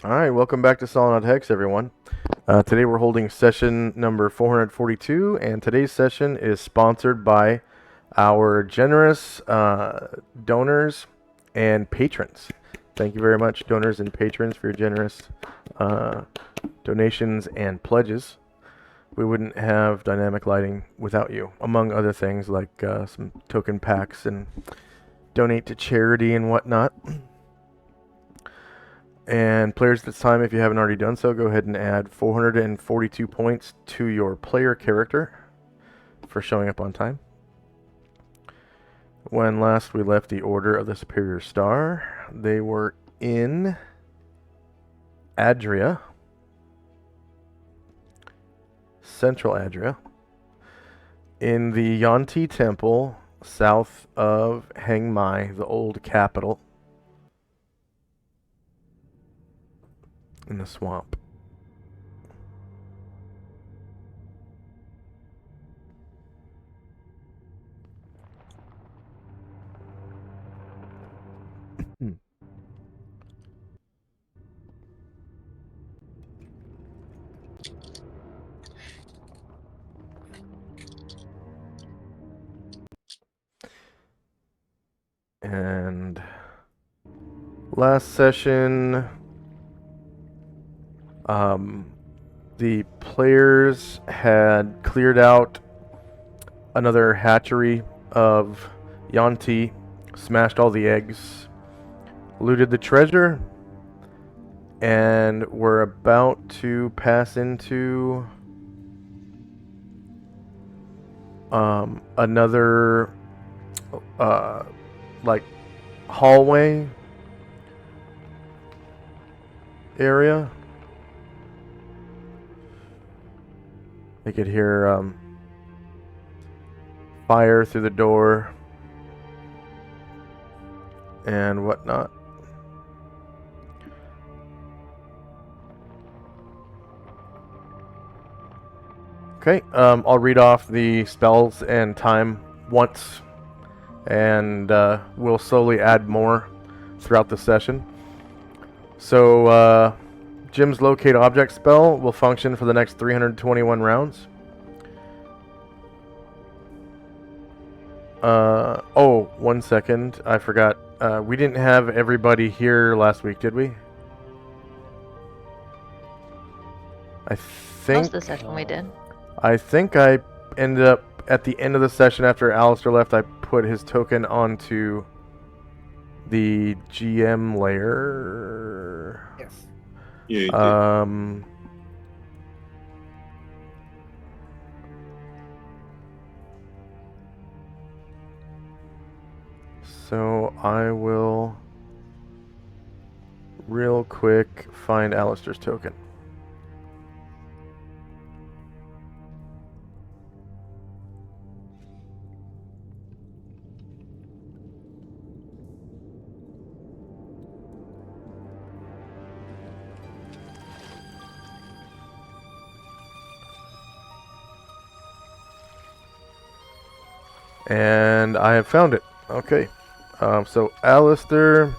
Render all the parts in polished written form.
Alright, welcome back to Solynod Hex, everyone. Today we're holding session number 442, and today's session is sponsored by our generous donors and patrons. Thank you very much, donors and patrons, for your generous donations and pledges. We wouldn't have dynamic lighting without you, among other things like some token packs and donate to charity and whatnot. And players this time, if you haven't already done so, go ahead and add 442 points to your player character for showing up on time. When last we left the Order of the Superior Star, they were in Adria, Central Adria, in the Yanti Temple, south of Heng Mai, the old capital, in the swamp. And last session, the players had cleared out another hatchery of Yanti, smashed all the eggs, looted the treasure, and were about to pass into another like hallway area. They could hear fire through the door and whatnot. Okay, I'll read off the spells and time once, and we'll slowly add more throughout the session. So, Jim's Locate Object spell will function for the next 321 rounds. Oh, 1 second. I forgot. We didn't have everybody here last week, did we? I think... Most of the session we did. I think I ended up, at the end of the session after Alistair left, I put his token onto the GM layer. Yes. Yeah, you did. So I will real quick find Alistair's token. And I have found it. Okay. So Alistair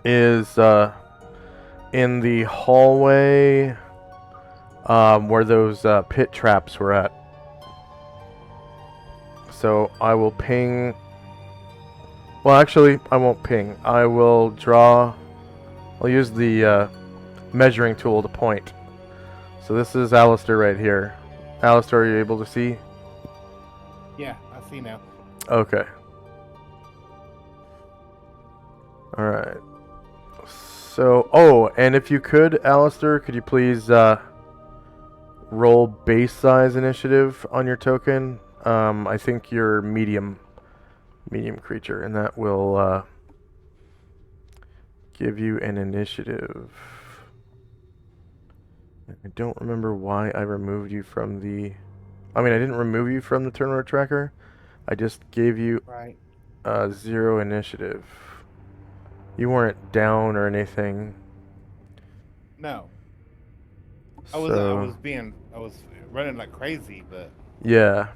is in the hallway where those pit traps were at. So I will ping... Well, actually, I won't ping. I will draw... I'll use the measuring tool to point. So this is Alistair right here. Alistair, are you able to see? Yeah, I see now. Okay. Alright. So, oh, and if you could, Alistair, could you please roll base size initiative on your token? I think you're medium creature, and that will give you an initiative. I don't remember why I removed you from the... I mean, I didn't remove you from the turn order tracker. I just gave you 0 initiative. You weren't down or anything. No. I was running like crazy, but yeah.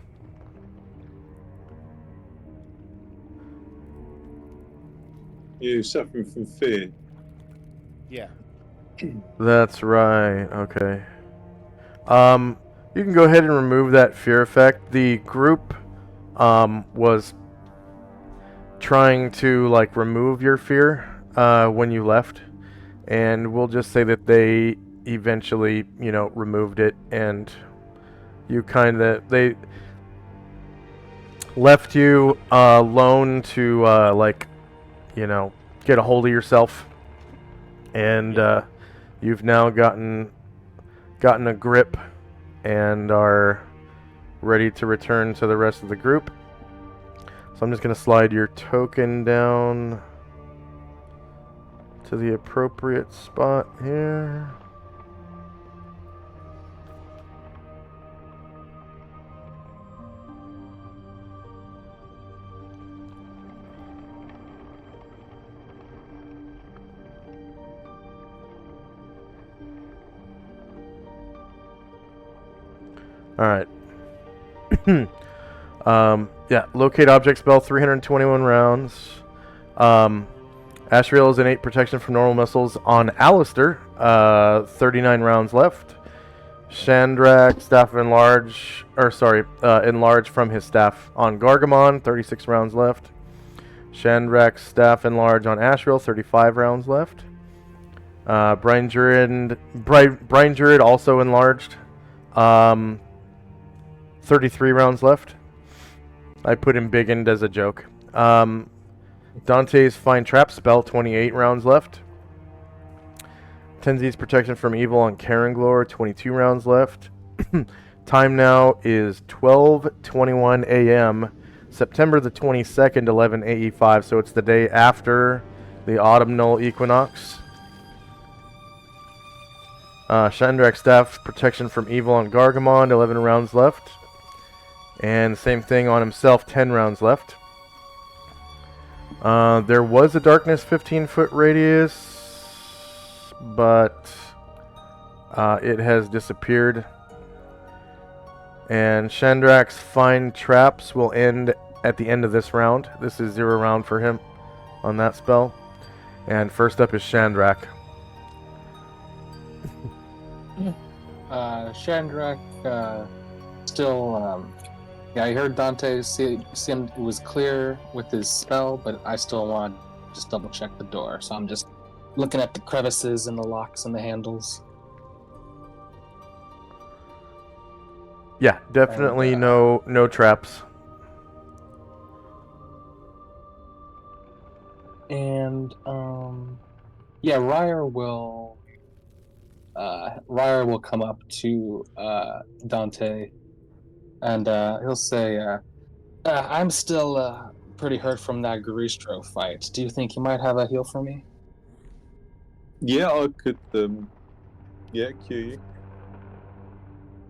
You're suffering from fear. Yeah. That's right. Okay. You can go ahead and remove that fear effect. The group was trying to like remove your fear when you left, and we'll just say that they eventually, removed it, and they left you alone to get a hold of yourself, and you've now gotten a grip and are ready to return to the rest of the group. So I'm just going to slide your token down to the appropriate spot here. Alright. Locate object spell, 321 rounds. Ashriel is innate protection from normal missiles on Alistair, 39 rounds left. Shandrak, staff enlarge from his staff on Gargamon, 36 rounds left. Shandrak, staff enlarge on Ashriel, 35 rounds left. Brine Druid also enlarged, 33 rounds left. I put him big end as a joke. Dante's Find Trap spell, 28 rounds left. Tenzi's Protection from Evil on Karenglor, 22 rounds left. Time now is 12:21 a.m., September the 22nd, 11 AE5, so it's the day after the autumnal equinox. Shandrak Staff Protection from Evil on Gargamon, 11 rounds left. And same thing on himself, 10 rounds left. There was a darkness 15-foot radius, but it has disappeared. And Shandrak's Find Traps will end at the end of this round. This is 0 round for him on that spell. And first up is Shandrak. Shandrak still... I heard Dante seemed it was clear with his spell, but I still want to just double check the door. So I'm just looking at the crevices and the locks and the handles. Yeah, definitely And, no traps. And Ryer will come up to Dante, and he'll say, "I'm still pretty hurt from that Garistro fight. Do you think you might have a heal for me?" Yeah, I could. Cue you.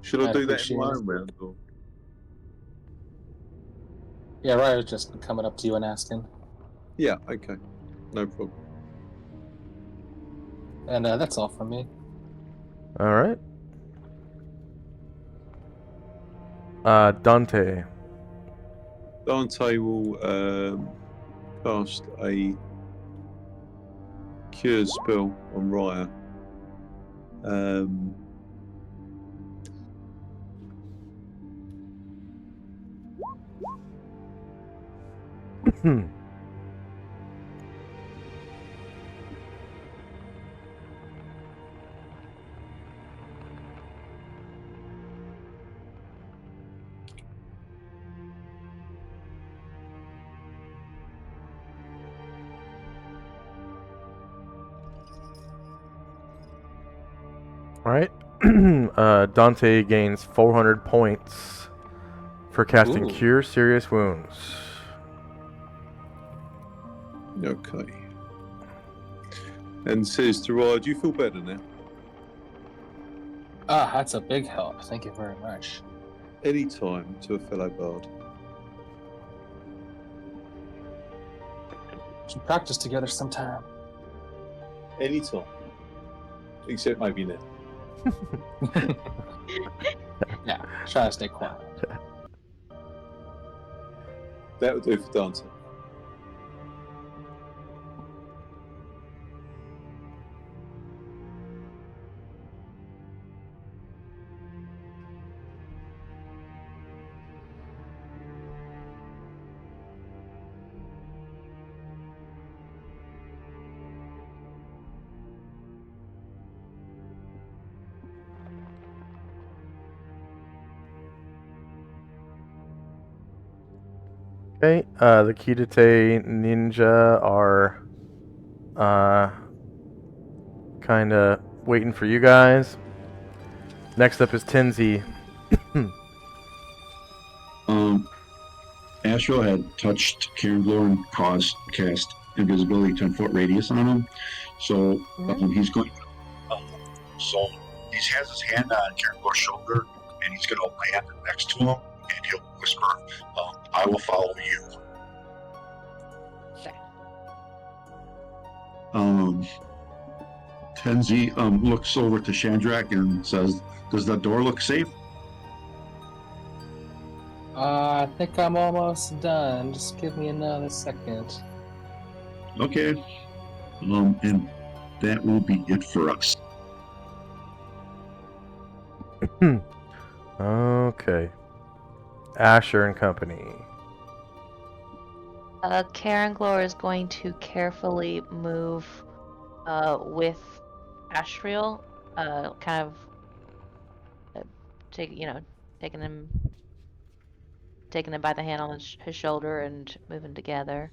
Should I I'd do that in my appreciate own round? Or? Yeah, Ryer's just coming up to you and asking. Yeah, okay. No problem. And that's all from me. All right. Dante. Dante will cast a cure spell on Raya. All right. Dante gains 400 points for casting Ooh. Cure Serious Wounds. Okay. And says to Raya, do you feel better now? That's a big help. Thank you very much. Anytime to a fellow bard. Should practice together sometime. Anytime. Except maybe now. Yeah, try to stay quiet. That would do for Dante. Okay, the Kidate Ninja are kind of waiting for you guys. Next up is Tenzi. Astro had touched Karen Glor and cast invisibility 10-foot radius on him. So he's going. So he has his hand on Karen Glor's shoulder, and he's going to land next to him, and he'll whisper, "I will follow you." Tenzi looks over to Chandrak and says, "Does the door look safe?" I think I'm almost done. Just give me another second. Okay. And that will be it for us. Okay. Asher and company. Karen Glor is going to carefully move with Ashriel, kind of taking him by the hand on his shoulder and moving together.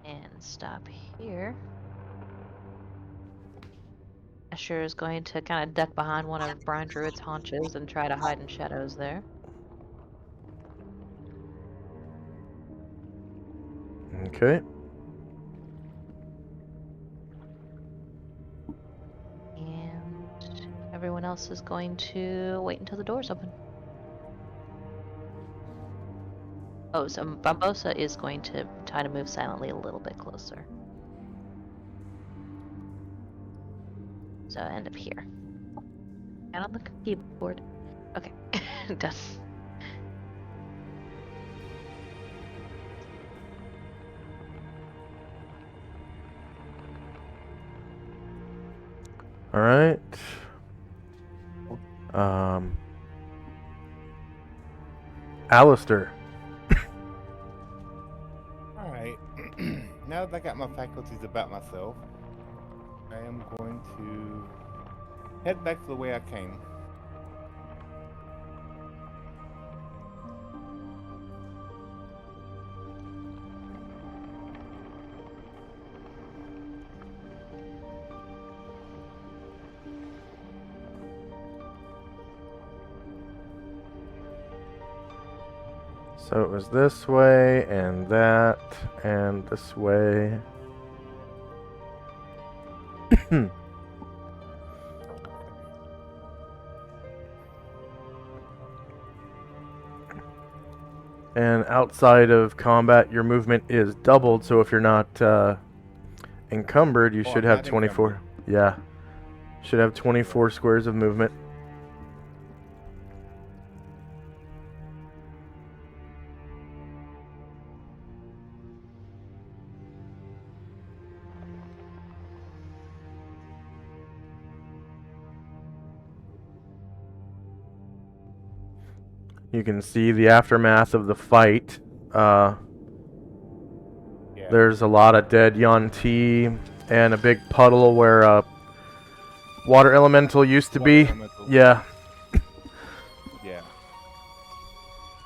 And stop here. Asher is going to kind of duck behind one of Brian Druid's haunches and try to hide in shadows there. Okay. And everyone else is going to wait until the door's open. Oh, so Barbosa is going to try to move silently a little bit closer. So I end up here. And on the keyboard. Okay, done. All right. Alistair. Alright. Now that I got my faculties about myself, I am going to head back to the way I came. So it was this way, and that, and this way. And outside of combat, your movement is doubled, so if you're not encumbered, you should I'm have not 24. encumbered. Yeah. Should have 24 squares of movement. You can see the aftermath of the fight. Yeah. There's a lot of dead Yuan-Ti and a big puddle where water elemental used to Water be. elemental. Yeah. Yeah.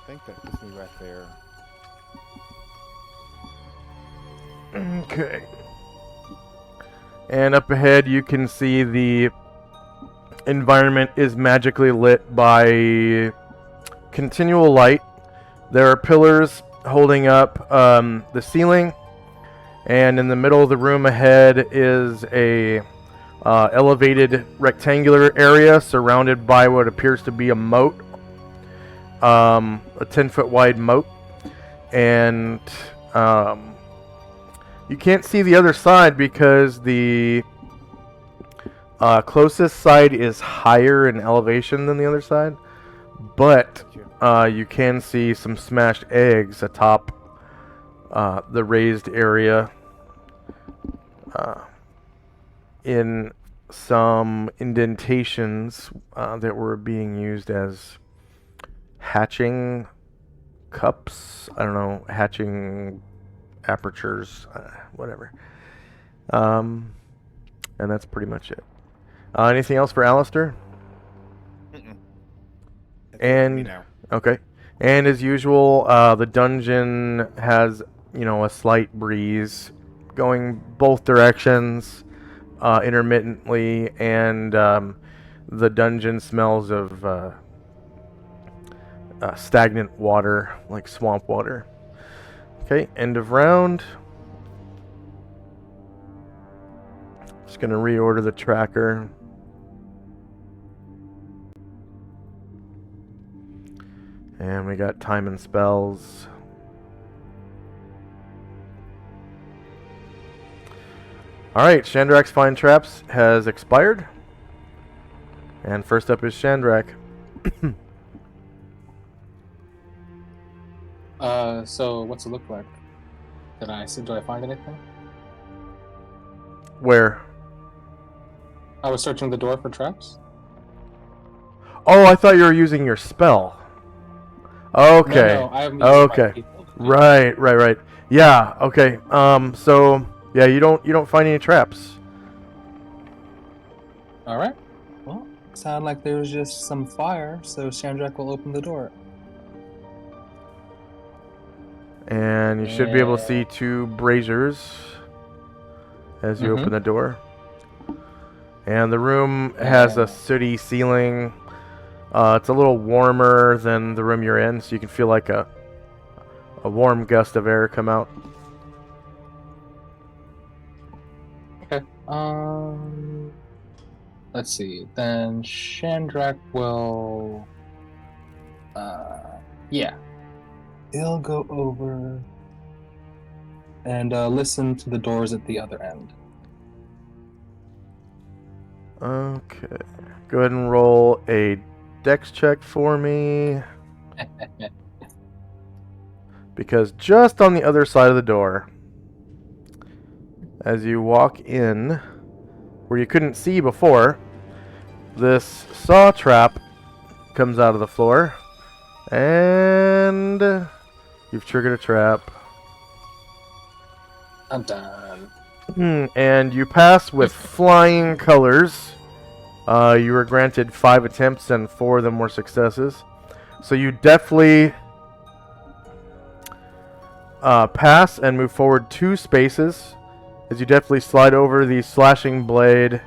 I think that puts me right there. Okay. And up ahead, you can see the environment is magically lit by continual light. There are pillars holding up the ceiling, and in the middle of the room ahead is a elevated rectangular area surrounded by what appears to be a moat, a 10-foot wide moat, and you can't see the other side because the closest side is higher in elevation than the other side, but you can see some smashed eggs atop the raised area in some indentations that were being used as hatching cups. I don't know, hatching apertures, whatever. And that's pretty much it. Anything else for Alistair? Mm-mm. That's it for me And now. okay. And as usual, the dungeon has, a slight breeze going both directions, intermittently, and the dungeon smells of stagnant water, like swamp water. Okay, end of round. Just gonna reorder the tracker. And we got time and spells. Alright, Shandrak's Find Traps has expired. And first up is Shandrak. So what's it look like? Do I find anything? Where? I was searching the door for traps. Oh, I thought you were using your spell. Okay. No, I haven't used my Okay. people. Right. Yeah, okay. So yeah, you don't find any traps. All right. Well, sounded like there was just some fire, so Shandrak will open the door. And you should be able to see two braziers as you open the door. And the room has a sooty ceiling. It's a little warmer than the room you're in, so you can feel like a warm gust of air come out. Okay. Let's see. Then Shandrak will. Yeah. He'll go over and listen to the doors at the other end. Okay. Go ahead and roll a dex check for me. Because just on the other side of the door, as you walk in, where you couldn't see before, this saw trap comes out of the floor, and you've triggered a trap. I'm done. And you pass with flying colors. You were granted 5 attempts, and 4 of them were successes. So you definitely pass and move forward 2 spaces, as you definitely slide over the slashing blade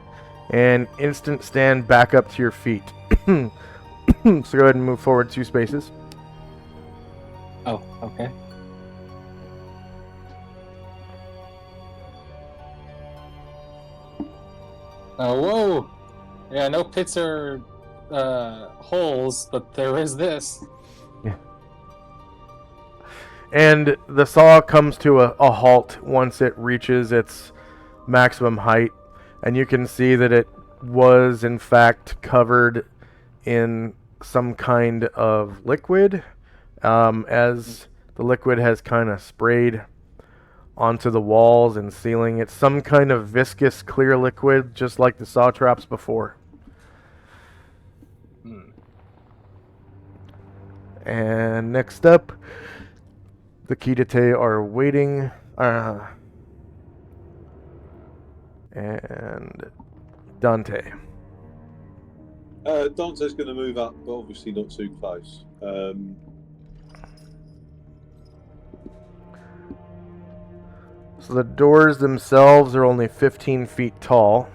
and instant stand back up to your feet. So go ahead and move forward 2 spaces. Oh, okay. Whoa! Yeah, no pits or holes, but there is this. And the saw comes to a halt once it reaches its maximum height. And you can see that it was, in fact, covered in some kind of liquid. As the liquid has kind of sprayed onto the walls and ceiling. It's some kind of viscous clear liquid, just like the saw traps before. And next up, the Kidate are waiting. And Dante. Dante's going to move up, but obviously not too close. So the doors themselves are only 15 feet tall.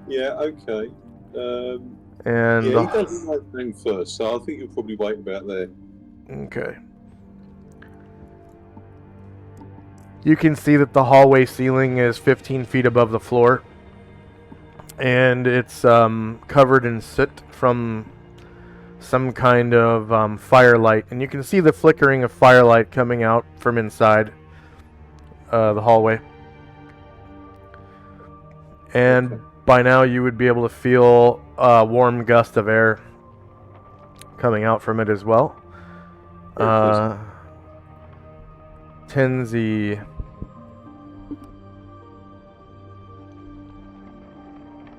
Yeah, okay. And yeah, he doesn't like thing first, so I think you'll probably wait about there. Okay. You can see that the hallway ceiling is 15 feet above the floor. And it's covered in soot from some kind of firelight. And you can see the flickering of firelight coming out from inside the hallway. And by now you would be able to feel a warm gust of air coming out from it as well. Tenzi.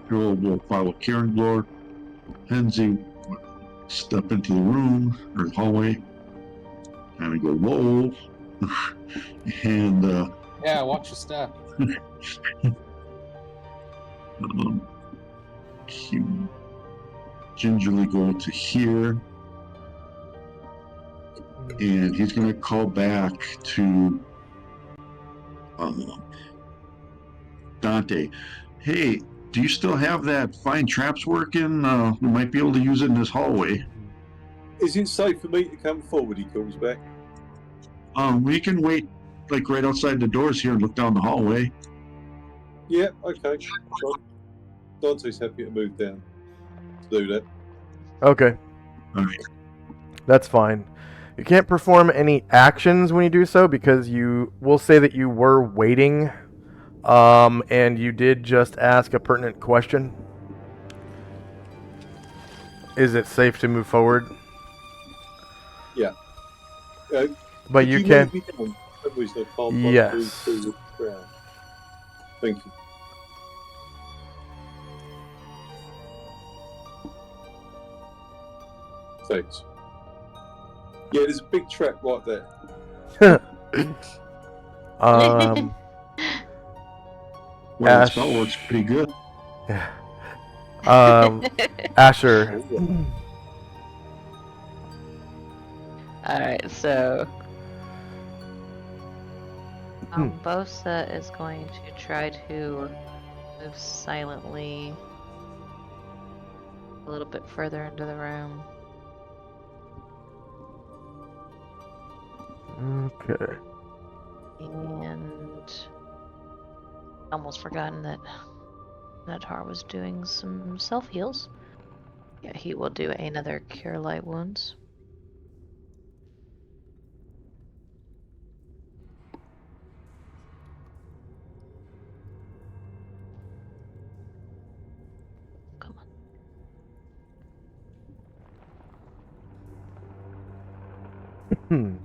We'll follow Kieran Lord. Henzi step into the room or hallway, kind of go whoa, and Yeah, watch your step. He gingerly go to here, and he's going to call back to Dante. Hey, do you still have that fine traps working? We might be able to use it in this hallway. Is it safe for me to come forward? He calls back. We can wait, like right outside the doors here, and look down the hallway. Yeah, okay. Well, Dante's happy to move down to do that. Okay, All right. that's fine. You can't perform any actions when you do so because you will say that you were waiting, and you did just ask a pertinent question. Is it safe to move forward? Yeah. But Could you move can. me down? Otherwise I can't Yes. move through the crowd. Thank you. Thanks. Yeah, there's a big trap right there. um, Well, the Ash. spell works pretty good. yeah. Asher. Alright, so Bosa is going to try to move silently a little bit further into the room. Okay. And almost forgotten that Natar was doing some self-heals. Yeah, he will do another Cure Light Wounds. Come on.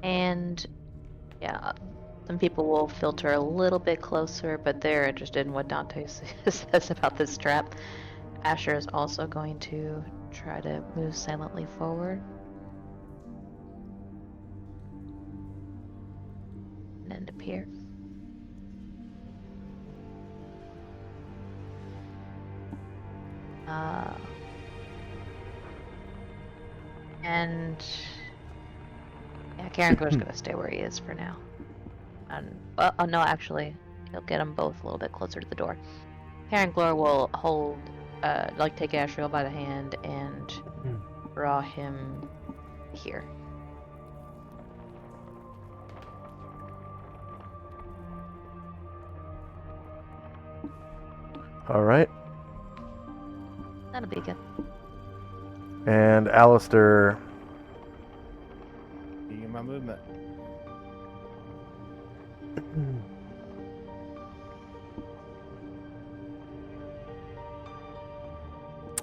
And yeah, some people will filter a little bit closer, but they're interested in what Dante says about this trap. Asher is also going to try to move silently forward. And end up here. And yeah, Karen Gore's gonna stay where he is for now. And well, oh no, actually, he'll get them both a little bit closer to the door. Karen Glore will hold, like take Asriel by the hand and draw him here. All right. That'll be good. And Alistair. Being my movement.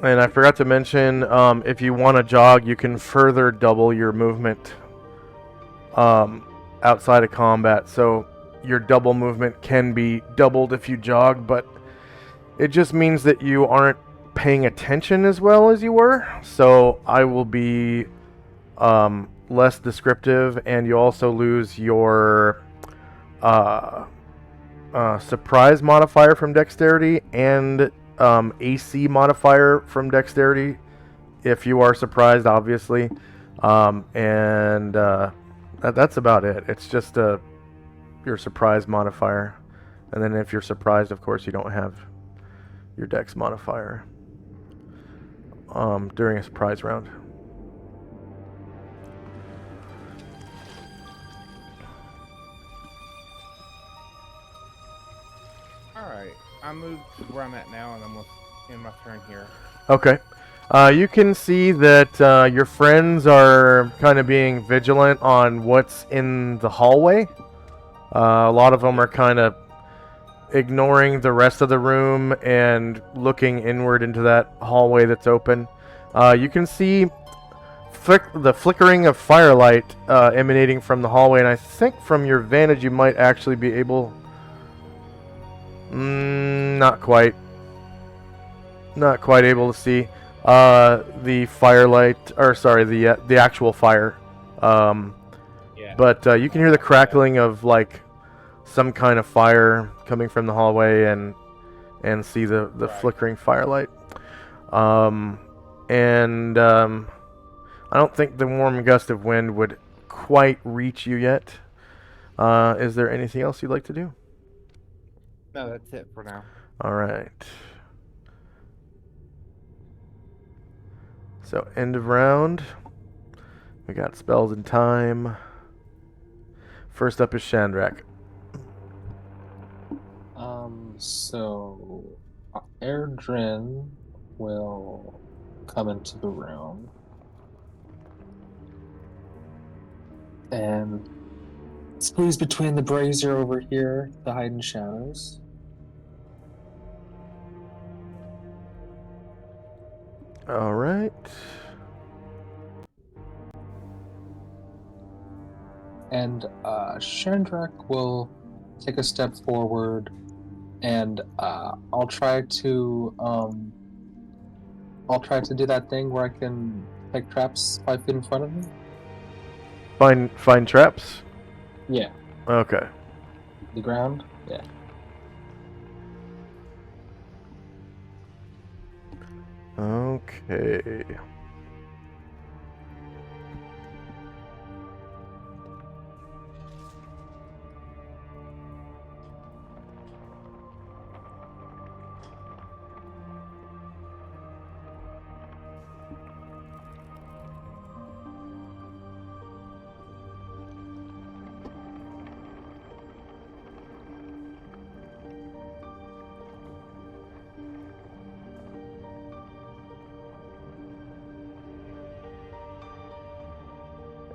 And I forgot to mention, if you want to jog, you can further double your movement outside of combat. So your double movement can be doubled if you jog, but it just means that you aren't paying attention as well as you were. So I will be less descriptive, and you also lose your surprise modifier from dexterity and AC modifier from dexterity if you are surprised, obviously. That's about it. It's just your surprise modifier. And then if you're surprised, of course, you don't have your dex modifier during a surprise round. Alright, I moved to where I'm at now and I'm in my turn here. Okay. You can see that your friends are kind of being vigilant on what's in the hallway. A lot of them are kind of ignoring the rest of the room and looking inward into that hallway that's open. You can see the flickering of firelight emanating from the hallway, and I think from your vantage you might actually be able Not quite. Not quite able to see. The firelight, or sorry, the actual fire. Yeah. But you can hear the crackling of like some kind of fire coming from the hallway, and see the Right. flickering firelight. And I don't think the warm gust of wind would quite reach you yet. Is there anything else you'd like to do? No, that's it for now. All right. So end of round. We got spells and time. First up is Shandrak. So Erdrin will come into the room and squeeze between the brazier over here to hide in shadows. All right. And Shandrak will take a step forward, and I'll try to do that thing where I can peg traps 5 feet in front of me. Find traps. Yeah, Okay. the ground. Yeah. Okay.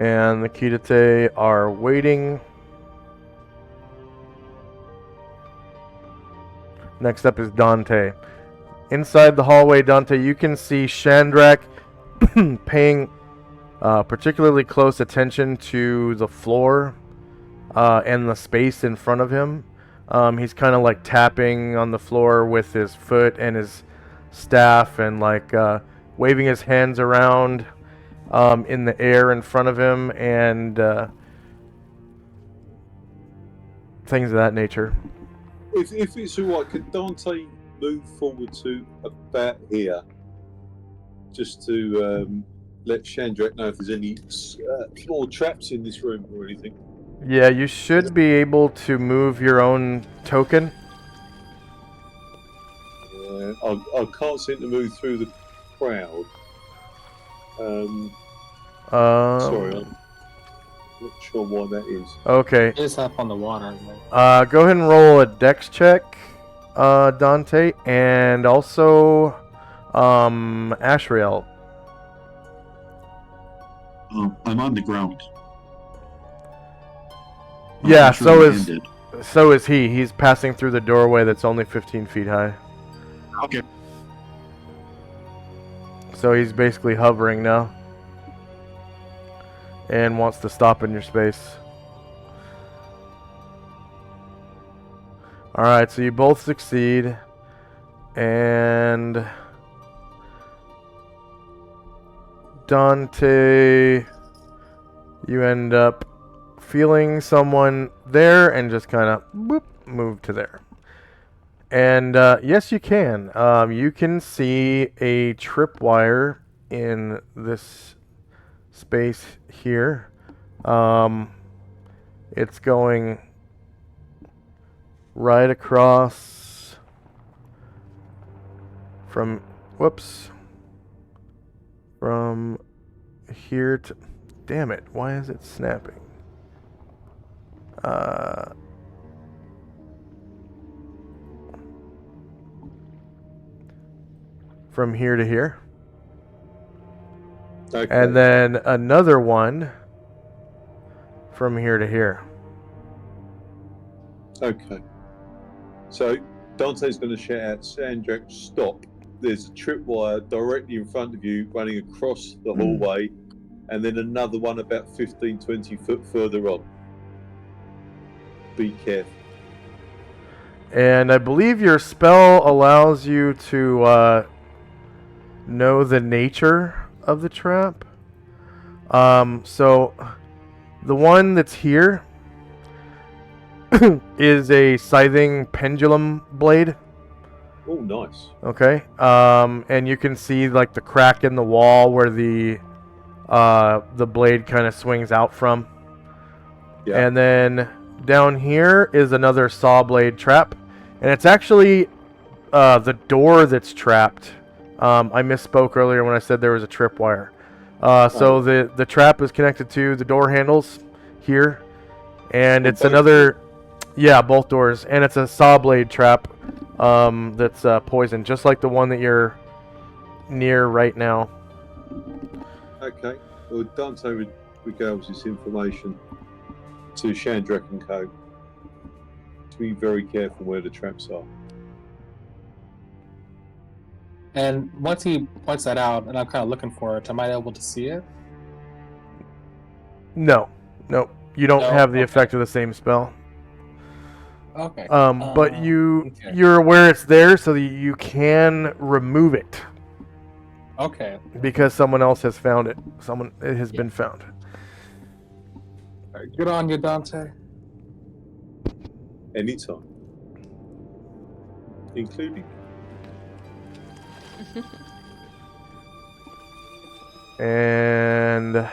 And the Kidate are waiting. Next up is Dante. Inside the hallway, Dante, you can see Shandrak paying particularly close attention to the floor and the space in front of him. He's kind of like tapping on the floor with his foot and his staff, and like waving his hands around in the air in front of him, and things of that nature. If it's all right, could Dante move forward to about here, just to let Shandrak know if there's any floor traps in this room or anything? Yeah, you should be able to move your own token. I can't seem to move through the crowd. Sorry, I'm not sure why that is. Okay. It is up on the water. Go ahead and roll a dex check, Dante, and also Ashriel. I'm on the ground. Yeah, I'm sure so we is ended. so is he. He's passing through the doorway that's only 15 feet high. Okay. So he's basically hovering now, and wants to stop in your space. Alright, so you both succeed, and Dante, you end up feeling someone there and just kind of move to there. And yes, you can. You can see a tripwire in this space here. It's going right across from here to, damn it, why is it snapping? From here to here. Okay. And then another one from here to here. Okay. So Dante's going to shout out, Sandrak, stop. There's a tripwire directly in front of you running across the hallway, and then another one about 15, 20 foot further on. Be careful. And I believe your spell allows you to know the nature of the trap. So the one that's here is a scything pendulum blade. Oh, nice. Okay. And you can see like the crack in the wall where the blade kind of swings out from. Yeah. And then down here is another saw blade trap, and it's actually the door that's trapped. I misspoke earlier when I said there was a tripwire. So the trap is connected to the door handles here, and it's both another, yeah, both doors, and it's a saw blade trap that's poisoned, just like the one that you're near right now. Okay. Well, Dante regales this information to Shandrak and Co. To be very careful where the traps are. And once he points that out, and I'm kind of looking for it, am I able to see it? No, you don't No? have the Okay. effect of the same spell. Okay. But okay. you're aware it's there, so that you can remove it Okay. because someone else has found it. It has been found. All right, good on you, Dante. Anytime. Including. And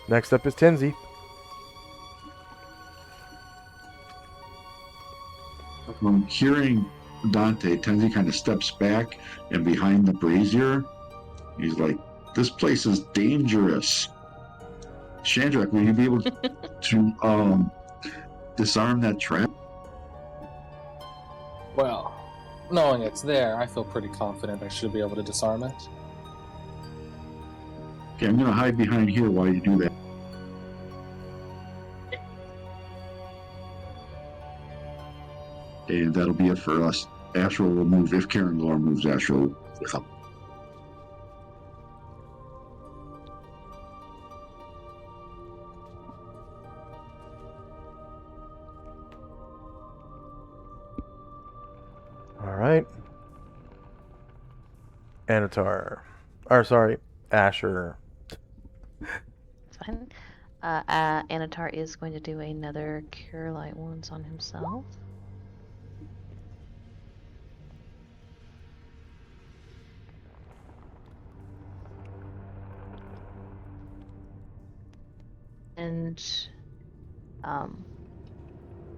next up is Tenzi. Hearing Dante, Tenzi kind of steps back, and behind the brazier, he's like, "This place is dangerous." Shandrak, will you be able to disarm that trap? Well, knowing it's there, I feel pretty confident I should be able to disarm it. Okay, I'm gonna hide behind here while you do that. And that'll be it for us. Astral will move. If Karen Glor moves, Astral will help. All right. Anatar. Or sorry, Asher. It's fine. Anatar is going to do another Cure Light Wounds on himself. And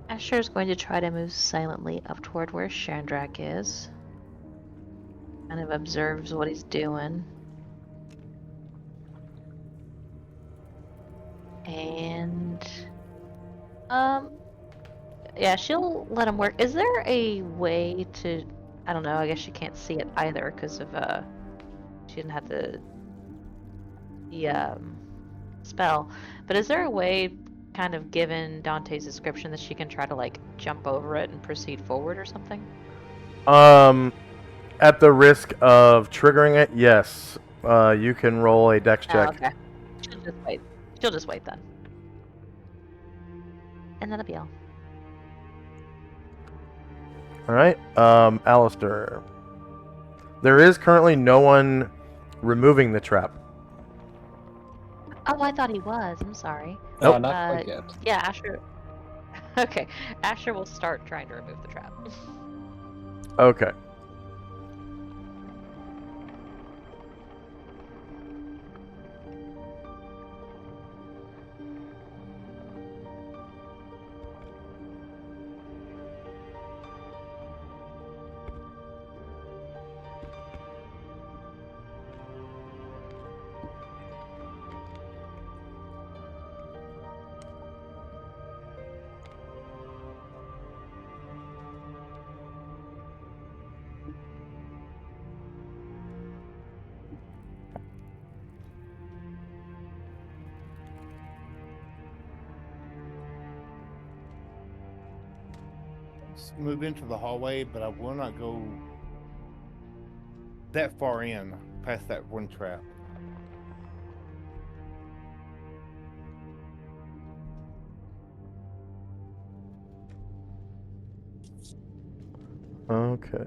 Asher is going to try to move silently up toward where Shandrak is. Kind of observes what he's doing. And yeah, she'll let him work. Is there a way to, I don't know, I guess she can't see it either because of she didn't have the spell. But is there a way, kind of given Dante's description, that she can try to like jump over it and proceed forward or something? At the risk of triggering it, yes. You can roll a dex check. Oh, okay. She'll just wait. She'll just wait then. And that'll be all. All right. Alistair. There is currently no one removing the trap. Oh, I thought he was. I'm sorry. No, Nope. not quite yet. Yeah, Asher. Okay, Asher will start trying to remove the trap. Okay. Move into the hallway, but I will not go that far in past that one trap. Okay.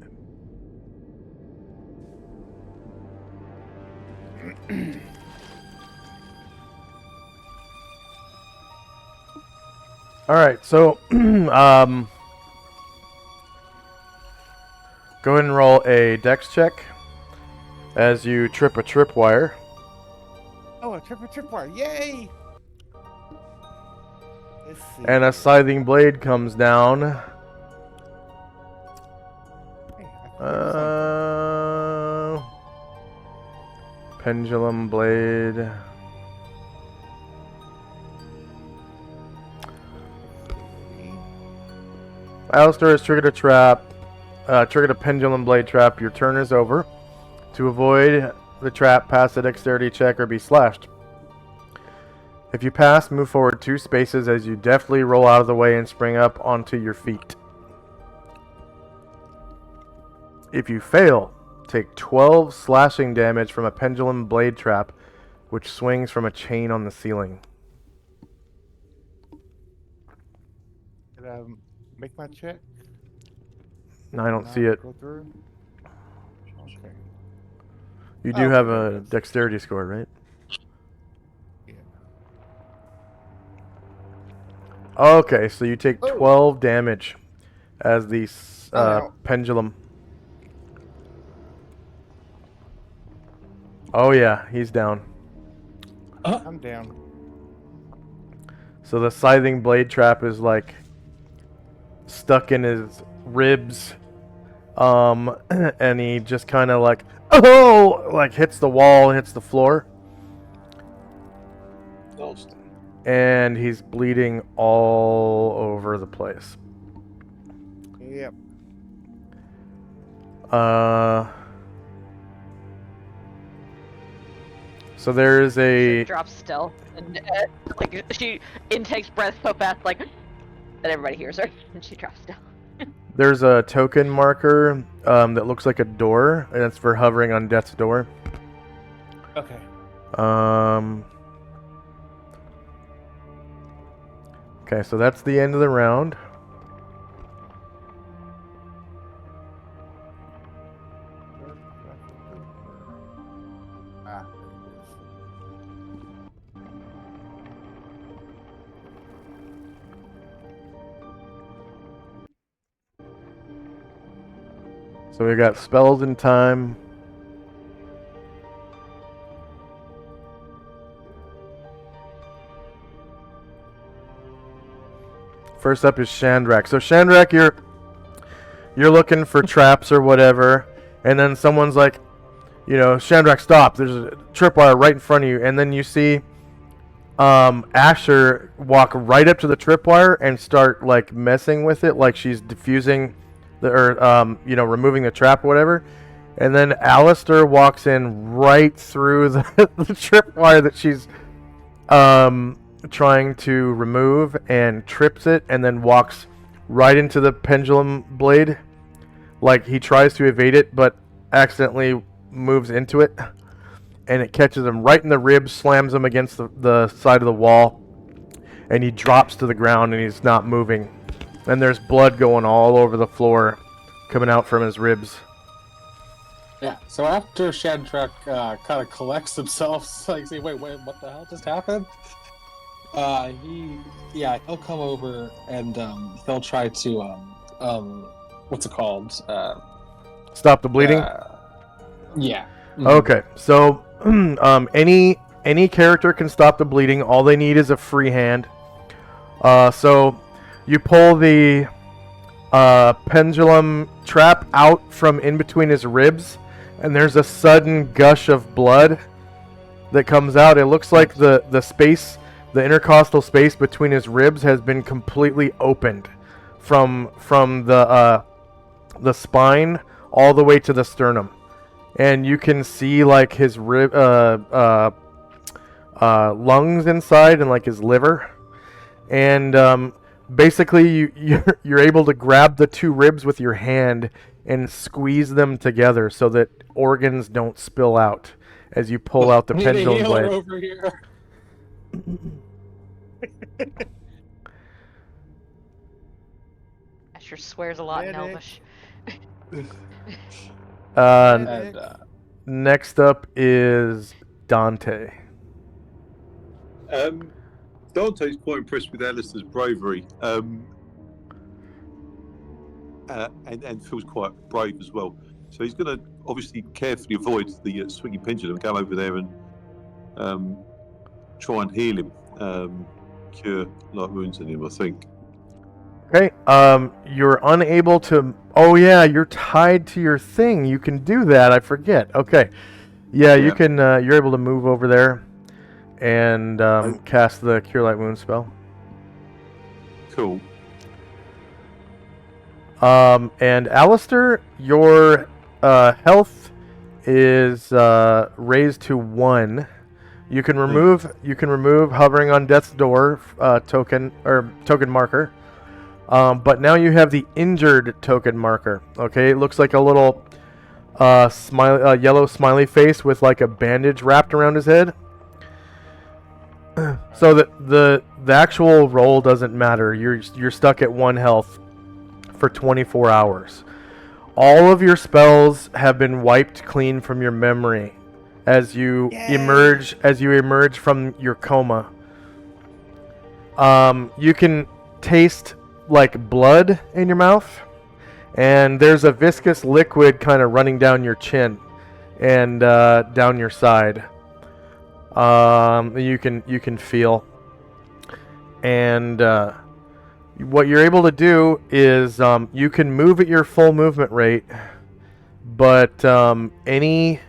All right, so go ahead and roll a dex check as you trip a tripwire. Oh, a tripwire! Yay! Let's see. And a scything blade comes down. Hey, I cleared something. Pendulum blade. Alistair has triggered a trap. Triggered a pendulum blade trap. Your turn is over. To avoid the trap, pass a dexterity check or be slashed. If you pass, move forward 2 spaces as you deftly roll out of the way and spring up onto your feet. If you fail, take 12 slashing damage from a pendulum blade trap, which swings from a chain on the ceiling. Did I make my check? No, I don't Not see it. Go through? Okay. You do Oh, have okay, there a it is. dexterity score, right? Yeah. Okay, so you take Oh. 12 damage as the Ow. pendulum. Oh yeah, he's down. I'm down. So the scything blade trap is like stuck in his ribs, and he just kind of like, oh, like hits the wall, hits the floor, Lost. and he's bleeding all over the place. Yep. So there is a Drops still, and like she intakes breath so fast, like that everybody hears her, and she drops still. there's a token marker that looks like a door, and it's for hovering on death's door. Okay. Okay, so that's the end of the round. Ah, So we got spells and time. First up is Shandrak. So Shandrak, you're looking for traps or whatever, and then someone's like, Shandrak, stop! There's a tripwire right in front of you, and then you see Asher walk right up to the tripwire and start like messing with it, like she's diffusing removing the trap or whatever. And then Alistair walks in right through the tripwire that she's trying to remove and trips it, and then walks right into the pendulum blade. Like he tries to evade it, but accidentally moves into it, and it catches him right in the ribs, slams him against the side of the wall, and he drops to the ground, and he's not moving. And there's blood going all over the floor, coming out from his ribs. Yeah, so after Shandrak kind of collects himself, like, say, wait, what the hell just happened? He'll come over and he'll try to, what's it called? Stop the bleeding? Yeah. Okay, so any character can stop the bleeding. All they need is a free hand. So you pull the pendulum trap out from in between his ribs, and there's a sudden gush of blood that comes out. It looks like the space, the intercostal space between his ribs has been completely opened from the spine all the way to the sternum. And you can see like his lungs inside and like his liver. And basically you're able to grab the 2 ribs with your hand and squeeze them together so that organs don't spill out as you pull out the We need a pendulum healer blade. over here. Asher swears a lot in Medic. Elvish. And Next up is Dante. Dante's quite impressed with Alistair's bravery, and feels quite brave as well. So he's going to obviously carefully avoid the swinging pendulum, go over there and try and heal him, cure light wounds in him, I think. Okay. You're unable to. Oh yeah, you're tied to your thing. You can do that. I forget. Okay. Yeah, you Yeah. can. You're able to move over there and cast the Cure Light Wound spell. Cool. And Alistair, your health is raised to 1. You can remove hovering on death's door token marker. But now you have the injured token marker. Okay, it looks like a little yellow smiley face with like a bandage wrapped around his head. So the actual roll doesn't matter. You're stuck at 1 health for 24 hours. All of your spells have been wiped clean from your memory as you emerge from your coma. You can taste like blood in your mouth, and there's a viscous liquid kind of running down your chin and down your side. You can feel, and what you're able to do is you can move at your full movement rate, but any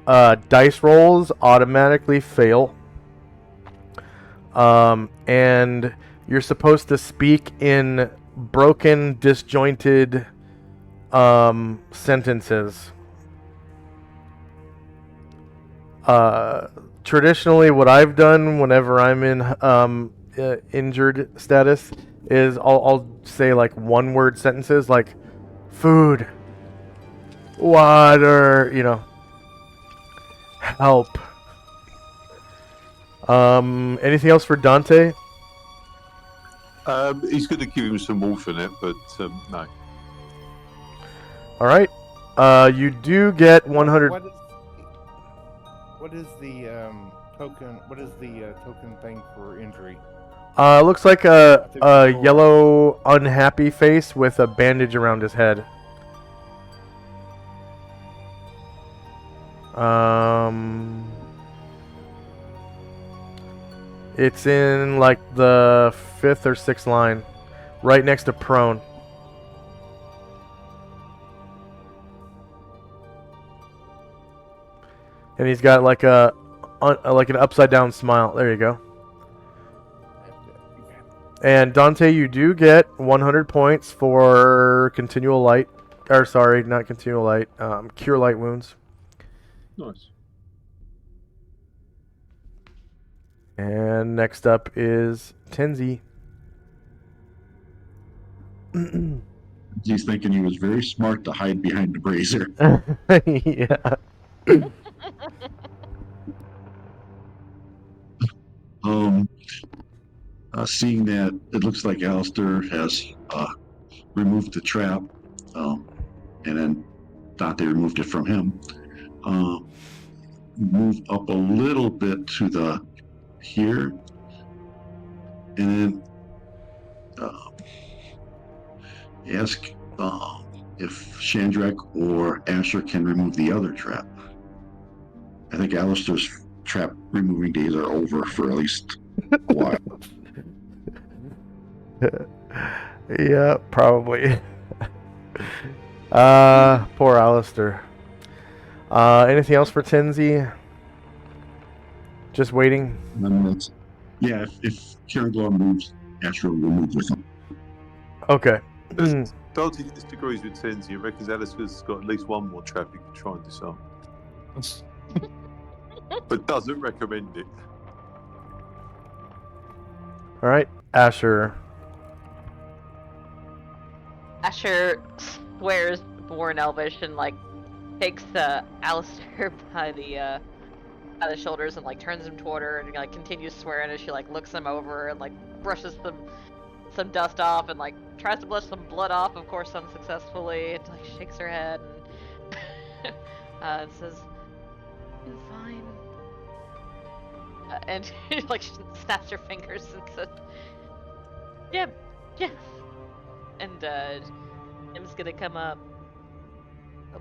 dice rolls automatically fail, and you're supposed to speak in broken, disjointed sentences. Traditionally, what I've done whenever I'm in injured status is I'll say like 1-word sentences like food, water, help. Anything else for Dante? He's going to give him some morphine, but no. All right. You do get 100. What is the token? What is the token thing for injury? Looks like a yellow unhappy face with a bandage around his head. It's in like the 5th or 6th line, right next to prone. And he's got like an upside down smile. There you go. And Dante, you do get 100 points for continual light. Or sorry, not continual light. Cure light wounds. Nice. And next up is Tenzi. He's thinking he was very smart to hide behind the brazier. Yeah. Seeing that it looks like Alistair has removed the trap, and then Dante removed it from him, move up a little bit to the here, and then ask if Shandrak or Asher can remove the other trap. I think Alistair's trap removing days are over for at least a while. Yeah, probably. Poor Alistair. Anything else for Tenzi? Just waiting. Yeah, if Karen Glow moves, Asher will move with him. Okay. Dante disagrees with Tenzi. He reckons Alistair's got at least 1 more trap he can try and disarm. But doesn't recommend it. All right, Asher. Asher swears born Elvish and like takes Alistair by the shoulders and like turns him toward her and like continues swearing as she like looks him over and like brushes them some dust off and like tries to brush some blood off, of course unsuccessfully, and like shakes her head and says, "I'm fine." And like she snaps her fingers and says, "Yeah, yeah." And Jim's gonna come up. Oh.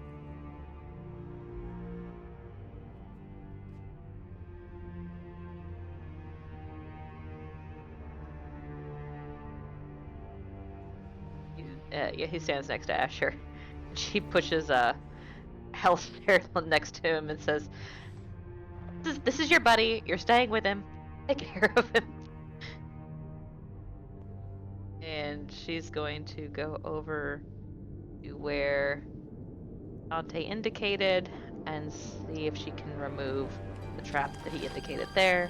Yeah, he stands next to Asher. She pushes Alistair next to him and says, this is your buddy. You're staying with him. Take care of him." And she's going to go over to where Dante indicated and see if she can remove the trap that he indicated there.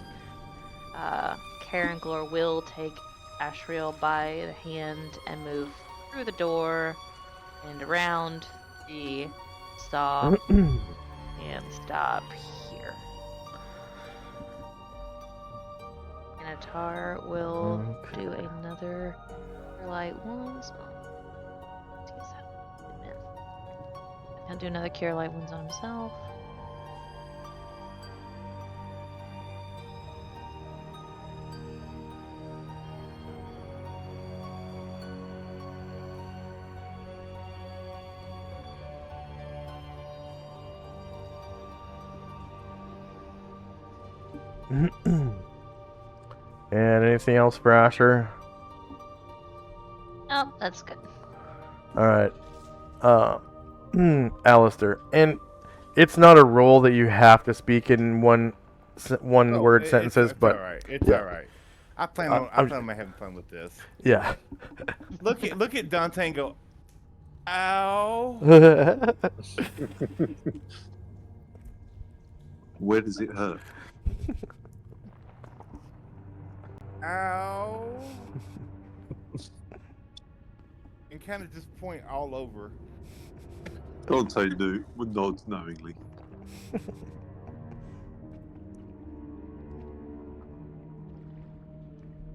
Karen Glor will take Ashriel by the hand and move through the door and around the saw and stop here. Anatar will do another light wounds. He'll do another cure light wounds on himself. And anything else for Asher? Oh, that's good. All right. Alistair, and it's not a rule that you have to speak in one word sentences, it's but all right. It's yeah. all right. I plan I'm- on having fun with this. yeah. Look at Dante and go, ow. Where does it hurt? Ow. And kind of just point all over. Dante nods knowingly.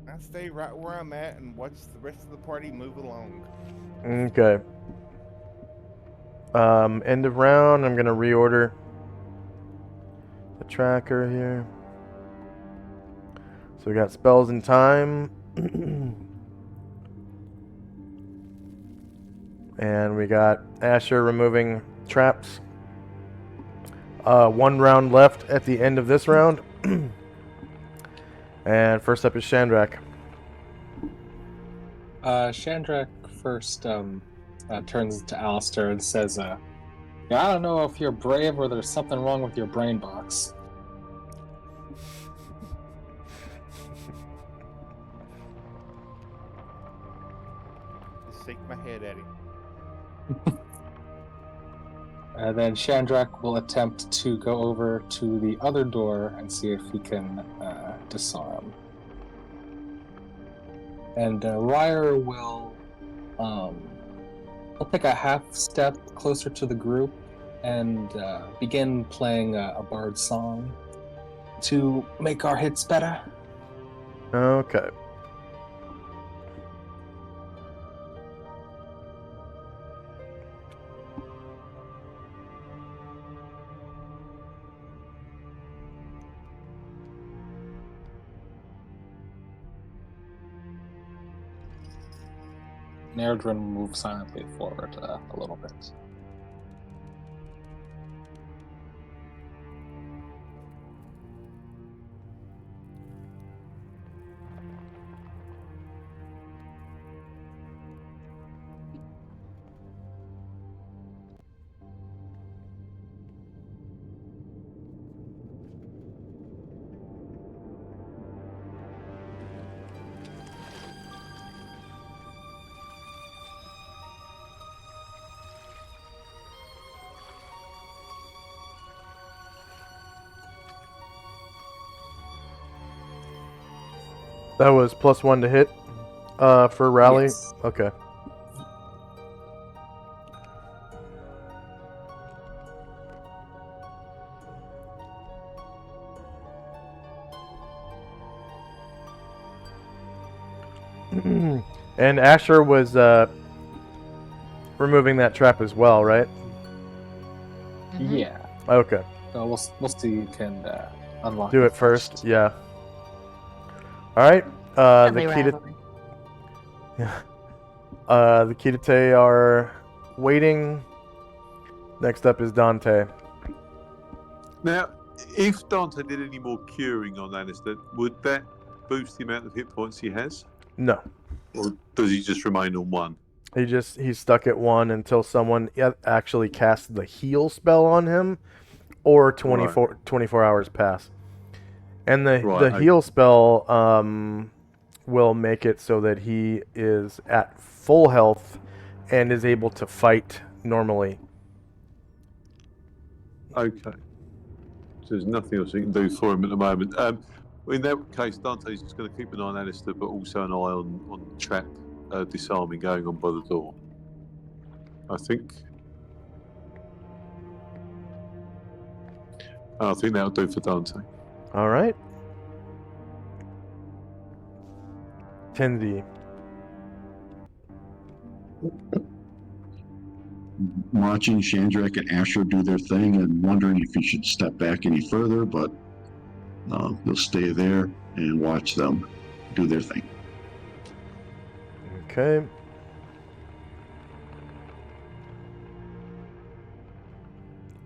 I stay right where I'm at and watch the rest of the party move along. Okay. End of round. I'm gonna reorder the tracker here. So we got spells and time. And we got Asher removing traps. 1 round left at the end of this round. And first up is Shandrak. Shandrak first turns to Alistair and says, "Yeah, I don't know if you're brave or there's something wrong with your brain box." Just shake my head at him. And then Shandrak will attempt to go over to the other door and see if he can disarm. And Ryer will he'll take a half step closer to the group and begin playing a bard song to make our hits better. Okay. Nerdrin will move silently forward a little bit. That was +1 to hit for rally. Yes. Okay. And Asher was removing that trap as well, right? Mhm. Yeah. Okay. So we'll see who can unlock Do it first. Yeah. All right. The Friendly key to rivalry. the Kitate are waiting. Next up is Dante. Now, if Dante did any more curing on Alistair, would that boost the amount of hit points he has? No. Or does he just remain on one? He's stuck at 1 until someone actually casts the heal spell on him, or 24 hours pass. And the Right, heal spell will make it so that he is at full health and is able to fight normally. Okay. So there's nothing else you can do for him at the moment. In that case, Dante's just going to keep an eye on Alistair, but also an eye on the trap disarming going on by the door. I think that'll do for Dante. All right. Tendy. Watching Shandrak and Asher do their thing and wondering if he should step back any further, but he'll stay there and watch them do their thing. Okay.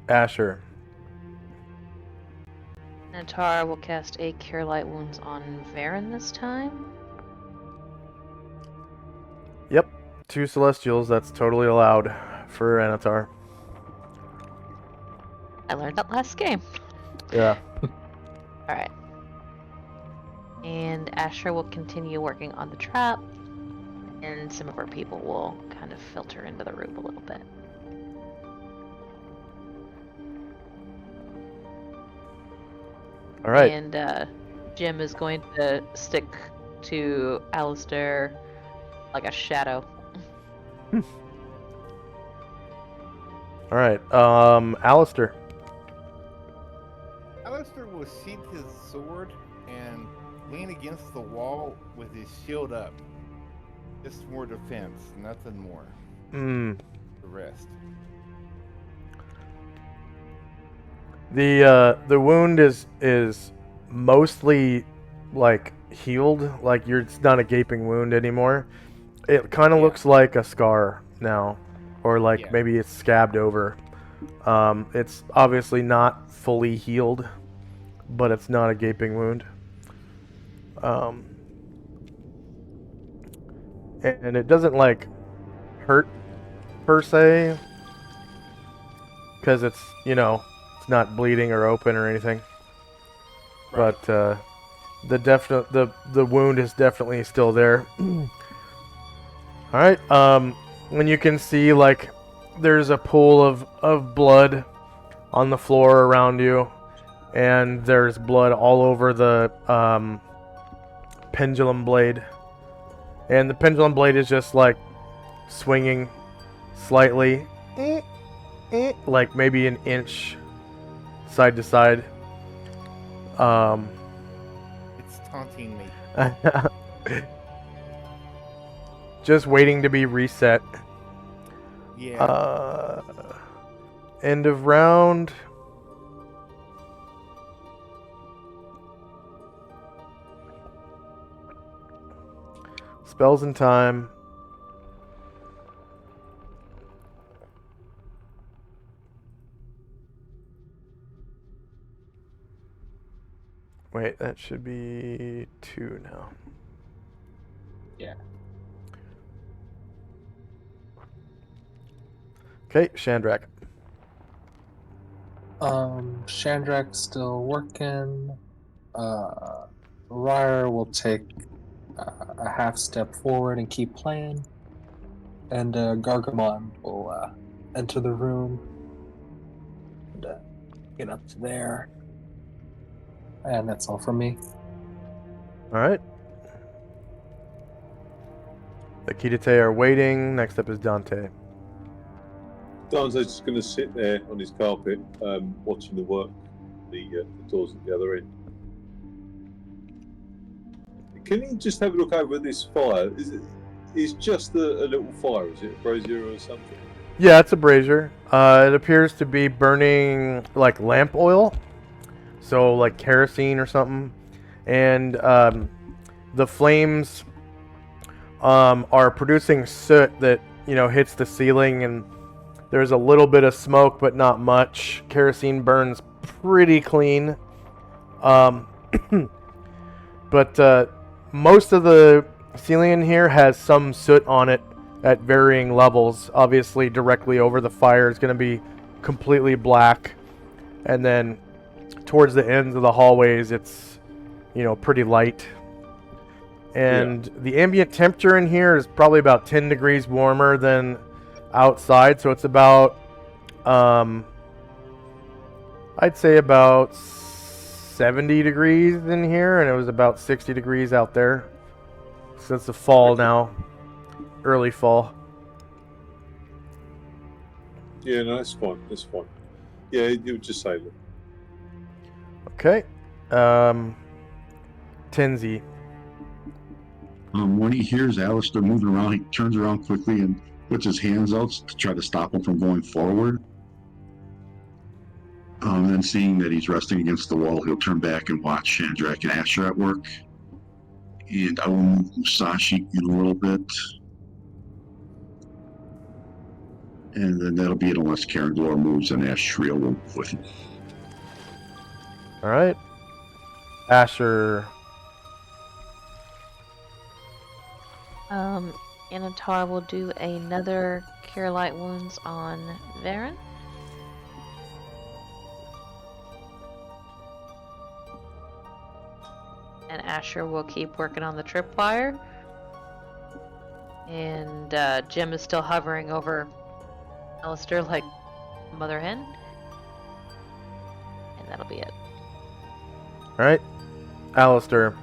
Asher. Natar will cast a Cure Light Wounds on Varen this time. Yep. 2 Celestials. That's totally allowed for Anatar. I learned that last game. Yeah. Alright. And Asher will continue working on the trap, and some of our people will kind of filter into the room a little bit. All right. And Jim is going to stick to Alistair like a shadow. All right. Alistair. Alistair will sheath his sword and lean against the wall with his shield up. Just more defense, nothing more. Hmm. The rest. The wound is mostly like healed. Like it's not a gaping wound anymore. It kind of Yeah. looks like a scar now, or like Yeah. maybe it's scabbed over. It's obviously not fully healed, but it's not a gaping wound. And it doesn't like hurt per se, because it's it's not bleeding or open or anything. Right. But the wound is definitely still there. All right. And you can see like there's a pool of blood on the floor around you, and there's blood all over the pendulum blade, and the pendulum blade is just like swinging slightly, like maybe an inch side to side. It's taunting me. Just waiting to be reset. Yeah. End of round. Spells in time. Wait, that should be 2 now. Yeah. Okay, Shandrak. Shandrak's still working. Ryer will take a half step forward and keep playing. And Gargamon will enter the room and get up to there. And that's all from me. All right. The Kitate are waiting. Next up is Dante. Dante's just going to sit there on his carpet, watching the work, the doors at the other end. can you just have a look over this fire? It's just a little fire, is it? A brazier or something? Yeah, it's a brazier. It appears to be burning like lamp oil, so like kerosene or something, and the flames are producing soot that hits the ceiling, and there's a little bit of smoke, but not much. Kerosene burns pretty clean, but most of the ceiling in here has some soot on it at varying levels. Obviously, directly over the fire is going to be completely black, and then towards the ends of the hallways, it's pretty light. And the ambient temperature in here is probably about 10 degrees warmer than outside, so it's about I'd say about 70 degrees in here, and it was about 60 degrees out there. So it's the fall now, early fall. Yeah, no, that's fine. That's fine. Yeah, you would just say that. Okay. Tenzi. When he hears Alistair moving around, he turns around quickly and puts his hands out to try to stop him from going forward. Then seeing that he's resting against the wall, he'll turn back and watch Chandrak and Asher at work. And I will move Musashi in a little bit. And then that'll be it unless Karen Glor moves and Ashriel will move with him. Alright. Asher. Anatar will do another Cure Light Wounds on Varen. And Asher will keep working on the tripwire. And Jim is still hovering over Alistair like a mother hen. And that'll be it. Alright. Alistair.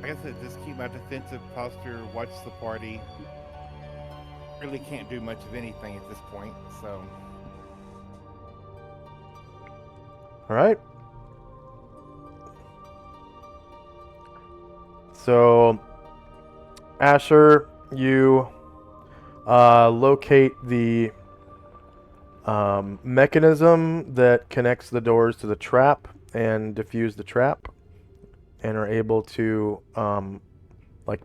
Like I said, just keep my defensive posture, watch the party. Really can't do much of anything at this point, so. Alright. So, Asher, you locate the mechanism that connects the doors to the trap and defuse the trap, and are able to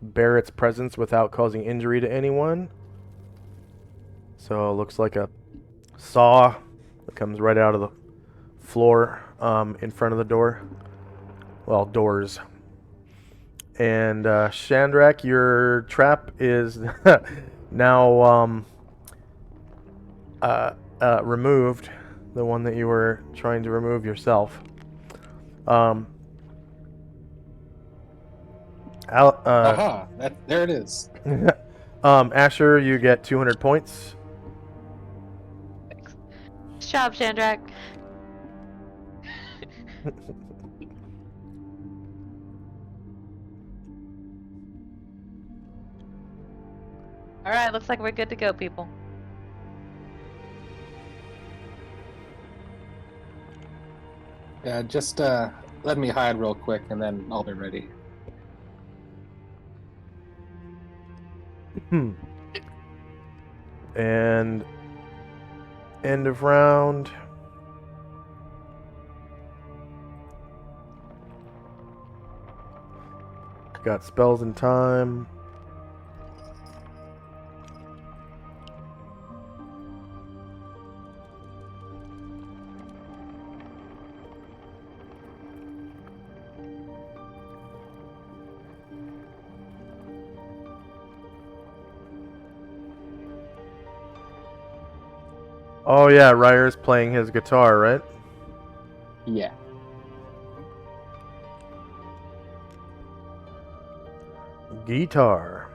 bear its presence without causing injury to anyone. So it looks like a saw that comes right out of the floor in front of the door. Well, doors. And Chandrak, your trap is now removed. The one that you were trying to remove yourself. Aha! There it is. Asher, you get 200 points. Thanks. Nice job, Chandrak. Alright, looks like we're good to go, people. Yeah, just let me hide real quick and then I'll be ready. And end of round. Got spells in time. Oh yeah, Ryer's playing his guitar, right? Yeah. Guitar.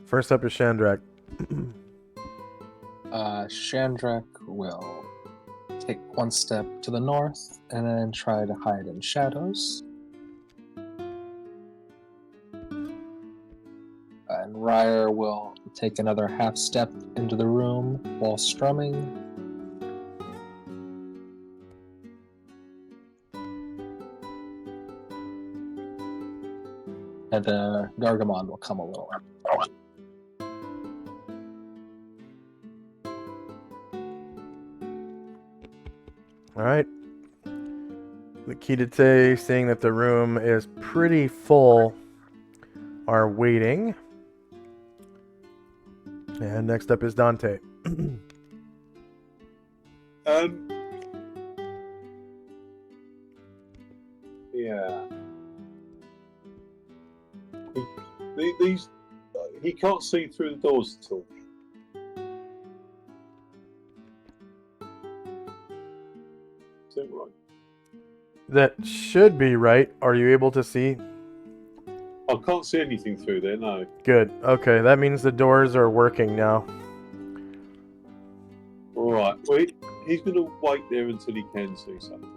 First up is Chandrak. Chandrak will take one step to the north and then try to hide in shadows. And Ryer will take another half step into the room while strumming. And Gargamon will come a little. All right. The Kidate, seeing that the room is pretty full, are waiting. And next up is Dante. Yeah. These he can't see through the doors at all. Is that right? That should be right. Are you able to see? I can't see anything through there. No. Good. Okay, that means the doors are working now. All right. Well, he's going to wait there until he can see something.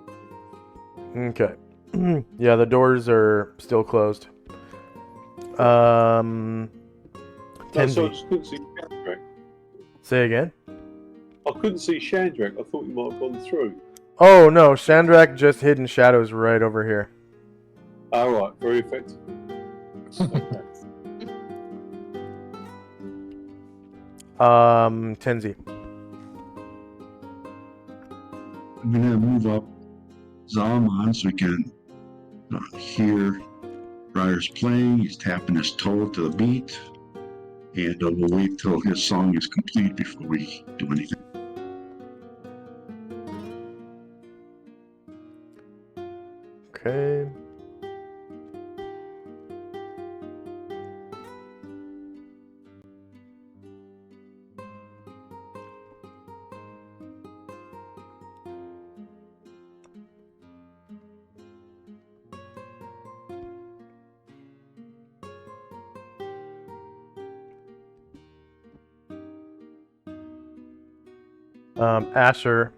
Okay. Yeah, the doors are still closed. No, so I Tenzi. just couldn't see Shandrak. Say again? I couldn't see Shandrak. I thought he might have gone through. Oh, no. Shandrak just hid in shadows right over here. All right. Very effective. Tenzi. I'm gonna move up Zalman so we can hear Ryder's playing. He's tapping his toe to the beat, and we'll wait till his song is complete before we do anything. Okay. Asher.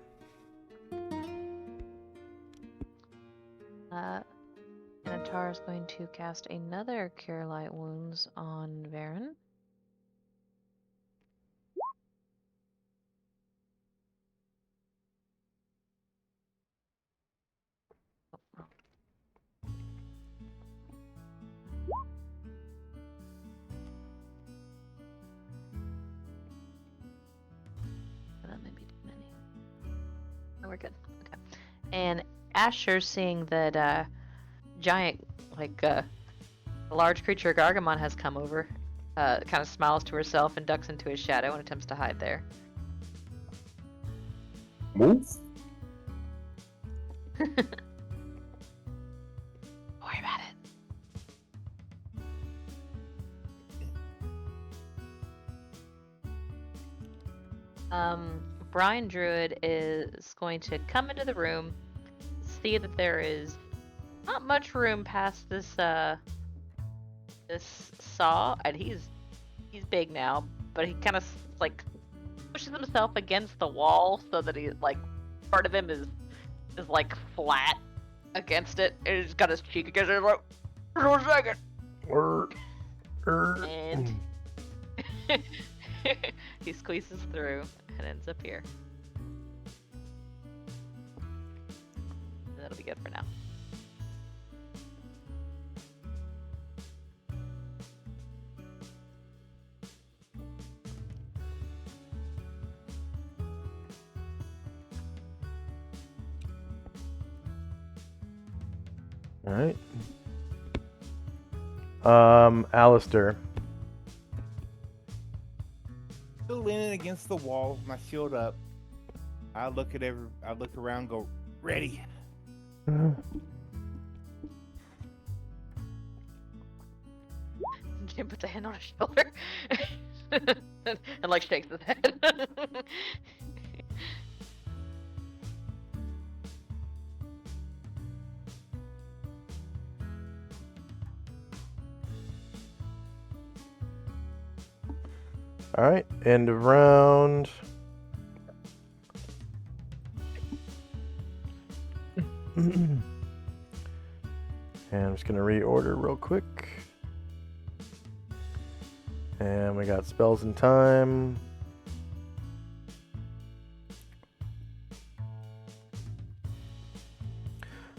Anatar is going to cast another Cure Light Wounds on Varen. That may be too many. Oh, we're good. Okay. And Asher, seeing that giant, a large creature Gargamon has come over, kind of smiles to herself and ducks into his shadow and attempts to hide there. Move. Don't worry about it. Brian Druid is going to come into the room, see that there is not much room past this saw, and he's big now, but he kind of pushes himself against the wall so that he part of him is flat against it, and he's got his cheek against it. Like, "1 second." And he squeezes through and ends up here. That'll be good for now. All right. Alistair. Still leaning against the wall, my shield up. I look around, go ready. Jim puts a hand on his shoulder and shakes his head. All right, end of round. And I'm just going to reorder real quick. And we got spells and time.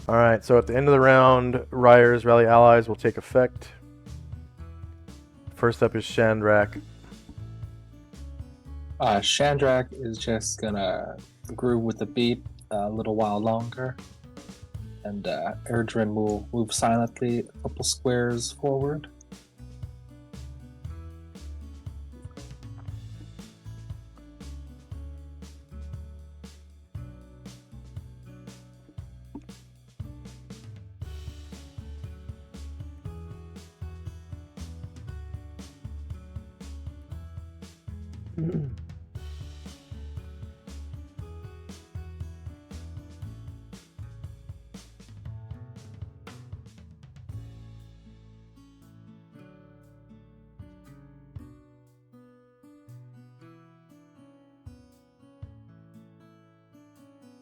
Alright, so at the end of the round, Ryer's Rally Allies will take effect. First up is Shandrak. Shandrak is just gonna groove with the beat a little while longer, and Erdrin will move silently a couple squares forward.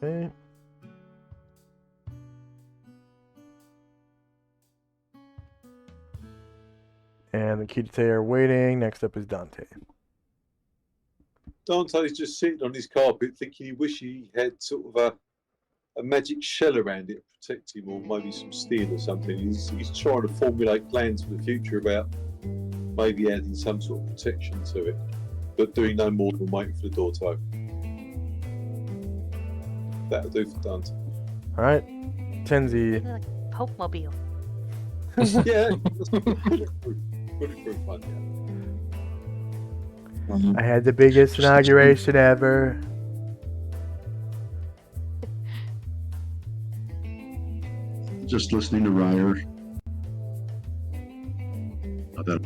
Okay. And the Kite are waiting. Next up is Dante. Dante's just sitting on his carpet thinking he wish he had sort of a magic shell around it to protect him, or maybe some steel or something. He's trying to formulate plans for the future about maybe adding some sort of protection to it, but doing no more than waiting for the door to open. That'll do for Dante. Alright. Tenzi. Like Pope Mobile. Yeah, put it for fun, yeah. I had the biggest inauguration ever. Just listening to Ryer. That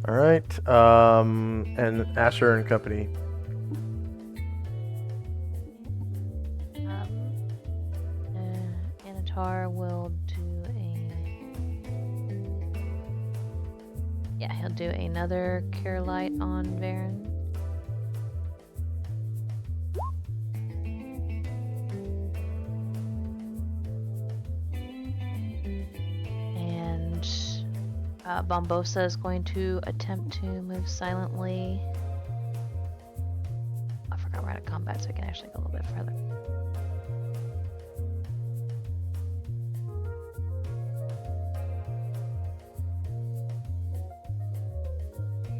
Alright. And Asher and Company. Anatar will do he'll do another Cure Light on Varen. And Bombosa is going to attempt to move silently. I forgot we're out of combat, so we can actually go a little bit further.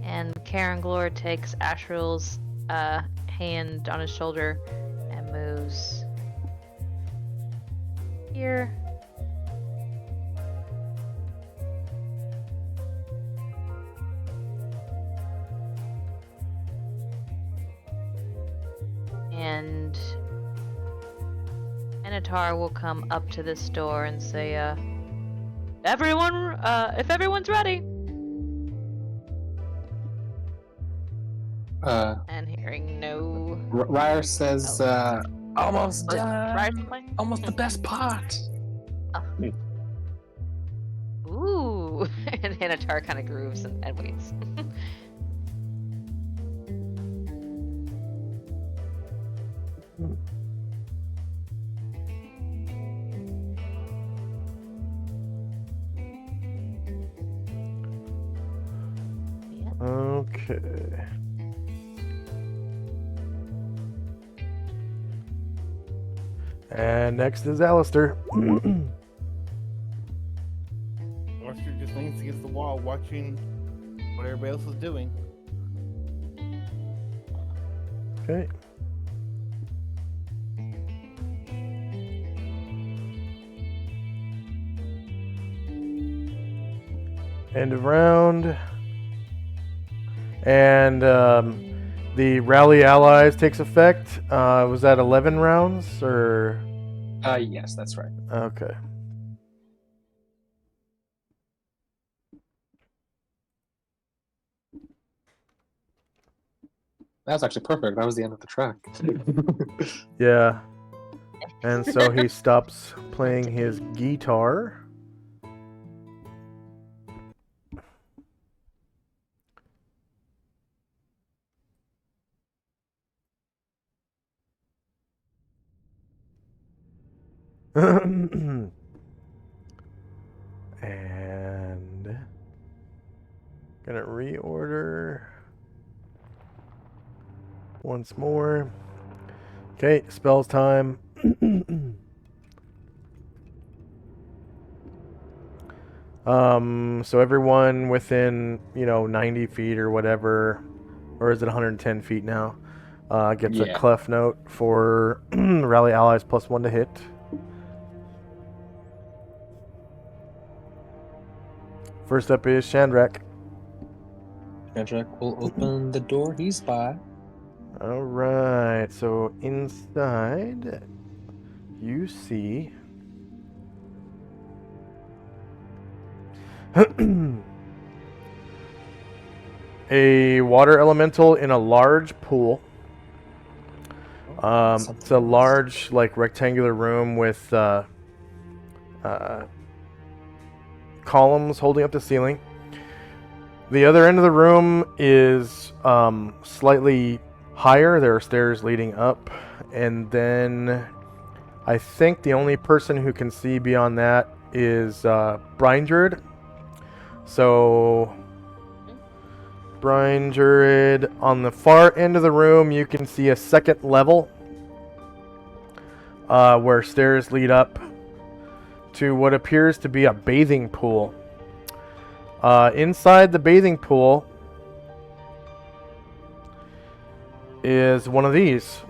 And Karen Glor takes Ashryl's hand on his shoulder and moves here. And Anatar will come up to this door and say, everyone, if everyone's ready. And hearing no. Ryer says, almost done. Ryer's playing? Almost the best part. Ooh. And Anatar kind of grooves and waits. Okay. And next is Alistair. Alistair just leans against the wall, watching what everybody else is doing. Okay. End of round. And the Rally Allies takes effect. Was that 11 rounds or? Yes, that's right. Okay. That was actually perfect. That was the end of the track. Yeah. And so he stops playing his guitar. And gonna reorder once more. Okay, spells time. So everyone within, 90 feet or whatever, or is it 110 feet now, gets a Yeah. clef note for rally allies +1 to hit. First up is Shandrak. Kendrick will open the door he's by. All right, so inside you see a water elemental in a large pool. It's a large, rectangular room with columns holding up the ceiling. The other end of the room is slightly higher. There are stairs leading up, and then I think the only person who can see beyond that is Brine Druid. So, Brine Druid, on the far end of the room, you can see a second level where stairs lead up to what appears to be a bathing pool. Inside the bathing pool is one of these.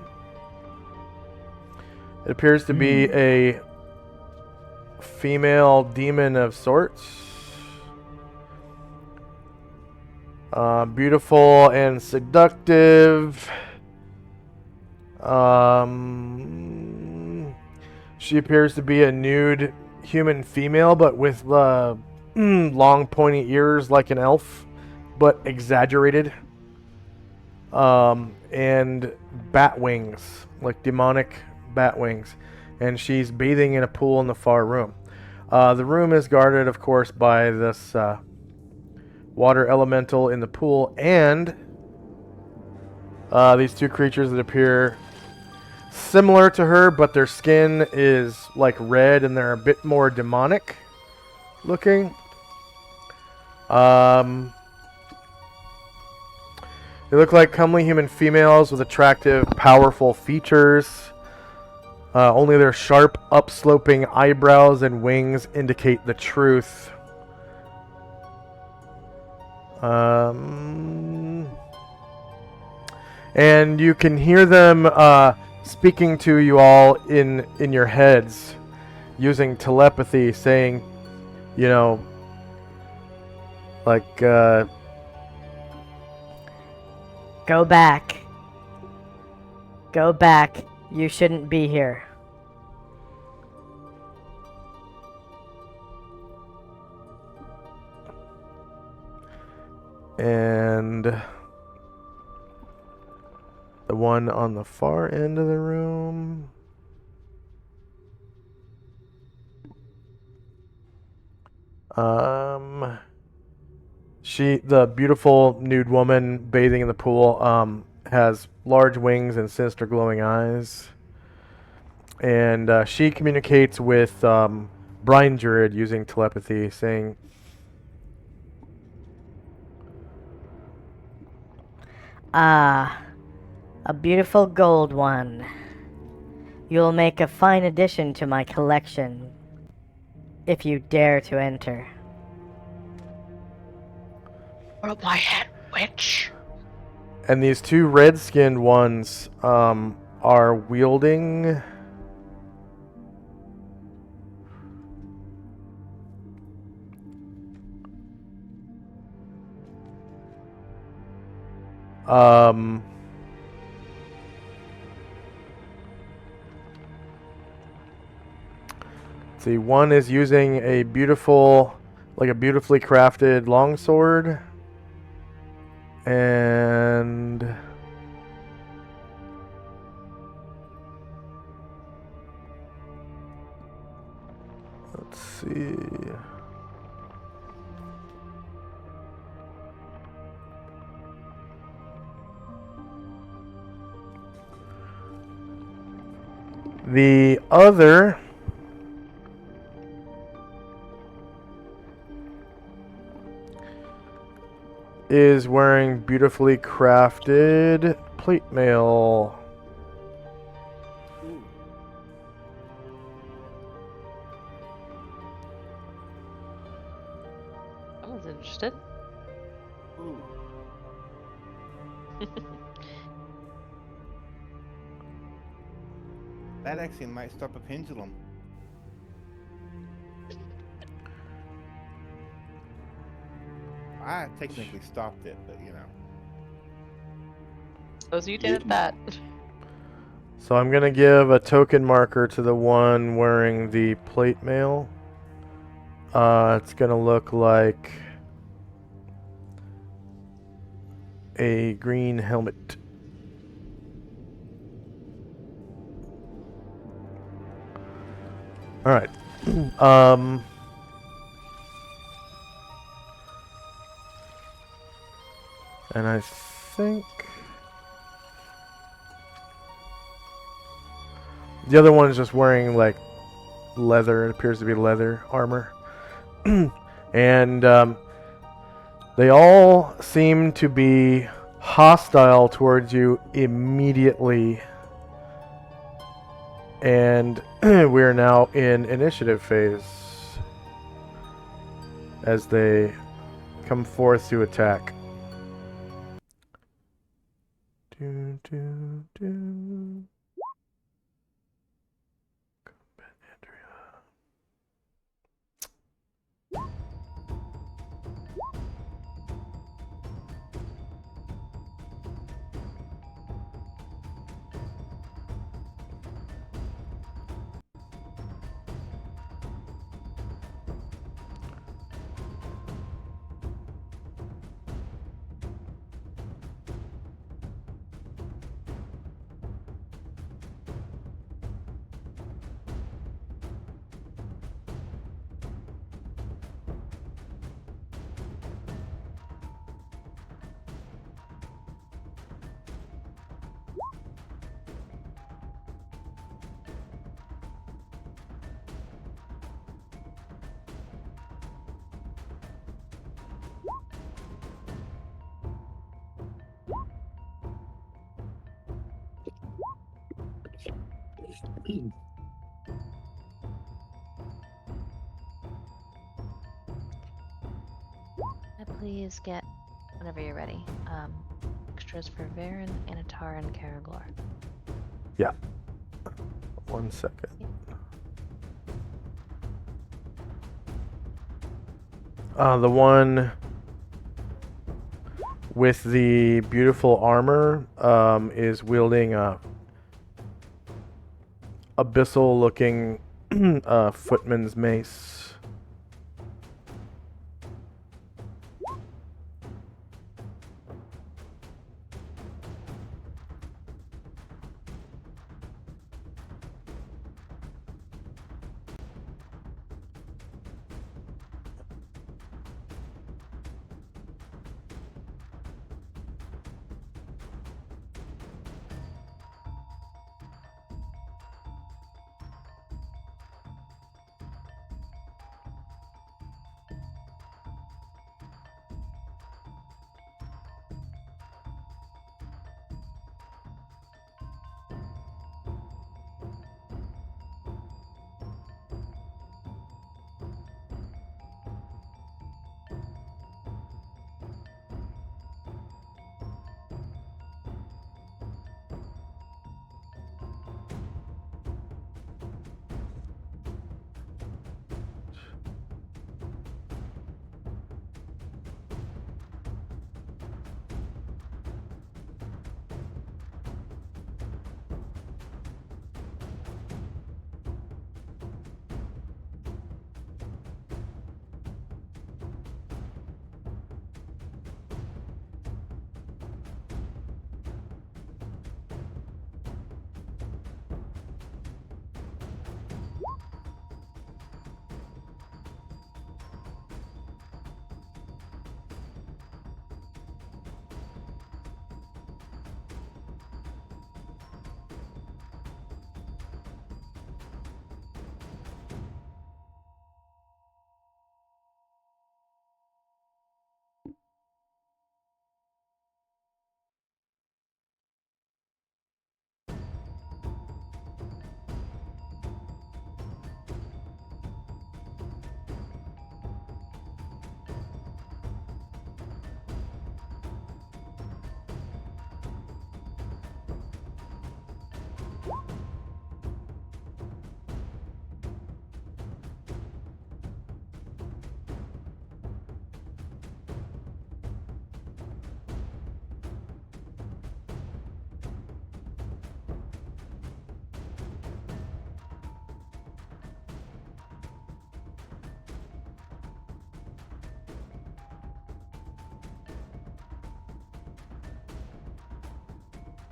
It appears to be a female demon of sorts. Beautiful and seductive. She appears to be a nude human female, but with long pointy ears like an elf, but exaggerated. And bat wings, like demonic bat wings. And she's bathing in a pool in the far room. The room is guarded, of course, by this water elemental in the pool, and these two creatures that appear similar to her, but their skin is like red and they're a bit more demonic looking. They look like comely human females with attractive, powerful features. Only their sharp, upsloping eyebrows and wings indicate the truth. And you can hear them speaking to you all in your heads, using telepathy, saying, Go back. Go back. You shouldn't be here. And the one on the far end of the room. The beautiful nude woman bathing in the pool, has large wings and sinister glowing eyes. And she communicates with Brine Druid using telepathy, saying, Ah, a beautiful gold one. You'll make a fine addition to my collection if you dare to enter. Or my head, witch. and these two red-skinned ones are wielding see, one is using a beautifully crafted longsword, and let's see. The other is wearing beautifully crafted plate mail. Ooh. Someone's interested. Ooh. That actually might stop a pendulum. I technically stopped it, but you know. Suppose you did that. So I'm gonna give a token marker to the one wearing the plate mail. It's gonna look like a green helmet. All right. And I think the other one is just wearing like leather. It appears to be leather armor. And they all seem to be hostile towards you immediately. And we're now in initiative phase as they come forth to attack. Do, do, do. Combat Andrea. Please get, whenever you're ready, extras for Varen, Anatar, and Karaglor. Yeah. 1 second. The one with the beautiful armor is wielding a abyssal-looking footman's mace.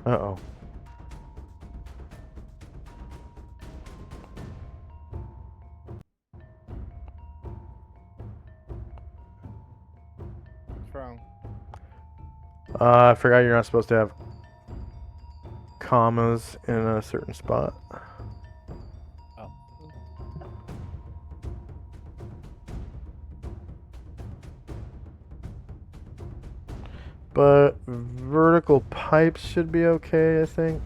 Uh-oh. What's wrong? I forgot you're not supposed to have commas in a certain spot. Oh. But vertical pipes should be okay, I think.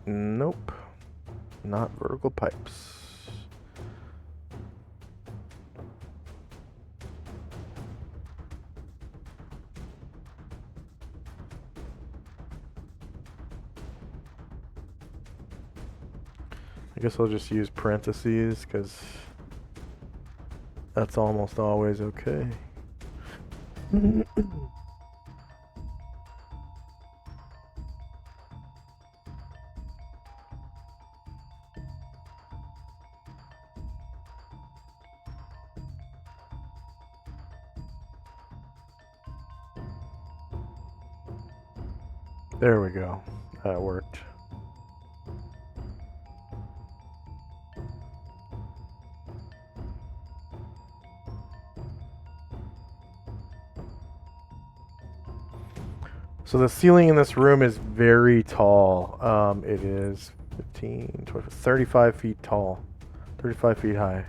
Nope. Not vertical pipes. I guess I'll just use parentheses because that's almost always okay. There we go. That worked. So the ceiling in this room is very tall. It is 15, 20, 35 feet tall. 35 feet high.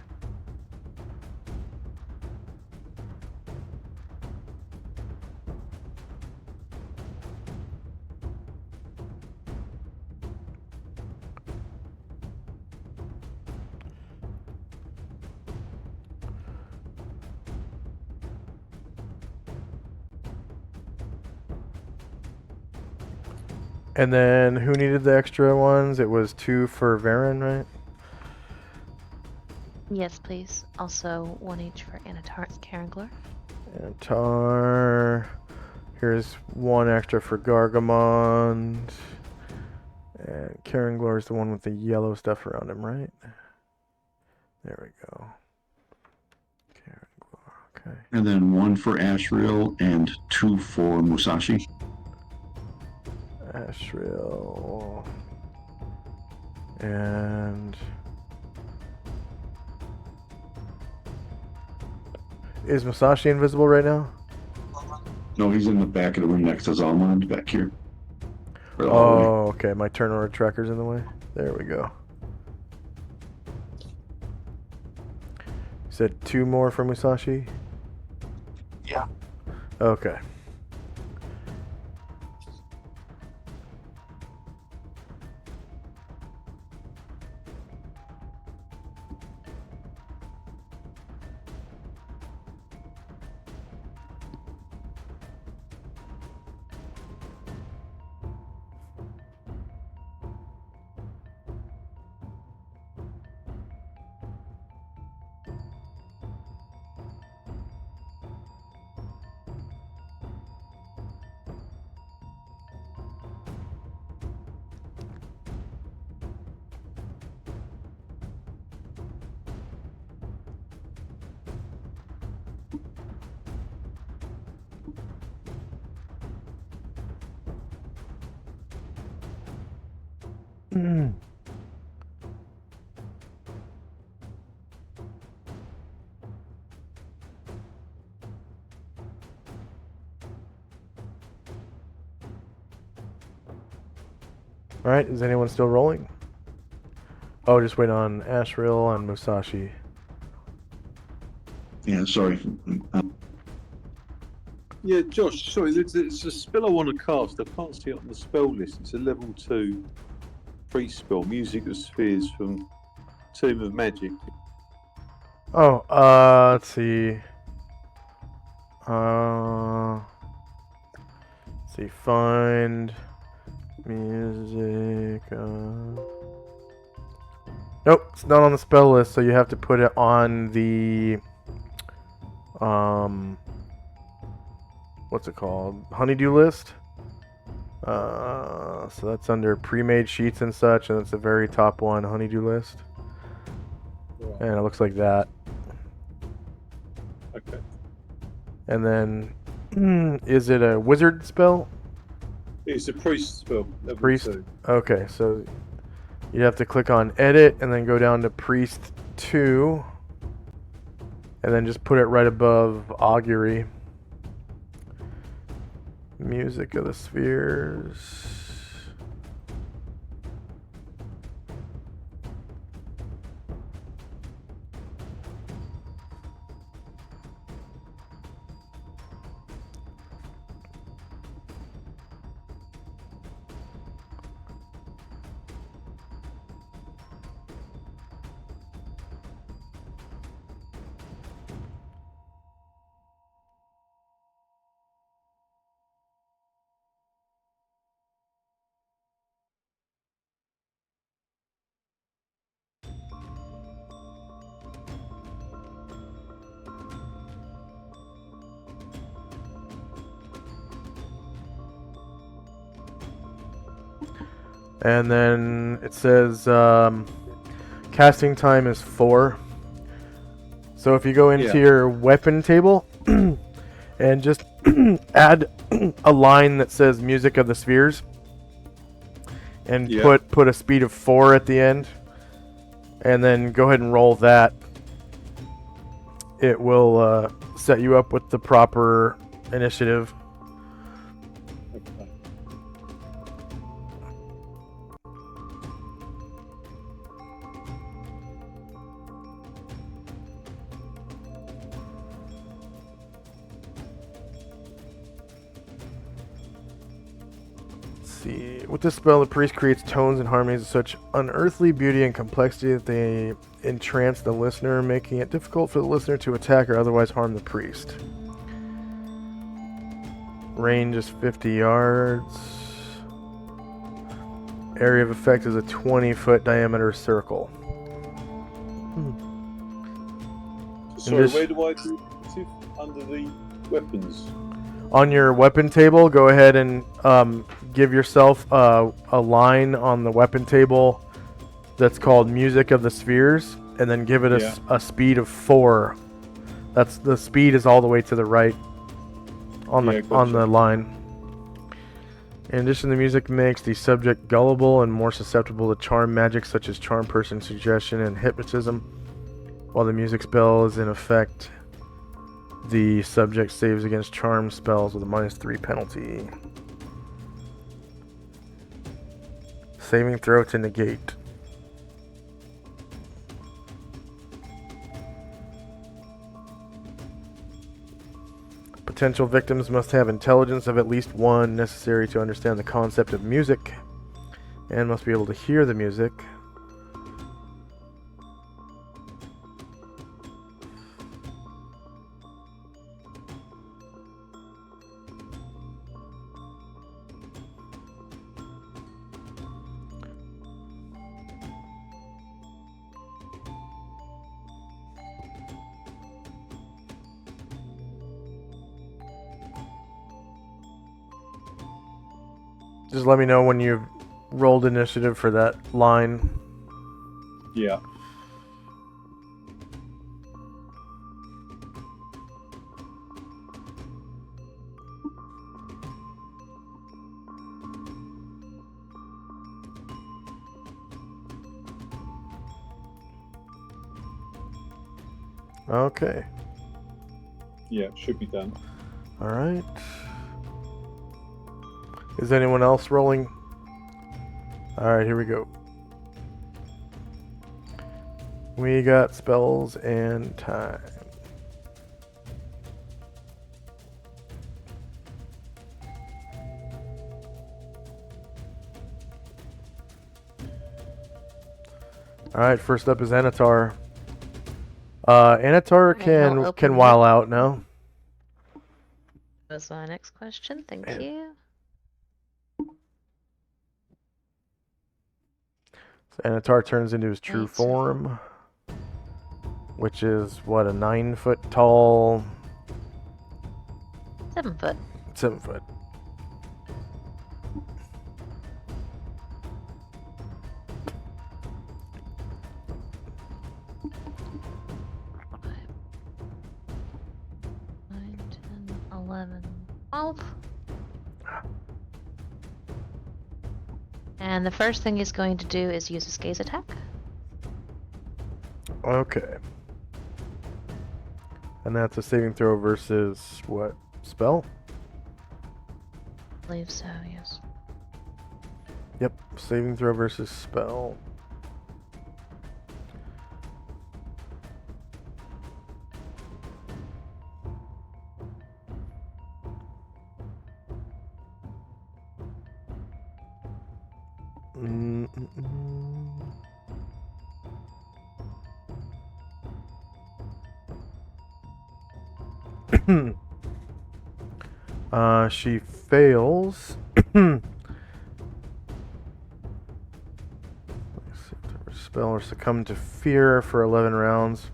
And then who needed the extra ones? It was 2 for Varen, right? Yes, please. Also, 1 each for Anatar and Karangler. Antar. Here's 1 extra for Gargamond. And Karanglar is the one with the yellow stuff around him, right? There we go. Karanglar, okay. And then 1 for Ashriel and 2 for Musashi. Ashriel. And is Musashi invisible right now? No, he's in the back of the room next to Zalmond back here. Oh, okay. My turn order tracker's in the way. There we go. You said 2 more for Musashi? Yeah. Okay. Alright, is anyone still rolling? Oh, just wait on Ashriel and Musashi. Yeah, sorry. Yeah, Josh, sorry, it's a spell I want to cast. I can't see it on the spell list. It's a level 2 free spell, Music of Spheres from Tomb of Magic. Oh, let's see. Let's see, find music. Nope, it's not on the spell list, so you have to put it on the what's it called? Honeydew list. So that's under pre-made sheets and such, and it's the very top one, honeydew list. Right. And it looks like that. Okay. And then, is it a wizard spell? It's a priest spell. Level Priest? 2. Okay, so you have to click on edit and then go down to priest 2. And then just put it right above augury. Music of the spheres. And then it says casting time is 4. So if you go into Yeah. your weapon table and just add a line that says music of the spheres and Yeah. put a speed of 4 at the end and then go ahead and roll that, it will set you up with the proper initiative. Okay. Let's see. With this spell, the priest creates tones and harmonies of such unearthly beauty and complexity that they entrance the listener, making it difficult for the listener to attack or otherwise harm the priest. Range is 50 yards. Area of effect is a 20-foot diameter circle. Sorry, this- where do I do it? Under the weapons? On your weapon table, go ahead and give yourself a line on the weapon table that's called Music of the Spheres, and then give it a speed of 4. That's the speed is all the way to the right on the Yeah, on the gotcha. line. In addition, the music makes the subject gullible and more susceptible to charm magic such as charm person suggestion and hypnotism. While the music spell is in effect, the subject saves against charm spells with a -3 penalty. Saving throw to negate. Potential victims must have intelligence of at least 1 necessary to understand the concept of music and must be able to hear the music. Just let me know when you've rolled initiative for that line. Yeah. Okay. Yeah, it should be done. All right. Is anyone else rolling? All right, here we go. We got spells and time. All right, first up is Anatar. Anatar And he'll open can the- while out now. That's my next question. Thank Man. you. So Anatar turns into his true Right. form, which is what, a 9-foot tall, 7 foot. 7 foot. And the first thing he's going to do is use his gaze attack. Okay. And that's a saving throw versus what? Spell? I believe so, yes. Yep, saving throw versus spell. She fails. Spell or succumb to fear for 11 rounds.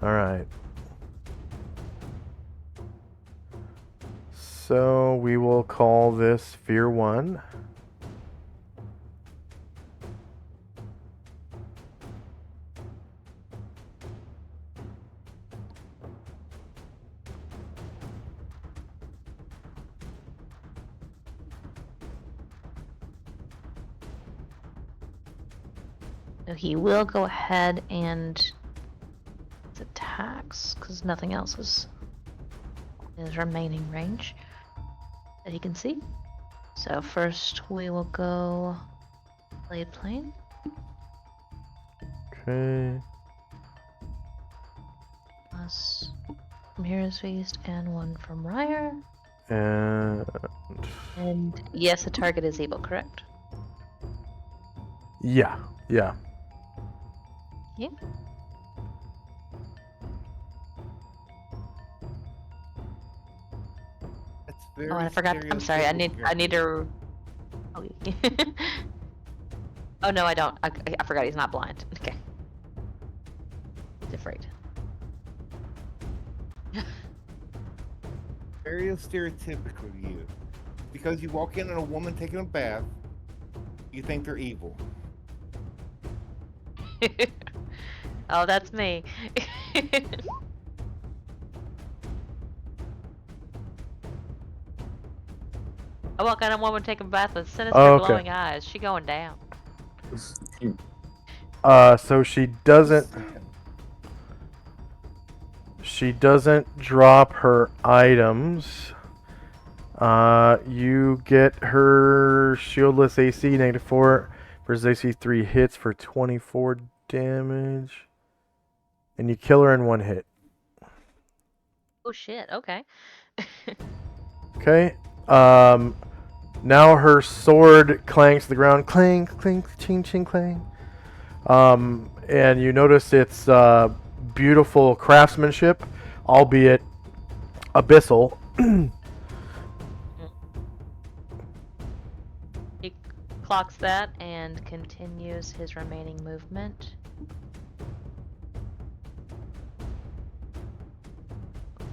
Alright. So we will call this Fear 1. So he will go ahead and attacks because nothing else is in his remaining range that he can see. So first we will go Blade Plane. Okay. Plus from Hero's Feast and one from Ryer. And yes, the target is able, correct? Yeah. Yeah. That's very Oh, and I forgot. I'm sorry. I need to. Oh, oh no, I don't. I forgot he's not blind. Okay. He's afraid. very stereotypical of you. Because you walk in on a woman taking a bath, you think they're evil. Oh, that's me. I walk in on a woman taking a bath with sinister Oh, okay. glowing eyes. She going down. So she doesn't drop her items. You get her shieldless AC -4 versus AC 3 hits for 24 damage. And you kill her in one hit. Oh shit, okay. Okay. Now her sword clanks to the ground. Clank, clink, ching, ching, clang. And you notice it's beautiful craftsmanship, albeit abyssal. He clocks that and continues his remaining movement.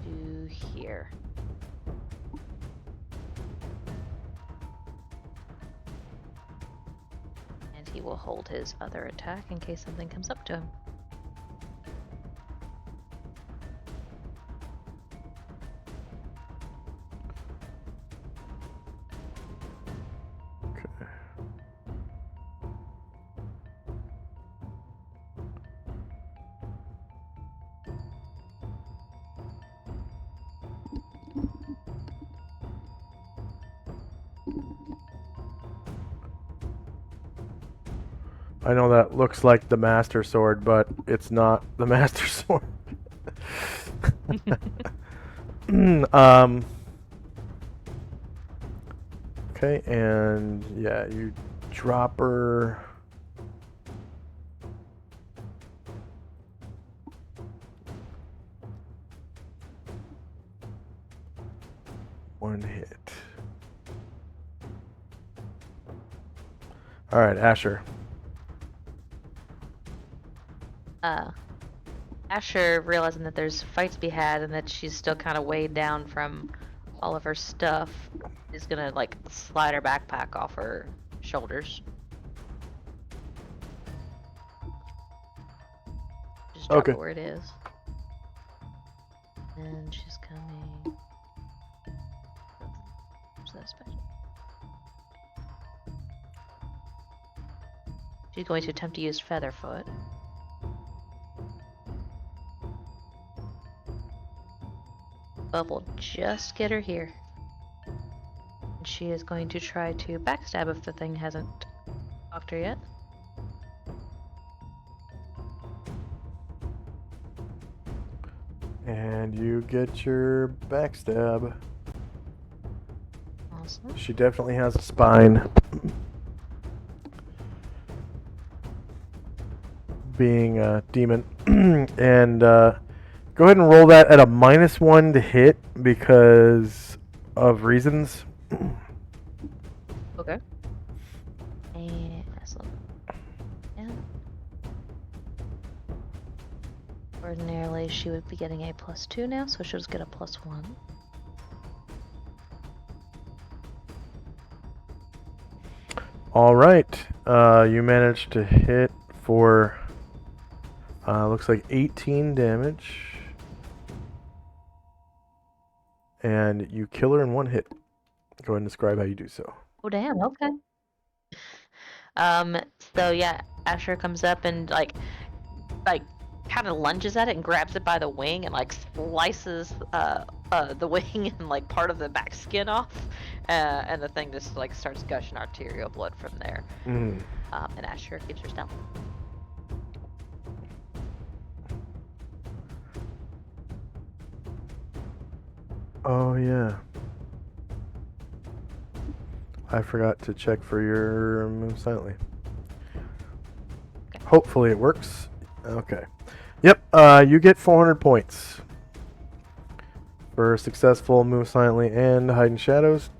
To here. And he will hold his other attack in case something comes up to him. I know that looks like the Master Sword, but it's not the Master Sword. Okay, and yeah, you drop her. One hit. All right, Asher. Asher, realizing that there's a fight to be had and that she's still kind of weighed down from all of her stuff, is gonna like slide her backpack off her shoulders. Just drop Okay. it where it is. And she's coming. Where's that special? She's going to attempt to use Featherfoot. But we'll just get her here. And she is going to try to backstab if the thing hasn't talked her yet. And you get your backstab. Awesome. She definitely has a spine. Being a demon. And go ahead and roll that at a -1 to hit because of reasons. Okay. And so, yeah. Ordinarily, she would be getting a +2 now, so she'll just get a +1. All right. You managed to hit for looks like 18 damage. And you kill her in 1 hit. Go ahead and describe how you do so. Oh damn, okay. So yeah, Asher comes up and like kind of lunges at it and grabs it by the wing and like slices the wing and like part of the back skin off, and the thing just like starts gushing arterial blood from there. Mm. And Asher gets your stealth. Oh yeah. I forgot to check for your move silently. Okay. Hopefully it works. Okay. Yep, you get 400 points for successful move silently and hide in shadows.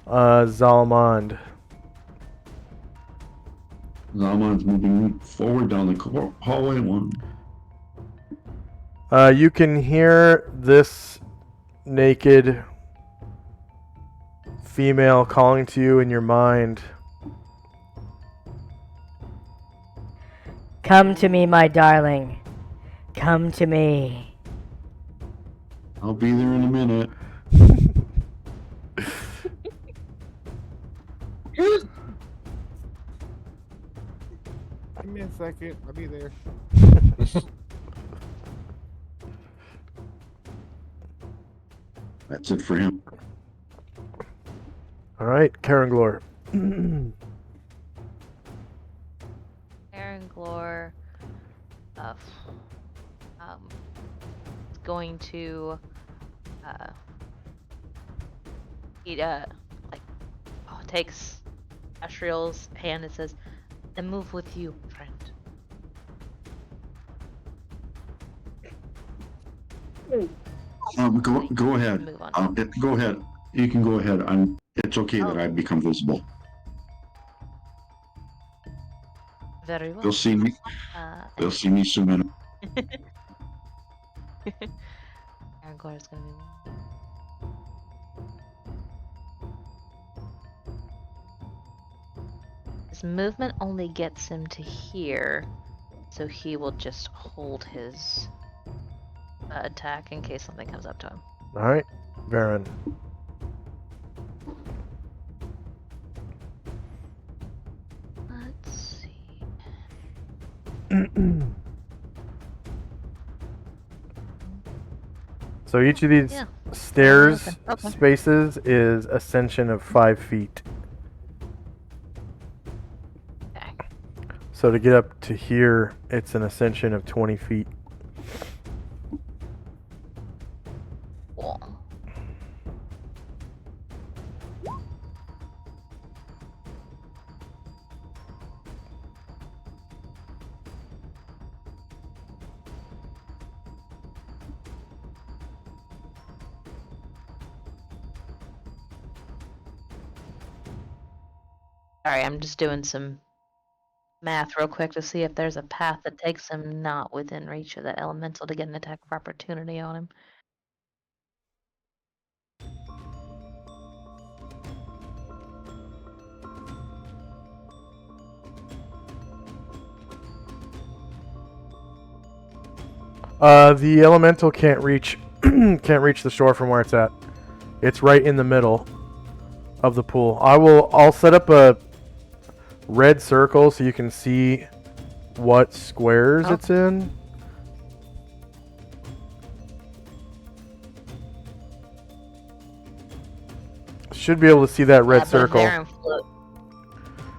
Zalmond. Zalman's moving forward down the hallway. One. You can hear this naked female calling to you in your mind. Come to me, my darling. Come to me. I'll be there in a minute. Give me a second. I'll be there. That's it for him. All right, Karenglor. Glor is going to takes Asriel's hand and says, "And move with you, friend." Go ahead. Move on. Go ahead. You can go ahead. It's okay that I've become visible. Very well. They'll see me. They'll see me soon enough. Aragorn is going to be. His movement only gets him to here, so he will just hold his attack in case something comes up to him. All right, Baron. Let's see. So each of these Yeah. stairs Okay. spaces is ascension of 5 feet. Okay. So to get up to here, it's an ascension of 20 feet. Cool. Sorry, I'm just doing some math real quick to see if there's a path that takes him not within reach of that elemental to get an attack of opportunity on him. The elemental can't reach can't reach the shore from where it's at. It's right in the middle of the pool. I'll set up a red circle so you can see what squares Oh. it's in. Should be able to see that red circle.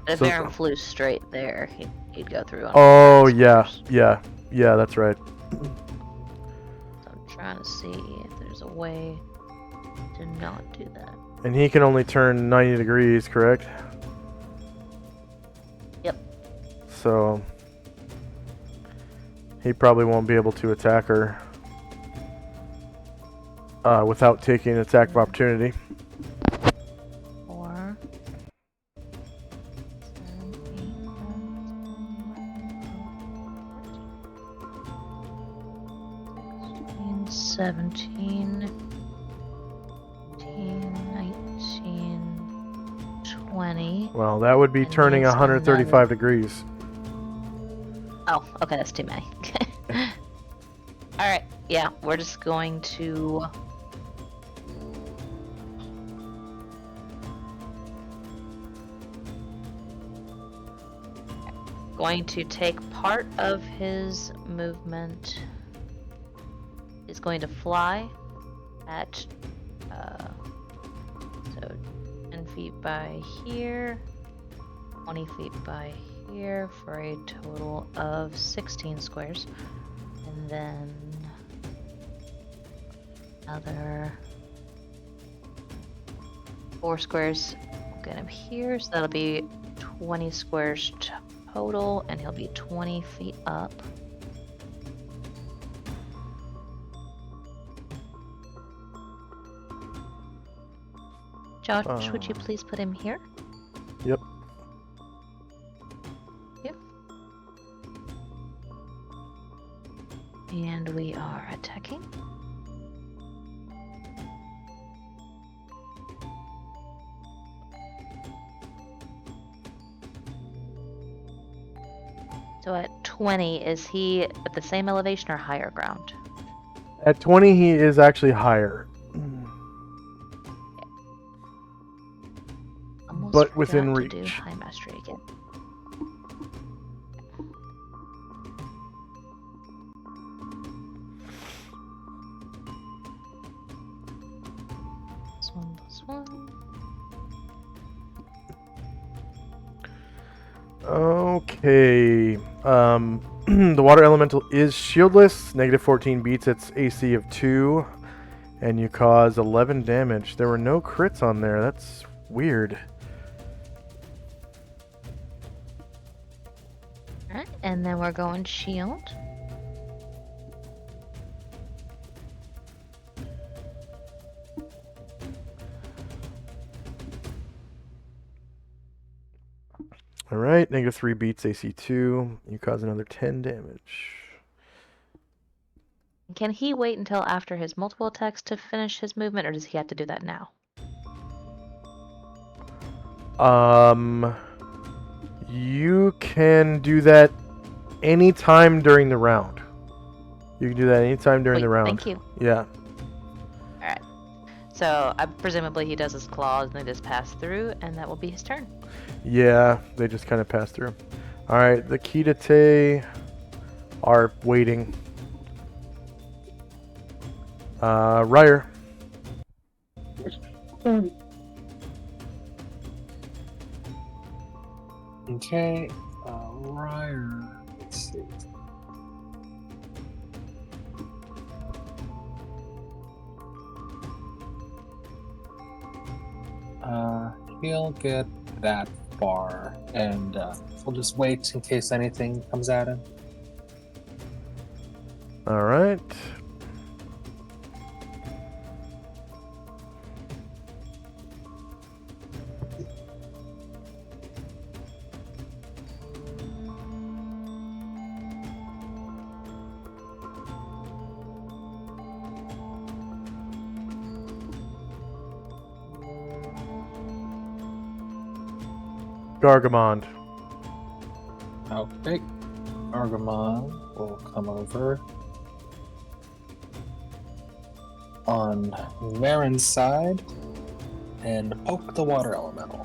If So- Aaron flew straight there, he'd go through on Oh the yeah, squares. yeah, that's right. So I'm trying to see if there's a way to not do that. And he can only turn 90 degrees, correct? Yep. So he probably won't be able to attack her without taking an attack of opportunity. 4, 7, 17, 18, 19, 20. Well, that would be And turning he's 135 another- degrees. Oh, okay, that's too many. Alright, yeah, we're just going to... Going to take part of his movement. Is going to fly at so 10 feet by here, 20 feet by here for a total of 16 squares, and then another 4 squares. We'll get him here, so that'll be 20 squares total, and he'll be 20 feet up. Josh, would you please put him here? Yep. Yep. And we are attacking. So at 20, is he at the same elevation or higher ground? At 20, he is actually higher. Almost But within forgot to do reach. high mastery again. +1/+1. Okay. The water elemental is shieldless. -14 beats its AC of 2. And you cause 11 damage. There were no crits on there. That's weird. Alright, and then we're going shield. Alright, -3 beats AC 2. You cause another 10 damage. Can he wait until after his multiple attacks to finish his movement, or does he have to do that now? You can do that anytime during the round. You can do that anytime during the Wait, round. Thank you. Yeah. Alright. So, presumably he does his claws and they just pass through, and that will be his turn. Yeah, they just kind of pass through. Alright, the Kitate are waiting. Ryer. Okay, Ryer. Let's see. He'll get that far, and we'll just wait in case anything comes at him. Alright. Gargamond. Okay, Argamon will come over on Marin's side and poke the water elemental.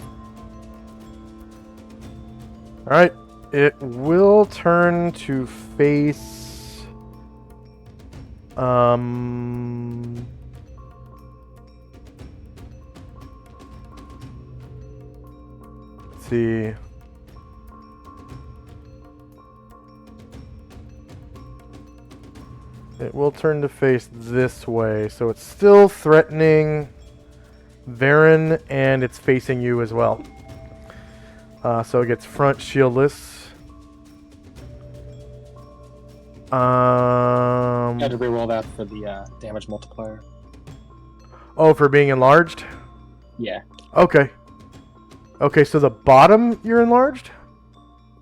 Alright, it will turn to face... Let's see... It will turn to face this way, so it's still threatening Varen, and it's facing you as well. So it gets front shieldless. I had to reroll that for the damage multiplier. Oh, for being enlarged? Yeah. Okay. Okay, so the bottom you're enlarged?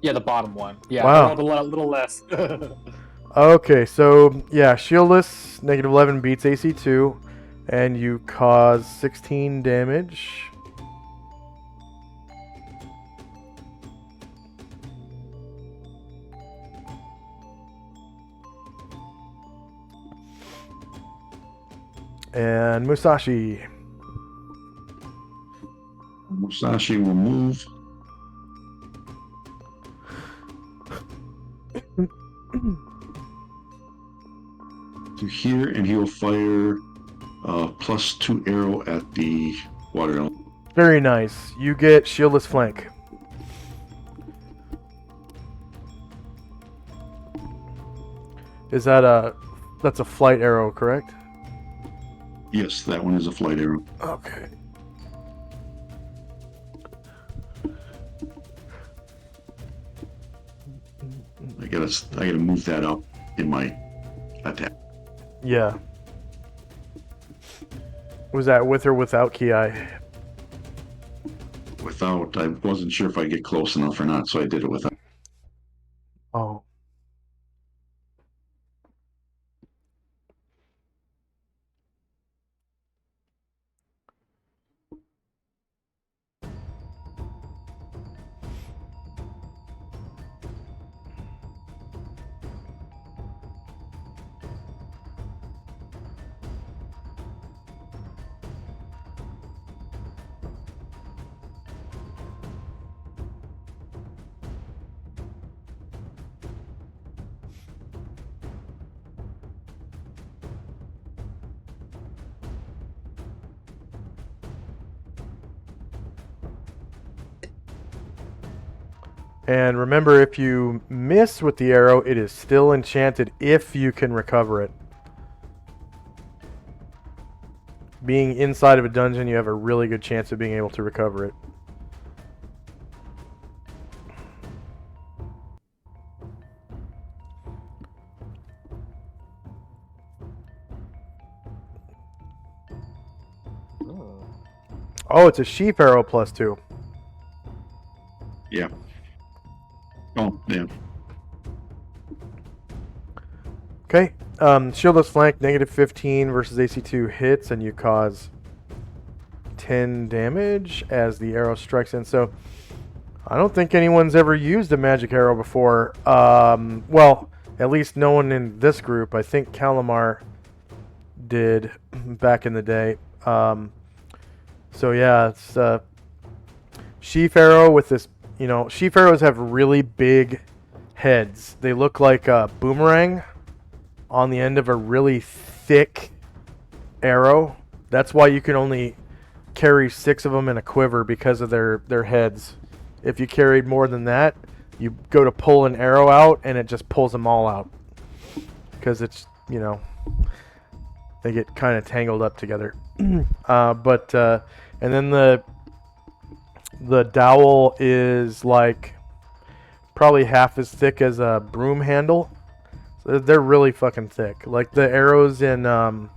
Yeah, the bottom one. Yeah, Wow. I rolled a little less. Okay, so yeah, shieldless, -11 beats AC 2, and you cause 16 damage. And Musashi. Musashi will move. To here, and he will fire +2 arrow at the water element. Very nice. You get shieldless flank. Is that that's a flight arrow, correct? Yes, that one is a flight arrow. Okay. I gotta move that up in my attack. Yeah. Was that with or without Ki? Without, I wasn't sure if I'd get close enough or not, so I did it without. Oh. And remember, if you miss with the arrow, it is still enchanted if you can recover it. Being inside of a dungeon, you have a really good chance of being able to recover it. Oh, it's a sheep arrow +2. Yeah. Oh, yeah. Okay. Shieldless flank, -15 versus AC2 hits, and you cause 10 damage as the arrow strikes in. So, I don't think anyone's ever used a magic arrow before. Well, at least no one in this group. I think Calamar did back in the day. So yeah, it's sheaf arrow with this. You know, sheaf arrows have really big heads. They look like a boomerang on the end of a really thick arrow. That's why you can only carry 6 of them in a quiver, because of their heads. If you carried more than that, you go to pull an arrow out and it just pulls them all out, because it's, you know, they get kind of tangled up together. And then the dowel is like probably half as thick as a broom handle. So they're really fucking thick. Like the arrows in the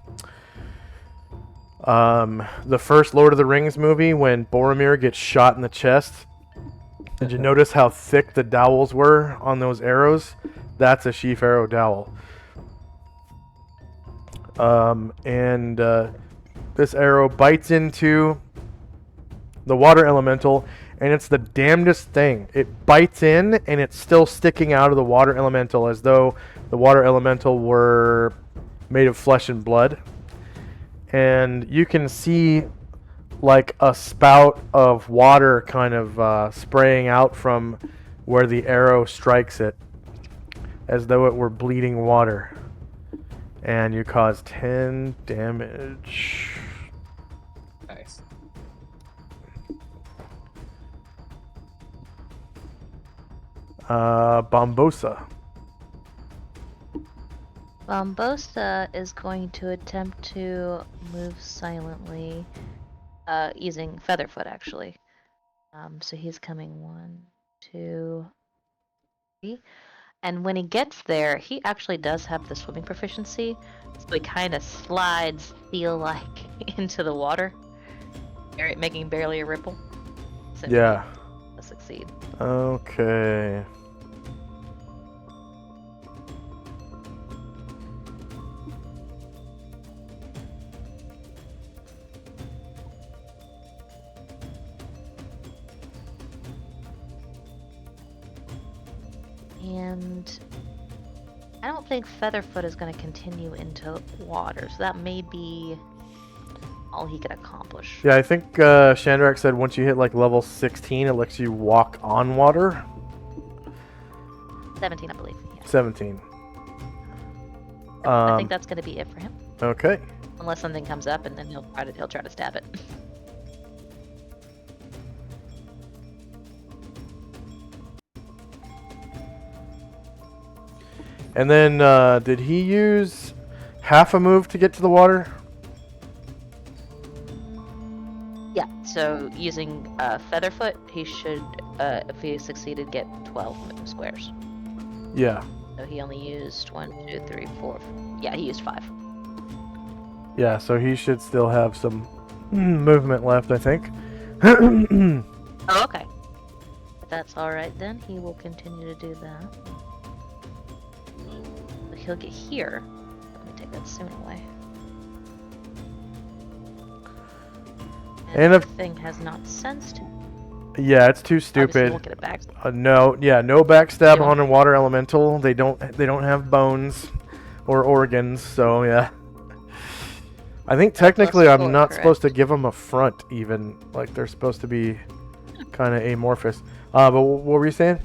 first Lord of the Rings movie, when Boromir gets shot in the chest. Did you notice how thick the dowels were on those arrows? That's a sheaf arrow dowel. This arrow bites into the water elemental, and it's the damnedest thing. It bites in, and it's still sticking out of the water elemental as though the water elemental were made of flesh and blood. And you can see like a spout of water kind of spraying out from where the arrow strikes it, as though it were bleeding water. And you cause 10 damage. Nice. Bombosa. Bombosa is going to attempt to move silently, using Featherfoot actually. So he's coming 1, 2, 3. And when he gets there, he actually does have the swimming proficiency, so he kind of slides seal-like into the water, making barely a ripple. So Yeah. he'll succeed. Okay. And I don't think Featherfoot is going to continue into water, so that may be all he could accomplish. Yeah, I think Shandrak said once you hit like level 16, it lets you walk on water. 17, I believe. Yeah. 17. I think that's going to be it for him, Okay. unless something comes up, and then he'll try to stab it. And then, did he use half a move to get to the water? Yeah. So using Featherfoot, he should, if he succeeded, get 12 move squares. Yeah. So he only used 1, 2, 3, 4. Yeah, he used 5. Yeah, so he should still have some movement left, I think. Oh, okay. If that's all right, then he will continue to do that. So he'll get here. Let me take that soon away. And the if- thing has not sensed him. Yeah, it's too Obviously, he stupid. won't get it back. No backstab Yeah. on a water elemental. They don't have bones or organs, so yeah. I think technically I'm +4, not correct. supposed to give them a front even. Like they're supposed to be kind of amorphous. But what were you saying?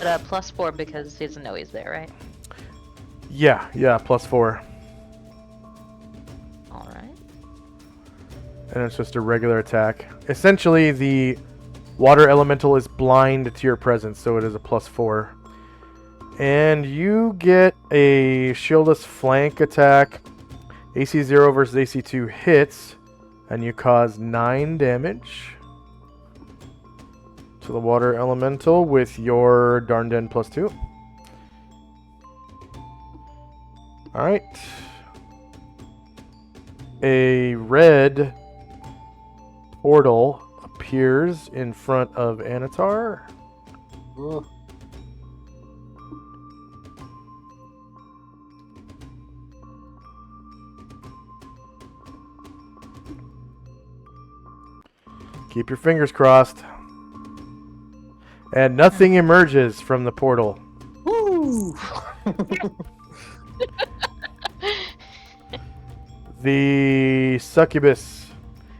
But +4 because he doesn't know he's there, right? Yeah, +4. All right. And it's just a regular attack. Essentially, the water elemental is blind to your presence, so it is a +4. And you get a shieldless flank attack. AC 0 versus AC 2 hits, and you cause 9 damage to the water elemental with your Darnden +2. Alright. A red portal appears in front of Anatar. Ugh. Keep your fingers crossed. And nothing emerges from the portal. Woo! The succubus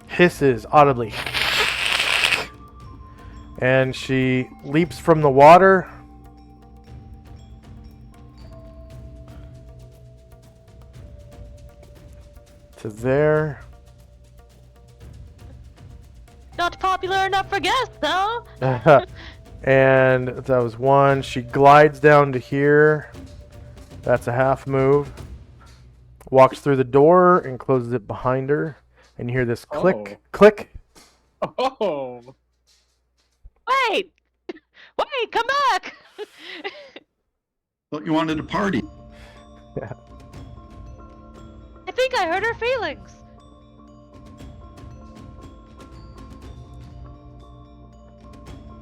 hisses audibly. And she leaps from the water. To there. Not popular enough for guests, though. And that was 1. She glides down to here. That's a half move. Walks through the door and closes it behind her. And you hear this click, click. Oh! Wait! Wait, come back! Thought you wanted to party. I think I hurt her feelings.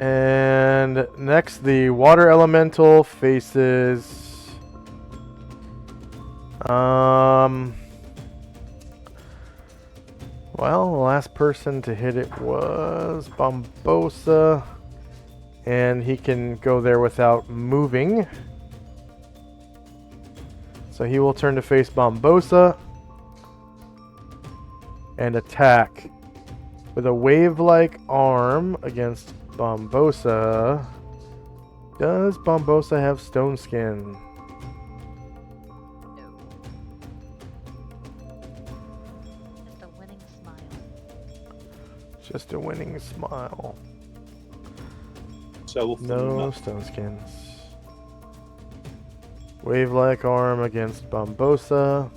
And next, the water elemental faces. Well, the last person to hit it was Bombosa, and he can go there without moving. So he will turn to face Bombosa and attack with a wave-like arm against Bombosa. Does Bombosa have stone skin? Just a winning smile. Just a winning smile. So often No enough. stone skins. Wave-like arm against Bombosa.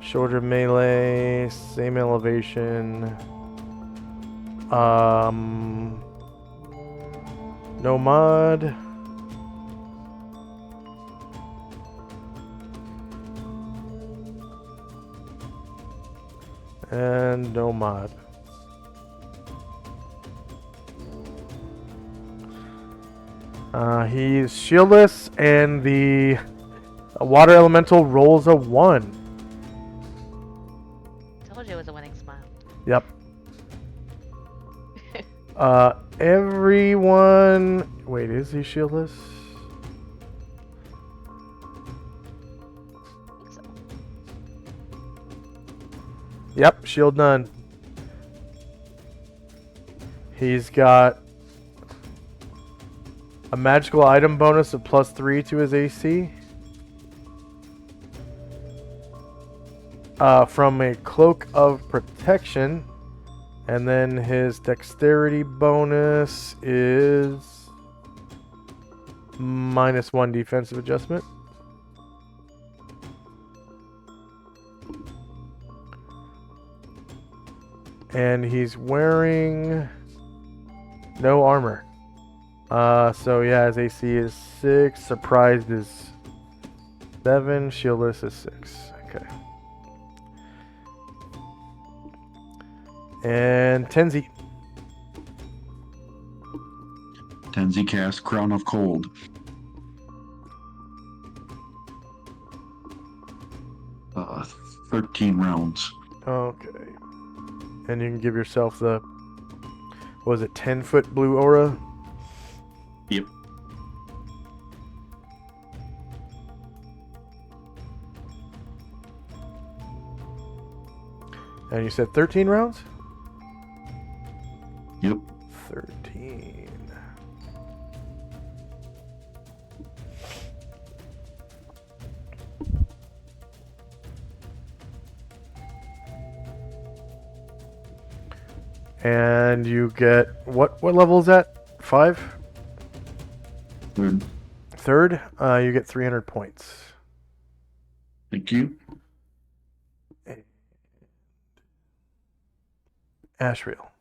Shorter melee, same elevation. No mod. And no mod. He's shieldless, and the water elemental rolls a 1. Told you it was a winning smile. Yep. Everyone. Wait, is he shieldless? I think so. Yep, shield none. He's got a magical item bonus of +3 to his AC. From a cloak of protection. And then his dexterity bonus is -1 defensive adjustment. And he's wearing no armor. So yeah, his AC is 6, surprised is 7, shieldless is 6. Okay. And Tenzi. Tenzi cast Crown of Cold. Uh, 13 rounds. Okay. And you can give yourself the, what was it, 10-foot blue aura? Yep. And you said 13 rounds? Yep. 13. And you get what level is that? 5? Good. Third, you get 300 points. Thank you. Ashriel.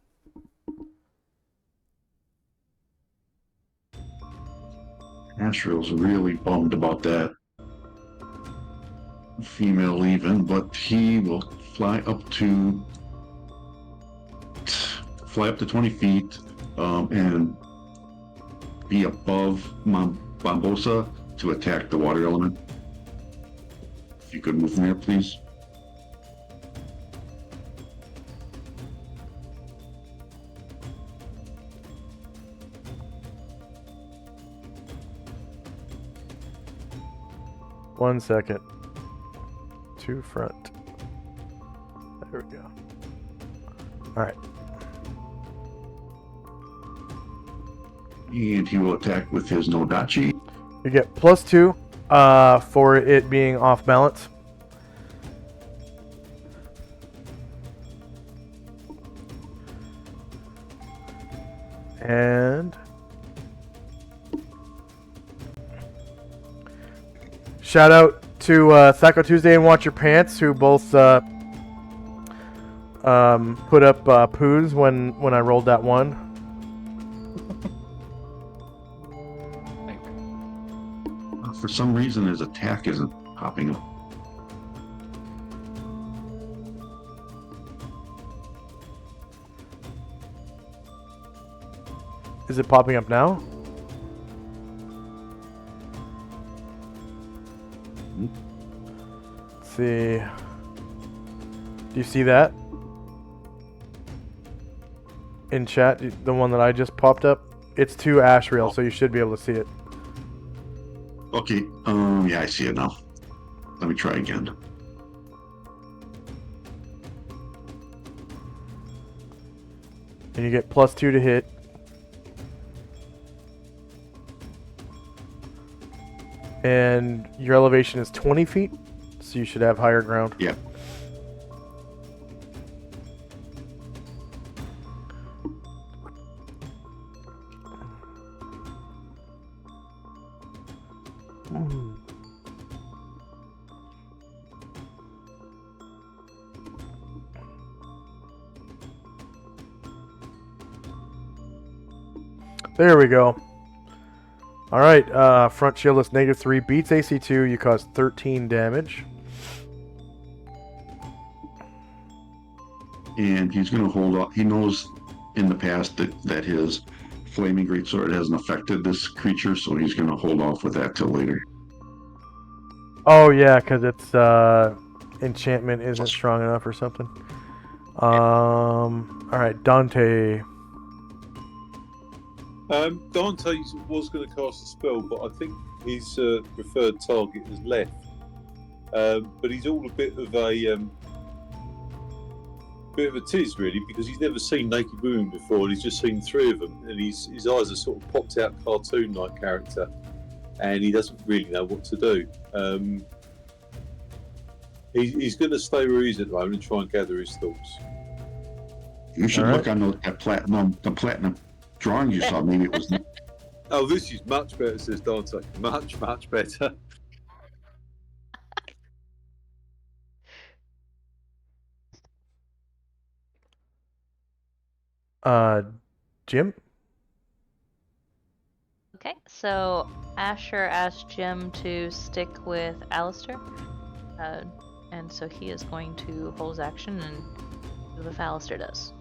Asriel's really bummed about that female leaving, but he will fly up to 20 feet and be above Bombosa to attack the water element. If you could move from there, please. One second. To front. There we go. Alright. And he will attack with his Nodachi. You get +2 for it being off balance. And shout out to Thaco Tuesday and Watch Your Pants, who both put up poos when I rolled that one. For some reason, his attack isn't popping up. Is it popping up now? Let's see. Do you see that? In chat, the one that I just popped up? It's to Ashriel, so you should be able to see it. Okay, yeah, I see it now. Let me try again. And you get +2 to hit. And your elevation is 20 feet, so you should have higher ground. Yeah. There we go. All right, front shield is -3, beats AC2. You cause 13 damage. And he's going to hold off. He knows in the past that his flaming greatsword hasn't affected this creature, so he's going to hold off with that till later. Oh yeah, because its enchantment isn't strong enough or something. All right, Dante. Dante was going to cast a spell, but I think his preferred target has left. But he's all a bit of a tiz, really, because he's never seen naked women before, and he's just seen 3 of them, and his eyes are sort of popped out cartoon-like character, and he doesn't really know what to do. He's going to stay where he's at the moment and try and gather his thoughts. You should look on the platinum drawing you saw. Maybe it was. Oh, this is much better, says Dante. Much, much better. Jim? Okay, so Asher asked Jim to stick with Alistair. And so he is going to hold his action and do what Alistair does.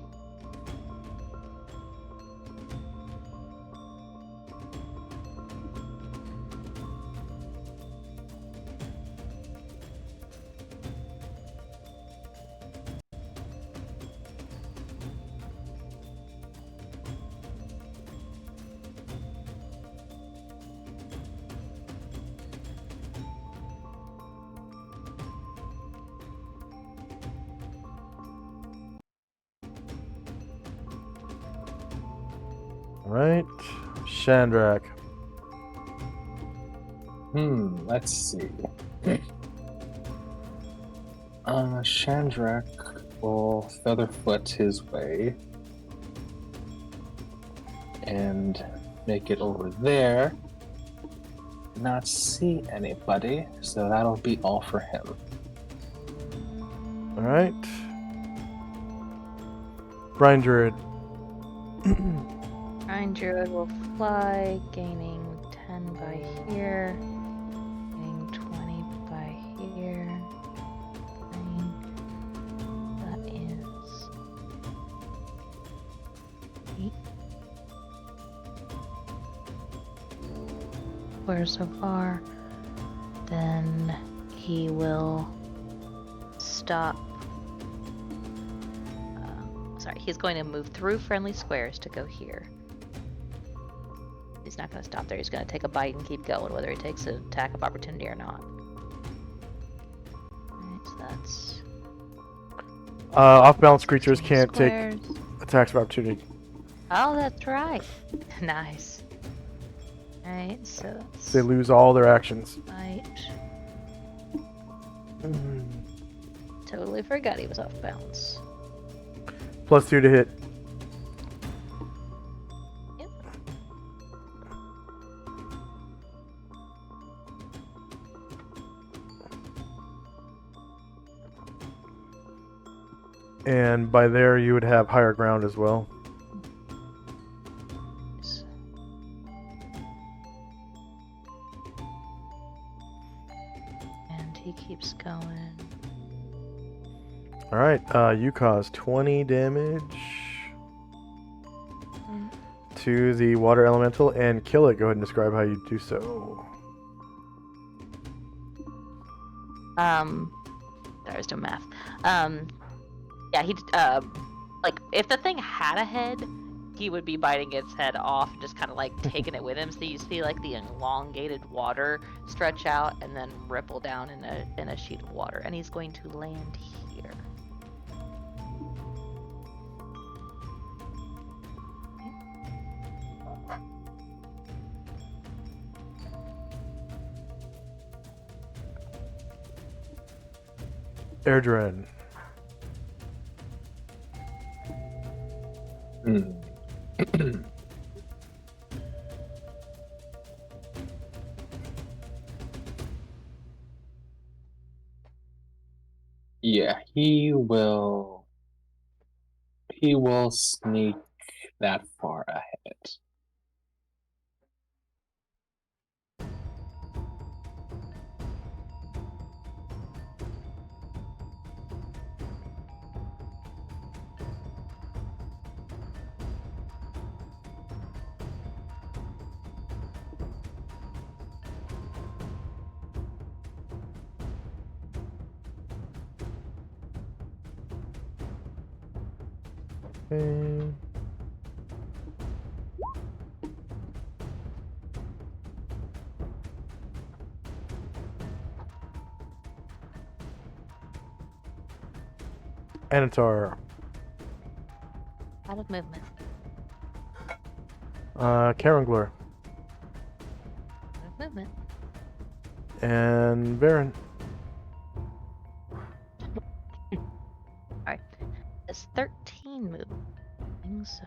Right, Shandrak. Let's see. Shandrak will Featherfoot his way and make it over there. Not see anybody, so that'll be all for him. All right. Brine Druid. Brine Druid will fly, gaining 10 by here, gaining 20 by here. That is 8 squares so far. Then he will stop. Sorry, he's going to move through friendly squares to go here. He's not going to stop there. He's going to take a bite and keep going, whether he takes an attack of opportunity or not. Alright, so that's... Off-balance creatures can't squares. take attacks of opportunity. Oh, that's right. Nice. Alright, so that's... They lose all their actions. Bite. Totally forgot he was off balance. +2 to hit. Yep. And by there, you would have higher ground as well. And he keeps going. All right, you cause 20 damage to the water elemental and kill it. Go ahead and describe how you do so. There was no math. Yeah, he like if the thing had a head, he would be biting its head off and just kind of like taking it with him. So you see like the elongated water stretch out and then ripple down in a sheet of water, and he's going to land here. Airdren. Yeah, he will. He will sneak that far ahead. Okay. Anatar. Out of movement. Karangler. Out of movement. And Varen. Alright. It's 13 moving, so.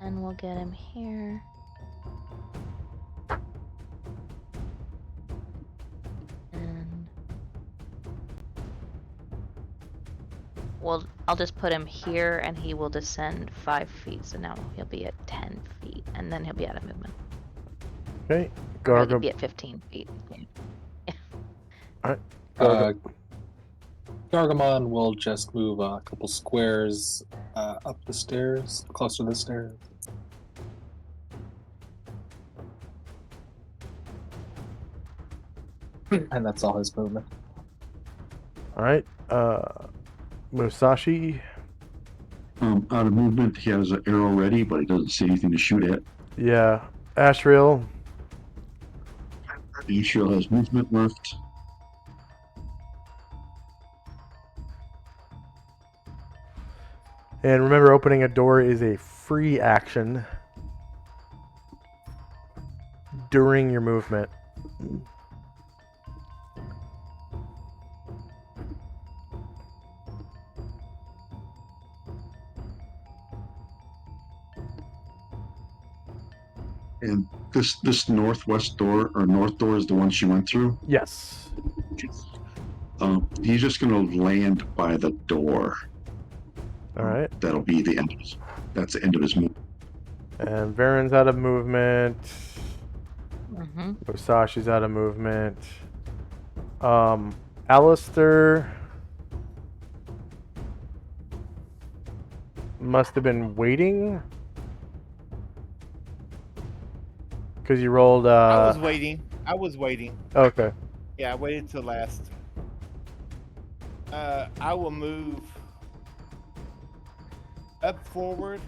And we'll get him here. And. Well, I'll just put him here and he will descend 5 feet. So now he'll be at 10 feet. And then he'll be out of movement. Okay. Or he'll Gargam. be at 15 feet. Alright. Gargamon will just move a couple squares up the stairs, closer to the stairs. And that's all his movement. Alright. Musashi. Out of movement, he has an arrow ready, but he doesn't see anything to shoot at. Yeah. Ashriel. Ashriel has movement left. And remember, opening a door is a free action during your movement. And this northwest door or north door is the one she went through. Yes. He's just gonna land by the door. Alright. That'll be the end. That's the end of his move. And Varen's out of movement. Mm-hmm. Musashi's out of movement. Alistair must have been waiting. Because you rolled I was waiting. Okay. Yeah, I waited till last. I will move up forward,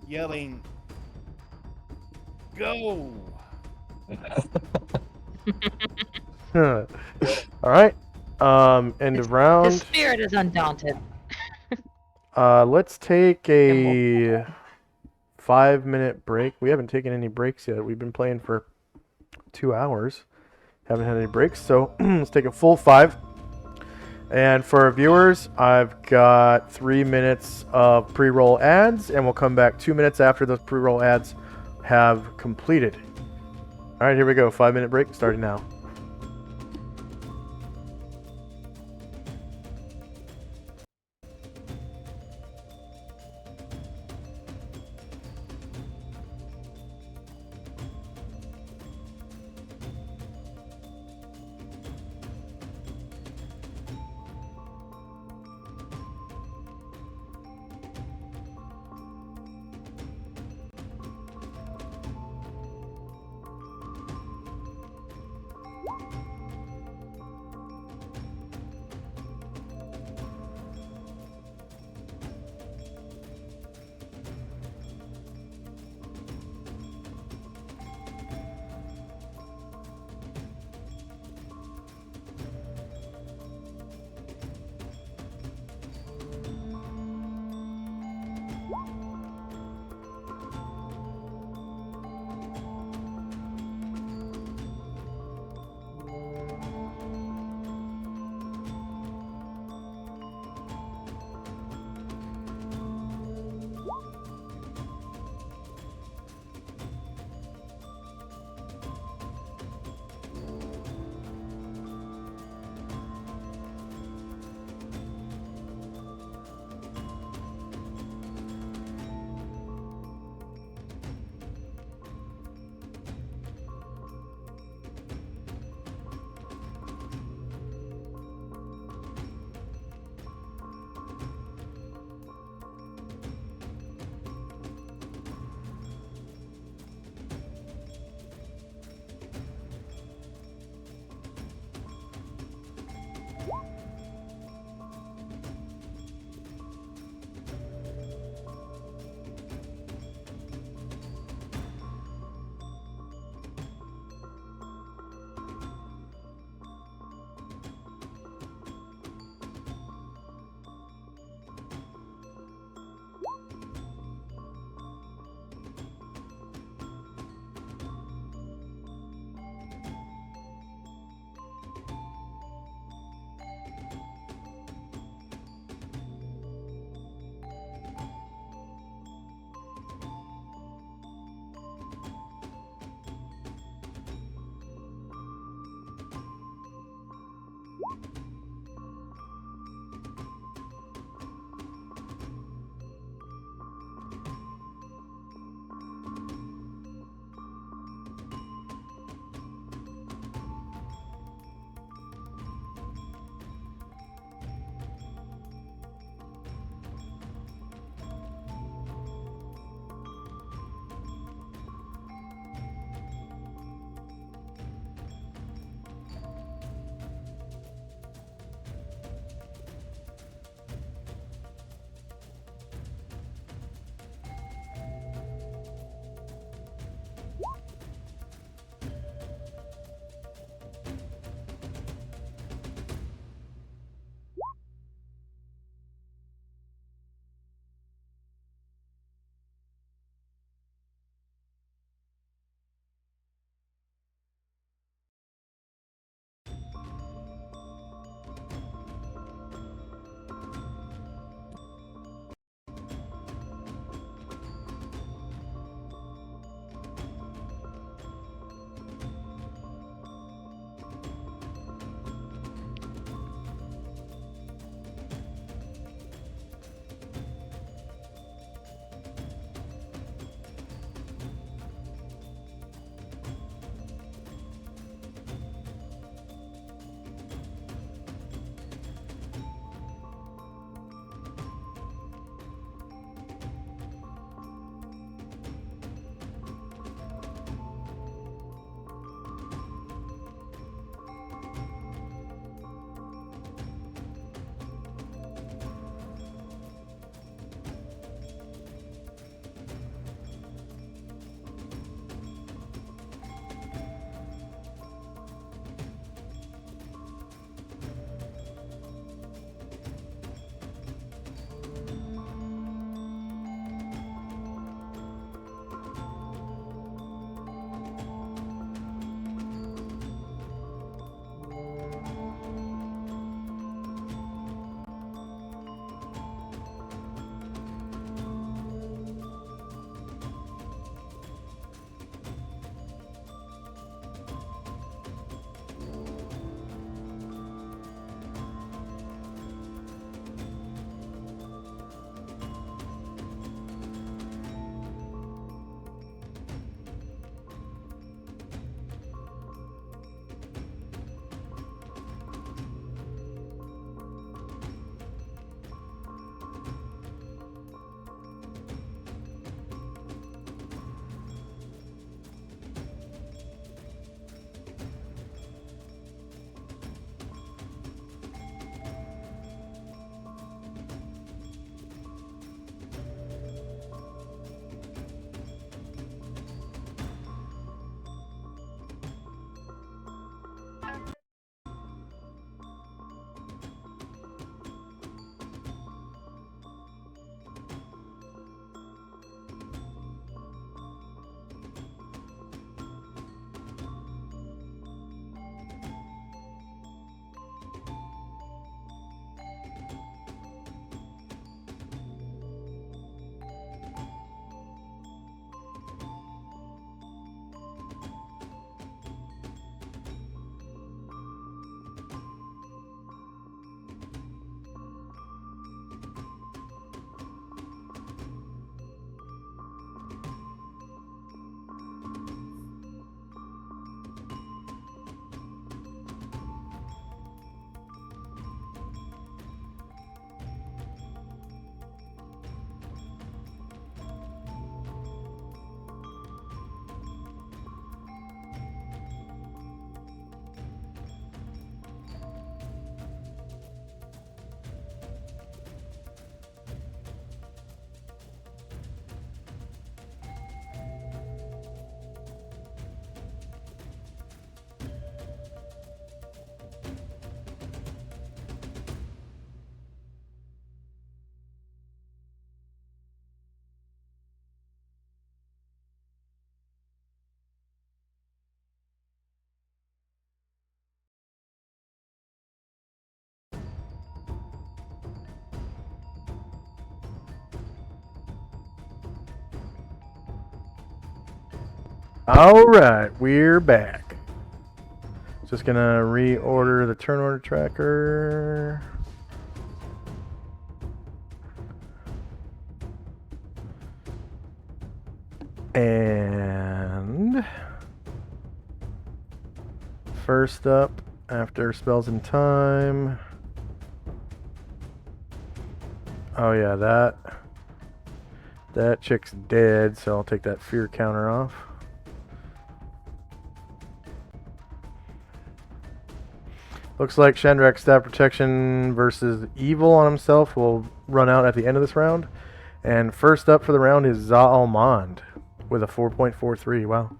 yelling, "Go!" Alright. End of His round. spirit is undaunted. Let's take a 5-minute break. We haven't taken any breaks yet. We've been playing for 2 hours. Haven't had any breaks, so let's take a full 5. And for our viewers, I've got 3 minutes of pre-roll ads, and we'll come back 2 minutes after those pre-roll ads have completed. All right, here we go. 5-minute break starting now. All right, we're back. Just gonna reorder the turn order tracker. And first up, after spells in time. Oh yeah, that chick's dead, so I'll take that fear counter off. Looks like Shandrak's Staff Protection versus Evil on himself will run out at the end of this round. And first up for the round is Zaalmond with a 4.43. Wow.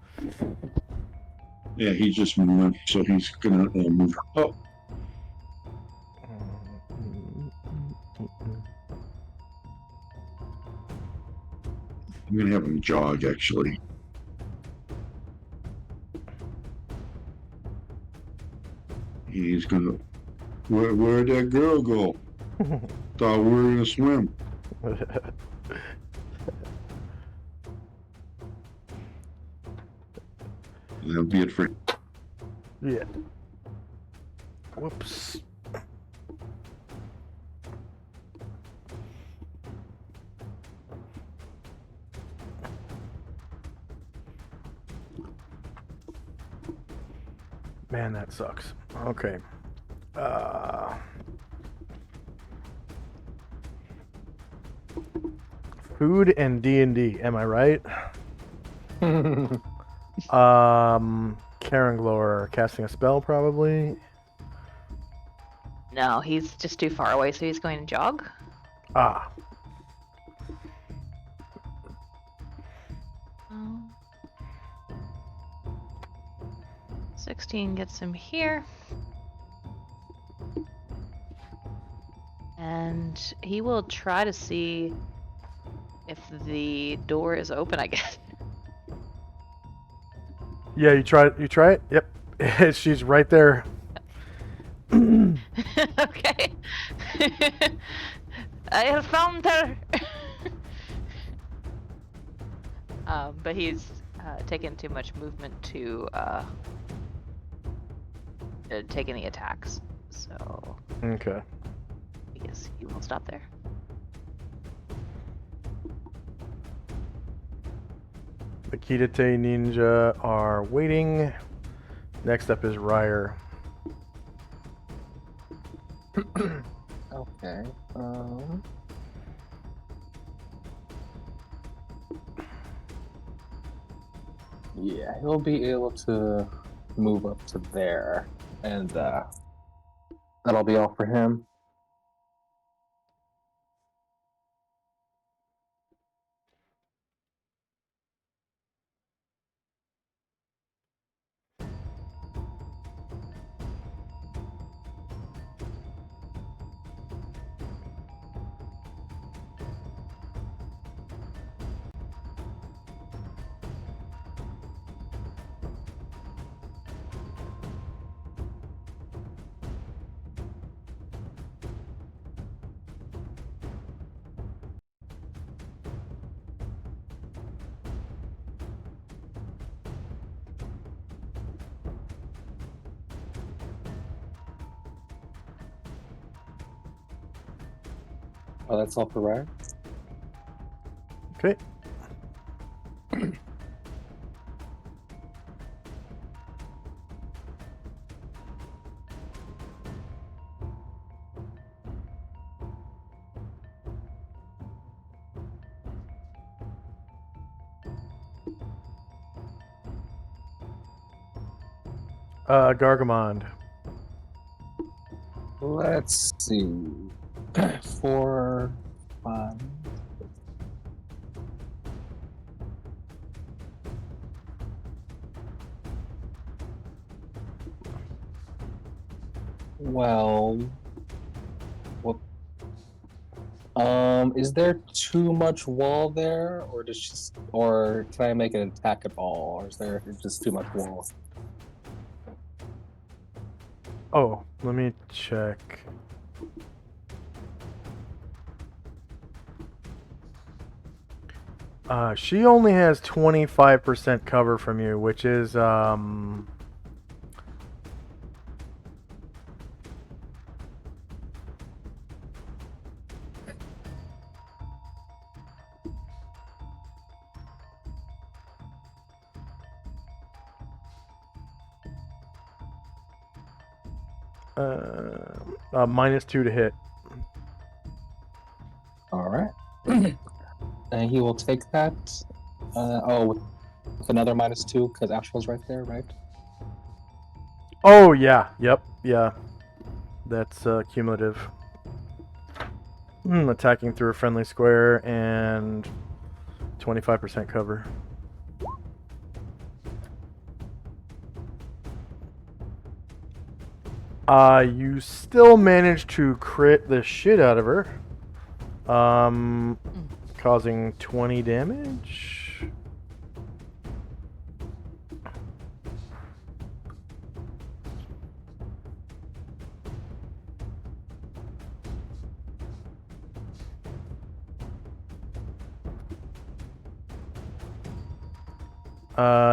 Yeah, he's just moved, so he's gonna move up. I'm gonna have him jog, actually. He's gonna. Where'd that girl go? Thought we were gonna swim. That'll be it for. Yeah. Whoops. Man, that sucks. Okay. Food and D&D, am I right? Karen Glor casting a spell probably. No, he's just too far away, so he's going to jog. Ah. Oh. 16 gets him here. And he will try to see if the door is open, I guess. Yeah, you try it? Yep. She's right there. Okay. I have found her. But he's taken too much movement to take any attacks. So Okay. I guess he will stop there. The Kitate Ninja are waiting. Next up is Ryer. Okay. Yeah, he'll be able to move up to there, and that'll be all for him. Oh, that's all for Ryan? Okay. Gargamond. Let's see. 4, 5. Well, what? Is there too much wall there, or does she, or can I make an attack at all, or is there just too much wall? Oh, let me check. She only has 25% cover from you, which is -2 to hit. All right. And he will take that. With another -2 because Astral's right there, right? Oh yeah, yep, yeah. That's cumulative. Attacking through a friendly square and 25% cover. You still manage to crit the shit out of her. Causing 20 damage.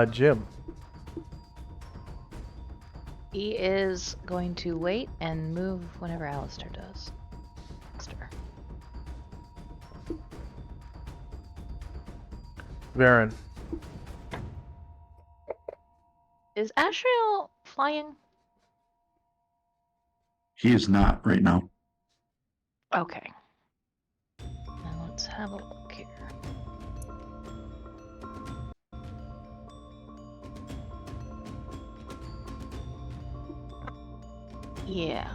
Jim. He is going to wait and move whenever Alistair does. Alistair. Varen. Is Ashriel flying? He is not right now. Okay. Now let's have a look here. Yeah.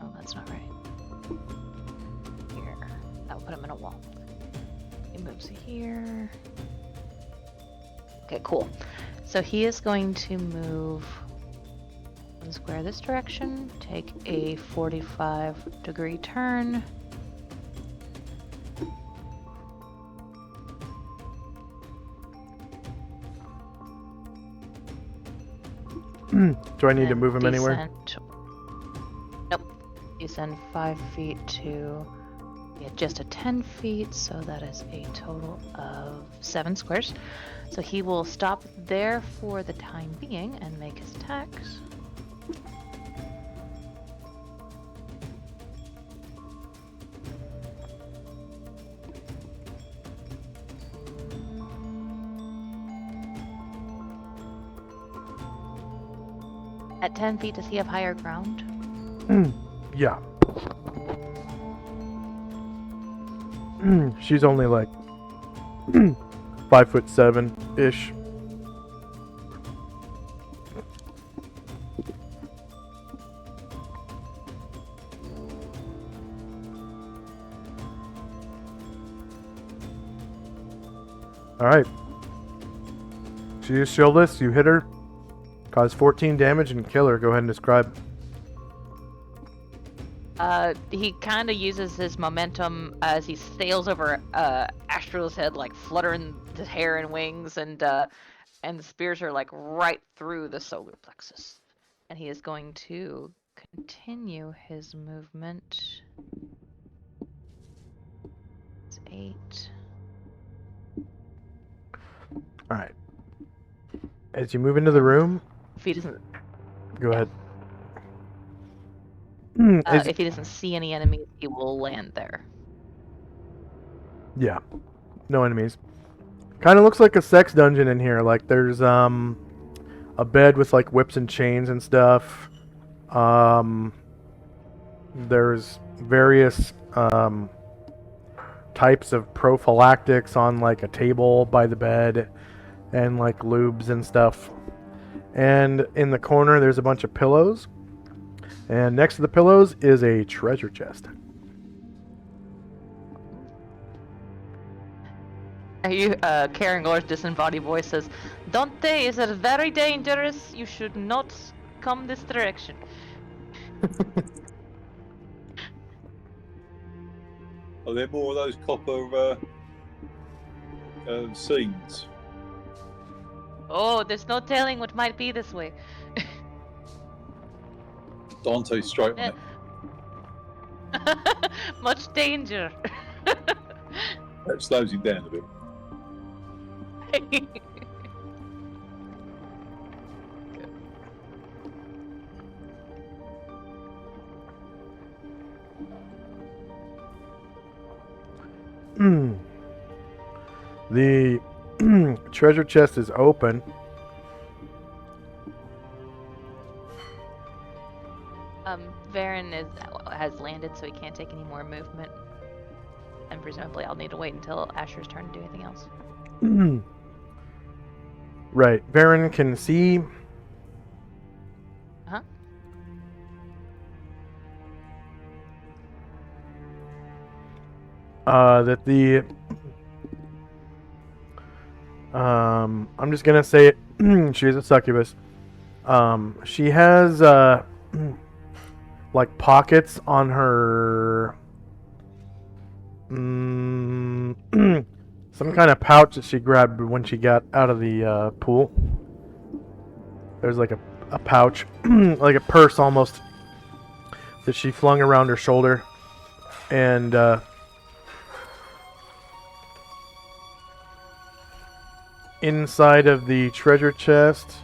Oh, that's not right. Here. I'll put him in a wall. He moves here. Okay, cool. So he is going to move one square this direction, take a 45-degree turn. Do I need to move him anywhere? Nope. Descend 5 feet to just a 10 feet, so that is a total of 7 squares. So he will stop there for the time being and make his attacks. At 10 feet, does he have higher ground? Yeah. She's only like 5'7" ish. All right. She is shieldless. You hit her, cause 14 damage, and kill her. Go ahead and describe. He kind of uses his momentum as he sails over Astral's head, like fluttering the hair and wings, and the spears are like right through the solar plexus. And he is going to continue his movement. It's 8. All right. As you move into the room, If he doesn't, go ahead. if he doesn't see any enemies, he will land there. Yeah, no enemies. Kind of looks like a sex dungeon in here. Like there's a bed with like whips and chains and stuff. There's various types of prophylactics on like a table by the bed, and like lubes and stuff. And in the corner there's a bunch of pillows. And next to the pillows is a treasure chest. Karen Gore's disembodied voice says, Dante is very dangerous. You should not come this direction. Are there more of those copper seeds? Oh, there's no telling what might be this way. Dante's straight on it. Much danger. That slows him down a bit. The treasure chest is open. Varen has landed, so he can't take any more movement. And presumably I'll need to wait until Asher's turn to do anything else. Right. Varen can see. Huh? That the I'm just gonna say it. She's a succubus. She has like pockets on her some kind of pouch that she grabbed when she got out of the pool. There's like a pouch, like a purse almost, that she flung around her shoulder, and inside of the treasure chest,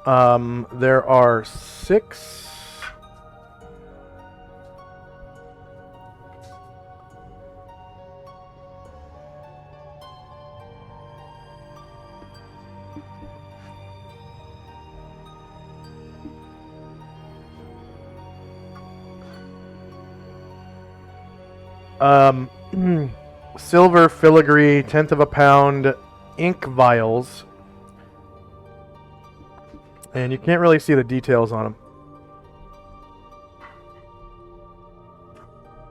there are 6 silver filigree, 1/10 of a pound ink vials, and you can't really see the details on them.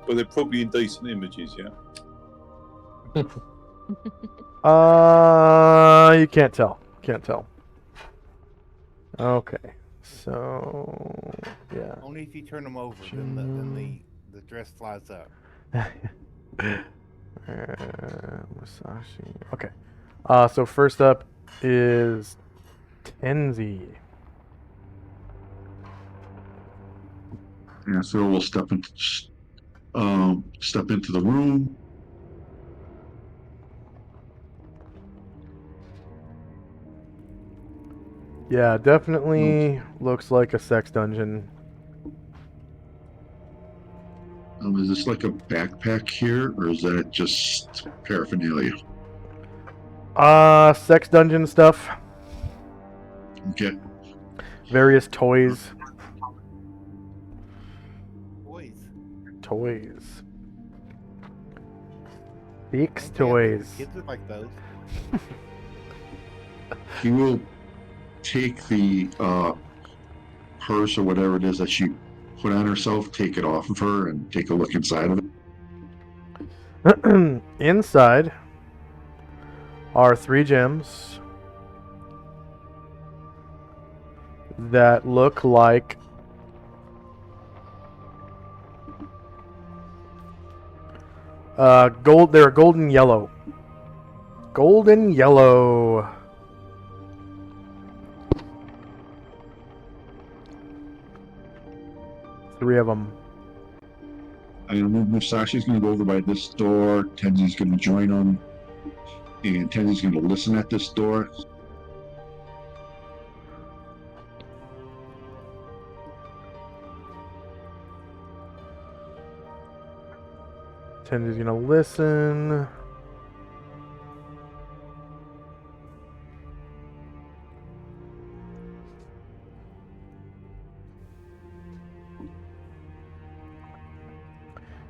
But they're probably in decent images, yeah? You can't tell. Can't tell. Okay, so yeah. Only if you turn them over, then the dress flies up. Musashi. Okay. So first up is Tenzi. Yeah, so we'll step into the room. Yeah, definitely looks like a sex dungeon. Is this like a backpack here, or is that just paraphernalia? Sex dungeon stuff. Okay. Various toys. Toys. Beaks Okay, toys. Kids would like those. He will take the purse or whatever it is that she put on herself, take it off of her, and take a look inside of it. Inside are 3 gems that look like gold. They're golden yellow. Golden yellow. Three of them. Musashi's going to go over by this door. Tenzi's going to join him. And Tenzi's going to listen at this door. Tenzi's gonna listen.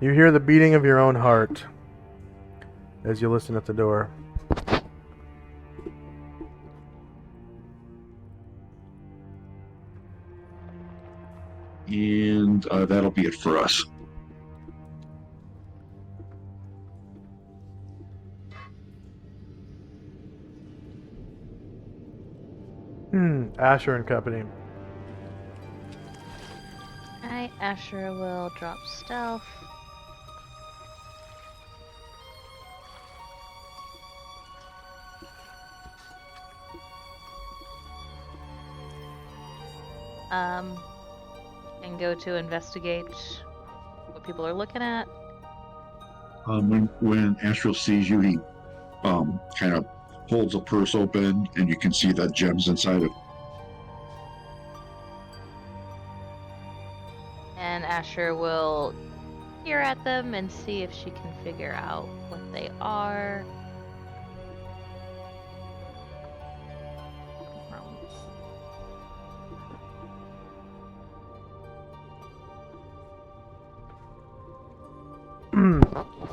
You hear the beating of your own heart as you listen at the door. And that'll be it for us. Asher and company. Alright, Asher will drop stealth. And go to investigate what people are looking at? When Astral sees you, he kind of holds a purse open, and you can see the gems inside it. And Asher will peer at them and see if she can figure out what they are.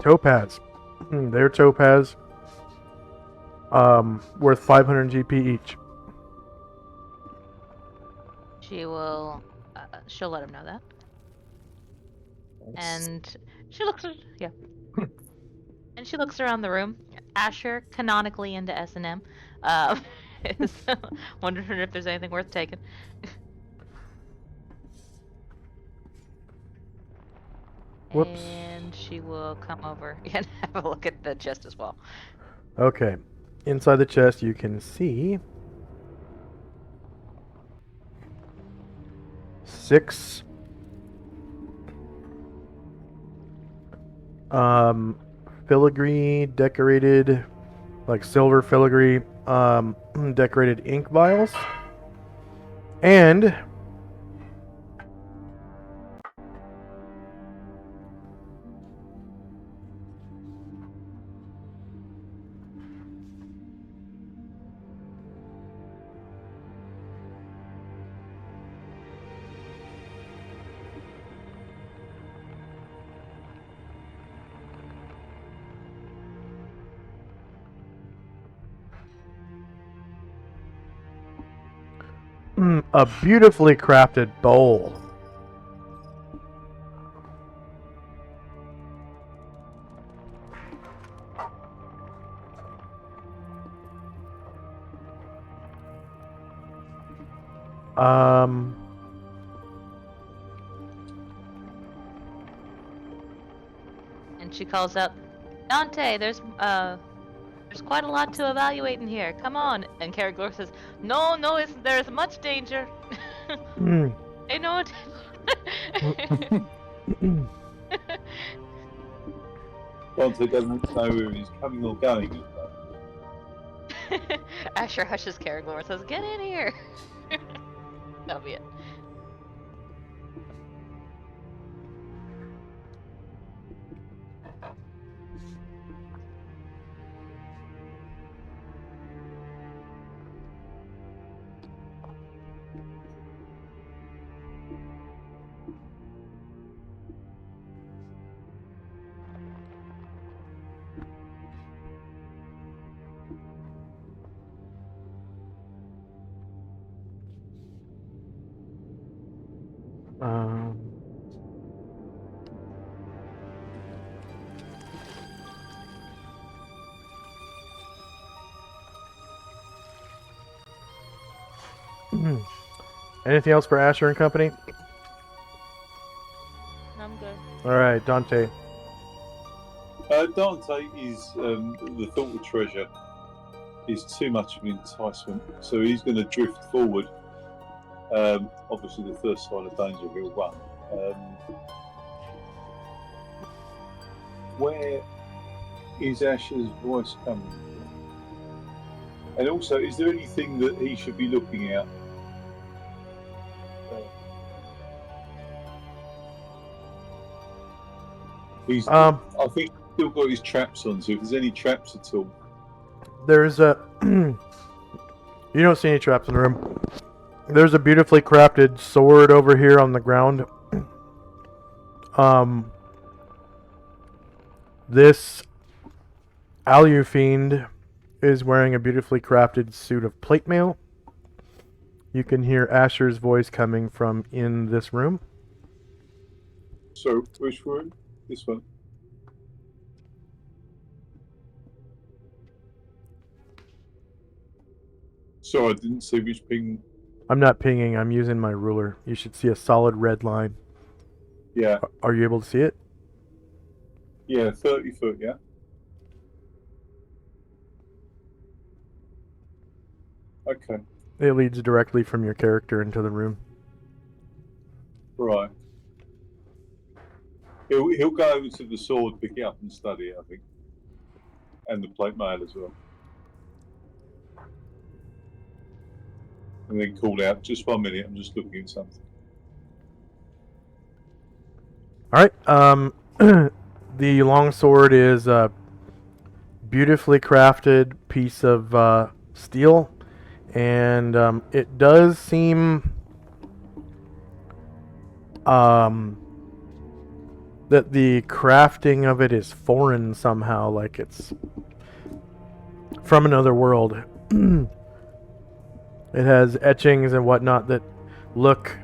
Topaz. They're topaz. Worth 500 GP each. She will. She'll let him know that. And she looks. Yeah. And she looks around the room. Asher, canonically into S&M, is wondering if there's anything worth taking. Whoops. And she will come over and have a look at the chest as well. Okay. Inside the chest, you can see 6 filigree decorated, like silver filigree decorated ink vials, and a beautifully crafted bowl. And she calls out, Dante, there's quite a lot to evaluate in here. Come on. And Caragor says, No, there's much danger. Hey, no. Dante doesn't know where he's coming or going. Asher hushes Caragor and says, Get in here. That'll be it. Anything else for Asher and company? I'm good. All right, Dante. Dante is the thought of treasure is too much of an enticement, so he's going to drift forward. Obviously, the first sign of danger he'll run. Where is Asher's voice coming from? And also, is there anything that he should be looking at? I think he's still got his traps on, so if there's any traps at all. There's a... you don't see any traps in the room. There's a beautifully crafted sword over here on the ground. This Alu Fiend is wearing a beautifully crafted suit of plate mail. You can hear Asher's voice coming from in this room. So, which room? This one. Sorry, I didn't see which ping. I'm not pinging, I'm using my ruler. You should see a solid red line. Yeah. Are you able to see it? Yeah, 30 foot, yeah. Okay. It leads directly from your character into the room. Right. He'll go over to the sword, pick it up, and study it. I think, and the plate mail as well, and then call out. Just 1 minute. I'm just looking at something. All right. The longsword is a beautifully crafted piece of steel, and it does seem that the crafting of it is foreign somehow, like it's from another world. It has etchings and whatnot that look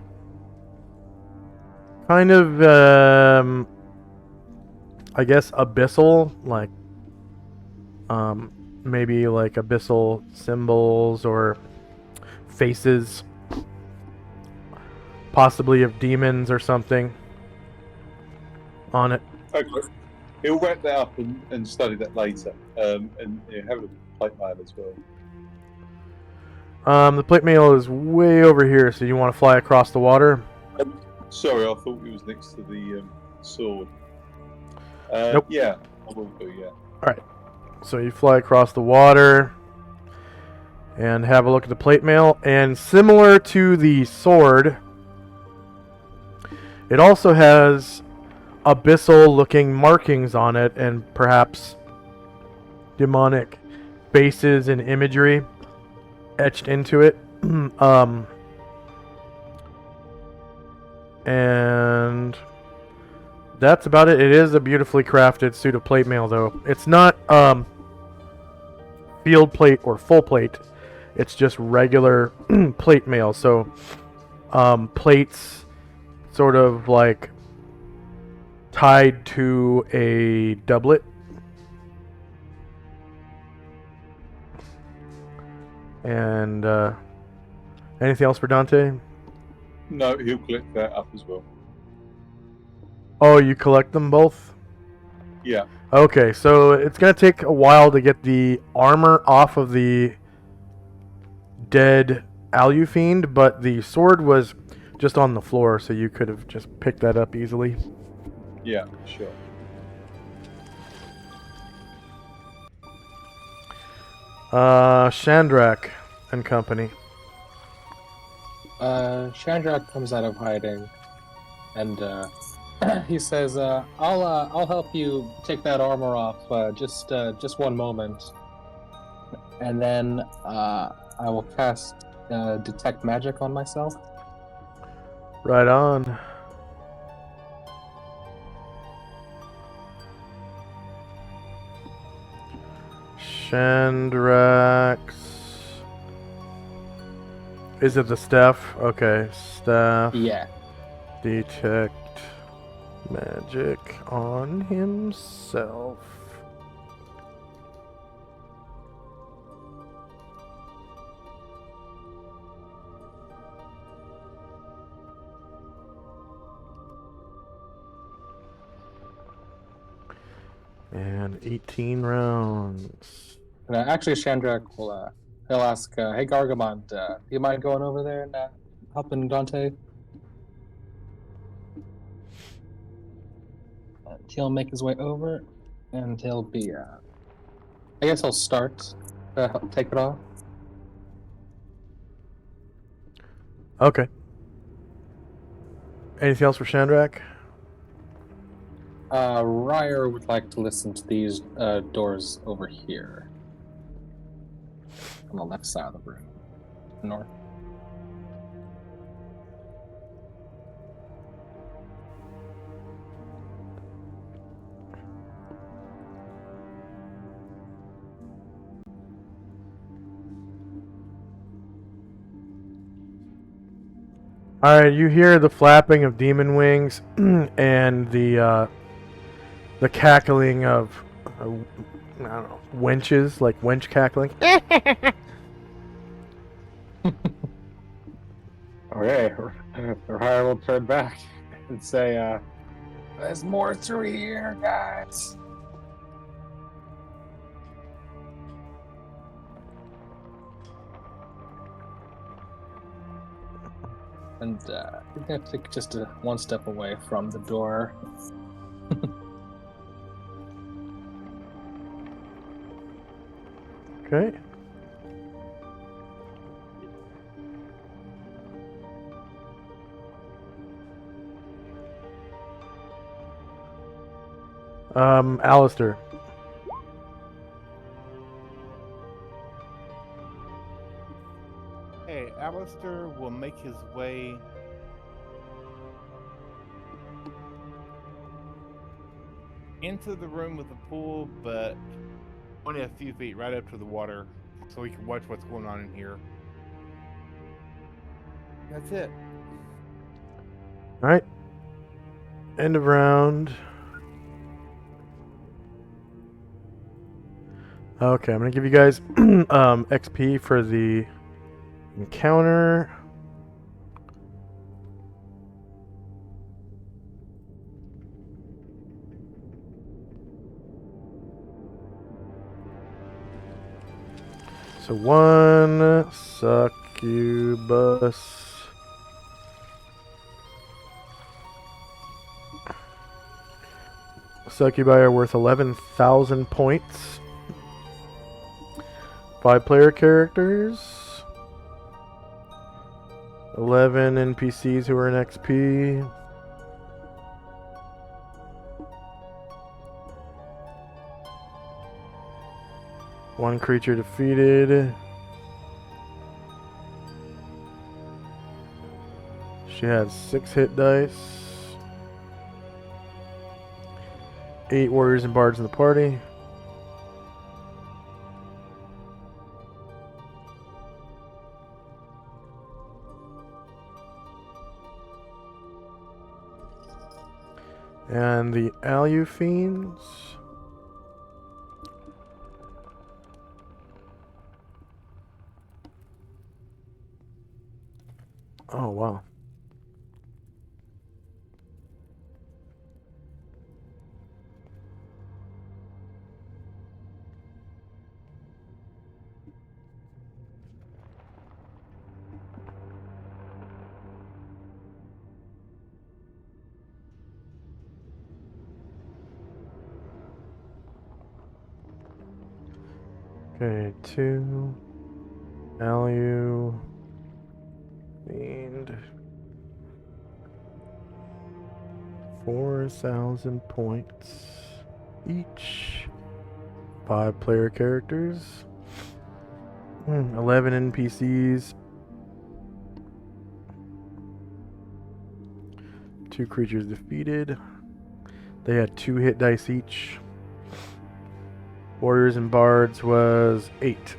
kind of, I guess, abyssal, like maybe like abyssal symbols or faces, possibly of demons or something on it. Okay. He'll wrap that up and study that later, and have a plate mail as well. The plate mail is way over here, so you want to fly across the water? Sorry, I thought it was next to the sword. Nope. Yeah, I will do. Yeah. Alright, so you fly across the water and have a look at the plate mail. And similar to the sword, it also has abyssal looking markings on it and perhaps demonic bases and imagery etched into it. And that's about it. It is a beautifully crafted suit of plate mail, though. It's not field plate or full plate. It's just regular plate mail. So plates sort of like tied to a doublet. And anything else for Dante? No, he'll collect that up as well. Oh, you collect them both? Yeah. Okay, so it's going to take a while to get the armor off of the dead Alufiend, but the sword was just on the floor, so you could have just picked that up easily. Yeah, sure. Shandrak and company. Chandrak comes out of hiding, and he says, "I'll help you take that armor off. Just one moment." And then I will cast detect magic on myself. Right on. Shandrak's. Is it the staff? Okay, staff. Yeah. Detect magic on himself. And 18 rounds. Actually, Chandrak will he'll ask, "Hey Gargamon, do you mind going over there and helping Dante?" He'll make his way over, and he'll be. I guess he'll start to take it off. Okay. Anything else for Shandrak? Ryer would like to listen to these doors over here. On the left side of the room. North. Alright, you hear the flapping of demon wings and the cackling of, I don't know, wenches, like wench cackling. Okay, Ryer will turn back and say, "There's more through here, guys." And you're gonna take just one step away from the door, Okay. Alistair. Hey, Alistair will make his way into the room with the pool, but only a few feet right up to the water so he can watch what's going on in here. That's it. All right. End of round. Okay, I'm gonna give you guys XP for the encounter. So 1 succubus. Succubi are worth 11,000 points. 5 player characters. 11 NPCs who are in XP. One creature defeated. She has 6 hit dice. 8 warriors and bards in the party. And the Alu Fiends. Oh, wow. Okay, 2 Alu Fiend. 4,000 points each. 5 player characters. 11 NPCs. 2 creatures defeated. They had 2 hit dice each. Warriors and bards was 8.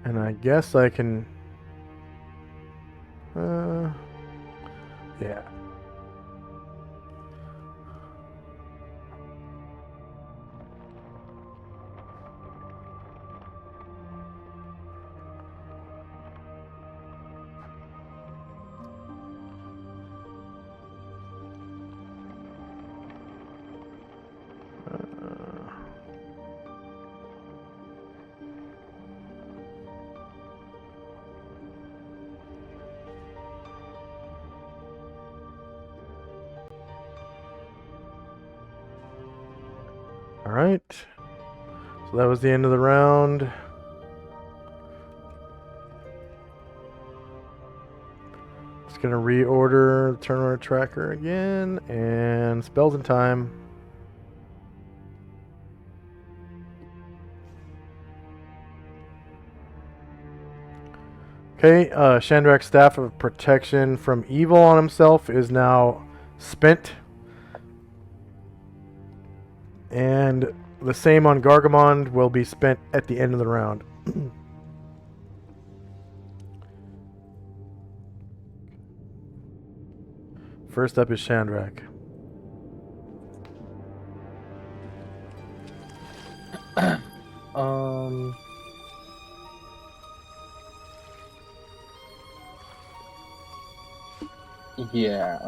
And I guess I can... yeah. Alright. So that was the end of the round. Just gonna reorder the turn order tracker again, and spells in time. Okay, Shandrak's Staff of Protection from Evil on himself is now spent. And the same on Gargamond will be spent at the end of the round. First up is Shandrak. Yeah,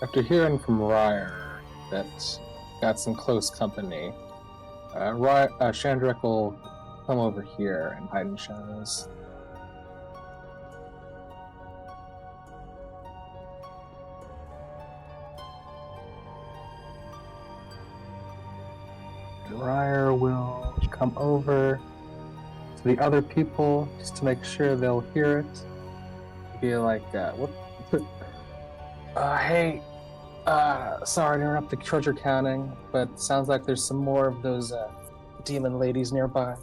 after hearing from Ryer that's got some close company, Shandrak will come over here and hide in shadows. Ryer will come over to the other people just to make sure they'll hear it. Be like, what? Hey, sorry to interrupt the treasure counting, but sounds like there's some more of those demon ladies nearby.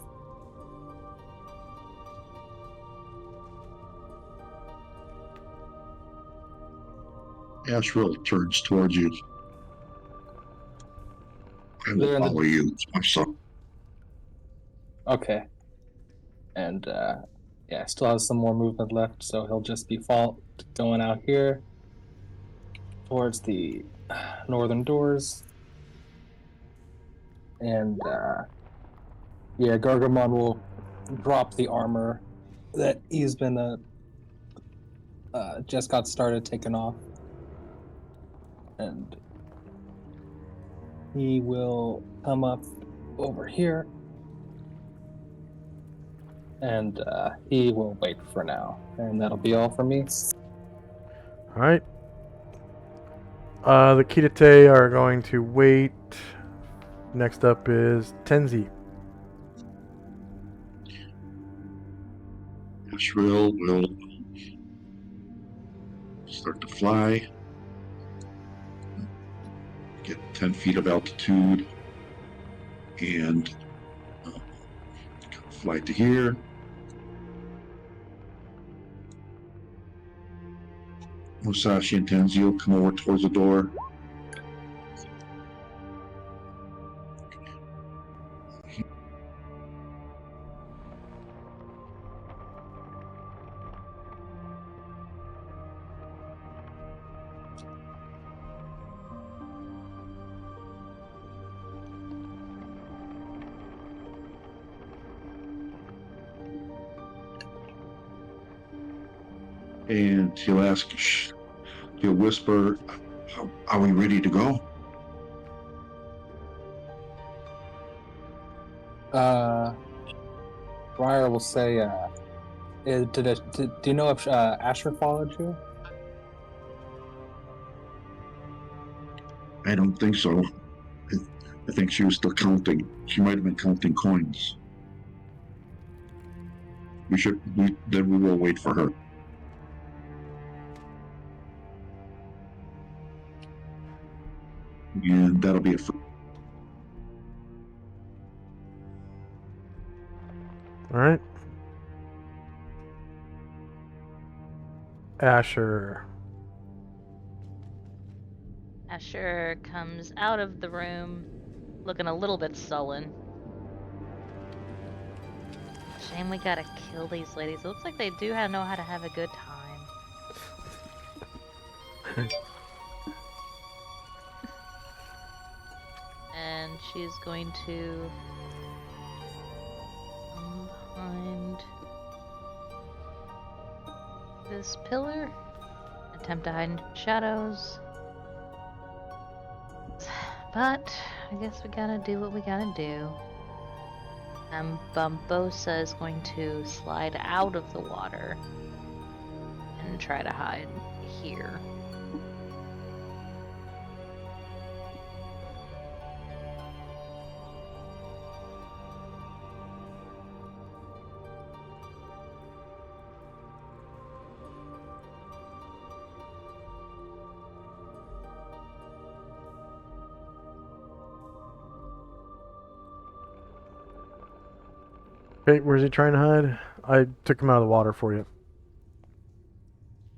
Asheville turns towards you. I They're will in the- follow you. I'm sorry. Okay. And yeah, still has some more movement left, so he'll just be going out here towards the northern doors. And yeah, Gargamon will drop the armor that he's been just got started taking off. And he will come up over here. And he will wait for now. And that'll be all for me. All right. The Kitate are going to wait. Next up is Tenzi. Asheville will start to fly. Get 10 feet of altitude. And fly to here. Musashi and Tenzio come over towards the door. And he'll ask, he'll whisper, are we ready to go? Ryer will say, do you know if Asher followed you? I don't think so. I think she was still counting. She might have been counting coins. Then we will wait for her. And that'll be it. All right. Asher. Asher comes out of the room looking a little bit sullen. Shame we gotta kill these ladies. It looks like they do know how to have a good time. And she's going to come behind this pillar, attempt to hide in shadows. But I guess we gotta do what we gotta do. Bumbosa is going to slide out of the water and try to hide here. Okay, where's he trying to hide? I took him out of the water for you.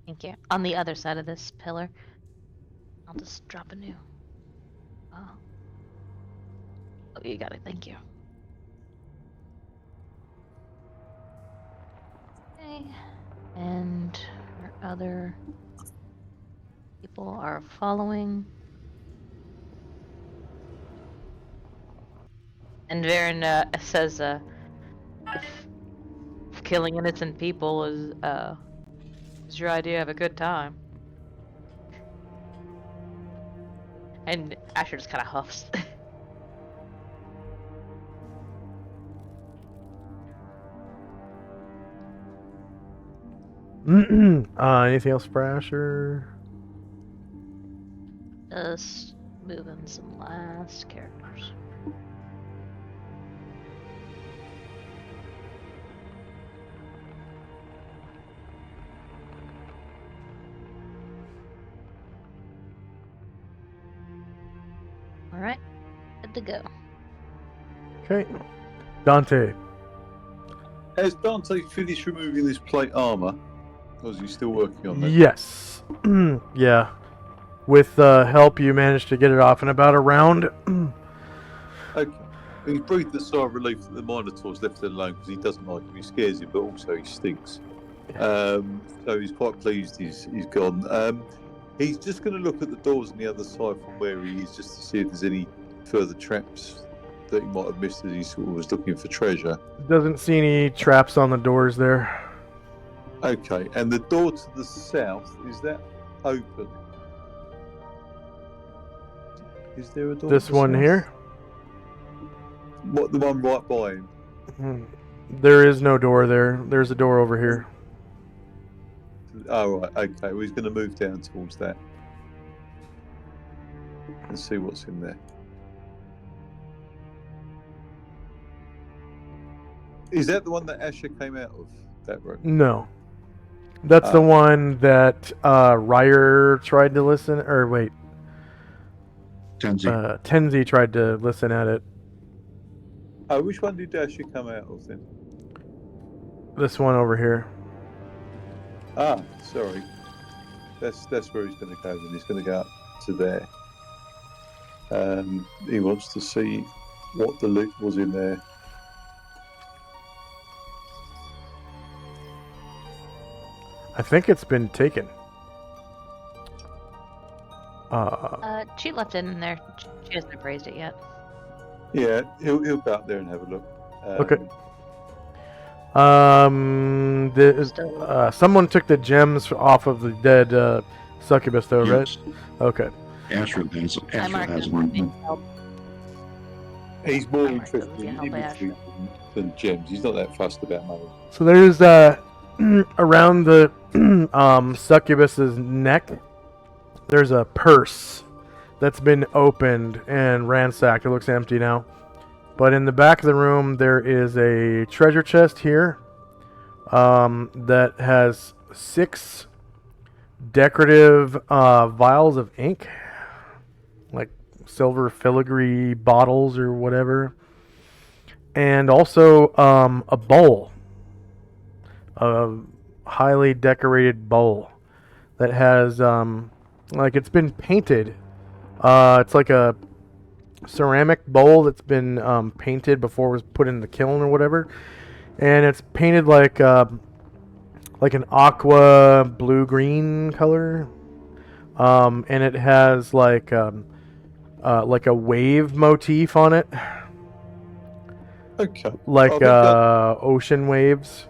Thank you. On the other side of this pillar. I'll just drop a new. Oh. Oh, you got it. Thank you. Okay. And our other people are following. And Varen says, if killing innocent people is your idea of a good time. And Asher just kind of huffs. Anything else for Asher? Just moving some last characters. All right, good to go. Okay. Dante. Has Dante finished removing this plate armor? Or is he still working on that? Yes. Yeah. With help, you managed to get it off in about a round. Okay. He breathed a sigh of relief that the Minotaur's left it alone because he doesn't like him. He scares him, but also he stinks. So he's quite pleased he's gone. He's just going to look at the doors on the other side from where he is just to see if there's any further traps that he might have missed as he sort of was looking for treasure. Doesn't see any traps on the doors there. Okay, and the door to the south, is that open? Is there a door This to the one south? here? What, the one right by him? There is no door there. There's a door over here. Oh, right, okay. Well, he's going to move down towards that and see what's in there. Is that the one that Asher came out of, that room? No. That's the one that Ryer tried to listen, or wait, Tenzi. Tenzi tried to listen at it. Oh, which one did Asher come out of then? This one over here. Ah, sorry. That's where he's going to go then. He's going to go up to there. He wants to see what the loot was in there. I think it's been taken. She left it in there. She hasn't appraised it yet. Yeah, he'll go up there and have a look. Okay. Someone took the gems off of the dead succubus, though, Yes. right? Okay. Asher has one. He's more I marked it interested with in help by imagery Asher. than gems. He's not that fussed about money. So there's around the succubus's neck, there's a purse that's been opened and ransacked. It looks empty now. But in the back of the room, there is a treasure chest here that has 6 decorative vials of ink, like silver filigree bottles or whatever, and also a bowl, a highly decorated bowl that has like it's been painted. It's like a ceramic bowl that's been painted before it was put in the kiln or whatever, and it's painted like an aqua blue-green color, and it has like a wave motif on it, Okay. like I think that- ocean waves.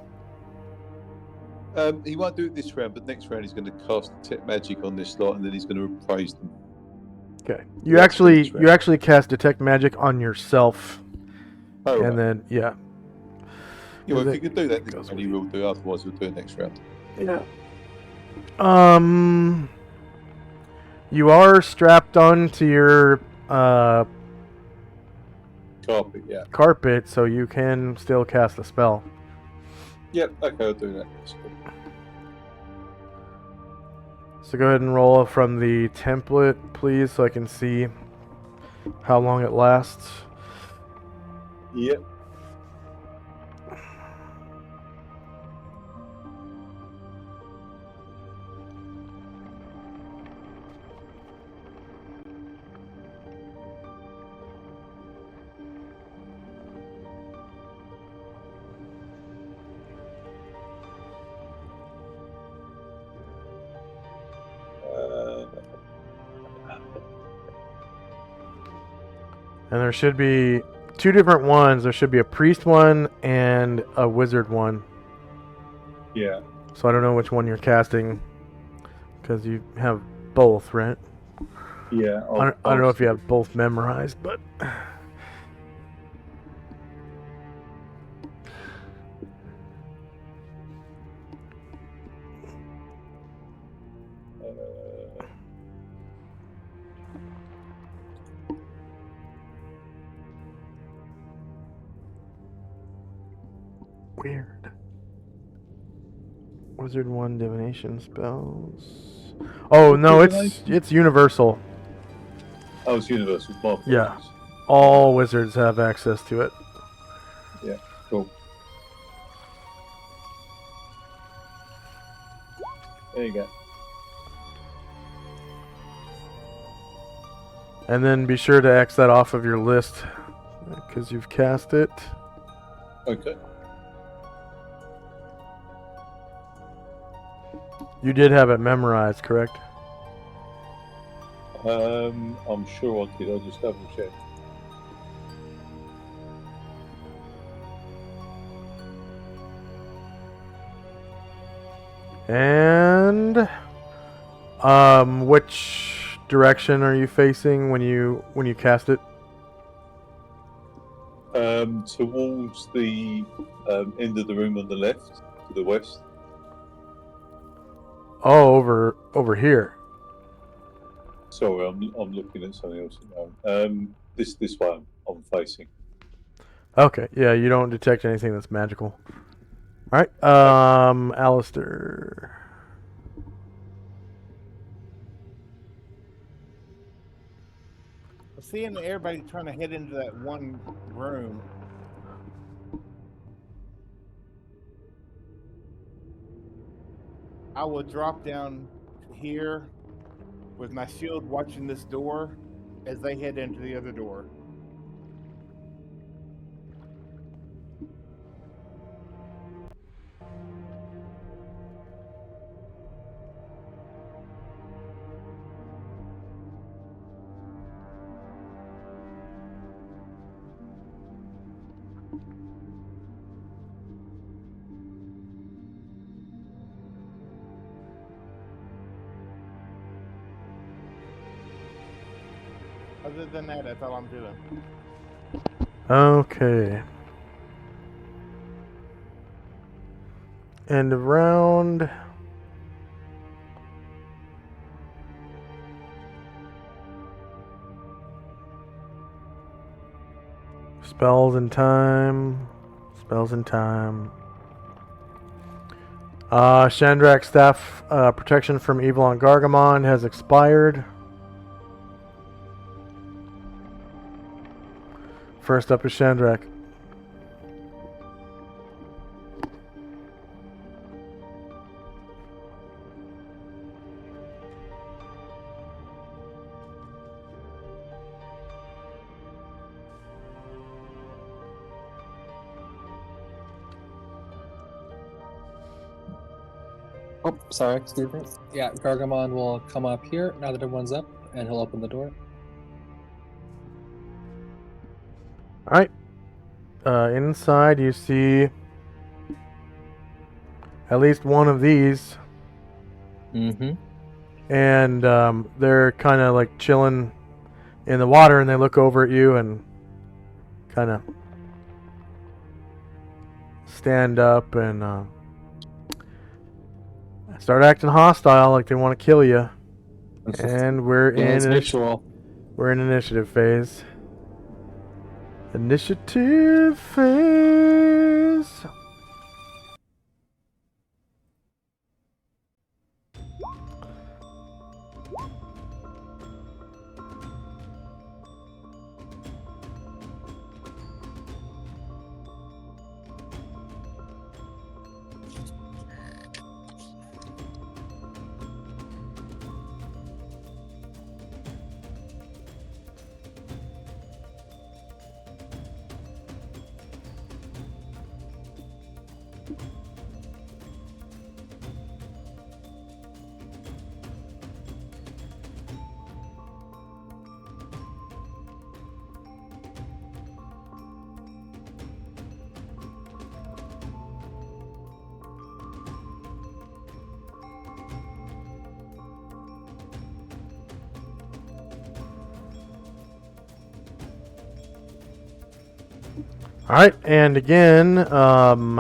he won't do it this round, but next round he's going to cast Detect Magic on this lot, and then he's going to appraise them. Okay, you Yeah, actually that's right. you actually cast Detect Magic on yourself, Oh, and right. then yeah. Yeah, well, Is if it- you could do that this goes round, with you will do. Otherwise, we'll do it next round. You are strapped onto your Carpet, yeah. carpet, so you can still cast a spell. Yep, okay, I'll do that. That's good. So go ahead and roll from the template, please, so I can see how long it lasts. Yep. And there should be 2 different ones. There should be a priest one and a wizard one. Yeah. So I don't know which one you're casting, because you have both, right? Yeah. I don't know if you have both memorized, but weird. Wizard 1 divination spells. Oh no, it's universal. Oh, it's universal. My Yeah. apologies. All wizards have access to it. Yeah, cool. There you go. And then be sure to X that off of your list because you've cast it. Okay. You did have it memorized, correct? I'm sure I did. I'll just double check. And which direction are you facing when you cast it? Towards the end of the room on the left, to the west. Oh, over here. Sorry, I'm looking at something else at the moment. This way I'm facing. Okay, yeah, you don't detect anything that's magical. All right, Alistair. Seeing everybody trying to head into that one room, I will drop down here with my shield watching this door as they head into the other door. Other than that, that's all I'm doing. Okay. End of round. Spells in time. Spells in time. Shandrak's staff protection from evil on Gargamon has expired. First up is Shandrak. Oh, sorry, excuse me. Yeah, Gargamon will come up here now that everyone's up, and he'll open the door. Alright. Inside you see at least one of these. Mm-hmm. And they're kind of like chilling in the water, and they look over at you and kind of stand up and start acting hostile, like they want to kill you. And we're in initiative phase. Initiative phase. Alright, and again, one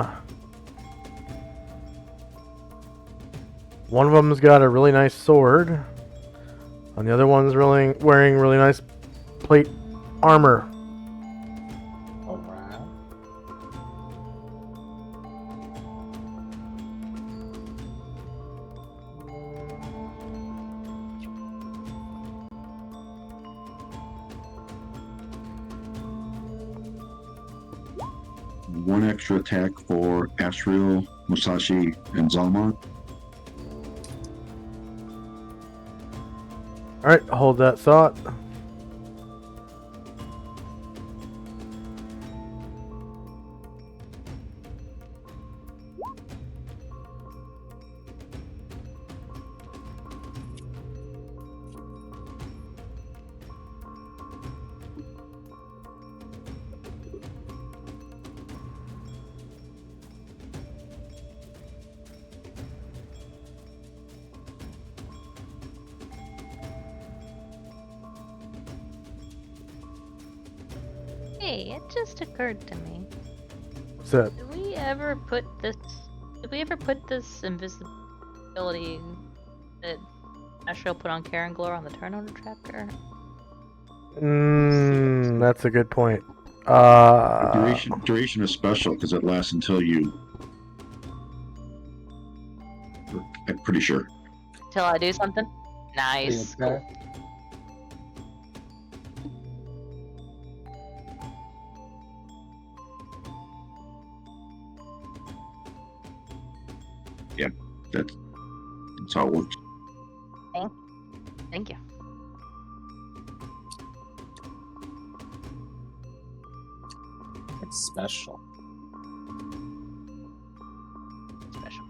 of them's got a really nice sword, and the other one's really wearing really nice plate armor. Alright. one extra attack for Asriel, Musashi, and Zalman. All right, hold that thought. Hey, it just occurred to me. What's that? Did we ever put this invisibility that Astral put on Karen Glore on the turnover tracker? That's a good point. Duration is special because it lasts until you. I'm pretty sure. Till I do something? Nice. Okay. Cool. That's how it works. Thank you. It's special. Special.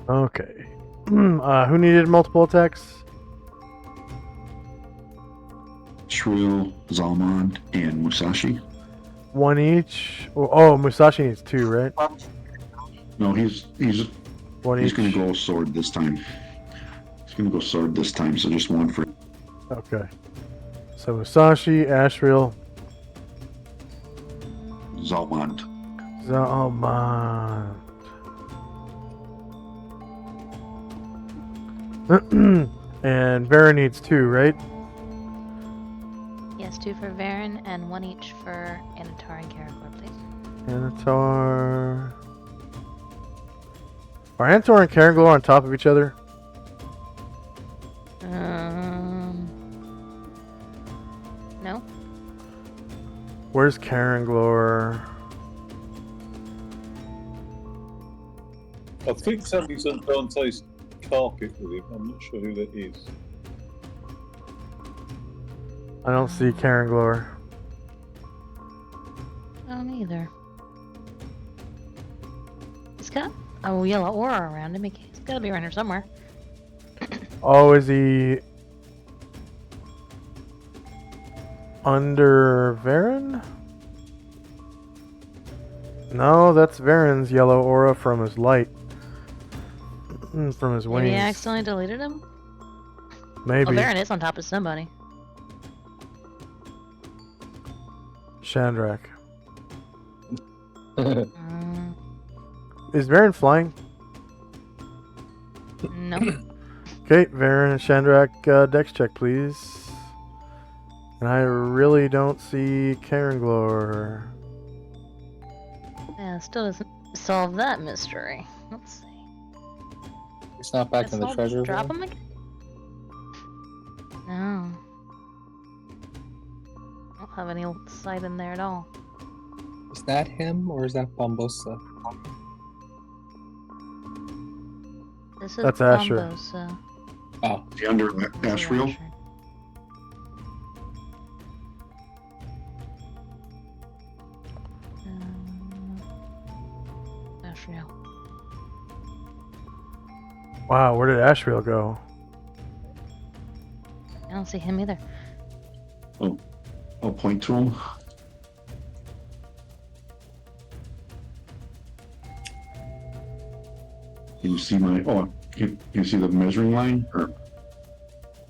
Okay. Who needed multiple attacks? Shrill, Zalman, and Musashi. One each. Oh, Musashi needs two, right? No, he's One he's each. gonna go sword this time. He's gonna go sword this time, so just one for. Okay. So Musashi, Ashriel, Zalman. Zalman. And Vera needs two, right? Yes, 2 for Varen and 1 each for Anatar and Karagor, please. Anatar. Are Anatar and Karagor on top of each other? No. Where's Karanglor? I think somebody's on Dante's carpet with him. I'm not sure who that is. I don't see Karanglor. I don't either. He's got a yellow aura around him. He's gotta be around here somewhere. Oh, is he under Varen? No, that's Varen's yellow aura from his light. From his wings. Maybe I accidentally deleted him? Maybe. Well, Varen is on top of somebody. Shandrak. Mm, Is Varen flying? no. Okay, Varen and Shandrak, dex check, please. And I really don't see Karanglor. Yeah, still doesn't solve that mystery. Let's see. It's not back Guess in the I'll treasure drop room. him again? No. I don't have any sight in there at all. Is that him or is that Bombosa? This is That's Asher. Bombosa. Oh, Is he under This is ash reel? Asher. Asher now. Wow, where did Ashriel go? I don't see him either. I'll point to him. Can you see my? Oh, you see the measuring line? Or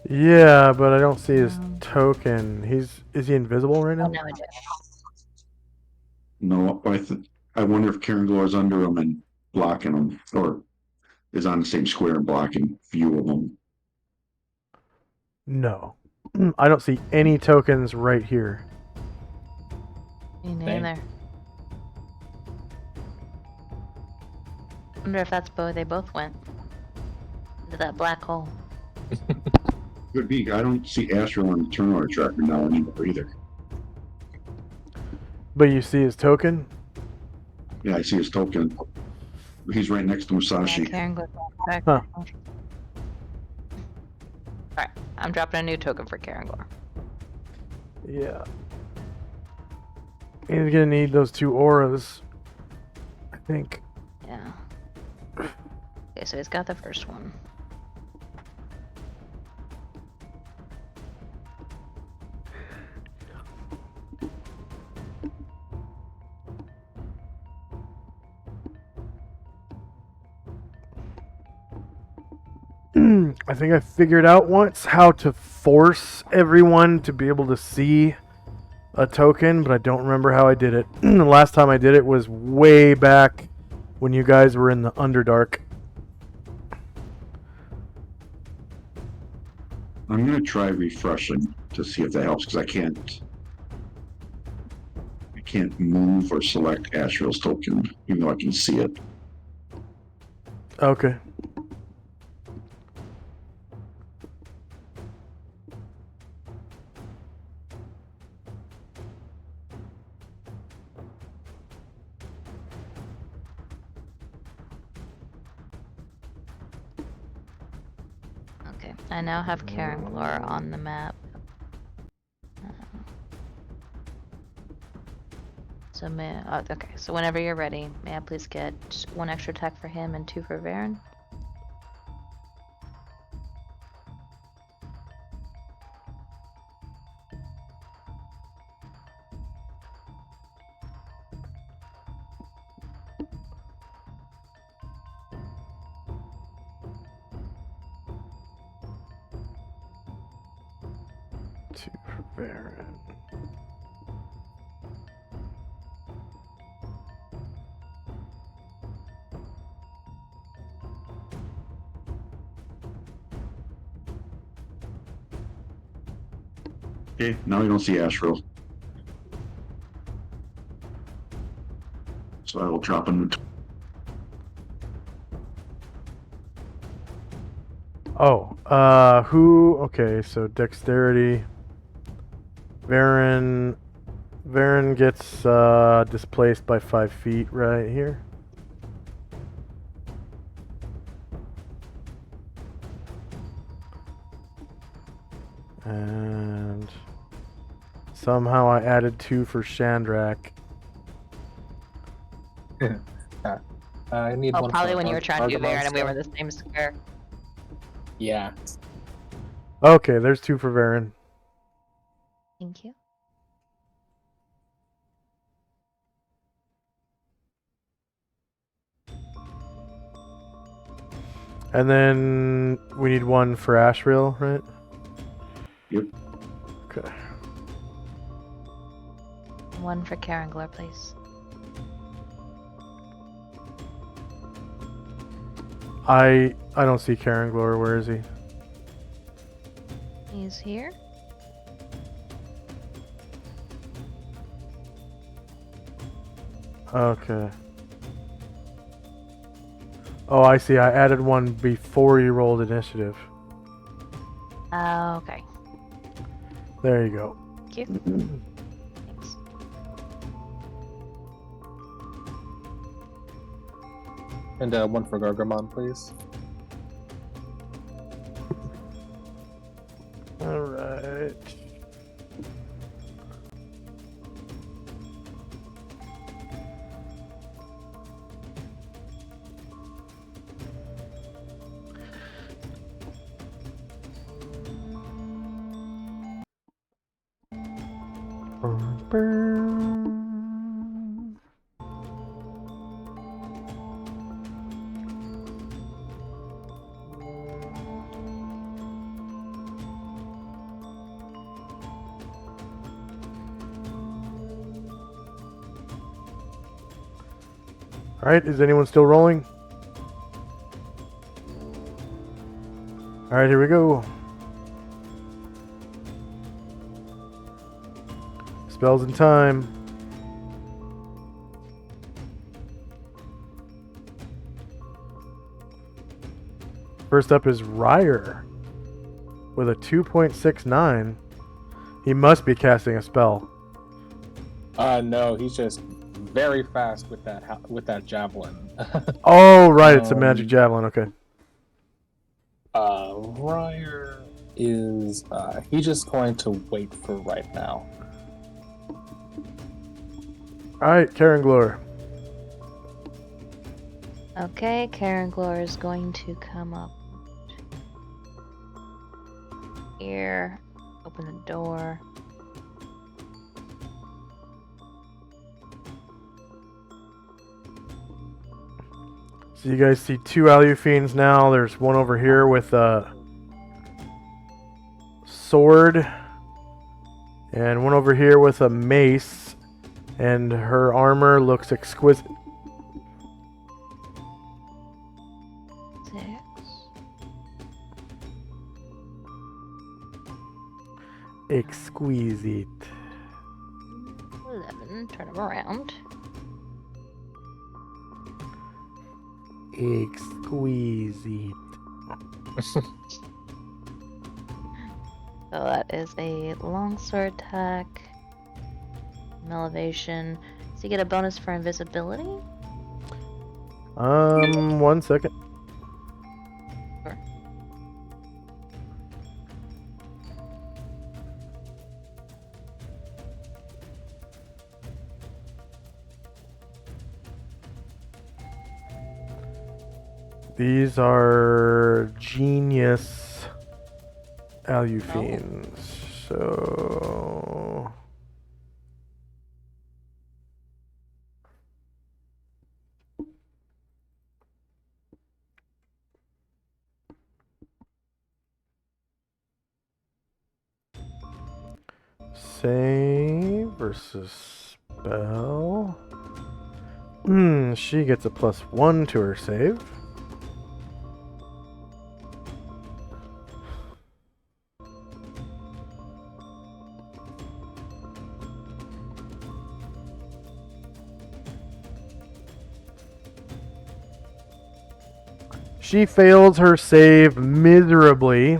Yeah, but I don't see his Um, token. Is he invisible right Oh, now? no, I do. no? I wonder if Karen Glore is under him and blocking him, or is on the same square and blocking view of him. No. I don't see any tokens right here. Me Same. neither. Wonder if that's both. They both went into that black hole. Could be. I don't see Astro on the turnover tracker now anymore either. But you see his token? Yeah, I see his token. He's right next to Musashi. Yeah, Karen goes back. Huh. Alright, I'm dropping a new token for Karen Gore. Yeah. He's gonna need those 2 auras, I think. Yeah. Okay, so he's got the first one. I think I figured out once how to force everyone to be able to see a token, but I don't remember how I did it. The last time I did it was way back when you guys were in the Underdark. I'm gonna try refreshing to see if that helps because I can't move or select Asriel's token, even though I can see it. Okay. Okay, I now have Karen Glore on the map. So okay, so whenever you're ready, may I please get 1 extra attack for him and 2 for Varen? Two for Baron. Okay, now we don't see Asriel. So I will drop him. Oh, okay, so dexterity. Varen gets displaced by 5 feet right here. And somehow I added 2 for Shandrak. I need Oh, one. probably for when you were trying to do Varen and we Argamasa. were in the same square. Yeah. Okay, there's 2 for Varen. Thank you. And then we need 1 for Ashriel, right? Yep. Okay. 1 for Karen Glore, please. I don't see Karen Glore. Where is he? He's here. Okay. Oh, I see. I added one before you rolled initiative. Okay. There you go. Thank you. Thanks. And one for Gargamon, please. All right. All right, is anyone still rolling? All right, here we go. Spells in time. First up is Ryer with a 2.69. He must be casting a spell. No, he's just very fast with that javelin. Oh, right, it's a magic javelin. Okay. Ryer is he's just going to wait for right now. All right, Karen Glor. Okay, Karen Glor is going to come up here, open the door. So you guys see two Alufiends now. There's one over here with a sword, and one over here with a mace, and her armor looks exquisite. 6. Exquisite. 11. Turn him around. Exquisite. So that is a longsword attack. Elevation. So you get a bonus for invisibility? 1 second. Sure. These are genius Alufiends. So save versus spell. She gets a +1 to her save. She fails her save miserably.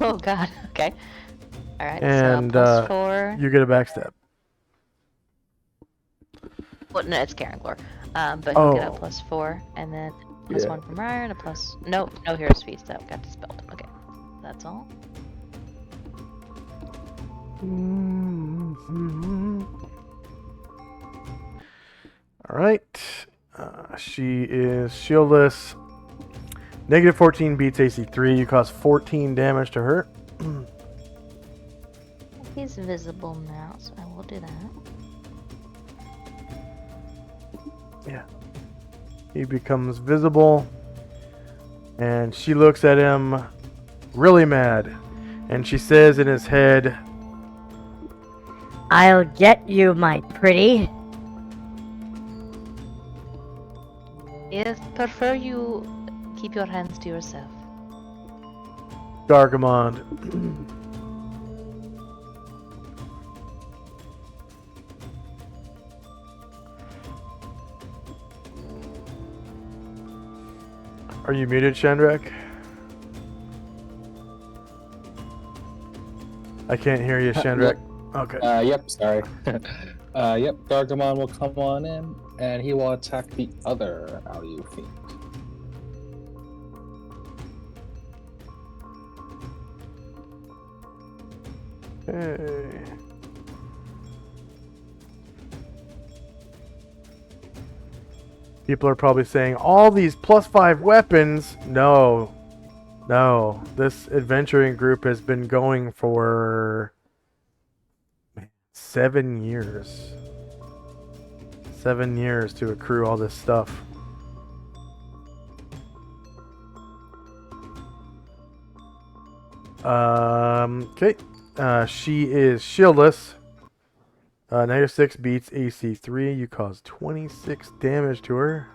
Oh god, okay. Alright, And, so +4. You get a backstab. Well, no, it's Karen Glor. But he'll get a Oh. +4, and then Yeah. +1 from Ryer, and a plus. No Hero's Feast that got dispelled. Okay, that's all. All right. She is shieldless. -14 beats AC3. You cause 14 damage to her. He's visible now, so I will do that. Yeah. He becomes visible. And she looks at him really mad. And she says in his head, I'll get you, my pretty. If prefer you keep your hands to yourself. Gargamond. Are you muted, Shandrak? I can't hear you, Shandrak. Okay. Yep, sorry. Yep, Gargamon will come on in, and he will attack the other Aleu Fiend. Hey. People are probably saying, all these +5 weapons. No. No. This adventuring group has been going for 7 years. 7 years to accrue all this stuff. Okay. She is shieldless. -6 beats AC 3. You cause 26 damage to her.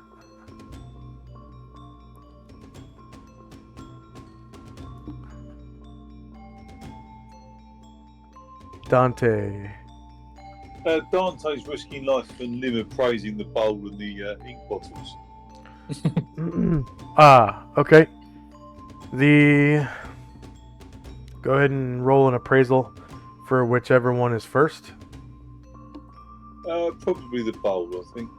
Dante. Dante's risking life and limb praising the bowl and the ink bottles. Okay. Go ahead and roll an appraisal for whichever one is first. Probably the bowl, I think.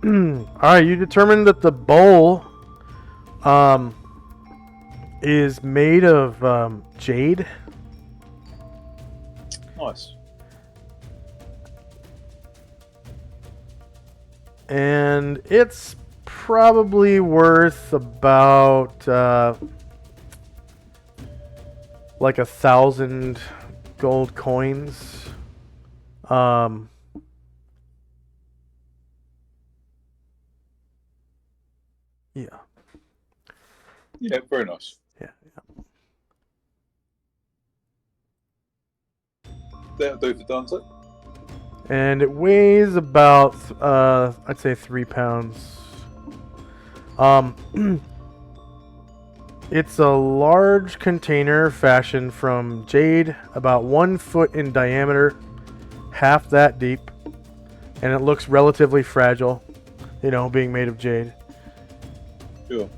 Alright, you determined that the bowl is made of jade. Nice. And it's probably worth about like 1,000 gold coins. Yeah. Yeah, very nice. Yeah. That'll do for Dante. And it weighs about, I'd say 3 pounds. It's a large container fashioned from jade, about 1 foot in diameter, half that deep, and it looks relatively fragile, you know, being made of jade. Sure.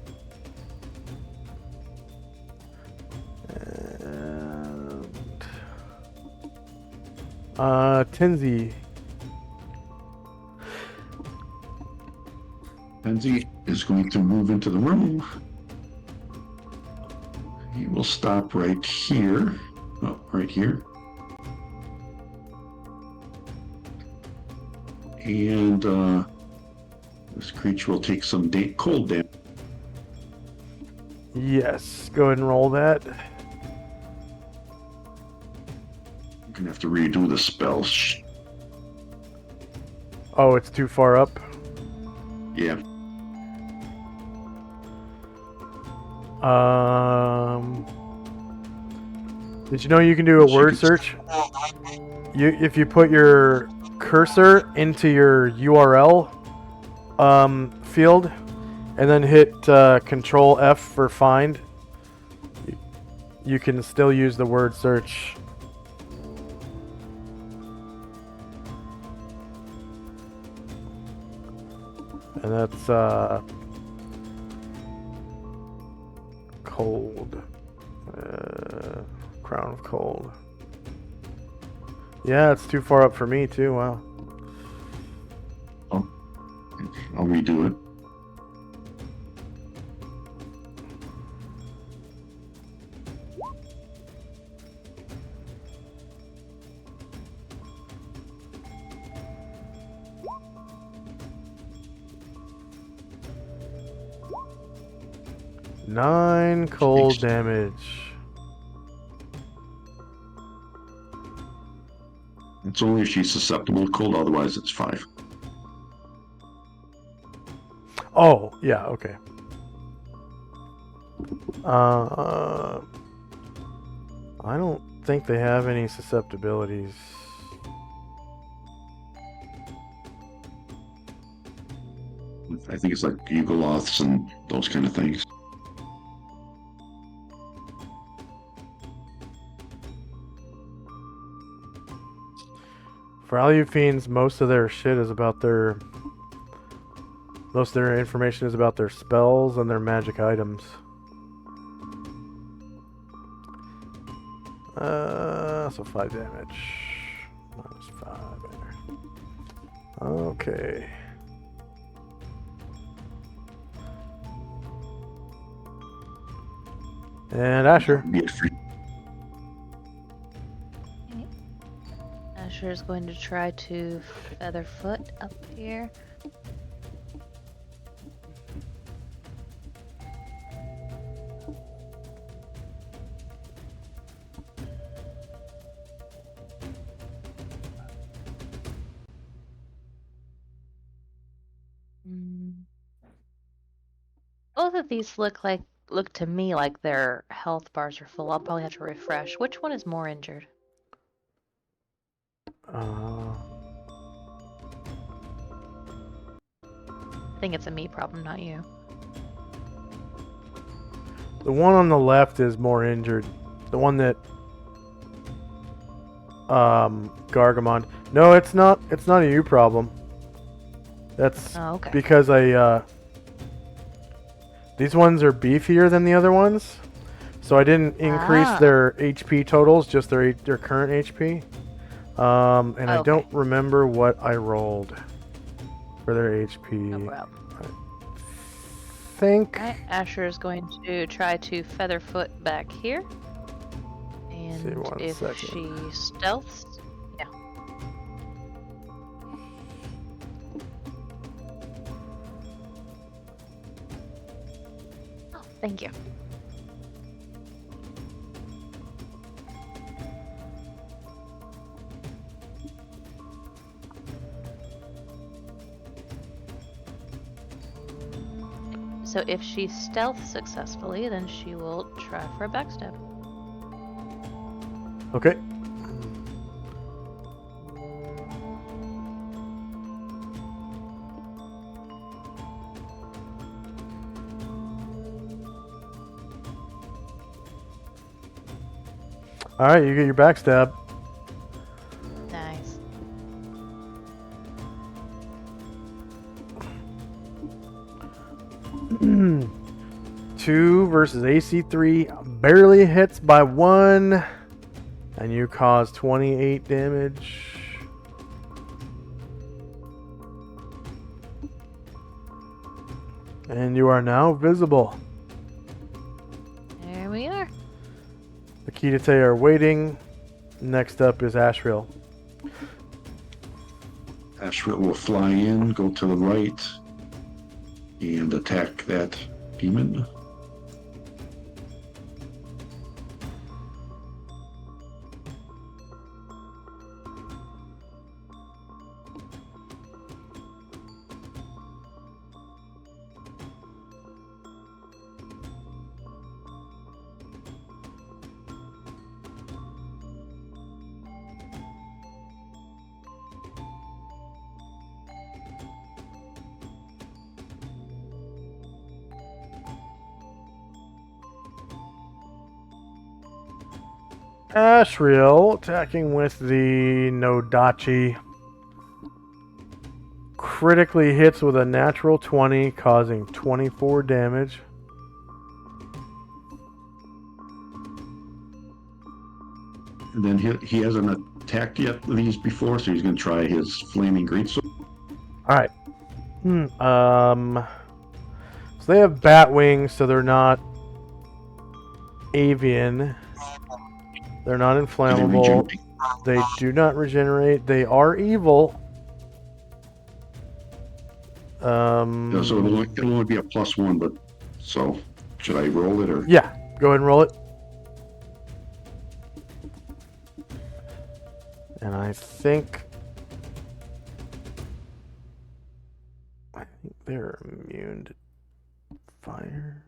Tenzi. Tenzi is going to move into the room. He will stop right here. Oh, right here. And this creature will take some cold damage. Yes, go ahead and roll that. I'm gonna have to redo the spell. Oh, it's too far up. Yeah. Did you know you can do a word search? If you put your cursor into your URL field and then hit Control F for find, you can still use the word search. And that's cold. Crown of Cold. Yeah, it's too far up for me too. Wow. Oh, I'll redo it. Nine cold damage. It's only if she's susceptible to cold, otherwise it's 5. Oh, yeah, okay. I don't think they have any susceptibilities. I I think it's like Yugoloths and those kind of things. For all you fiends, most of their shit is about their. Most of their information is about their spells and their magic items. So 5 damage. Minus 5 there. Okay. And Asher. Be it free. Asher is going to try to featherfoot up here. Both of these look to me like their health bars are full. I'll probably have to refresh. Which one is more injured? Uh, I think it's a me problem, not you. the one on the left is more injured. The one that Gargamon. No, it's not a you problem. That's Oh, okay. because these ones are beefier than the other ones. So I didn't increase their HP totals, just their current HP. And I don't remember what I rolled for their HP. No problem. I think Alright, Asher is going to try to featherfoot back here. And one if second. she stealths, yeah. Oh, thank you. So if she stealths successfully, then she will try for a backstab. Okay. All right, you get your backstab. Nice. Two versus AC3 barely hits by 1, and you cause 28 damage. And you are now visible. There we are. The Kidate are waiting. Next up is Ashriel. Ashrit will fly in, go to the right, and attack that demon. Ashriel attacking with the Nodachi. Critically hits with a natural 20, causing 24 damage. And then he hasn't attacked yet these before, so he's going to try his flaming greatsword. All right. So they have bat wings, so they're not avian. They're not inflammable. They do not regenerate. They are evil. So it'll only be a +1, but so should I roll it or? Yeah, go ahead and roll it. And I think they're immune to fire.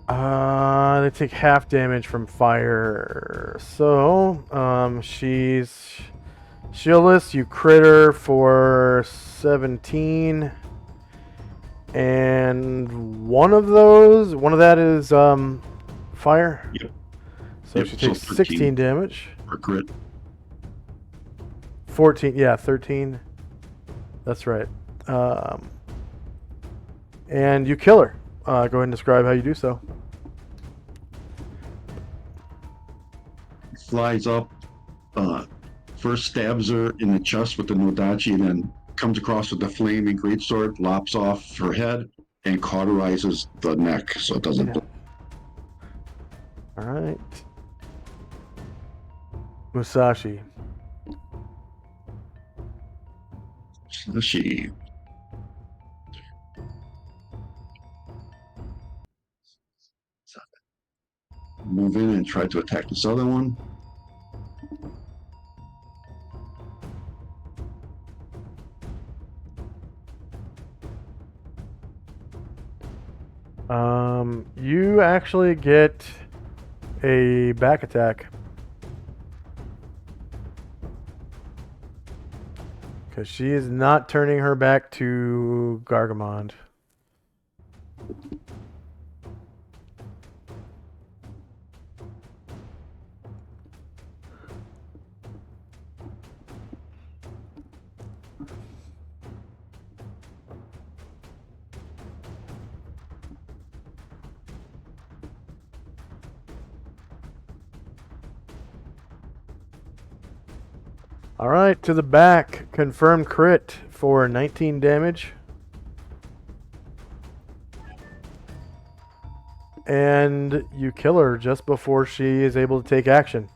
They take half damage from fire. So, she's shieldless. You crit her for 17. And one of that is fire. Yep. So Yep, she so takes 13. 16 damage. Or crit. 14, yeah, 13. That's right. And you kill her. Go ahead and describe how you do so. Flies up, first stabs her in the chest with the Nodachi, and then comes across with the flaming greatsword, lops off her head, and cauterizes the neck so it doesn't. Yeah. All right. Musashi. She move in and try to attack this other one. You actually get a back attack. Because she is not turning her back to Gargamond. Alright, to the back. Confirmed crit for 19 damage. And you kill her just before she is able to take action.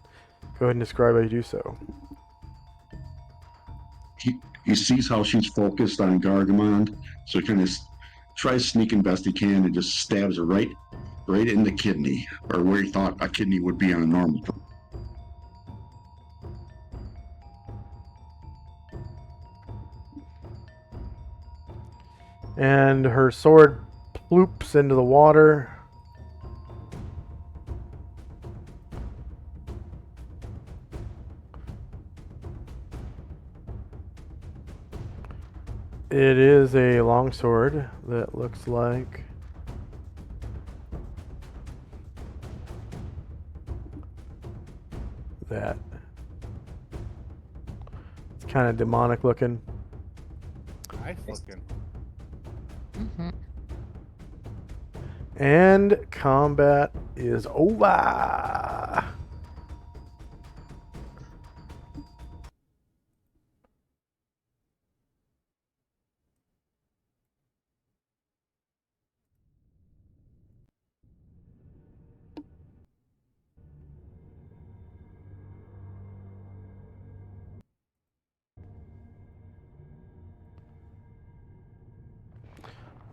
Go ahead and describe how you do so. He sees how she's focused on Gargamond, so he kind of tries sneaking best he can and just stabs her right in the kidney, or where he thought a kidney would be on a normal. And her sword ploops into the water. It is a longsword that looks like that. It's kind of demonic looking. Nice looking. Mm-hmm. And combat is over.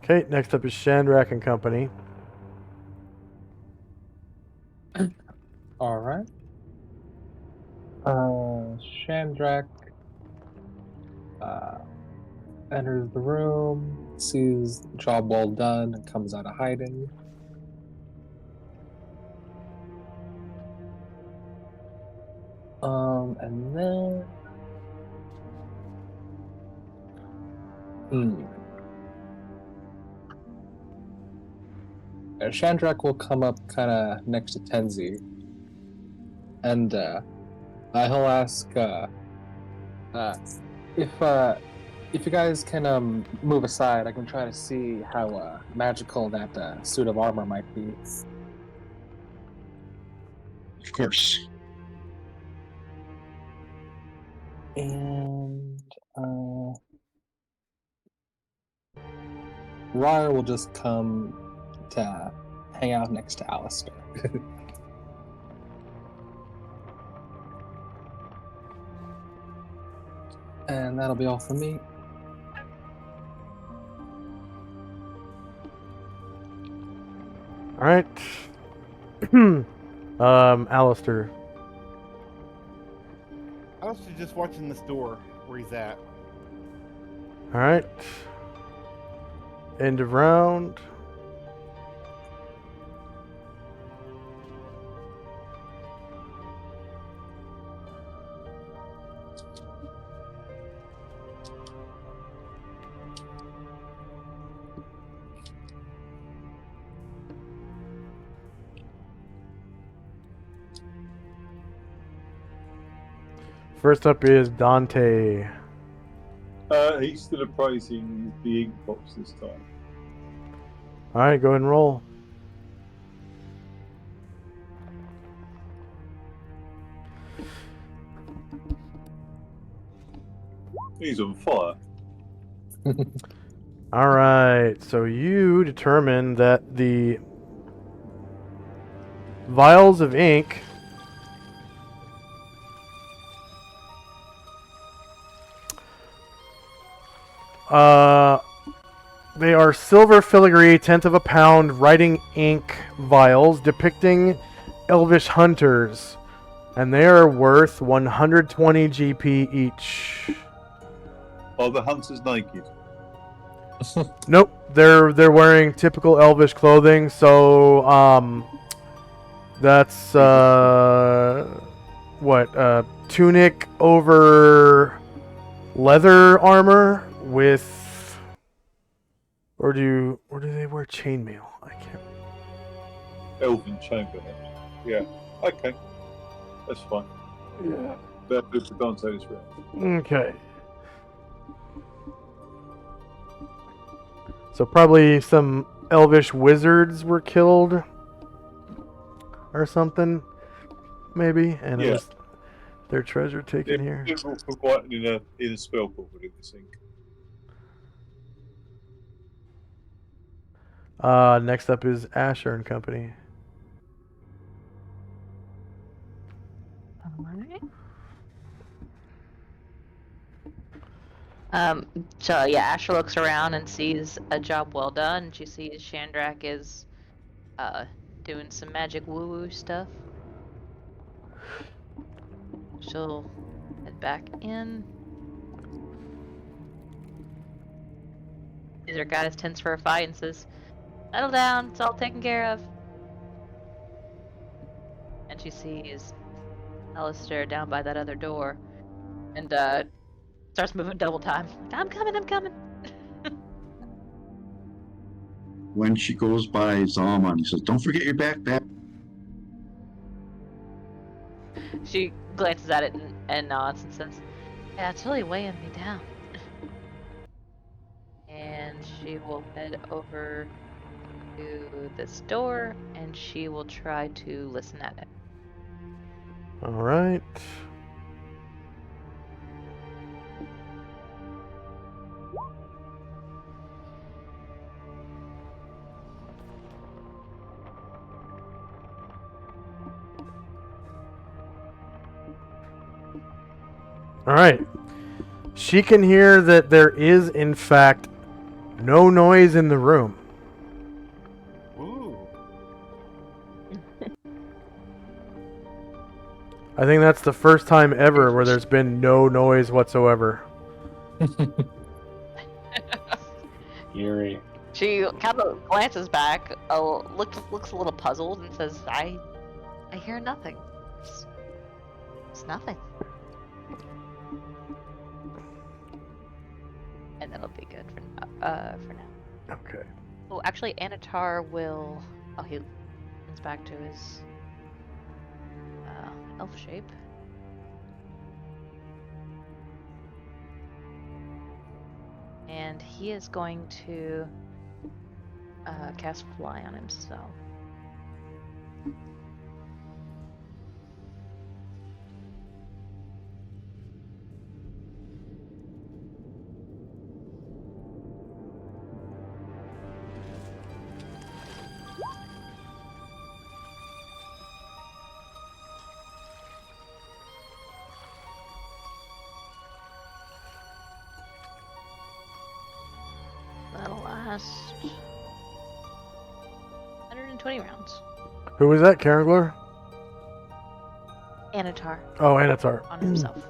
Okay, next up is Shandrak and Company. All right. Shandrak enters the room, sees job well done, and comes out of hiding. And then Shandrak will come up kind of next to Tenzi, and he'll ask if you guys can move aside. I can try to see how magical that suit of armor might be. Of course. And Ryer will just come to hang out next to Alistair. And that'll be all from me. All right. Alistair. I was just watching this door where he's at. All right. End of round. First up is Dante. He's still appraising the ink box this time. All right, go ahead and roll. He's on fire. All right, so you determine that the vials of ink they are silver filigree, tenth of a pound writing ink vials depicting elvish hunters, and they are worth 120 GP each. Are the hunters naked? Nope, they're wearing typical elvish clothing, so that's tunic over leather armor with, or do they wear chainmail? I can't. Elven chamber. Yeah. Okay. That's fine. Yeah. That'll do for Dante this round. Okay. So probably some elvish wizards were killed or something, maybe, and it Yeah. was their treasure taken here. They're all for writing in a spell book with this ink. Next up is Asher and Company. Alright. So yeah, Asher looks around and sees a job well done. She sees Chandrak is doing some magic woo-woo stuff. She'll head back in. Sees her goddess tends for a fight and says, "Settle down, it's all taken care of." And she sees Alistair down by that other door and starts moving double time. I'm coming. When she goes by Zalman, he says, "Don't forget your backpack." She glances at it and nods and says, "Yeah, it's really weighing me down." And she will head over to this door and she will try to listen at it. All right. All right. She can hear that there is, in fact, no noise in the room. Ooh. I think that's the first time ever where there's been no noise whatsoever. Eerie. She kind of glances back, looks a little puzzled, and says, "I hear nothing. It's nothing." And that'll be good for now. Okay. Oh, actually, Anatar will. Oh, he turns back to his elf shape. And he is going to cast Fly on himself. That'll last 120 rounds. Who was that, Karangler? Anatar Oh, Anatar. on himself.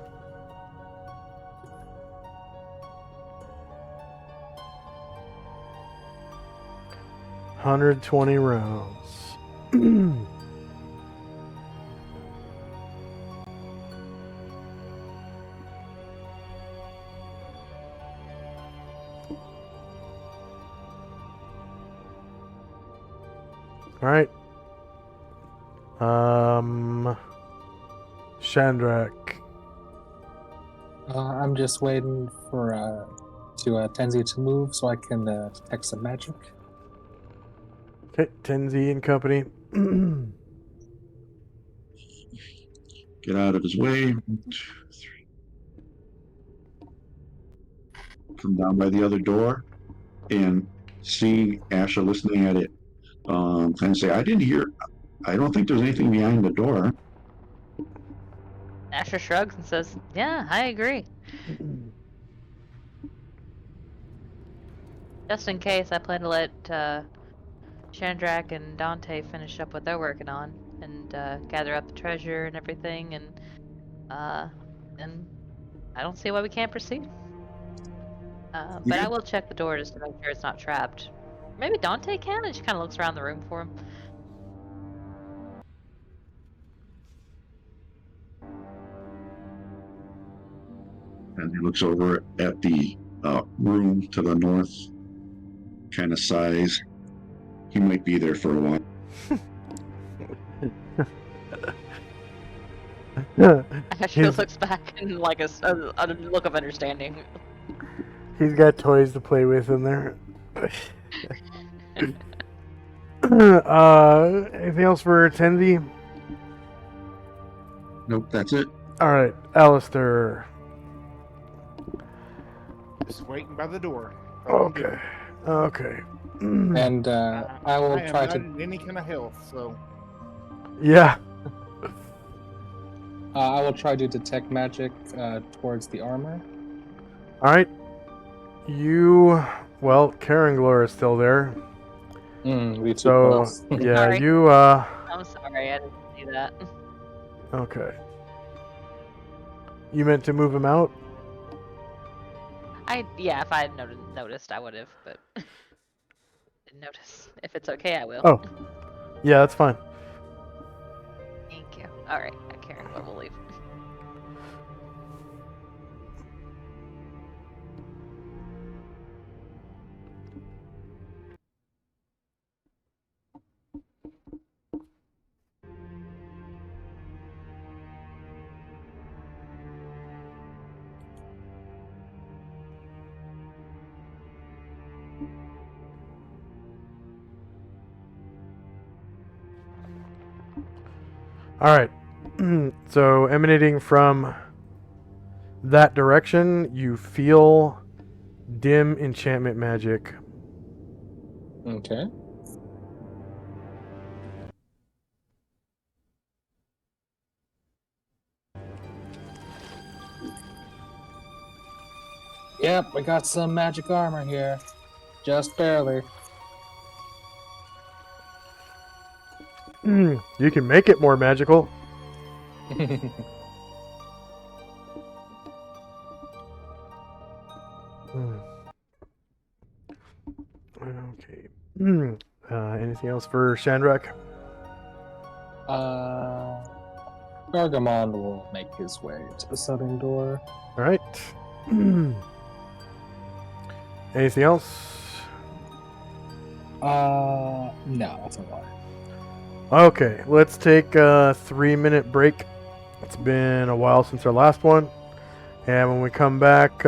$120 rounds. All right. Chandrak. I'm just waiting for Tenzi to move so I can detect some magic. Okay, Tenzi and company. Get out of his way. Come down by the other door and see Asha listening at it. Kind of say, I didn't hear. I don't think there's anything behind the door. Asher shrugs and says, "Yeah, I agree. Just in case, I plan to let Chandrak and Dante finish up what they're working on and gather up the treasure and everything, and I don't see why we can't proceed. But Yeah. I will check the door just to make sure it's not trapped. Maybe Dante can, and she kind of looks around the room for him. And he looks over at the room to the north, kind of sighs. He might be there for a while. Asher he's, looks back and like a look of understanding. he's got toys to play with in there. Anything else for Tenzi? Nope, that's it. All right, Alistair. Just waiting by the door. That's all I'm Okay. doing. Okay. And I will am try not to. in any kind of health, so Yeah. I will try to detect magic towards the armor. All right. Well, Karenglor is still there. We too So, close. yeah, Sorry. you, I'm sorry, I didn't see that. okay. You meant to move him out? Yeah, if I had noticed, I would have, but didn't notice. If it's okay, I will. Oh. Yeah, that's fine. Thank you. All right, Karen, we'll leave. All right. So, emanating from that direction, you feel dim enchantment magic. Okay. Yep, we got some magic armor here. Just barely. You can make it more magical. Okay. Anything else for Shandrak? Gargamon will make his way to the southern door. All right. Anything else? No, that's a lie. Okay, let's take a 3-minute break. It's been a while since our last one. And when we come back,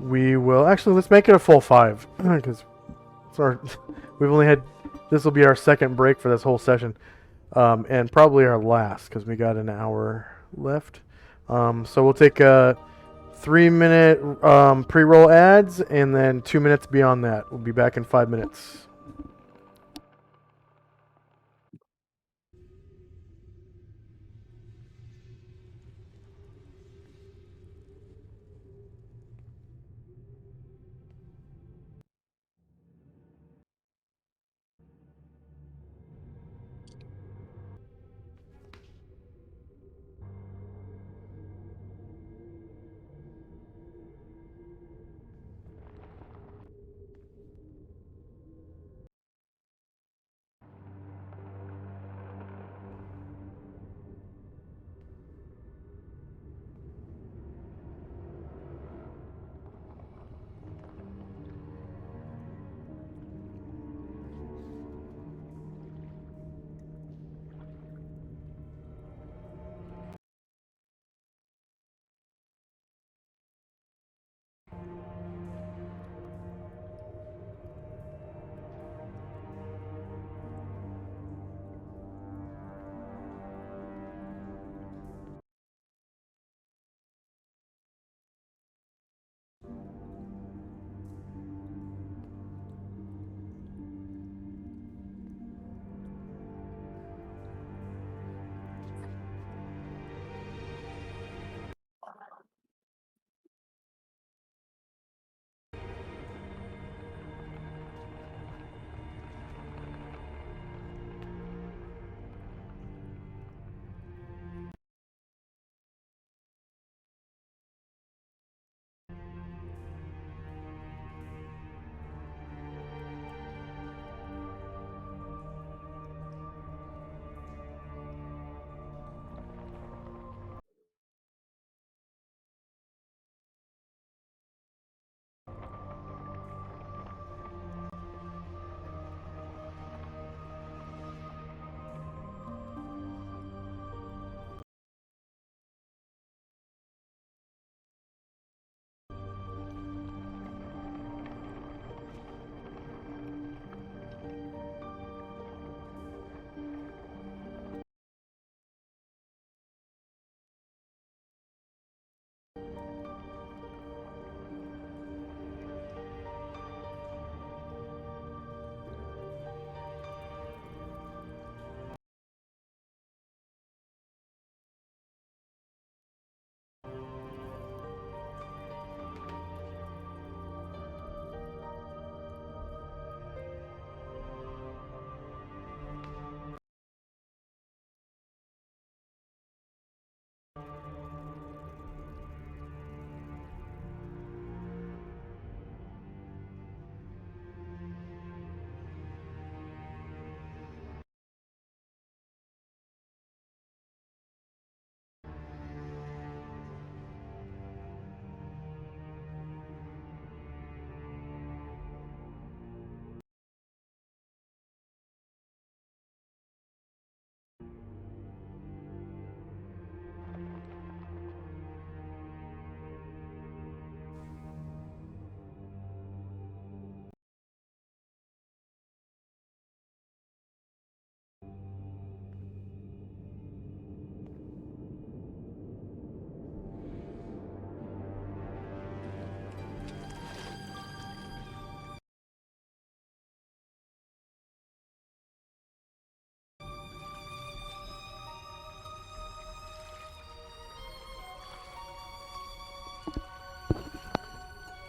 we will actually let's make it a full 5 because we've only had this will be our second break for this whole session, and probably our last because we got an hour left. So we'll take a 3-minute pre-roll ads and then 2 minutes beyond that. We'll be back in 5 minutes.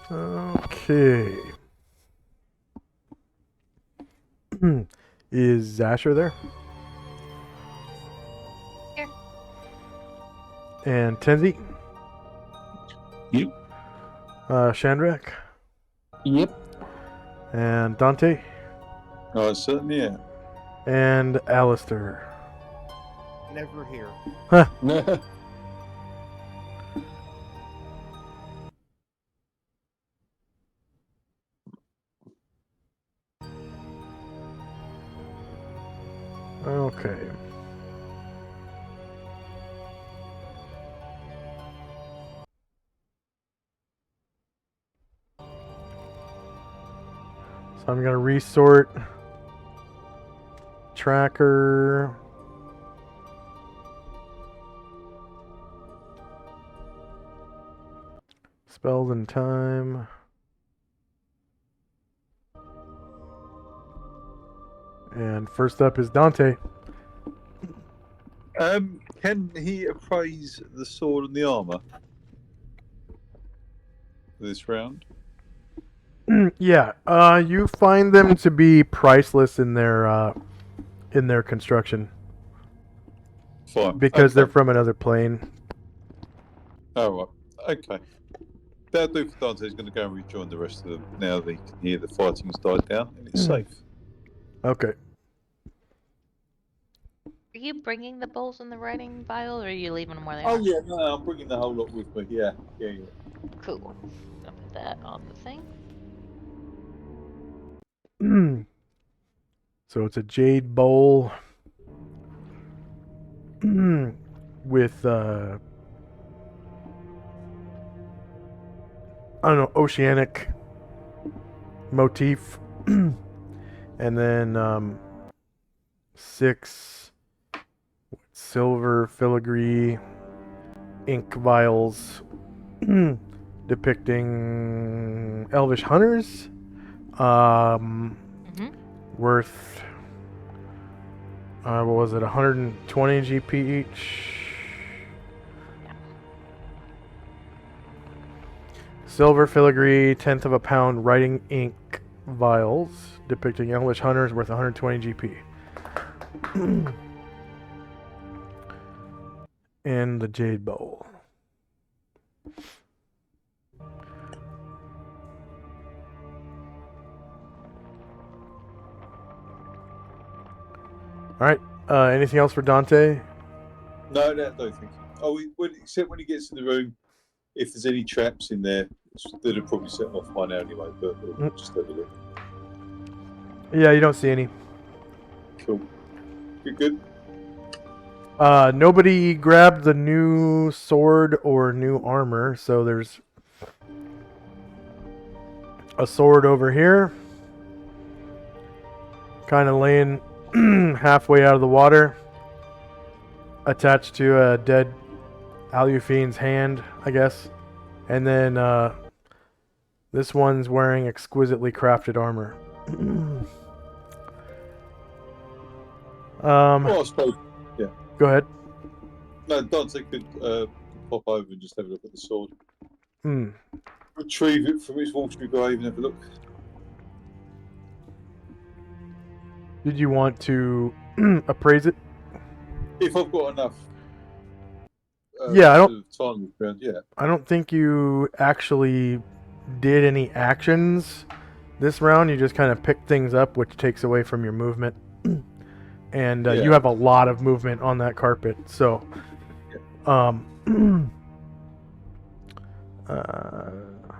Okay. Is Zasher there? Here. And Tenzi? Yep. Shandrak? Yep. And Dante? I certainly am. And Alistair. Never here. Okay. So I'm gonna resort tracker. Spells and time. And first up is Dante. Can he appraise the sword and the armor this round? Yeah. You find them to be priceless in their construction Fine. because they're Okay. from another plane. Oh, right. Okay. That'll do for Dante. He's going to go and rejoin the rest of them now that he can hear the fighting's died down and it's safe. Okay. Are you bringing the bowls in the writing vial, or are you leaving them where they Oh are? yeah, no, I'm bringing the whole lot with me. Yeah. Cool. Gonna put that on the thing. So it's a jade bowl with I don't know, oceanic motif, and then 6 silver filigree ink vials depicting elvish hunters, worth what was it, 120 GP each. Silver filigree, 1/10 of a pound writing ink vials depicting elvish hunters worth 120 GP. And the jade bowl. Alright, anything else for Dante? No, no, thank you. Oh, except when he gets in the room, if there's any traps in there, they'd have probably set them off by now anyway, but we'll just have a look. Yeah, you don't see any. Cool. Good. Nobody grabbed the new sword or new armor, so there's a sword over here, kind of laying halfway out of the water, attached to a dead Alufine's hand, I guess. And then this one's wearing exquisitely crafted armor. Well, I suppose. Yeah. Go ahead. No, Dante could pop over and just have a look at the sword. Hmm. Retrieve it from its watery grave and have a look. Did you want to appraise it? If I've got enough. Yeah, I don't. Time around, yeah. I don't think you actually did any actions this round. You just kind of picked things up, which takes away from your movement. And Yeah. you have a lot of movement on that carpet, so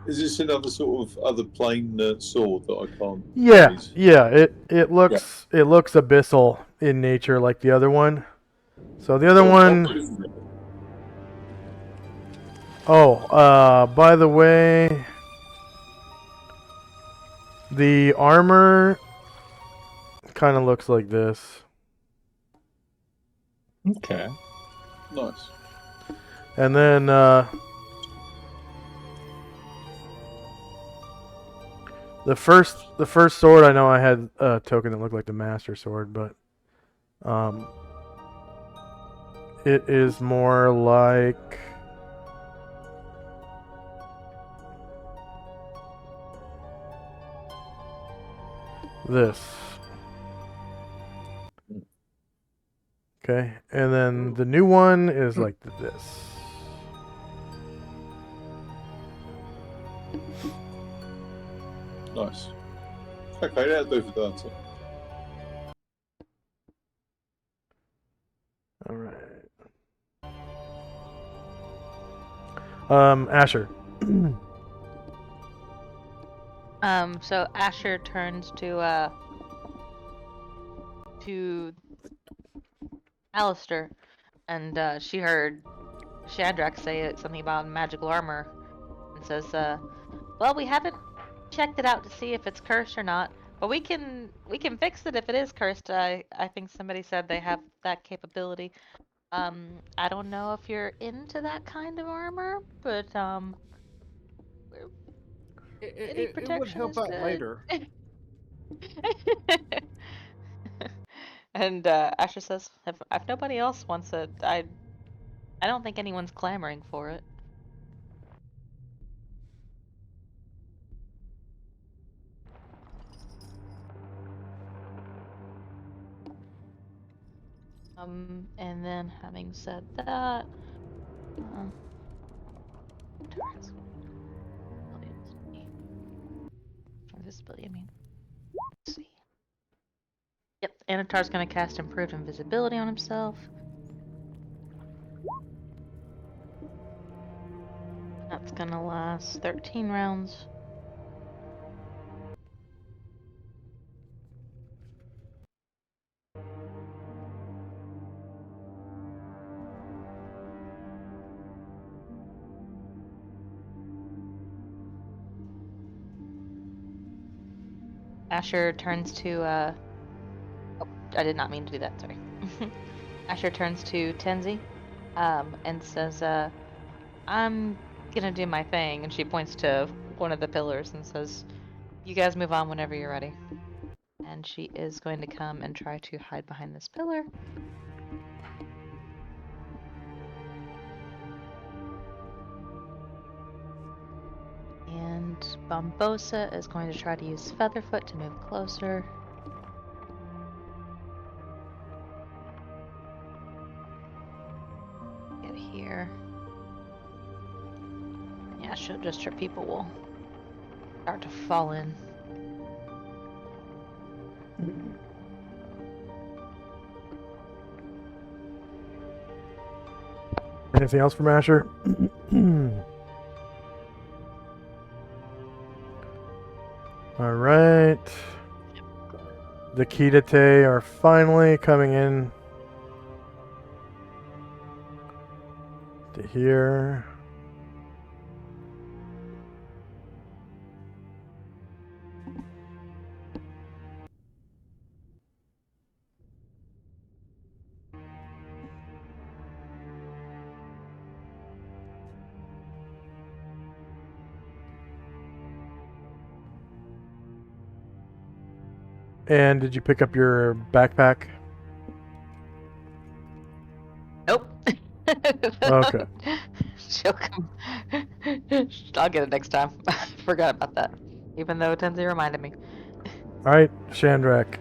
Is this another sort of other plain sword that I can't? yeah, use? it looks abyssal in nature like the other one. So the other one. Oh, by the way, the armor kind of looks like this. Okay. Nice. And then the first sword, I know I had a token that looked like the Master Sword, but it is more like this. Okay, and then the new one is like this. Nice. Okay, that'll do for Dante. All right. Asher. So Asher turns to Alistair, and she heard Shadrach say something about magical armor, and says, "Well, we haven't checked it out to see if it's cursed or not, but we can fix it if it is cursed. I think somebody said they have that capability. I don't know if you're into that kind of armor, but any It would protection help is out good." later. And Asher says, if nobody else wants it, I don't think anyone's clamoring for it. And then having said that, invisibility, I mean. Let's see. Yep, Anatar's gonna cast improved invisibility on himself. That's gonna last 13 rounds. Asher turns to, oh, I did not mean to do that, sorry. Asher turns to Tenzi, and says, I'm gonna do my thing, and she points to one of the pillars and says, you guys move on whenever you're ready. And she is going to come and try to hide behind this pillar. And Bombosa is going to try to use Featherfoot to move closer. Get here. Yeah, just her people will start to fall in. Anything else from Asher? All right. The Kidate are finally coming in to here. And did you pick up your backpack? Nope. Okay. She'll come. I'll get it next time. Forgot about that. Even though Tenzi reminded me. All right, Shandrak.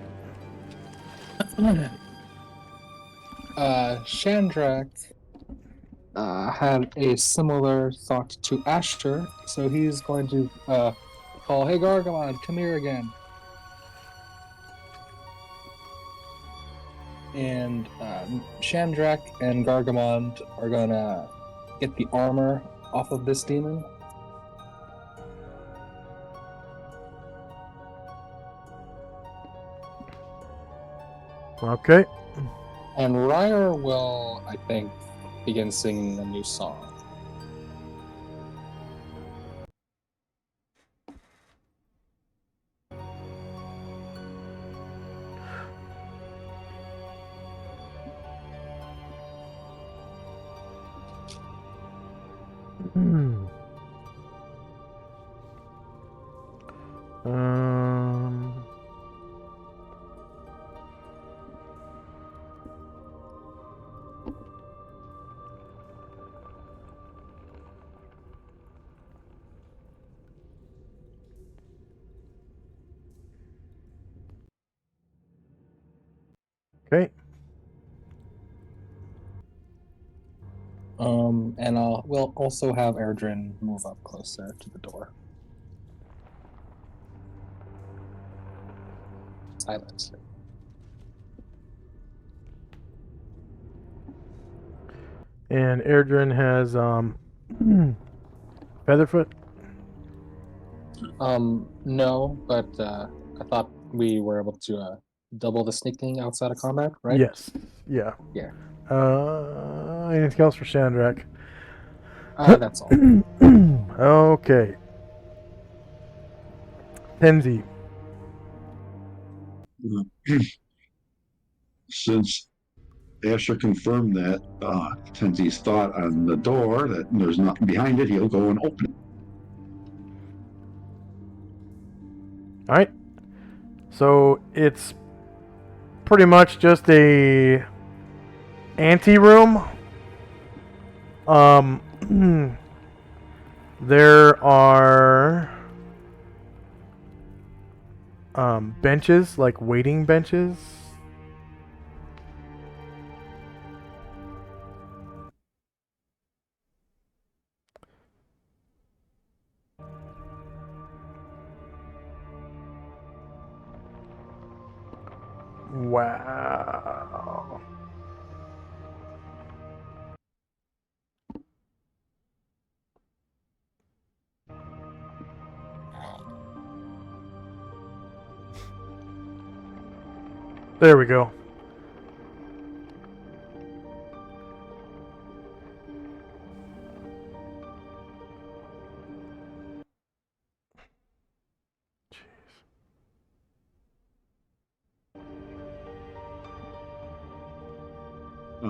Shandrak had a similar thought to Asher, so he's going to call, "Hey Gargamon, come here again." And Shandrak and Gargamon are gonna get the armor off of this demon. Okay. And Ryer will, I think, begin singing a new song. Um. Okay. And we'll also have Erdrin move up closer to the door. Silence. And Erdrin has Featherfoot. No, but I thought we were able to double the sneaking outside of combat, right? Yes. Yeah. Yeah. Anything else for Shandrak? That's all. Okay. Tenzi. Since Asher confirmed that Tenzi's thought on the door, that there's nothing behind it, he'll go and open it. All right. So it's pretty much just a anteroom. There are benches, like waiting benches. Wow. There we go.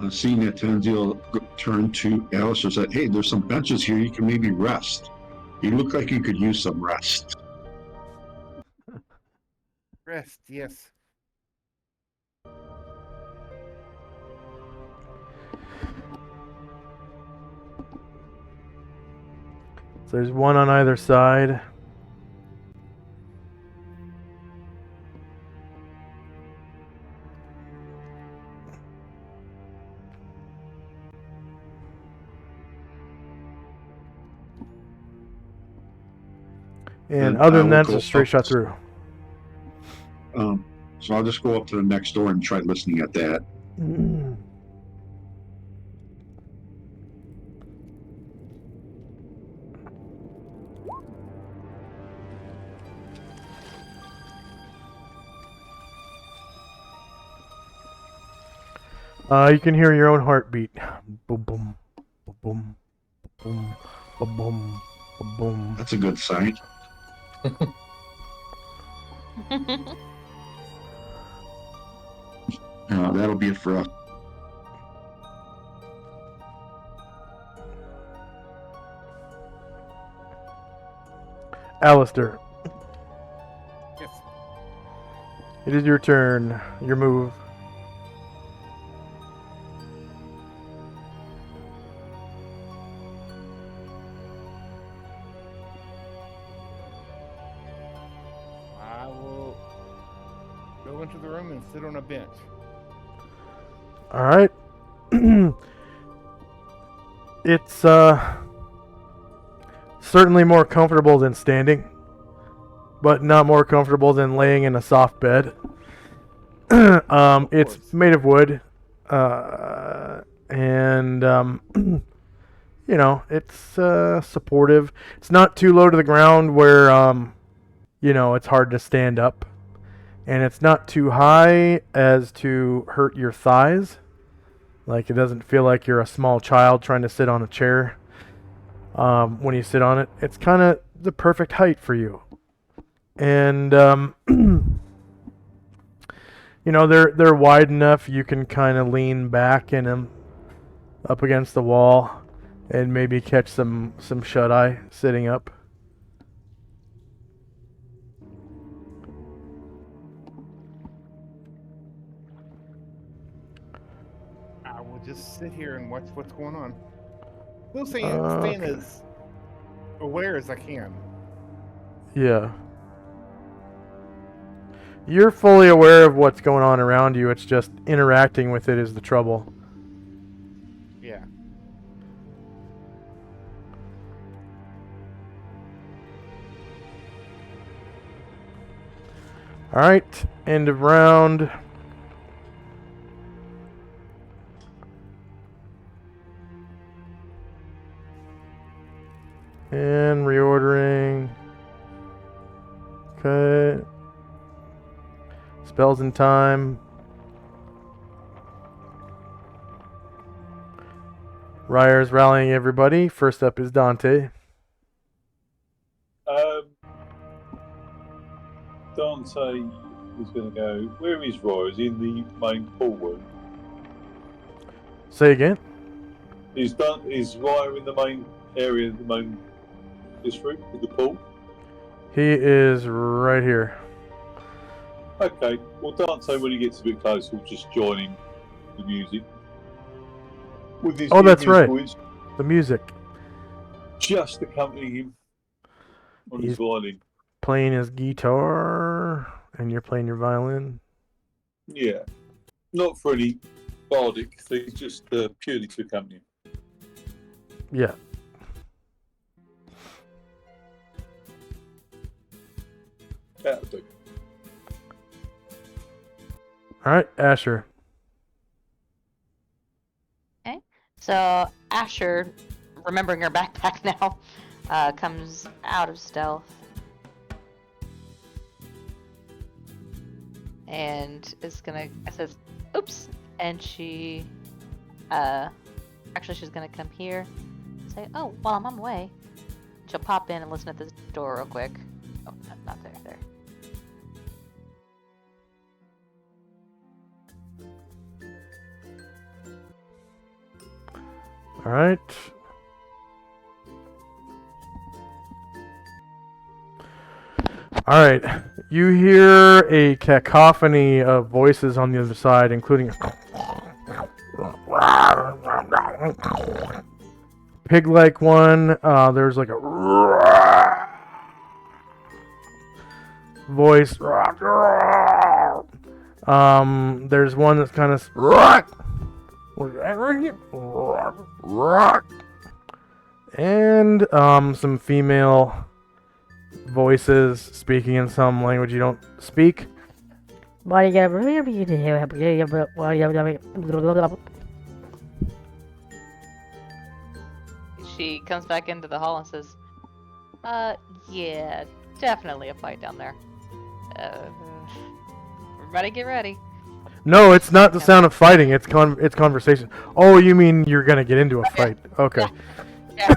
Seeing that, Tenzi will turn to Alice and say, "Hey, there's some benches here. You can maybe rest. You look like you could use some rest." Rest, yes. So there's one on either side. And other than that, it's a straight shot through. So I'll just go up to the next door and try listening at that. You can hear your own heartbeat. Boom, boom, boom, boom, boom, boom, boom. That's a good sign. That'll be it for us. Alistair, Yes. it is your turn. Your move. I will go into the room and sit on a bench. All right. It's certainly more comfortable than standing, but not more comfortable than laying in a soft bed. It's made of wood, and you know, it's supportive. It's not too low to the ground where you know, it's hard to stand up, and it's not too high as to hurt your thighs. Like, it doesn't feel like you're a small child trying to sit on a chair. When you sit on it, it's kind of the perfect height for you. And you know, they're wide enough you can kind of lean back in them up against the wall and maybe catch some shut eye sitting up. I will just sit here and watch what's going on. Still staying Okay. as aware as I can. Yeah. You're fully aware of what's going on around you. It's just interacting with it is the trouble. Yeah. All right, end of round. And reordering. Okay. Spells in time. Ryer's rallying everybody. First up is Dante. Dante is going to go. Where is Roy? Is he in the main pool room? Say again. Is Ryer in the main area, the main district with the pool? He is right here. Okay. Well, Dante, when he gets a bit closer, will just join in the music. With his Oh, that's his right. voice, The music. just accompanying him on his He's violin. playing his guitar, and you're playing your violin. Yeah. Not for any bardic thing, just purely to accompany him. Yeah. That'll do. All right, Asher. So Asher, remembering her backpack now, comes out of stealth and is gonna. I says, "Oops," and she, actually, she's gonna come here, and say, "Oh, while I'm on the way," she'll pop in and listen at this door real quick. Oh, not there. There. All right. All right. You hear a cacophony of voices on the other side, including pig-like one. There's like a voice. There's one that's kind of and some female voices speaking in some language you don't speak. She comes back into the hall and says, yeah, definitely a fight down there. Everybody get ready." No, it's not the sound of fighting. It's conversation. Oh, you mean you're gonna get into a fight? Okay. Yeah.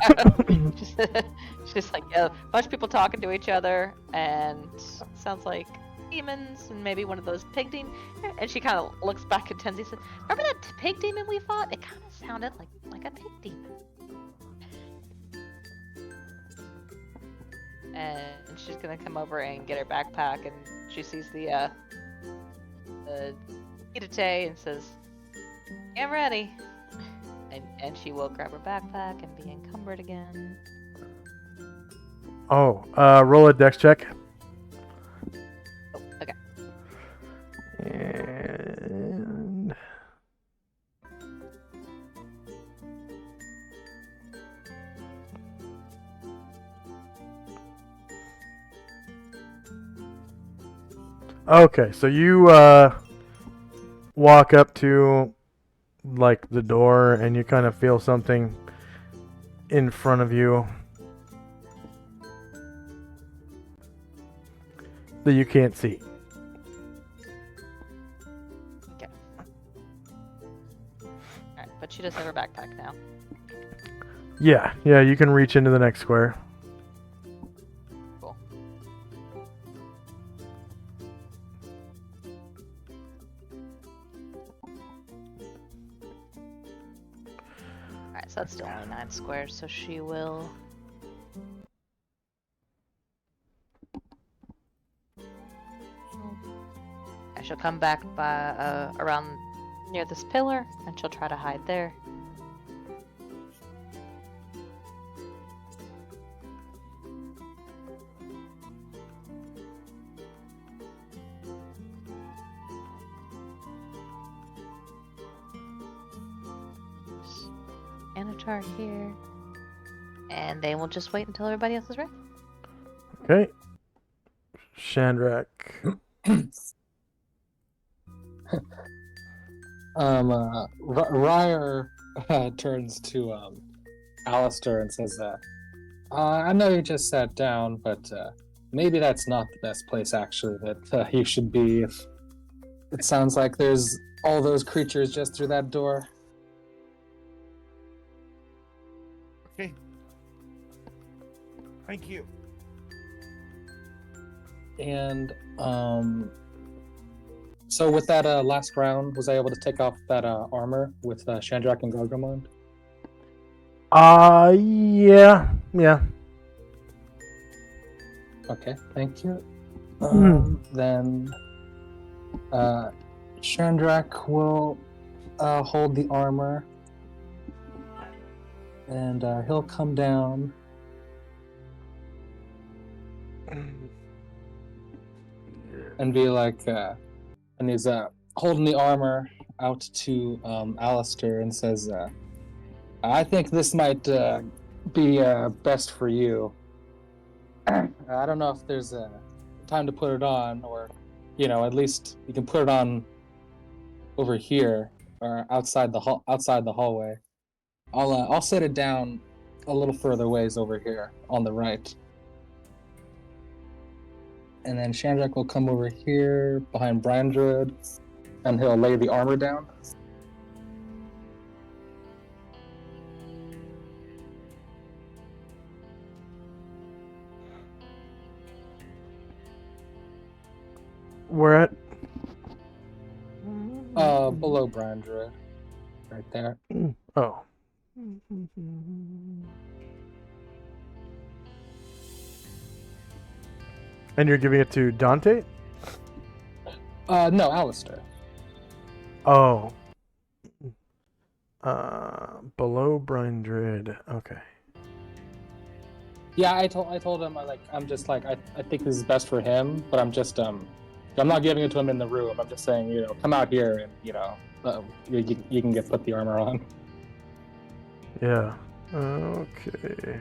She's like, yeah, a bunch of people talking to each other, and sounds like demons, and maybe one of those pig demons. And she kind of looks back at Tenzi and says, "Remember that pig demon we fought? It kind of sounded like a pig demon." And she's gonna come over and get her backpack, and she sees the Idate and says, "Get ready." And she will grab her backpack and be encumbered again. Oh, roll a dex check. Oh, okay. And okay, so you walk up to like the door, and you kind of feel something in front of you that you can't see. Okay. Alright, but she does have her backpack now. Yeah, you can reach into the next square. Cool. Alright, so that's still only 9 squares, so she will... And she'll come back by around near this pillar, and she'll try to hide there. Anatar here. And they will just wait until everybody else is ready. Okay. Shandrak. Ryer turns to Alistair and says, I know you just sat down, but maybe that's not the best place actually that you should be. If it sounds like there's all those creatures just through that door. Okay. Thank you. And so with that last round, was I able to take off that armor with Shandrak and Gargamond? Yeah. Yeah. Okay, thank you. Then Shandrak will hold the armor, and he'll come down. And be like, and he's holding the armor out to Alistair and says, I think this might be best for you. I don't know if there's time to put it on, or, at least you can put it on over here or outside the hallway. I'll set it down a little further ways over here on the right. And then Shandrak will come over here behind Brian Druid, and he'll lay the armor down. We're at. Below Brian Druid. Right there. Oh. And you're giving it to Dante? No, Alistair. Oh. Below Brian Dread. Okay. Yeah, I told him I'm just like I think this is best for him, but I'm just I'm not giving it to him in the room. I'm just saying, come out here and you can put the armor on. Yeah. Okay.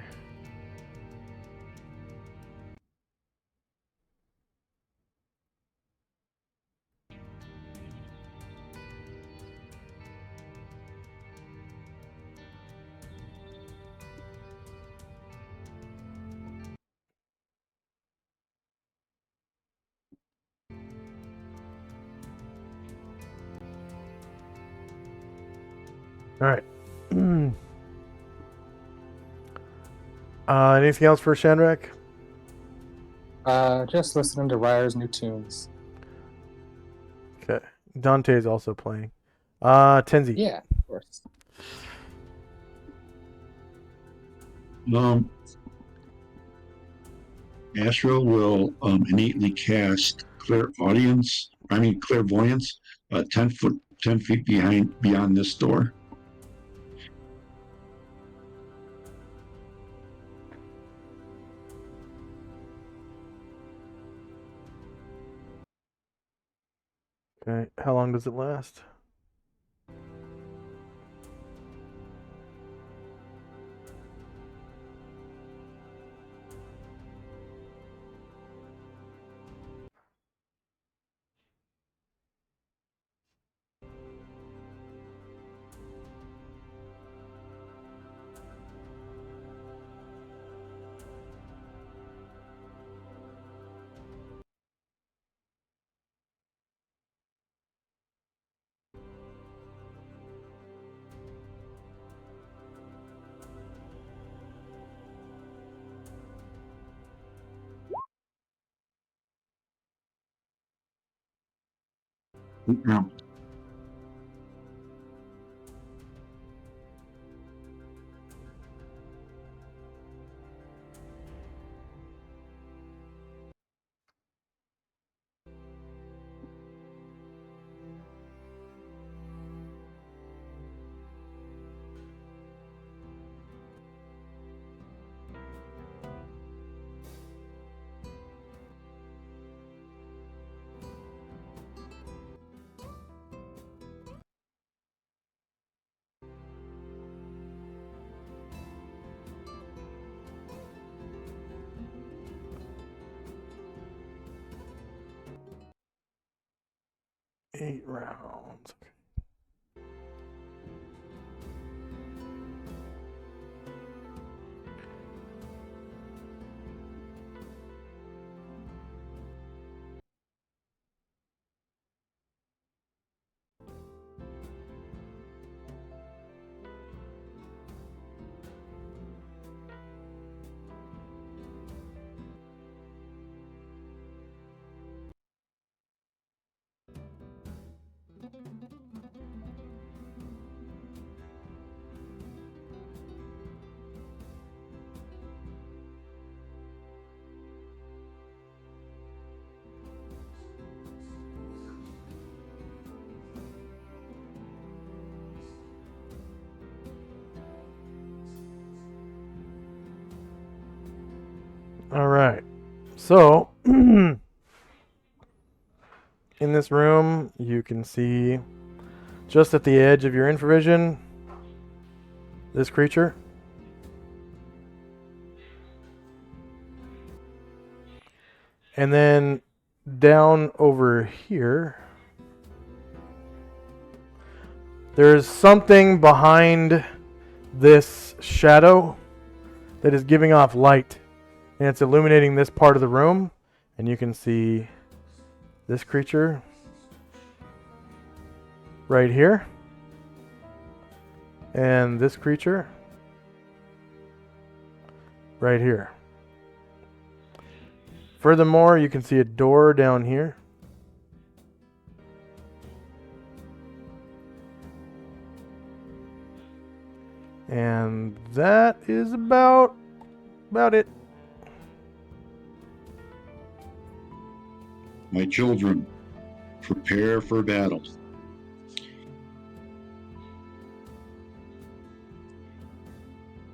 All right. Anything else for Shandrak? Just listening to Ryer's new tunes. Okay. Dante is also playing. Tenzi. Yeah, of course. Astro will innately cast clairvoyance, 10 feet beyond this door. Okay. How long does it last? No. 8 rounds. All right. So, in this room, you can see just at the edge of your infravision this creature. And then down over here, there's something behind this shadow that is giving off light. And it's illuminating this part of the room. And you can see this creature right here. And this creature right here. Furthermore, you can see a door down here. And that is about it. My children, prepare for battle.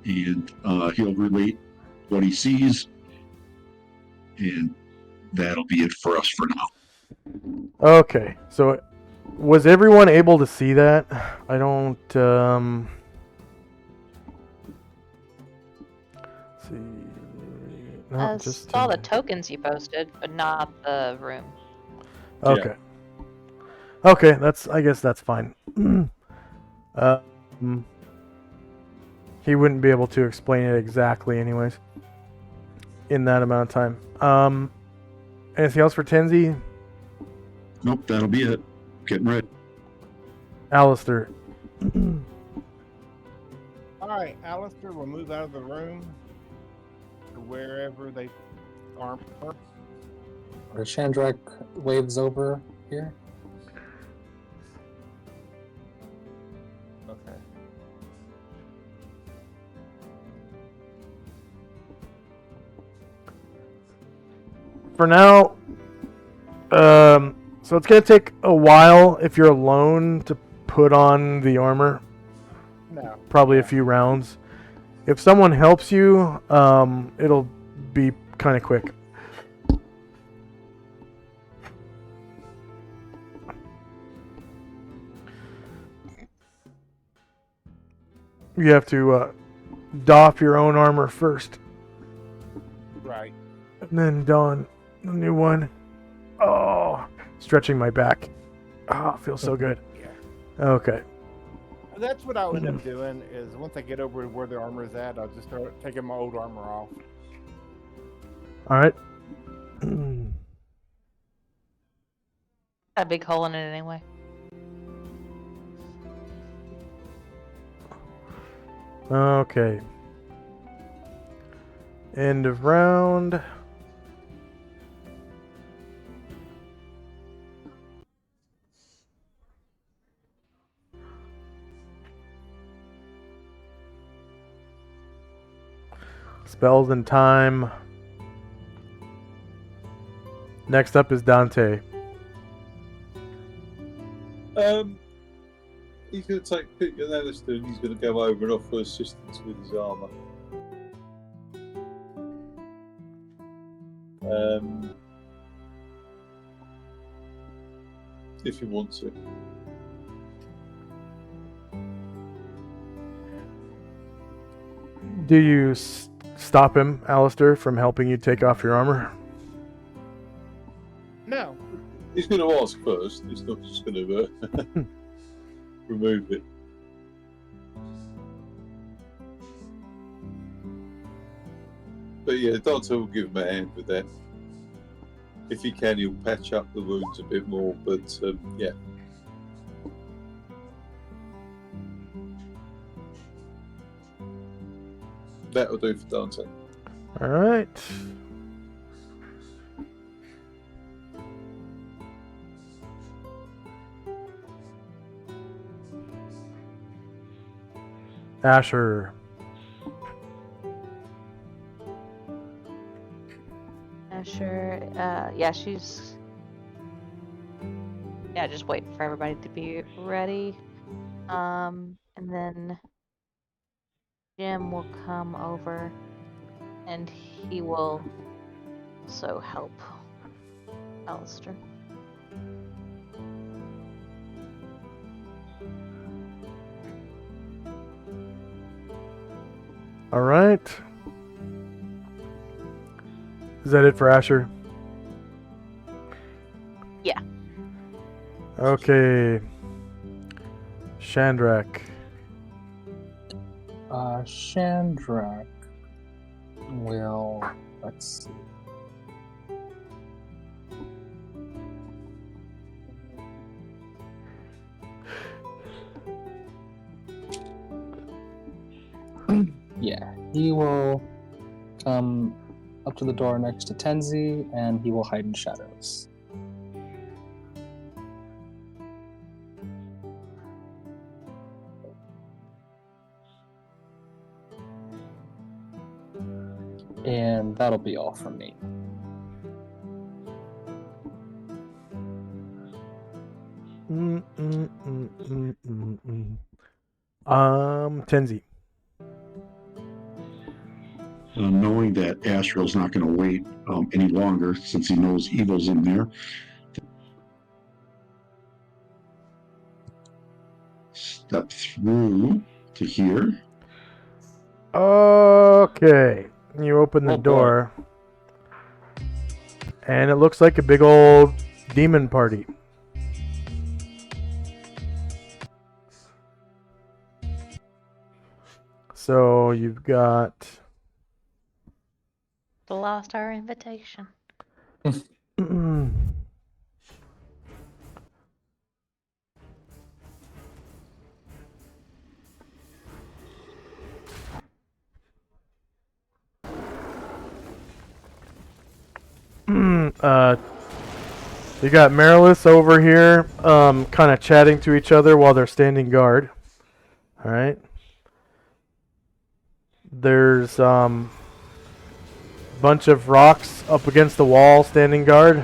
And he'll relate what he sees, and that'll be it for us for now. Okay, so was everyone able to see that? I don't, let's see. No, I just saw the tokens you posted, but not the room. Okay. Okay, I guess that's fine. He wouldn't be able to explain it exactly anyways in that amount of time. Anything else for Tenzi? Nope, that'll be it. Getting ready. Alistair. Alright, Alistair will move out of the room to wherever they are. Or Shandrak waves over here. Okay. For now, so it's going to take a while if you're alone to put on the armor. No. Probably a few rounds. If someone helps you, it'll be kind of quick. You have to doff your own armor first, Right. and then don the new one. Oh, stretching my back. Oh, feels so good. Yeah. Okay. That's what I'll end up doing is once I get over to where the armor is at, I'll just start taking my old armor off. All right. A big hole in it anyway. Okay. End of round. Spells and time. Next up is Dante. He's going to take Pete and Alistair and he's going to go over and offer assistance with his armour. If he wants it. Do you stop him, Alistair, from helping you take off your armor? No. He's going to ask first. He's not just going to remove it. But yeah, Dante will give him a hand with that. If he can, he'll patch up the wounds a bit more. But yeah. That'll do for Dante. All right. Asher. Sure. Yeah, she's. Yeah, just waiting for everybody to be ready. And then Jim will come over, and he will also help Alistair. All right. Is that it for Asher? Yeah. Okay. Shandrak. Shandrak will, let's see. Yeah, he will come up to the door next to Tenzi, and he will hide in shadows. And that'll be all from me. Tenzi. Knowing that Astral's not going to wait any longer since he knows Evil's in there. Step through to here. Okay. You open the door. And it looks like a big old demon party. So you've got... Lost our invitation. You got Marilys over here, kind of chatting to each other while they're standing guard. All right. There's bunch of rocks up against the wall, standing guard.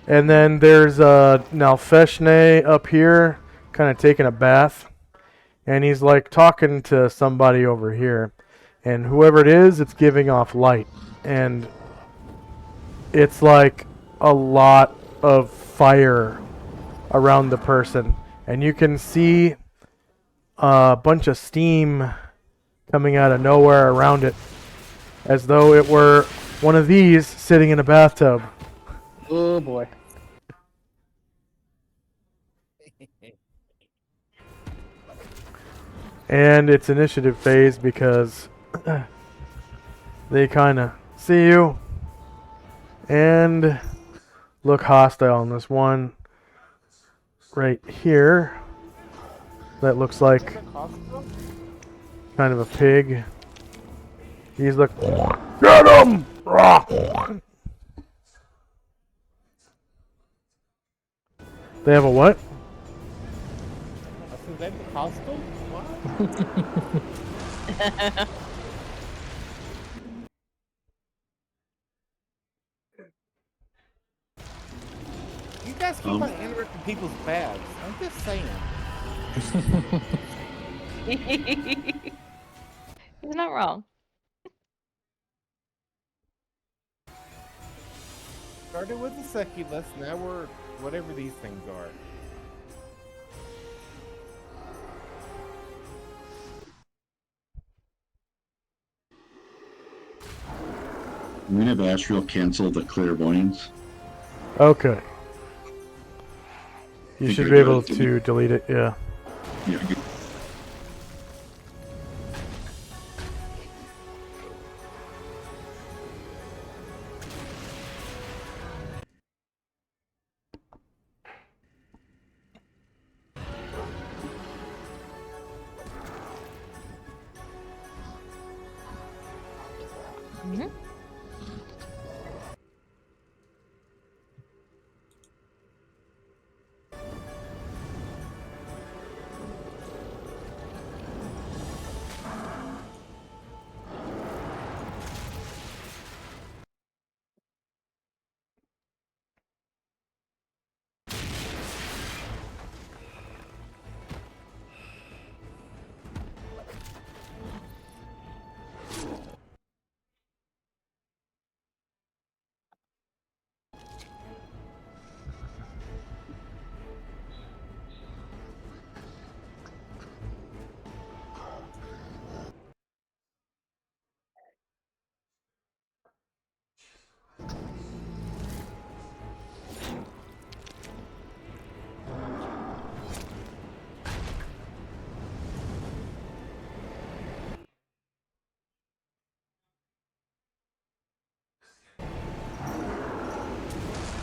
And then there's Nalfeshne up here, kind of taking a bath, and he's like talking to somebody over here, and whoever it is, it's giving off light, and it's like a lot of fire around the person, and you can see a bunch of steam coming out of nowhere around it, as though it were one of these sitting in a bathtub. Oh boy. And it's initiative phase because they kind of see you and look hostile on this one right here. That looks like kind of a pig. He's like, get him! They have a what? Is that the costume? You guys keep on interrupting people's baths. I'm just saying. He's not wrong. Started with the succubus, now we're whatever these things are. I'm going to have Astral cancel the clairvoyance. Okay. You think should I be able did. to delete it, yeah. Yeah. Mhm.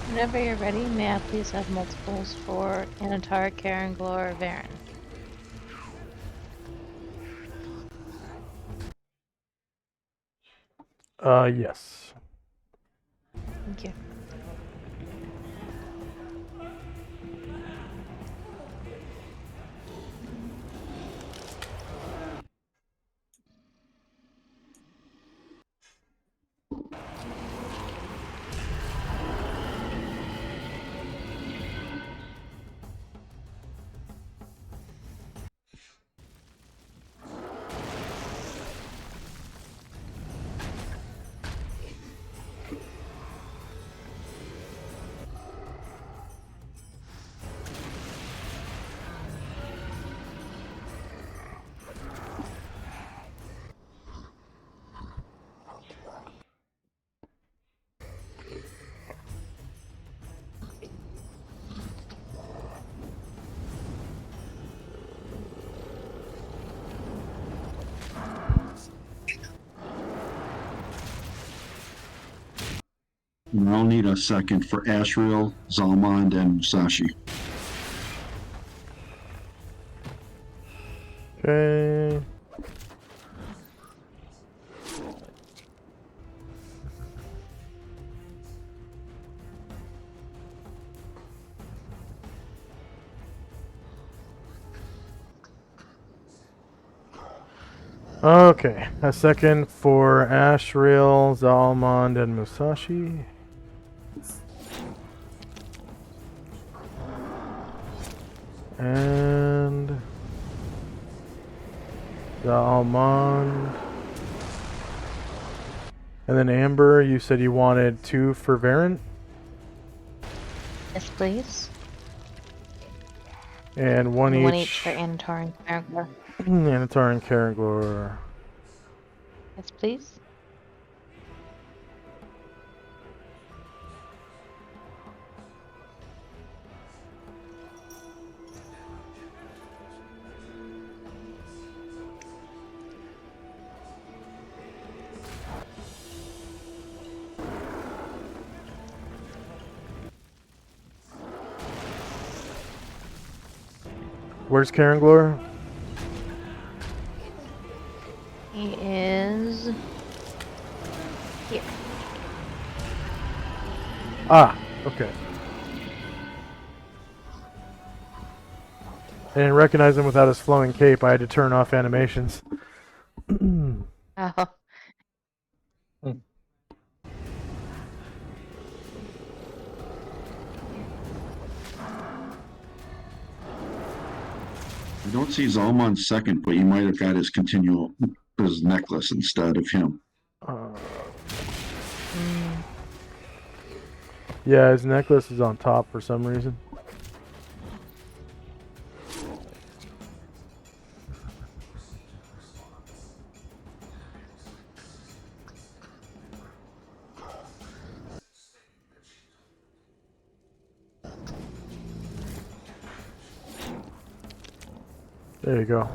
Whenever you're ready, may I please have multiples for Anatar, Karanglor, Varen? Yes. Thank you. And I'll need a second for Ashriel, Zalmond, and Musashi. Okay. Okay, a second for Ashriel, Zalmond, and Musashi. And Zalmond. And then Amber, you said you wanted 2 for Varen? Yes, please. And one each for Anatar and Karanglor. Anatar and Karanglor. Yes, please. Where's Karanglor? He is here. Ah, okay. I didn't recognize him without his flowing cape. I had to turn off animations. Oh, I don't see Zalmond second, but you might have got his necklace instead of him. Yeah, his necklace is on top for some reason. There you go.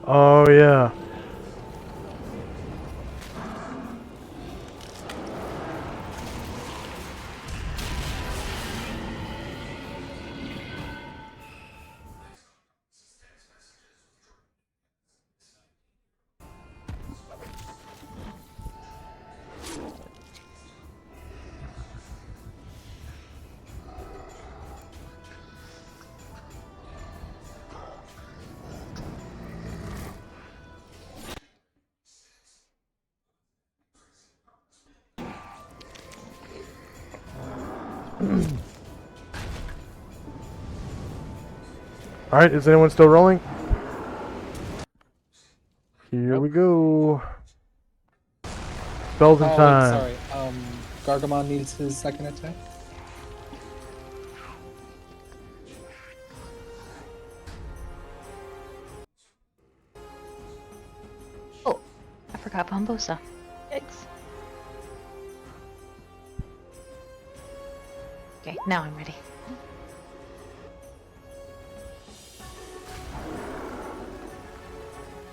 Oh yeah. All right, is anyone still rolling? Here we go. Spells in Oh, wait, time. sorry. Gargamon needs his second attack. Oh, I forgot Bombosa. Yikes. Okay, now I'm ready.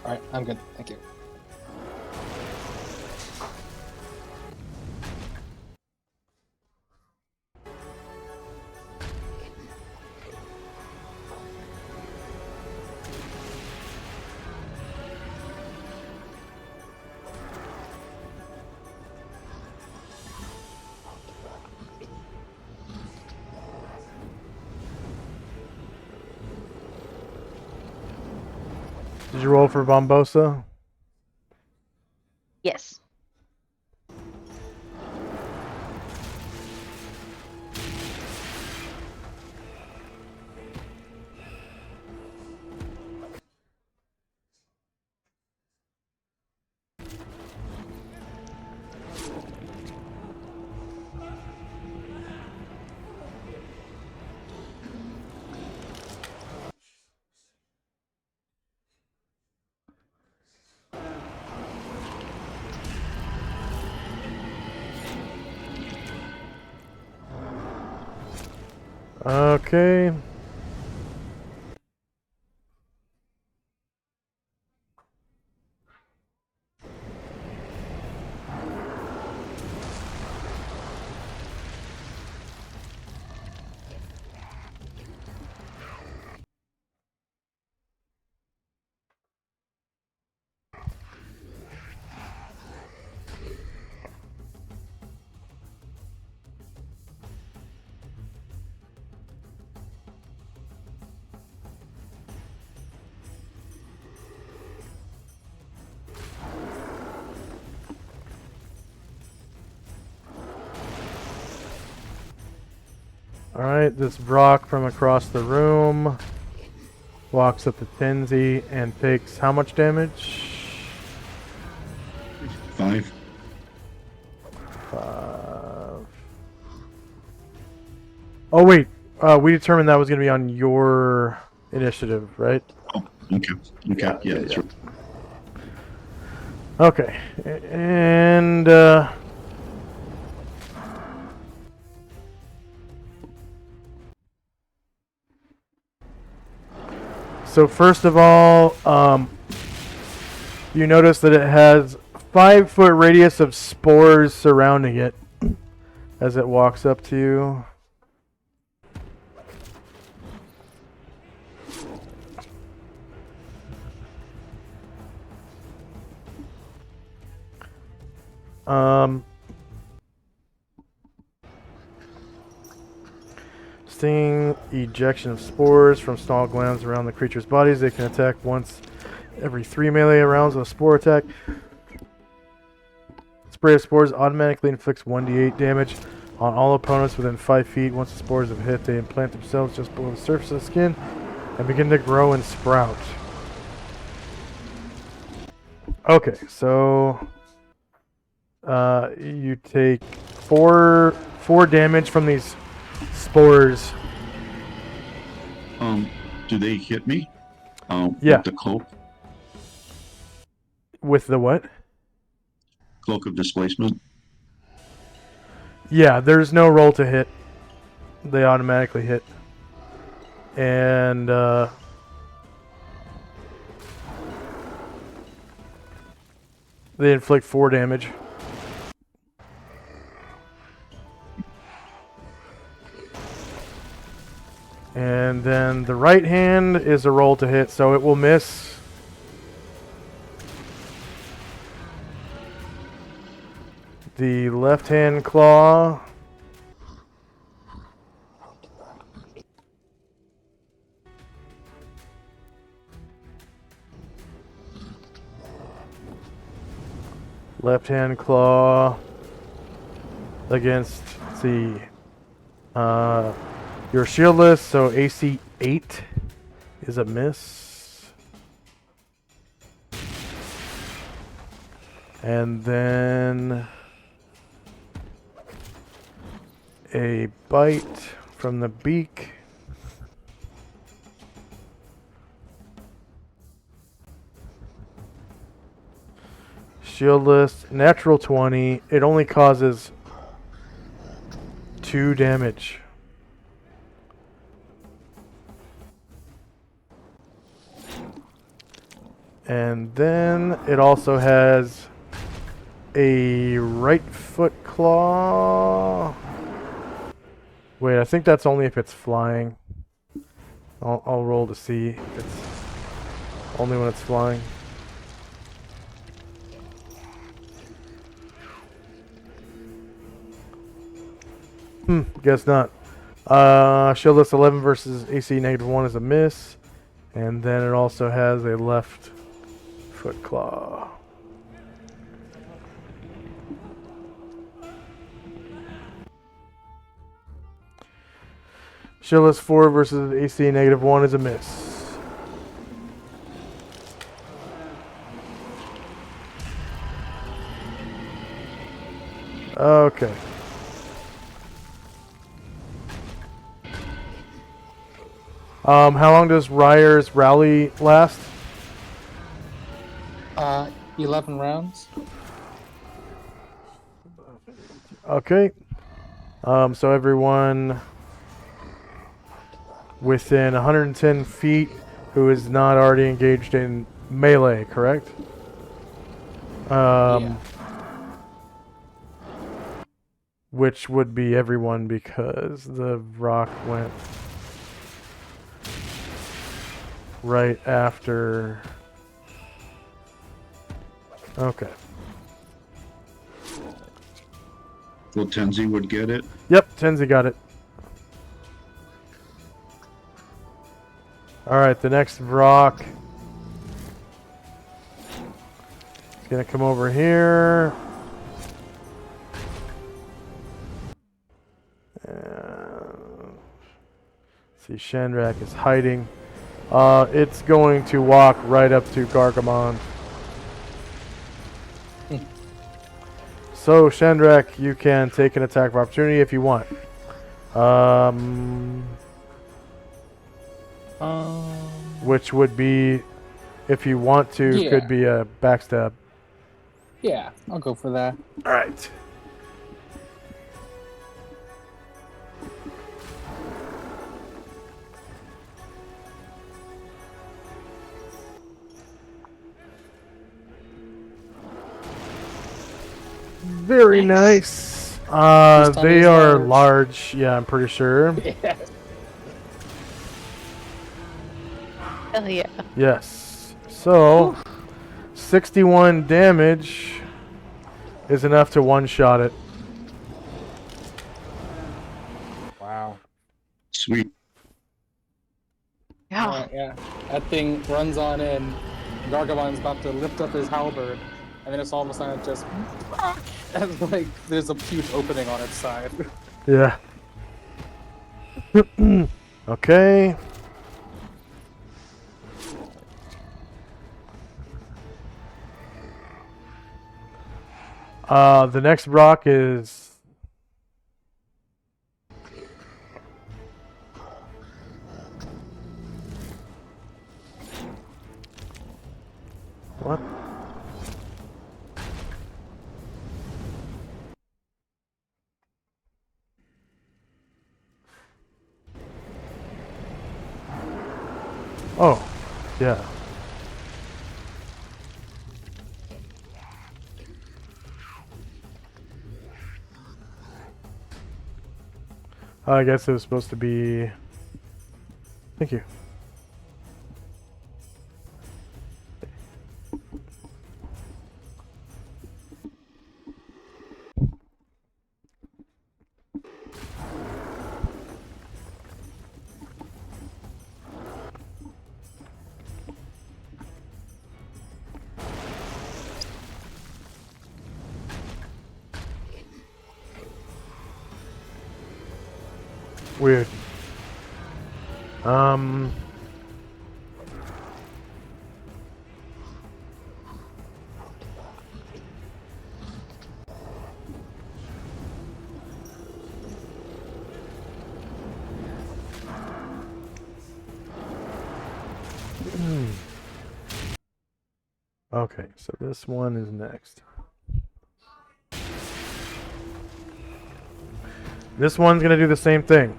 Alright, I'm good. Thank you. Did you roll for Bombosa? Yes. Okay. Alright, this Brock from across the room walks up to Tenzi and takes how much damage? 5. 5. Oh wait, we determined that was going to be on your initiative, right? Oh, okay. Okay. Yeah, that's right. Okay, and so first of all, you notice that it has 5-foot radius of spores surrounding it as it walks up to you. Stinging ejection of spores from small glands around the creature's bodies. They can attack once every 3 melee rounds with a spore attack. Spray of spores automatically inflicts 1d8 damage on all opponents within 5 feet. Once the spores have hit, they implant themselves just below the surface of the skin and begin to grow and sprout. Okay, so you take four damage from these spores. Do they hit me? Yeah. With the cloak? With the what? Cloak of displacement? Yeah, there's no roll to hit. They automatically hit. And they inflict 4 damage. And then the right hand is a roll to hit, so it will miss. The left hand claw. Left hand claw against, let's see, you're shieldless, so AC 8 is a miss. And then a bite from the beak. Shieldless, natural 20. It only causes 2 damage. And then it also has a right foot claw. Wait, I think that's only if it's flying. I'll roll to see if it's only when it's flying. Guess not. Shieldless 11 versus AC -1 is a miss. And then it also has a left foot claw. Shieldless 4 versus AC -1 is a miss. Okay. How long does Ryer's rally last? 11 rounds. Okay. So everyone within 110 feet who is not already engaged in melee, correct? Yeah. Which would be everyone because the rock went right after. Okay. Well, Tenzi would get it. Yep, Tenzi got it. Alright, the next rock is gonna come over here. See, Shandrak is hiding. It's going to walk right up to Gargamon. So, Shandrak, you can take an attack of opportunity if you want. Which would be, if you want to, Yeah. could be a backstab. Yeah, I'll go for that. Alright. Very nice. Whose tummy They is are large? large. Yeah, I'm pretty sure. Yeah. Hell yeah. Yes. So, 61 damage. is enough to one-shot it. Wow. Sweet. Yeah. Yeah. That thing runs on in. Gargamon's about to lift up his halberd, and then it's all of a sudden just and like there's a huge opening on its side. Yeah. Okay. The next rock is... What? Oh, yeah. I guess it was supposed to be... Thank you. Weird. Okay, so this one is next. This one's gonna do the same thing.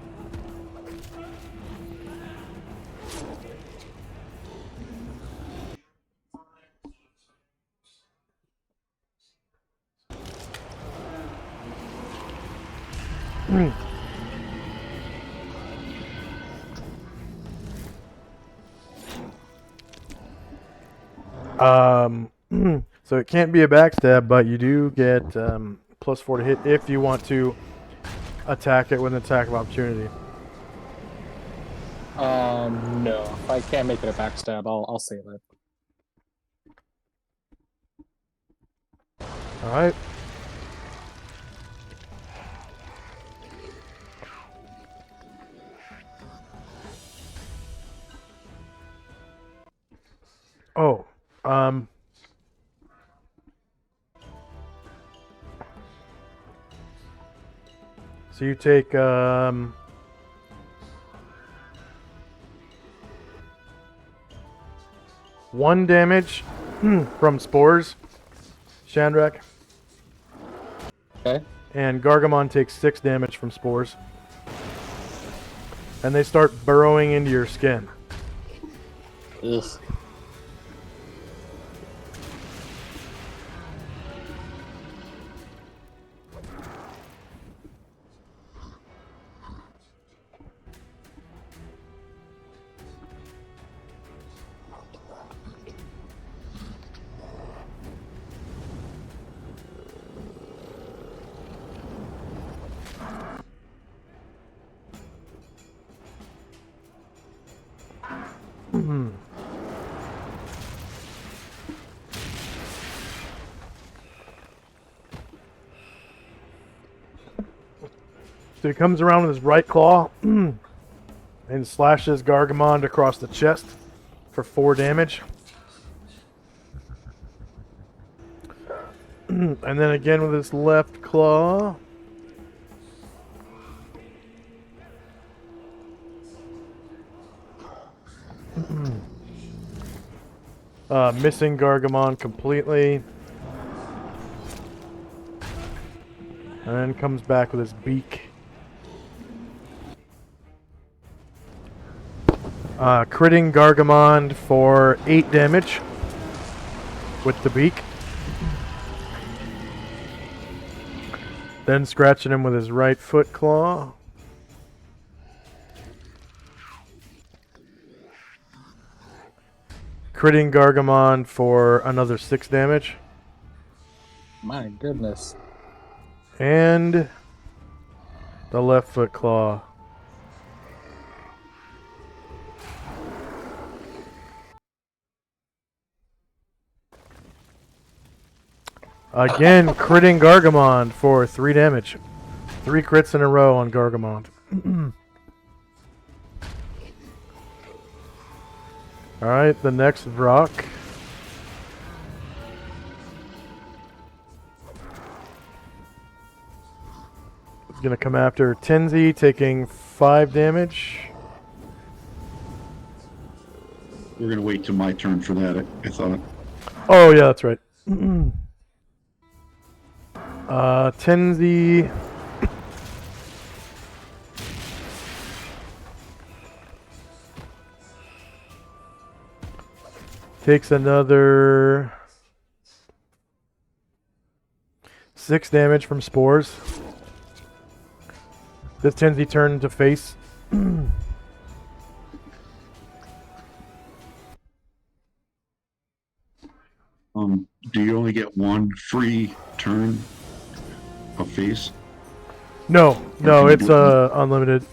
So it can't be a backstab, but you do get +4 to hit if you want to attack it with an attack of opportunity. No. If I can't make it a backstab, I'll save it. All right. Oh, so you take 1 damage from spores, Shandrak. Okay. And Gargamon takes 6 damage from spores. And they start burrowing into your skin. Ugh. So he comes around with his right claw and slashes Gargamon across the chest for 4 damage. And then again with his left claw. Missing Gargamon completely. And then comes back with his beak. Critting Gargamon for 8 damage with the beak. Then scratching him with his right foot claw. Critting Gargamon for another 6 damage. My goodness. And the left foot claw. Again, critting Gargamond for 3 damage. 3 crits in a row on Gargamond. Alright, the next Vrock. It's going to come after Tenzi, taking 5 damage. We're gonna wait till my turn for that. I thought. Oh, yeah, that's right. Tenzi. Takes another 6 damage from spores. This Tenzi turn to face. Do you only get 1 free turn of face? No, no, can you it's do it? unlimited.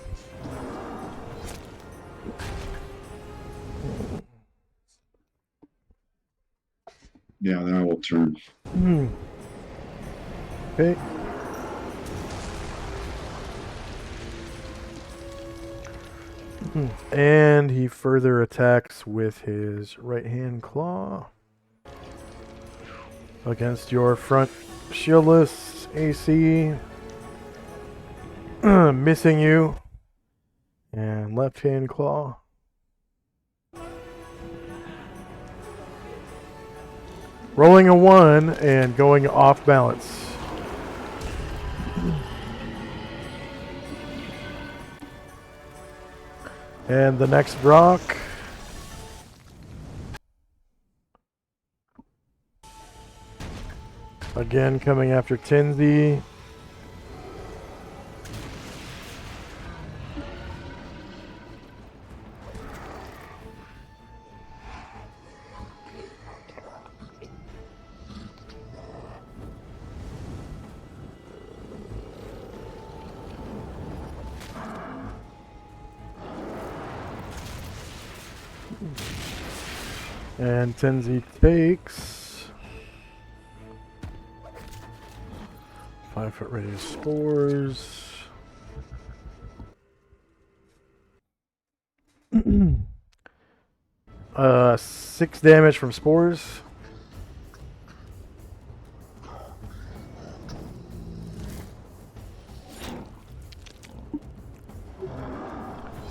Yeah, then I will turn. Okay. And he further attacks with his right hand claw against your front shieldless AC, missing you, and left hand claw. Rolling a 1 and going off balance. And the next Brock. Again coming after Tenzi. And Tenzi takes 5-foot radius spores. 6 damage from spores.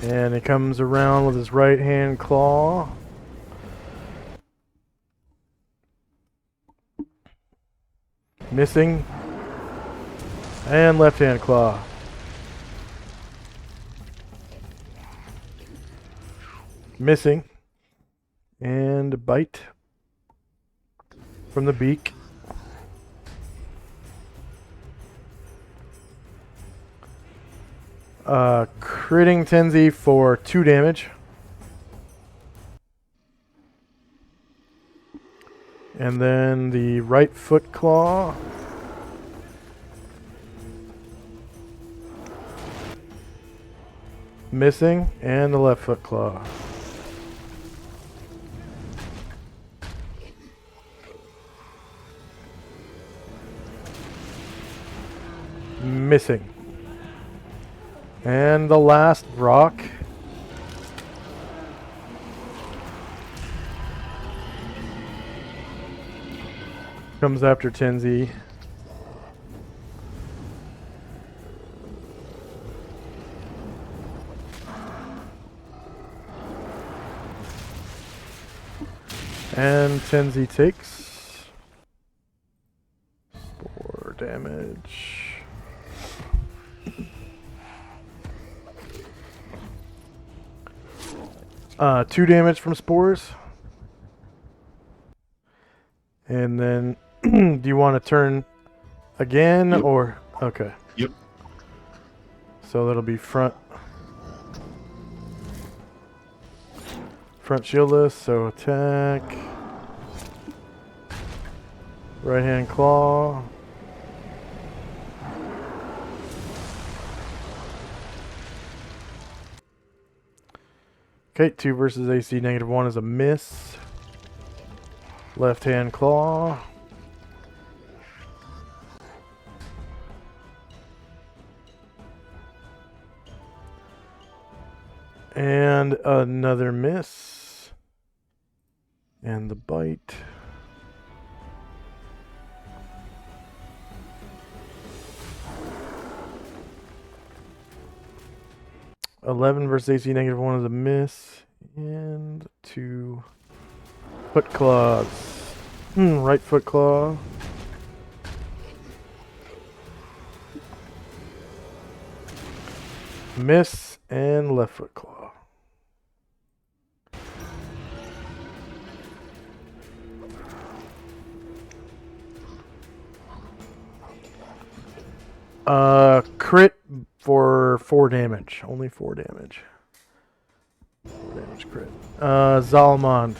And he comes around with his right hand claw. Missing. And left hand claw. Missing. And a bite from the beak. Critting Tenzi for 2 damage. And then the right foot claw. Missing. And the left foot claw. Missing. And the last rock. Comes after Tenzi. And Tenzi takes 4 damage. 2 damage from spores. And then, do you want to turn again, Yep. or okay? Yep. So that'll be front shieldless. So attack. Right hand claw. Okay, 2 versus AC -1 is a miss. Left hand claw. And another miss. And the bite. (11) versus AC -1 is a miss. And 2 foot claws. Right foot claw. Miss and left foot claw. Crit for 4 damage. Only 4 damage. 4 damage crit. Zalmond.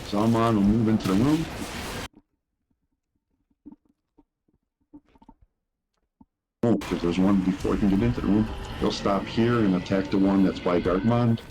Salmon will move into the room. Oh, because there's one before he can get into the room. He'll stop here and attack the one that's by Darkmond.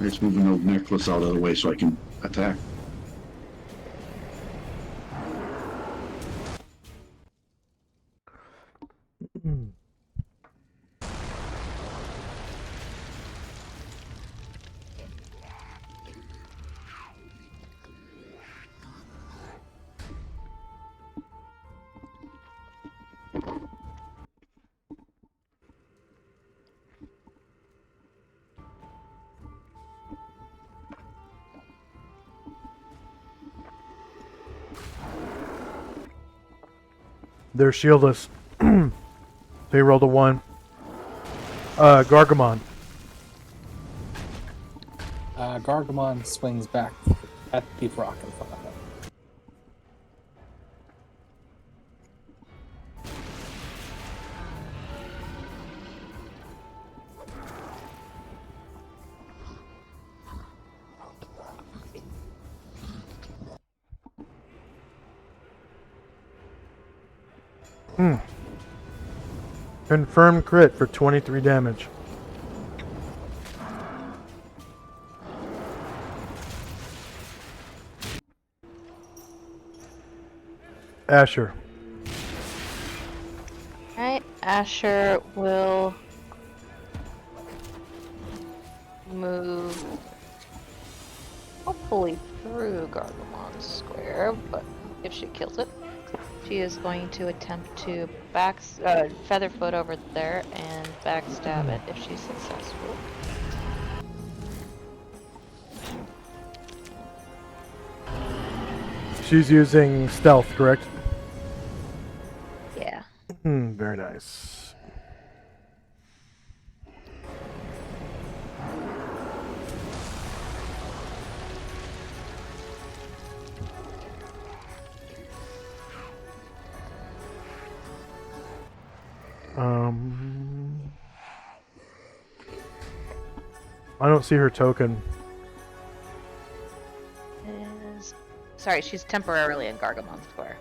Just moving the necklace out of the way so I can attack. They're shieldless. They rolled a 1. Gargamon. Gargamon swings back at the rock in front of him. Confirmed crit for 23 damage. Asher. Alright, Asher will move hopefully through Gargamon's square, but if she kills it, she is going to attempt to featherfoot over there and backstab it if she's successful. She's using stealth, correct? Yeah. Very nice. I don't see her token. Sorry, she's temporarily in Gargamon's square.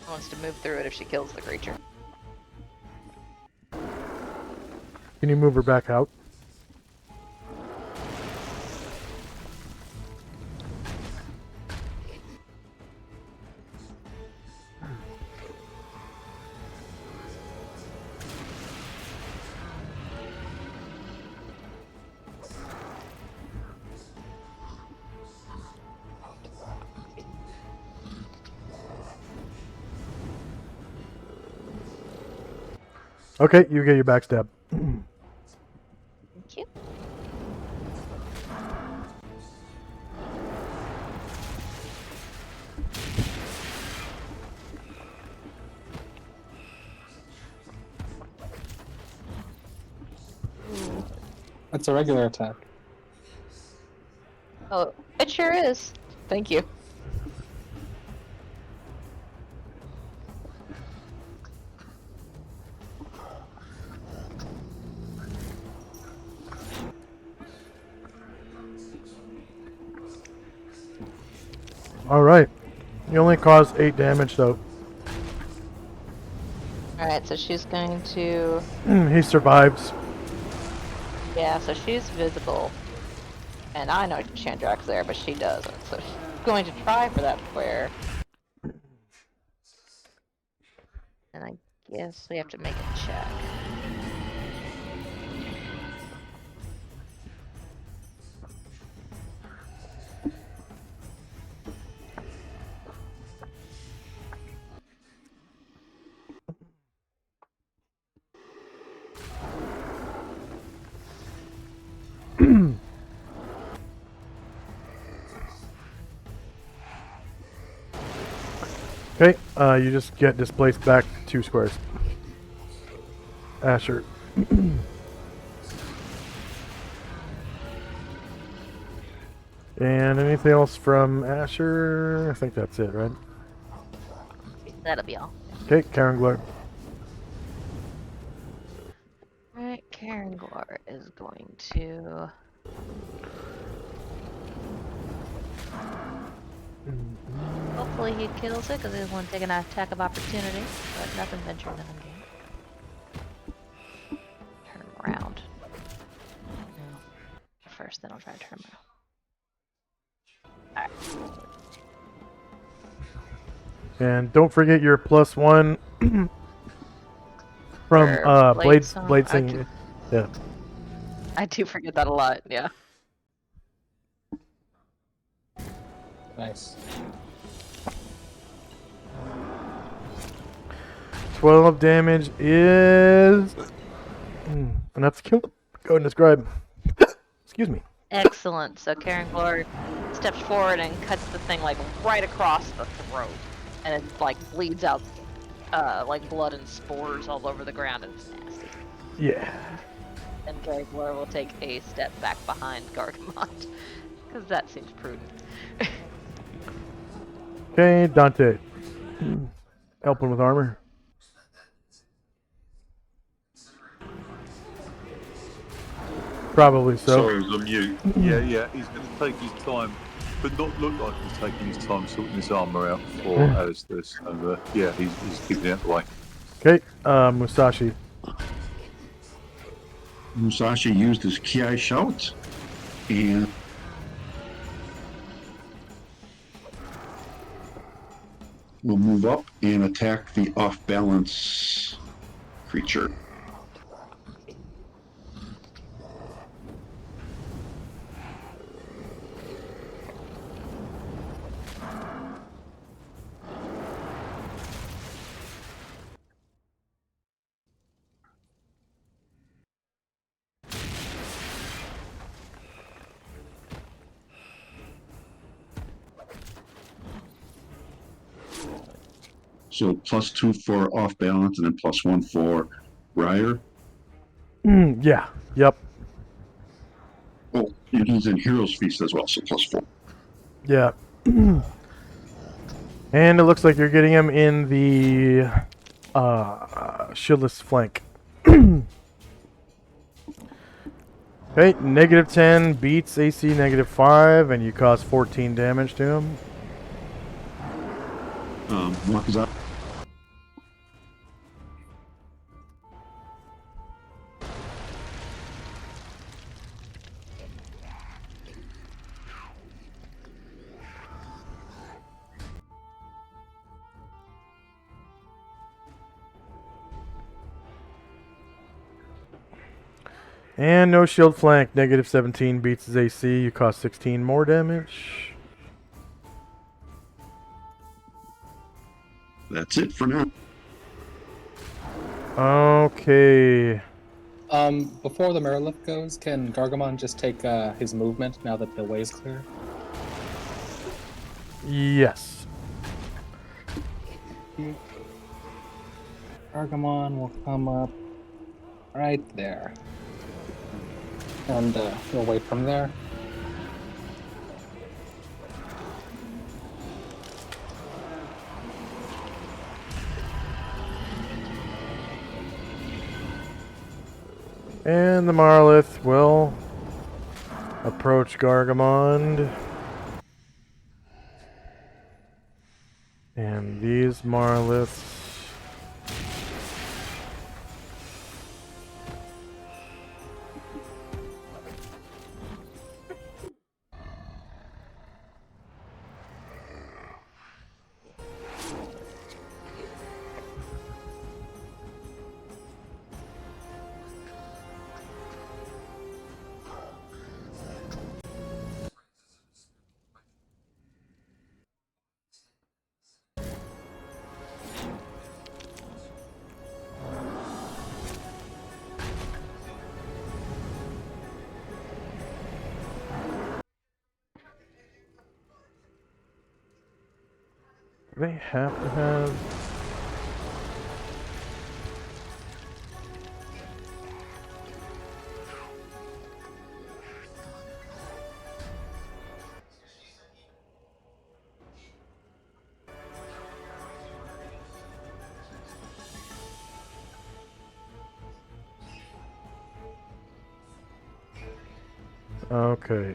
She wants to move through it if she kills the creature. Can you move her back out? Okay, you get your backstab. Thank you. That's a regular attack. Oh, it sure is. Thank you. All right. You only caused 8 damage, though. Alright, so she's going to... He survives. Yeah, so she's visible. And I know Chandrak's there, but she doesn't. So she's going to try for that flare. And I guess we have to make a check. Okay, you just get displaced back 2 squares. Asher. And anything else from Asher? I think that's it, right? That'll be all. Okay, Karen Glor. Alright, Karen Glor is going to... Hopefully he kills it, because he doesn't want to take an attack of opportunity. But nothing ventured, nothing gained. Turn him around. No. First, then I'll try to turn him around. Alright. And don't forget your +1 from For Blade Blade Song. Singing. Yeah. I do forget that a lot, yeah. Nice. 12 damage is enough to kill. Go ahead and describe. Excuse me. Excellent. So Karen Glor steps forward and cuts the thing like right across the throat. And it like bleeds out like blood and spores all over the ground, and it's nasty. Yeah. And Karen Glor will take a step back behind Gargamont. Because that seems prudent. Okay, Dante. Helping with armor. Probably so. Sorry, I was on mute. Yeah, he's going to take his time, but not look like he's taking his time sorting his armour out for Alistair. So, yeah, he's keeping it out the way. Okay, Musashi. Musashi used his Ki shout and will move up and attack the off-balance creature. So +2 for off balance and then +1 for Ryer. Yeah. Yep. Oh, and he's in Hero's Feast as well, so +4. Yeah. And it looks like you're getting him in the shieldless flank. Okay, -10 beats AC -5, and you cause 14 damage to him. Wakaza. And no shield flank. -17 beats his AC. You cause 16 more damage. That's it for now. Okay. Before the mirror lift goes, can Gargamon just take his movement now that the way is clear? Yes. Gargamon will come up right there. And we'll wait from there. And the Marlith will approach Gargamond. And these Marliths. They have to have. Okay.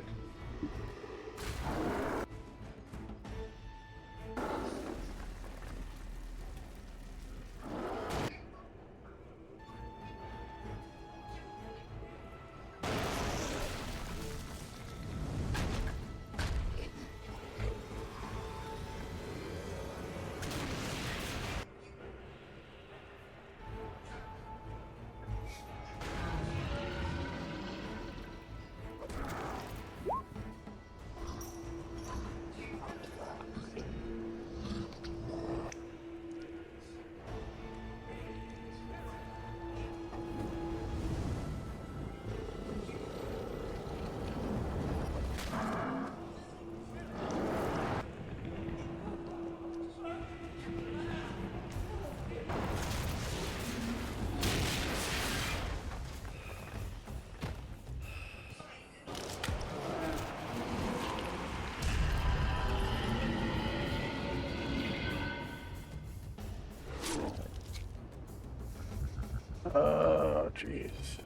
Oh, jeez.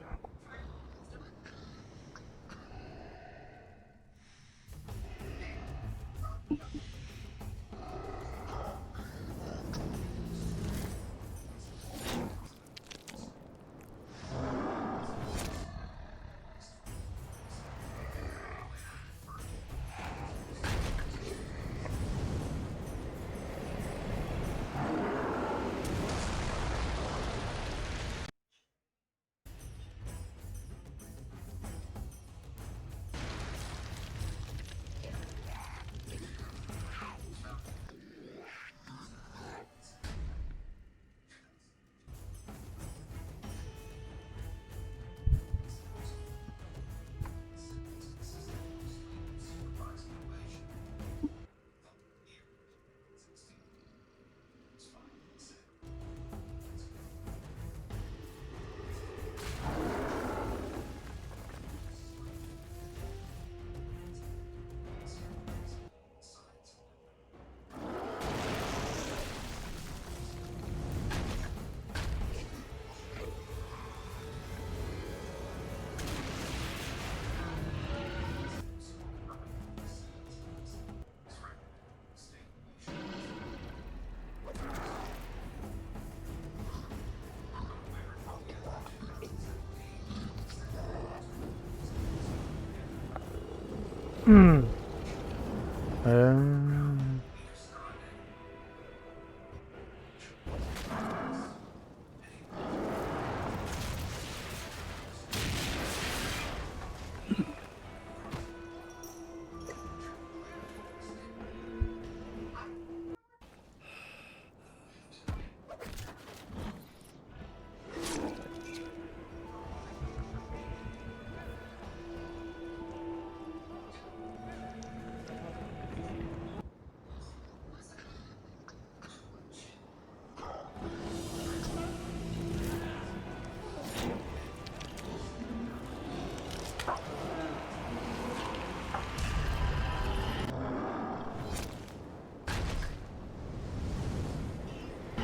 Hmm.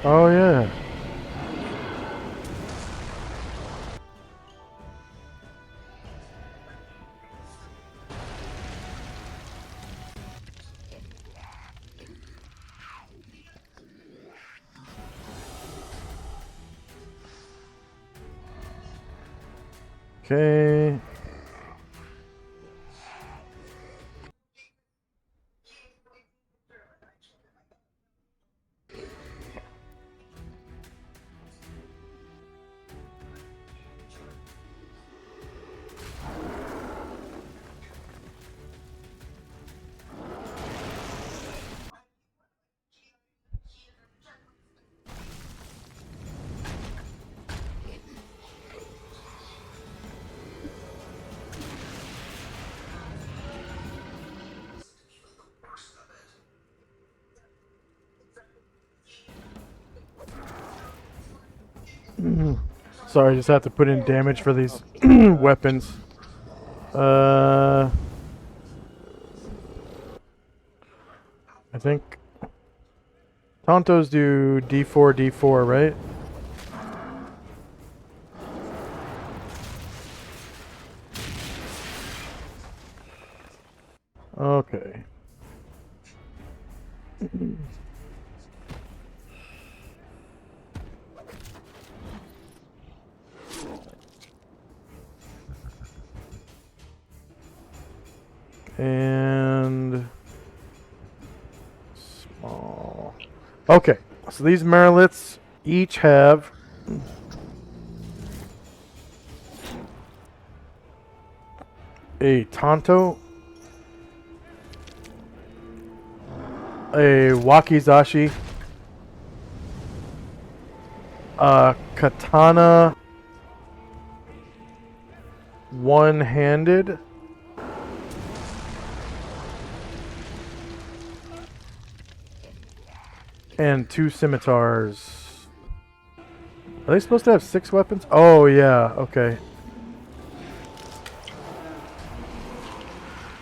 Oh yeah. Okay. Sorry, I just have to put in damage for these weapons. I think Tontos do D4, D4, right? Okay. And small. Okay, so these Mariliths each have a Tonto, a Wakizashi, a Katana one-handed, and 2 scimitars. Are they supposed to have 6 weapons? Oh, yeah, okay.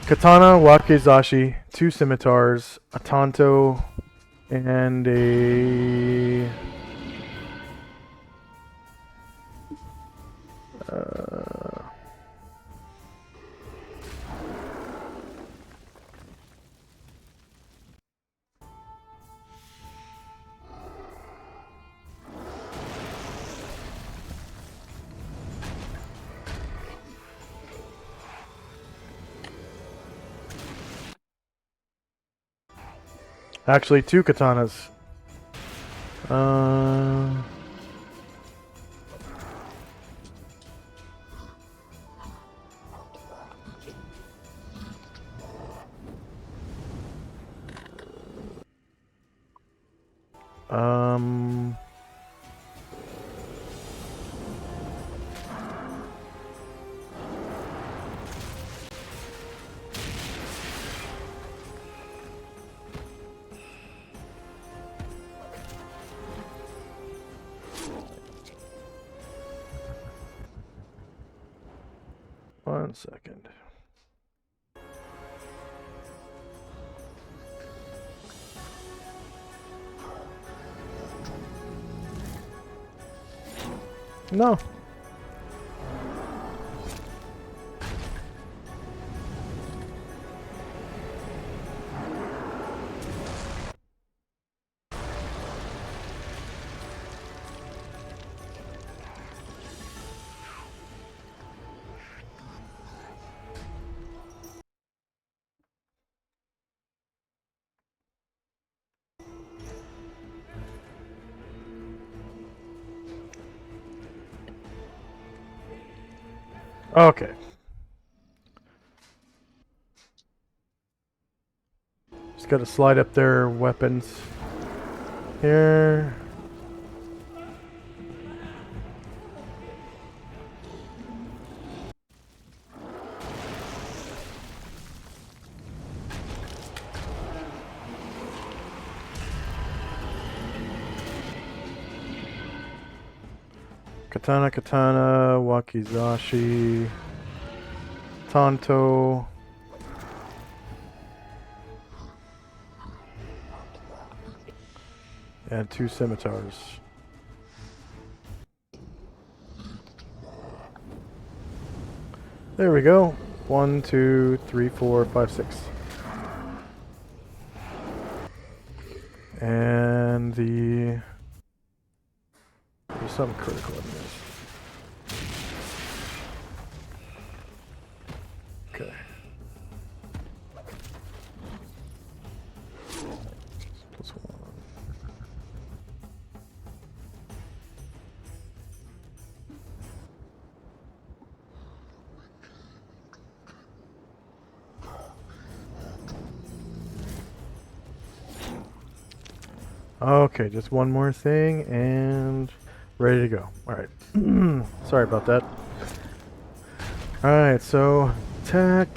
Katana, Wakizashi, 2 scimitars, a Tonto, and a... actually, 2 katanas. Um... 1 second. No. Okay. Just gotta slide up their weapons here. Katana, Katana, Wakizashi, Tonto. And 2 scimitars. There we go. 1, 2, 3, 4, 5, 6. And the... There's something critical in this. Okay, just one more thing and ready to go. Alright. Sorry about that. Alright, so attack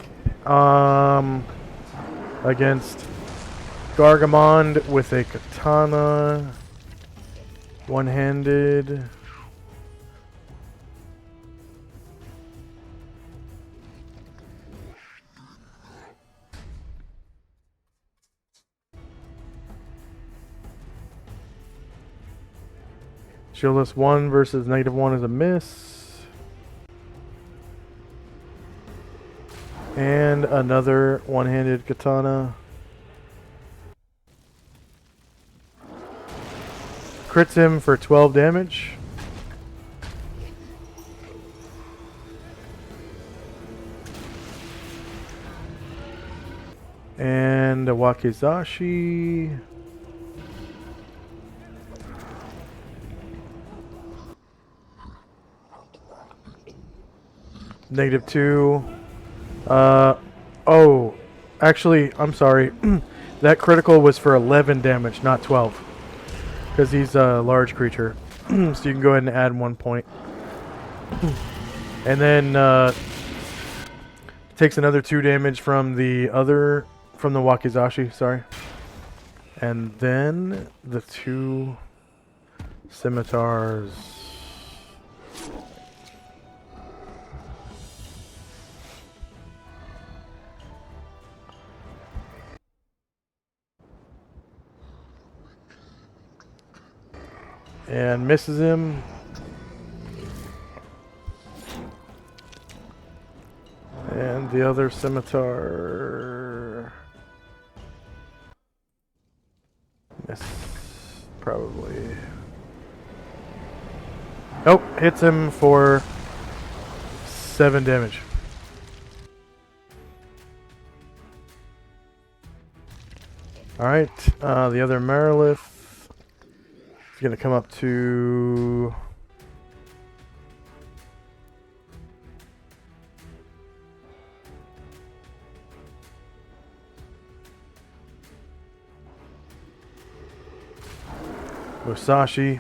against Gargamond with a katana. One-handed. Shieldless 1 versus -1 is a miss. And another one-handed katana. Crits him for 12 damage. And a wakizashi. -2. Oh, actually, I'm sorry. That critical was for 11 damage, not 12. Because he's a large creature. So you can go ahead and add 1 point. And then takes another 2 damage from the wakizashi, sorry. And then the 2 scimitars. And misses him. And the other scimitar. Miss. Probably. Nope, hits him for 7 damage. Alright, the other Marilith is going to come up to... Musashi.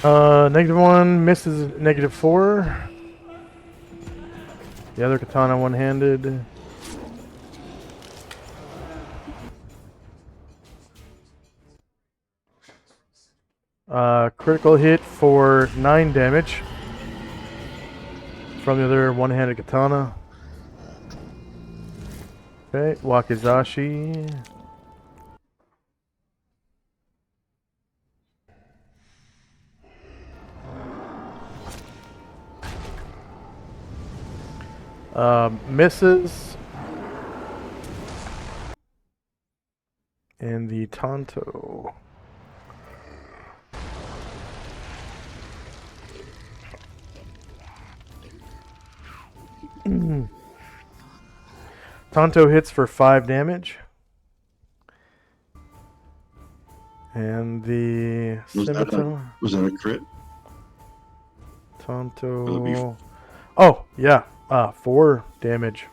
-1 misses -4. The other katana one-handed. Critical hit for 9 damage from the other one-handed katana. Okay, wakizashi. Misses. And the Tonto. Tonto hits for 5 damage. And the scimitar. Was that a crit? Tonto. Oh, yeah. 4 damage.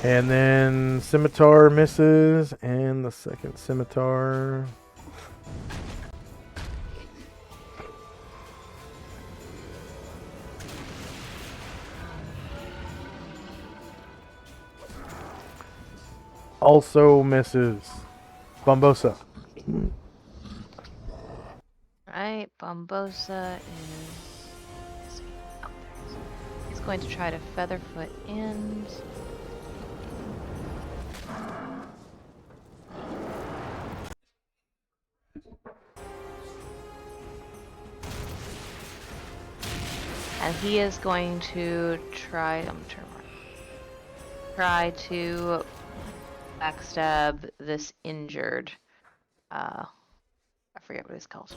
And then scimitar misses, and the second scimitar. Also misses. Bombosa. Right, Bombosa is. Oh, there it is. going to try to Featherfoot in. And he is going to try. Try to backstab this injured. I forget what he's called.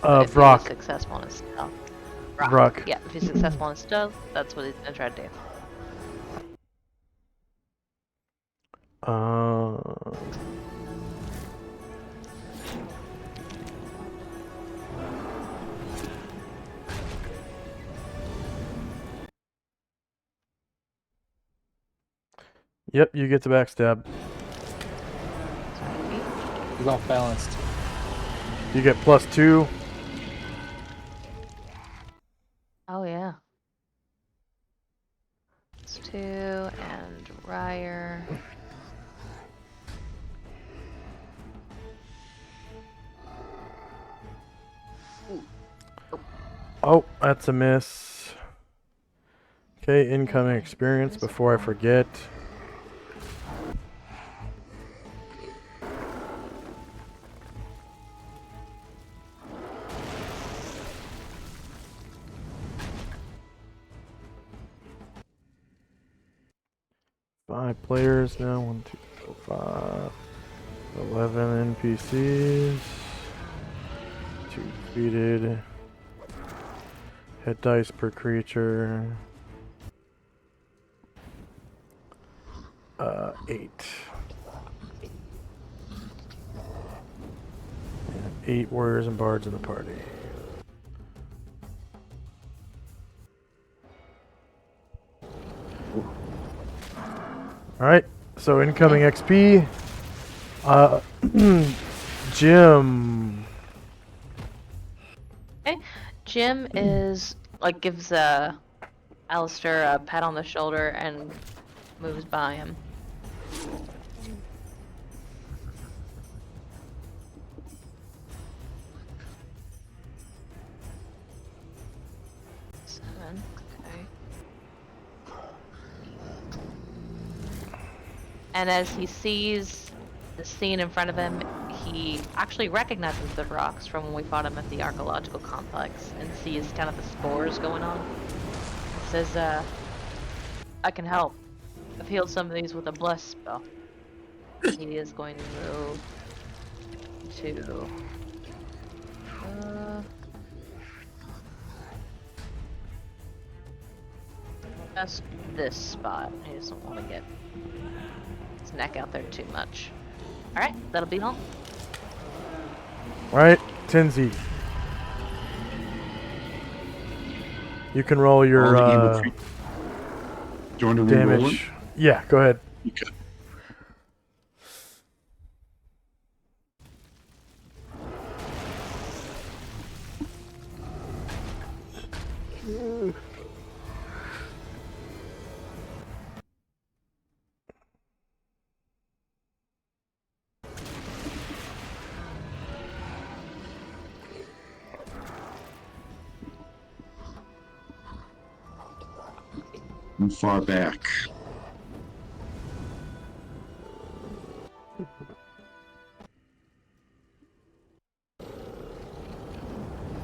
But if he was Vrock. successful in his stealth. Vrock. Yeah, if he's successful in his stealth, that's what he's gonna try to do. Yep, you get the backstab. He's off balanced. You get +2. Oh yeah. It's 2 and Ryer. Oh, that's a miss. Okay, incoming experience before I forget. Five players now. 1, 2, 3, 4, 5. 11 NPCs. 2 defeated. Hit dice per creature. 8. And 8 warriors and bards in the party. Alright, so incoming XP. Jim. Okay. Jim is like gives Alistair a pat on the shoulder and moves by him. Seven. Okay. And as he sees the scene in front of him, he actually recognizes the rocks from when we fought him at the archaeological complex and sees kind of the spores going on. He says, I can help. I've healed some of these with a bless spell. He is going to move to just this spot. He doesn't want to get his neck out there too much. Alright, that'll be all. Alright, Tinsy. You can roll your Do you want to re-roll it? damage. Yeah, go ahead. Okay. I'm far back.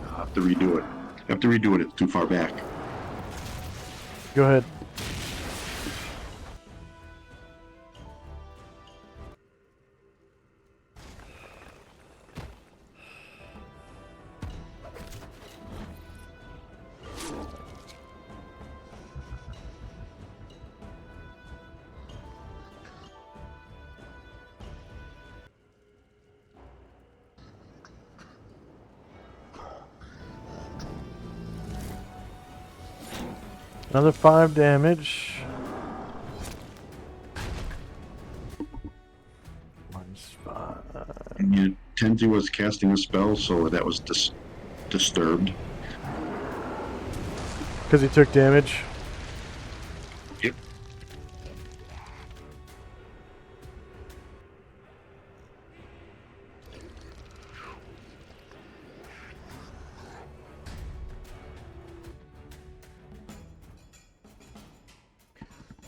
I'll have to redo it. It's too far back. Go ahead. Another 5 damage. Minus 5. And yet, Tenzi was casting a spell, so that was disturbed. Because he took damage. Yep.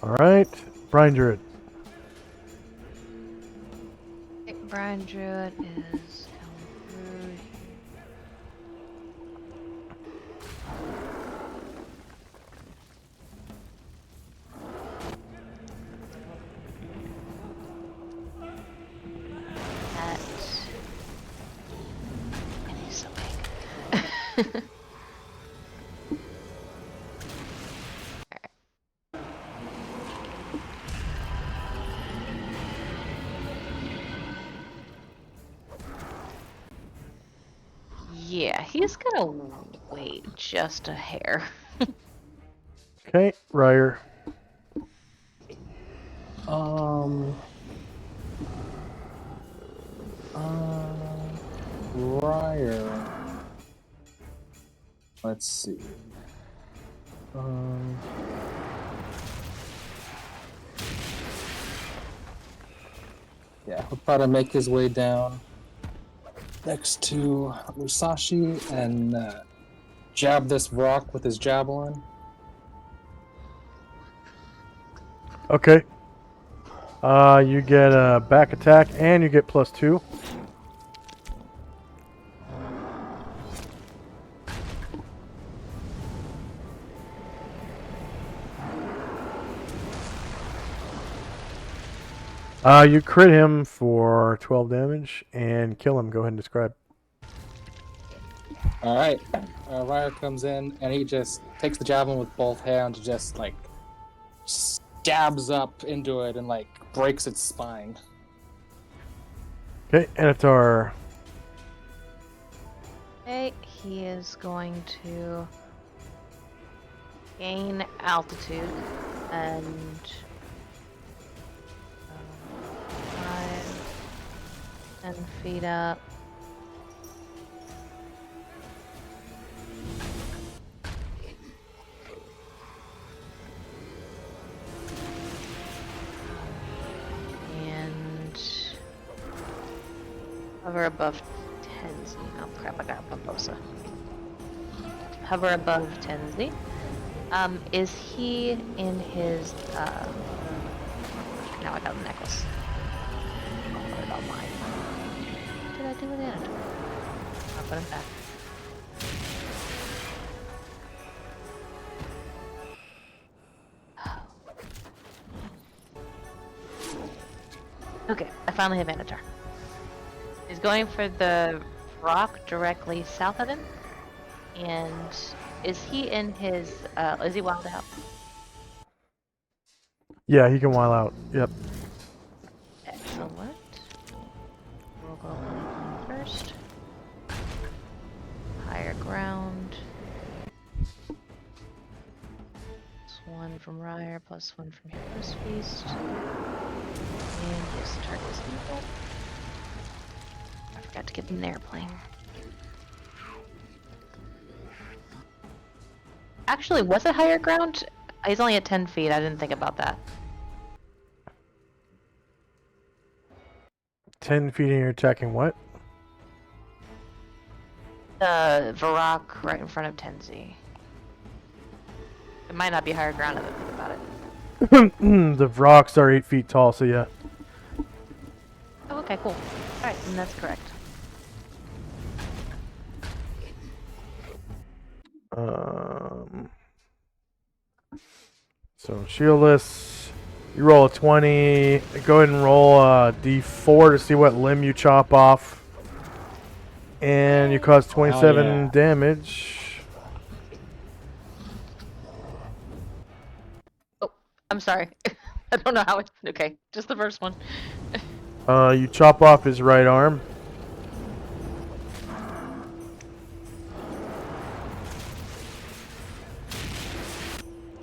All right, Brian Druid. Okay, Brian Druid is coming through. That. And he's so big. Yeah, he's gonna wait just a hair. Okay, Ryer. Ryer. Let's see. Yeah, he'll probably make his way down next to Musashi and jab this rock with his javelin. Okay. You get a back attack and you get +2. You crit him for 12 damage and kill him. Go ahead and describe. All right, Ryer comes in and he just takes the javelin with both hands, just like stabs up into it and like breaks its spine. Okay, Anatar. Okay, he is going to gain altitude and 10 feet up. And hover above 10Z. Oh crap, I got Pomposa. Hover above 10Z. Is he in his, now I got a necklace. I'll put it on mine. What did I do with it? I'll put it back. Okay, I finally have Anatar. He's going for the rock directly south of him. And is he in his, is he wild out? Yeah, he can while out. Yep. Excellent. We'll go plane first. Higher ground. +1 from Ryer, +1 from Hero's Feast. And yes, target is evil. I forgot to give him an airplane. Actually, was it higher ground? He's only at 10 feet. I didn't think about that. 10 feet and you're attacking what? The Varrock right in front of Tenzi. It might not be higher ground now that I think about it. The rocks are 8 feet tall, so yeah. Oh, okay, cool. Alright, then that's correct. So shieldless, you roll a 20. Go ahead and roll a d4 to see what limb you chop off, and you cause 27 damage. Oh, I'm sorry. I don't know how it. Okay, just the first one. You chop off his right arm.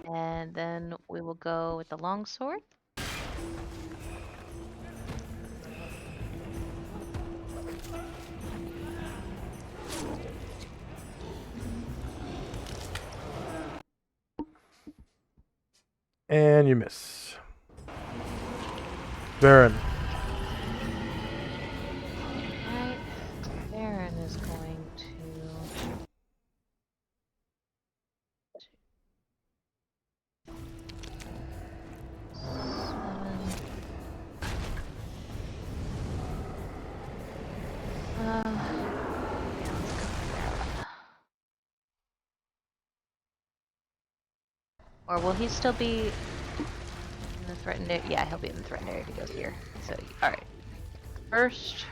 And then we will go with the longsword. And you miss. Baron. Alright, Baron is going to. Or will he still be in the threatened area? Yeah, he'll be in the threatened area if he goes here. So, alright. First,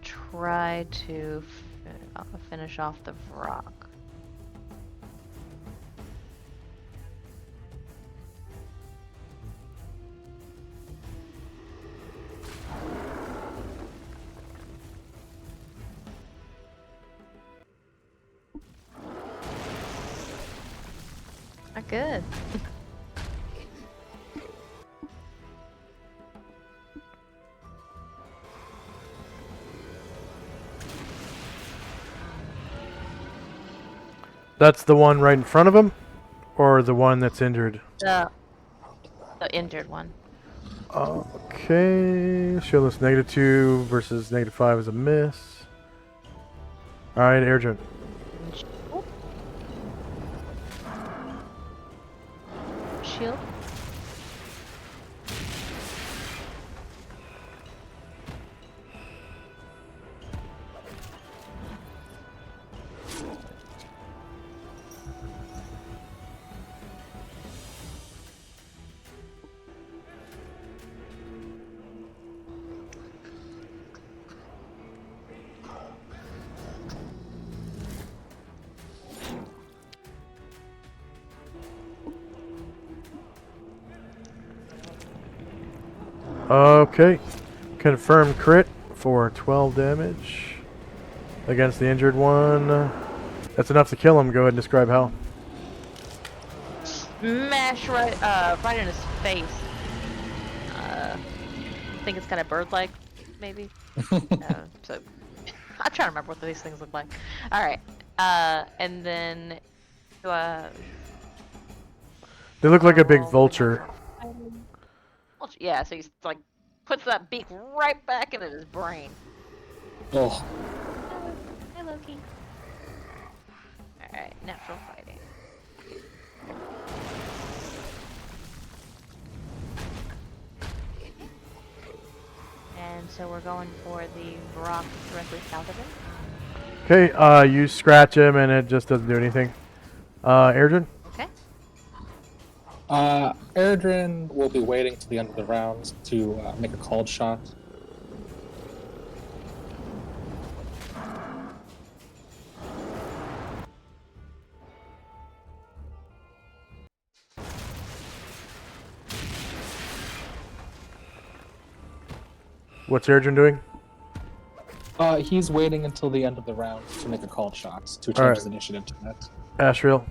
try to finish off the rock. Not good. That's the one right in front of him, or the one that's injured? The injured one. Okay. Shieldless -2 versus -5 is a miss. Alright, Airdrone. Shield. Okay. Confirm crit for 12 damage against the injured one. That's enough to kill him. Go ahead and describe how. Smash right in his face. I think it's kind of bird-like, maybe. So I'm trying to remember what these things look like. All right, and then They look like a big vulture. yeah. So he's like puts that beak right back into his brain. Oh, Hi, Loki. All right, natural fighting. And so we're going for the rock directly south of him. Okay, you scratch him and it just doesn't do anything. Airdrone? Okay. Erdrin will be waiting to the end of the round to make a called shot. What's Airdrone doing? He's waiting until the end of the round to make a called shot to change Alright. his initiative to that. Ashriel?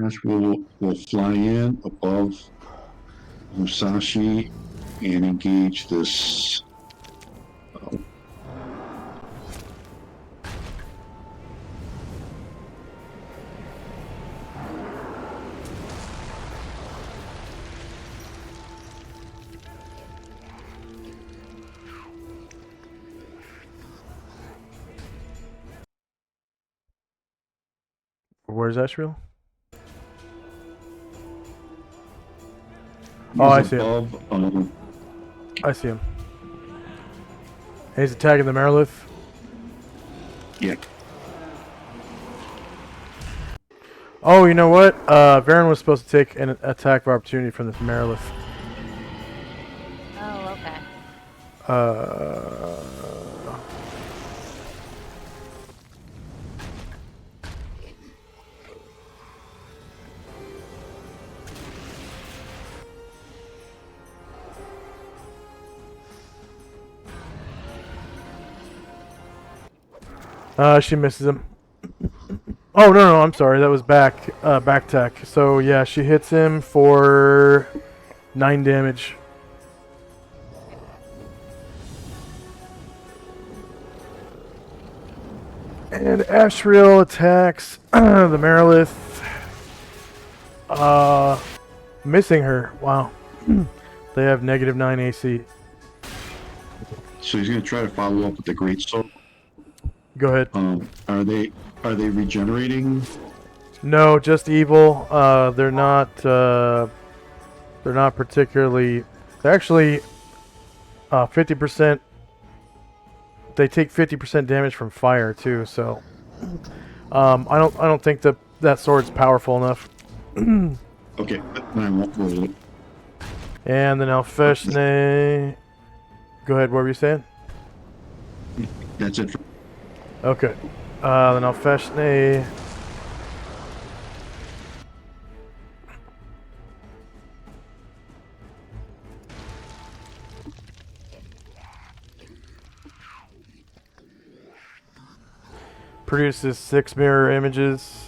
Ash will fly in above Musashi and engage this. Where's Ashriel? Oh, I see him. Above, I see him. And he's attacking the Marilith. yeah. Oh, you know what? Varen was supposed to take an attack of opportunity from this Marilith. Oh, okay. She misses him. Oh, no, I'm sorry. That was back tech. So, yeah, she hits him for 9 damage. And Ashriel attacks the Marilith. Missing her. Wow. They have -9 AC. So he's going to try to follow up with the great sword. Go ahead. Are they regenerating? No, just evil. They're not particularly. They're actually 50% they take 50% damage from fire too. So I don't think that sword's powerful enough. Okay, then I won't roll it. And then Alfeshne. Go ahead. What were you saying? That's it. Okay. Then Alfeshne. Produces 6 mirror images.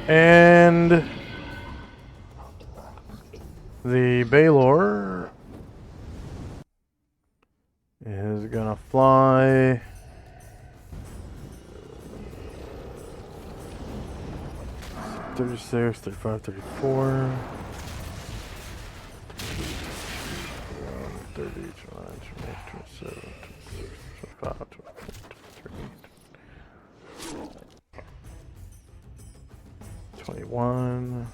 And the Baylor is gonna fly 36, 35, 34. 30, 29, 28, 27, 26, 25, 24, 23, 21.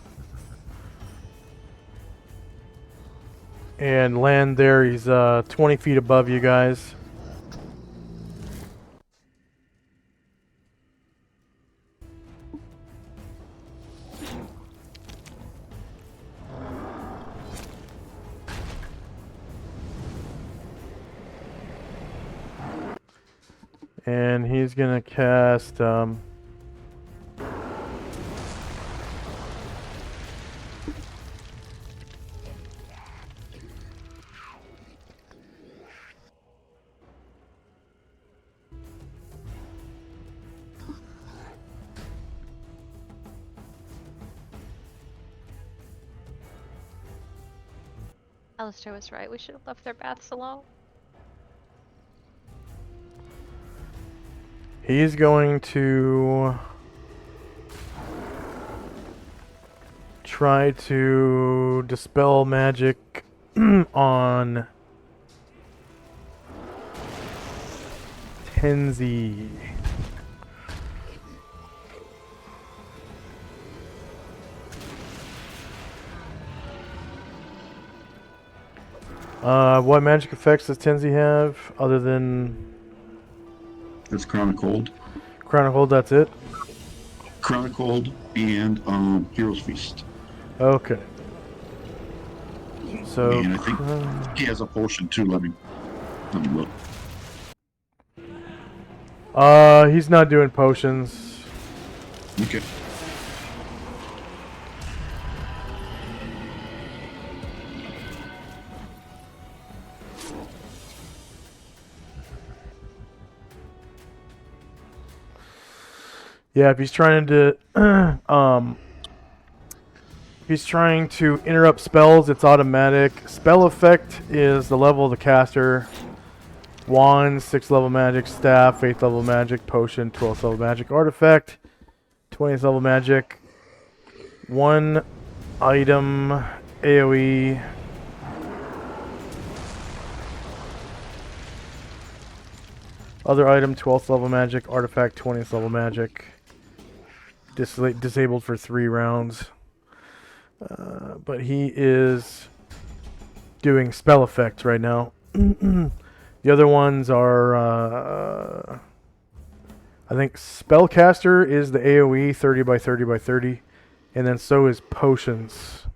And land there, he's 20 feet above you guys. And he's gonna cast Alistair was right. We should have left their baths alone. he's going to try to dispel magic on Tenzi. What magic effects does Tenzi have other than That's Crown of Cold. Crown of Hold? That's it? Crown of Cold and Hero's Feast. Okay. So And I think he has a potion too. Let me look. he's not doing potions. Okay. Yeah, if he's trying to if he's trying to interrupt spells, it's automatic. Spell effect is the level of the caster. Wand, 6th level magic. Staff, 8th level magic. Potion, 12th level magic. Artifact, 20th level magic. 1 item AoE. Other item, 12th level magic. Artifact, 20th level magic. Disabled for 3 rounds. But he is doing spell effects right now. The other ones are, I think Spellcaster is the AoE 30 by 30 by 30, and then so is Potions.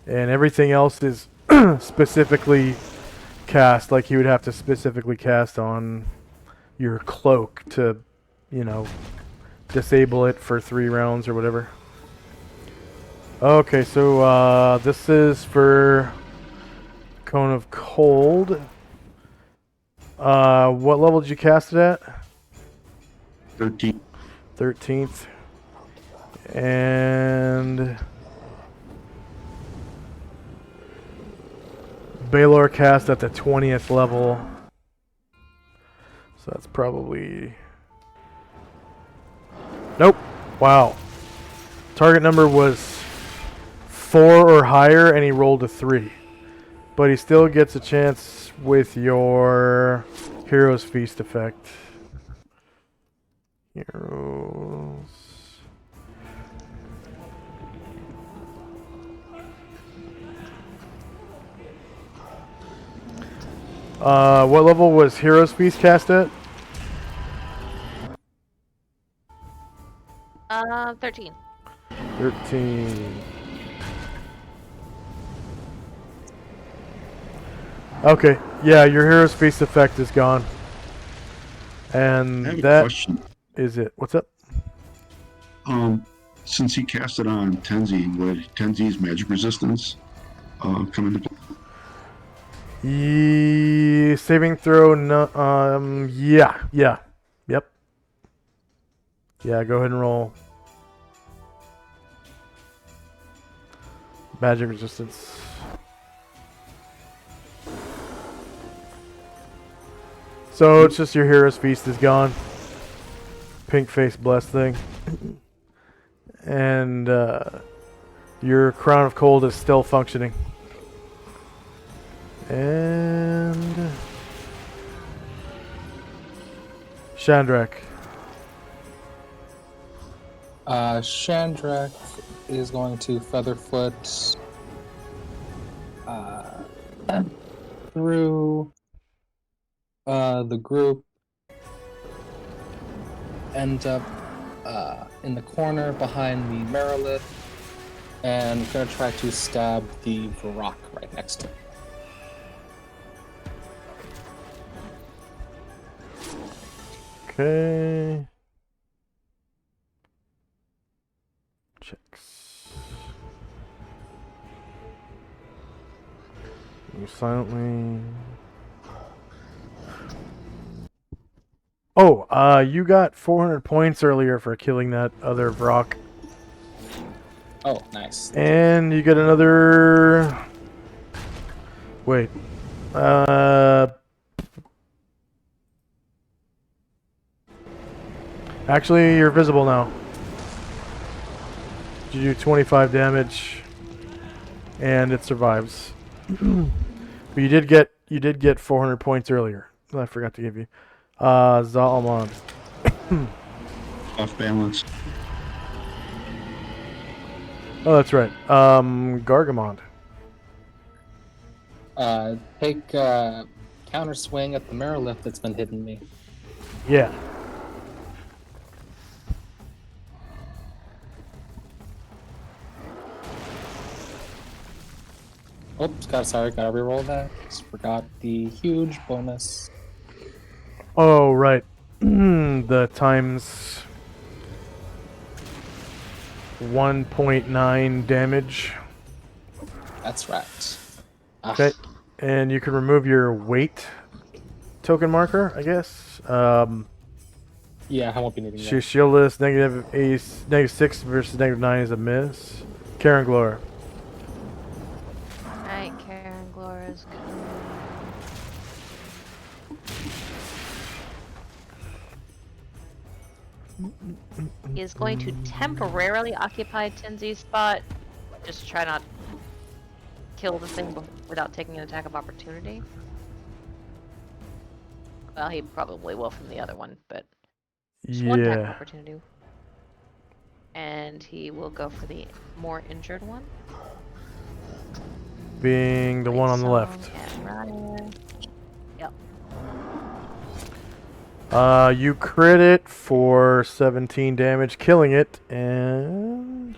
And everything else is specifically cast, like he would have to specifically cast on your cloak to, you know, disable it for 3 rounds or whatever. Okay, so this is for Cone of Cold. What level did you cast it at? 13. 13th. And Baylor cast at the 20th level. So that's probably... Nope. Wow. Target number was 4 or higher, and he rolled a 3. But he still gets a chance with your Hero's Feast effect. Heroes... what level was Hero's Feast cast at? 13. 13. Okay, yeah, your Hero's Feast effect is gone. And I have a that question. is it. What's up? Since he cast it on Tenzi, would Tenzi's magic resistance come into play? Saving throw, no, yeah, yep. Yeah, go ahead and roll. Magic resistance. So it's just your Hero's Feast is gone. Pink face blessed thing. And your Crown of Cold is still functioning. And Chandrak. Chandrak is going to Featherfoot through the group, end up in the corner behind the Merilith, and gonna try to stab the Varrock right next to him. Okay. Checks. You silently. Oh, you got 400 points earlier for killing that other Vrock. Oh, nice. And you get another... Wait. Actually, you're visible now. You do 25 damage, and it survives. But you did get 400 points earlier. I forgot to give you. Zalman. Off balance. Oh, that's right. Gargamond. Take counter swing at the Merilith that's been hitting me. Yeah. Oops, gotta reroll that. Just forgot the huge bonus. Oh, right. The times 1.9 damage. That's right. Ah, Okay. And you can remove your weight token marker, I guess. yeah, I won't be needing that. Shieldless, -6 versus -9 is a miss. Karen Glor. Alright, Karen Glora's coming. He is going to temporarily occupy Tenzi's spot. Just try not to kill the thing without taking an attack of opportunity. Well, he probably will from the other one, but just one attack of Yeah. opportunity. And he will go for the more injured one. Being the one on the Song left. and Ryan. Yep. You crit it for 17 damage, killing it, and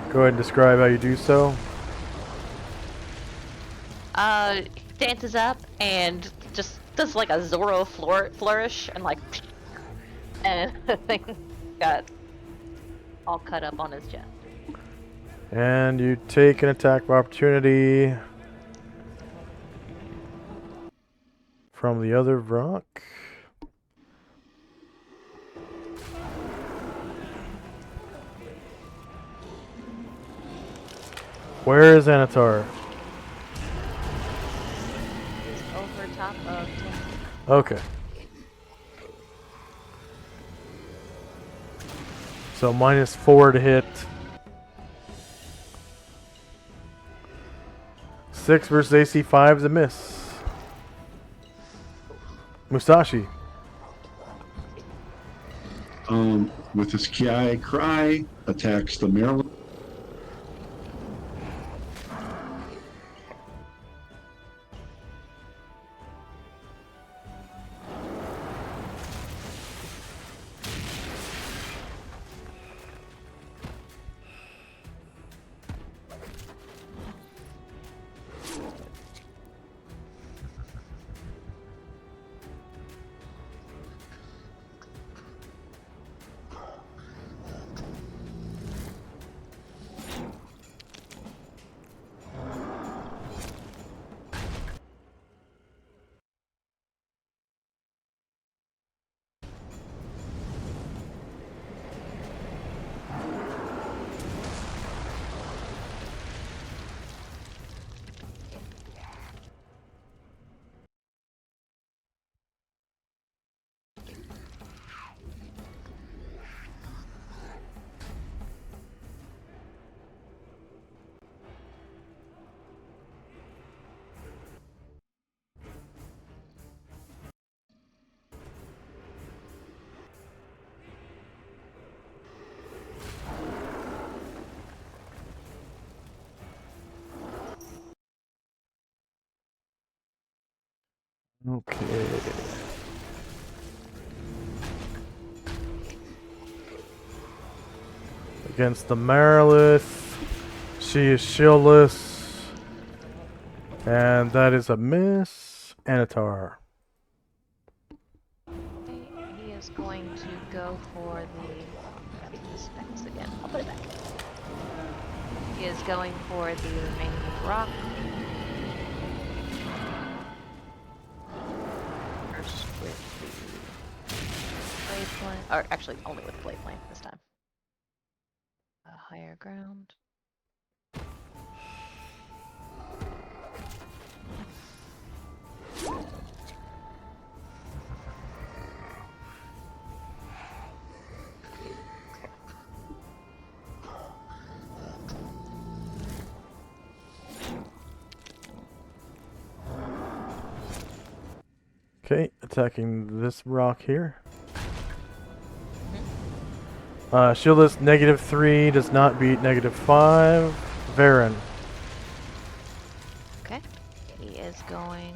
go ahead and describe how you do so. Dances up and just does like a Zoro flourish and like, and the thing got all cut up on his chest. And you take an attack of opportunity. from the other rock. Where is Anatar? He's over top of Tim. Okay. So -4 to hit. 6 versus AC 5 is a miss. Musashi. With his Ki cry, attacks the Maryland. Okay. Against the Marilith. She is shieldless. And that is a miss. Anatar. He is going to go for the specs again. I'll put it back. He is going for the remaining rock. First with the blade plane, or actually only with the blade plane this time. Higher ground. Okay, attacking this rock here. Shieldless -3 does not beat -5. Varen. Okay. He is going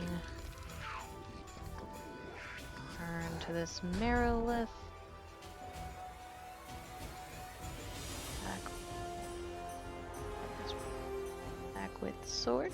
turn to this Marilith. Back with sword.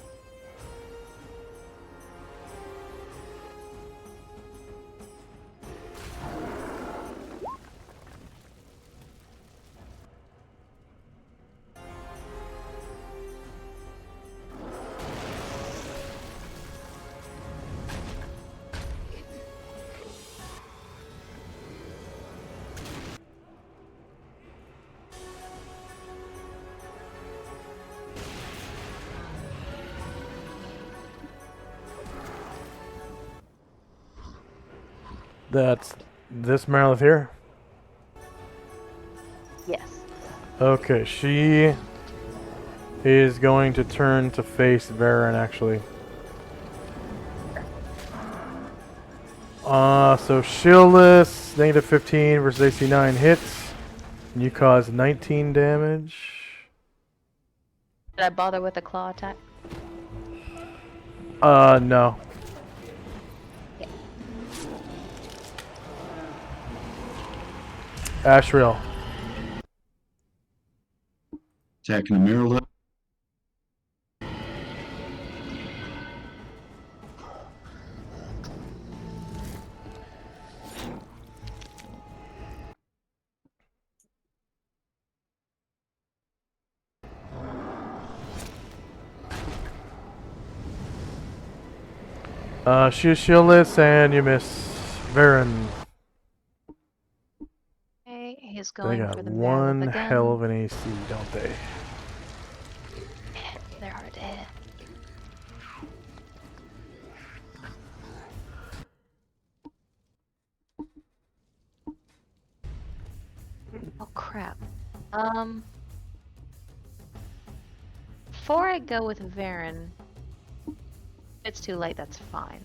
That's this Marilith here. Yes. Okay, she is going to turn to face Varen actually. So shieldless, -15 versus AC 9 hits. And you cause 19 damage. Did I bother with a claw attack? No. Ashriel. Attacking the Maryland. She's shieldless, and you miss. Varen. Okay, he's They going got for the barrel of one the hell gun. of an AC, don't they? They're hard to hit. Oh crap. Before I go with Varen, if it's too late, that's fine.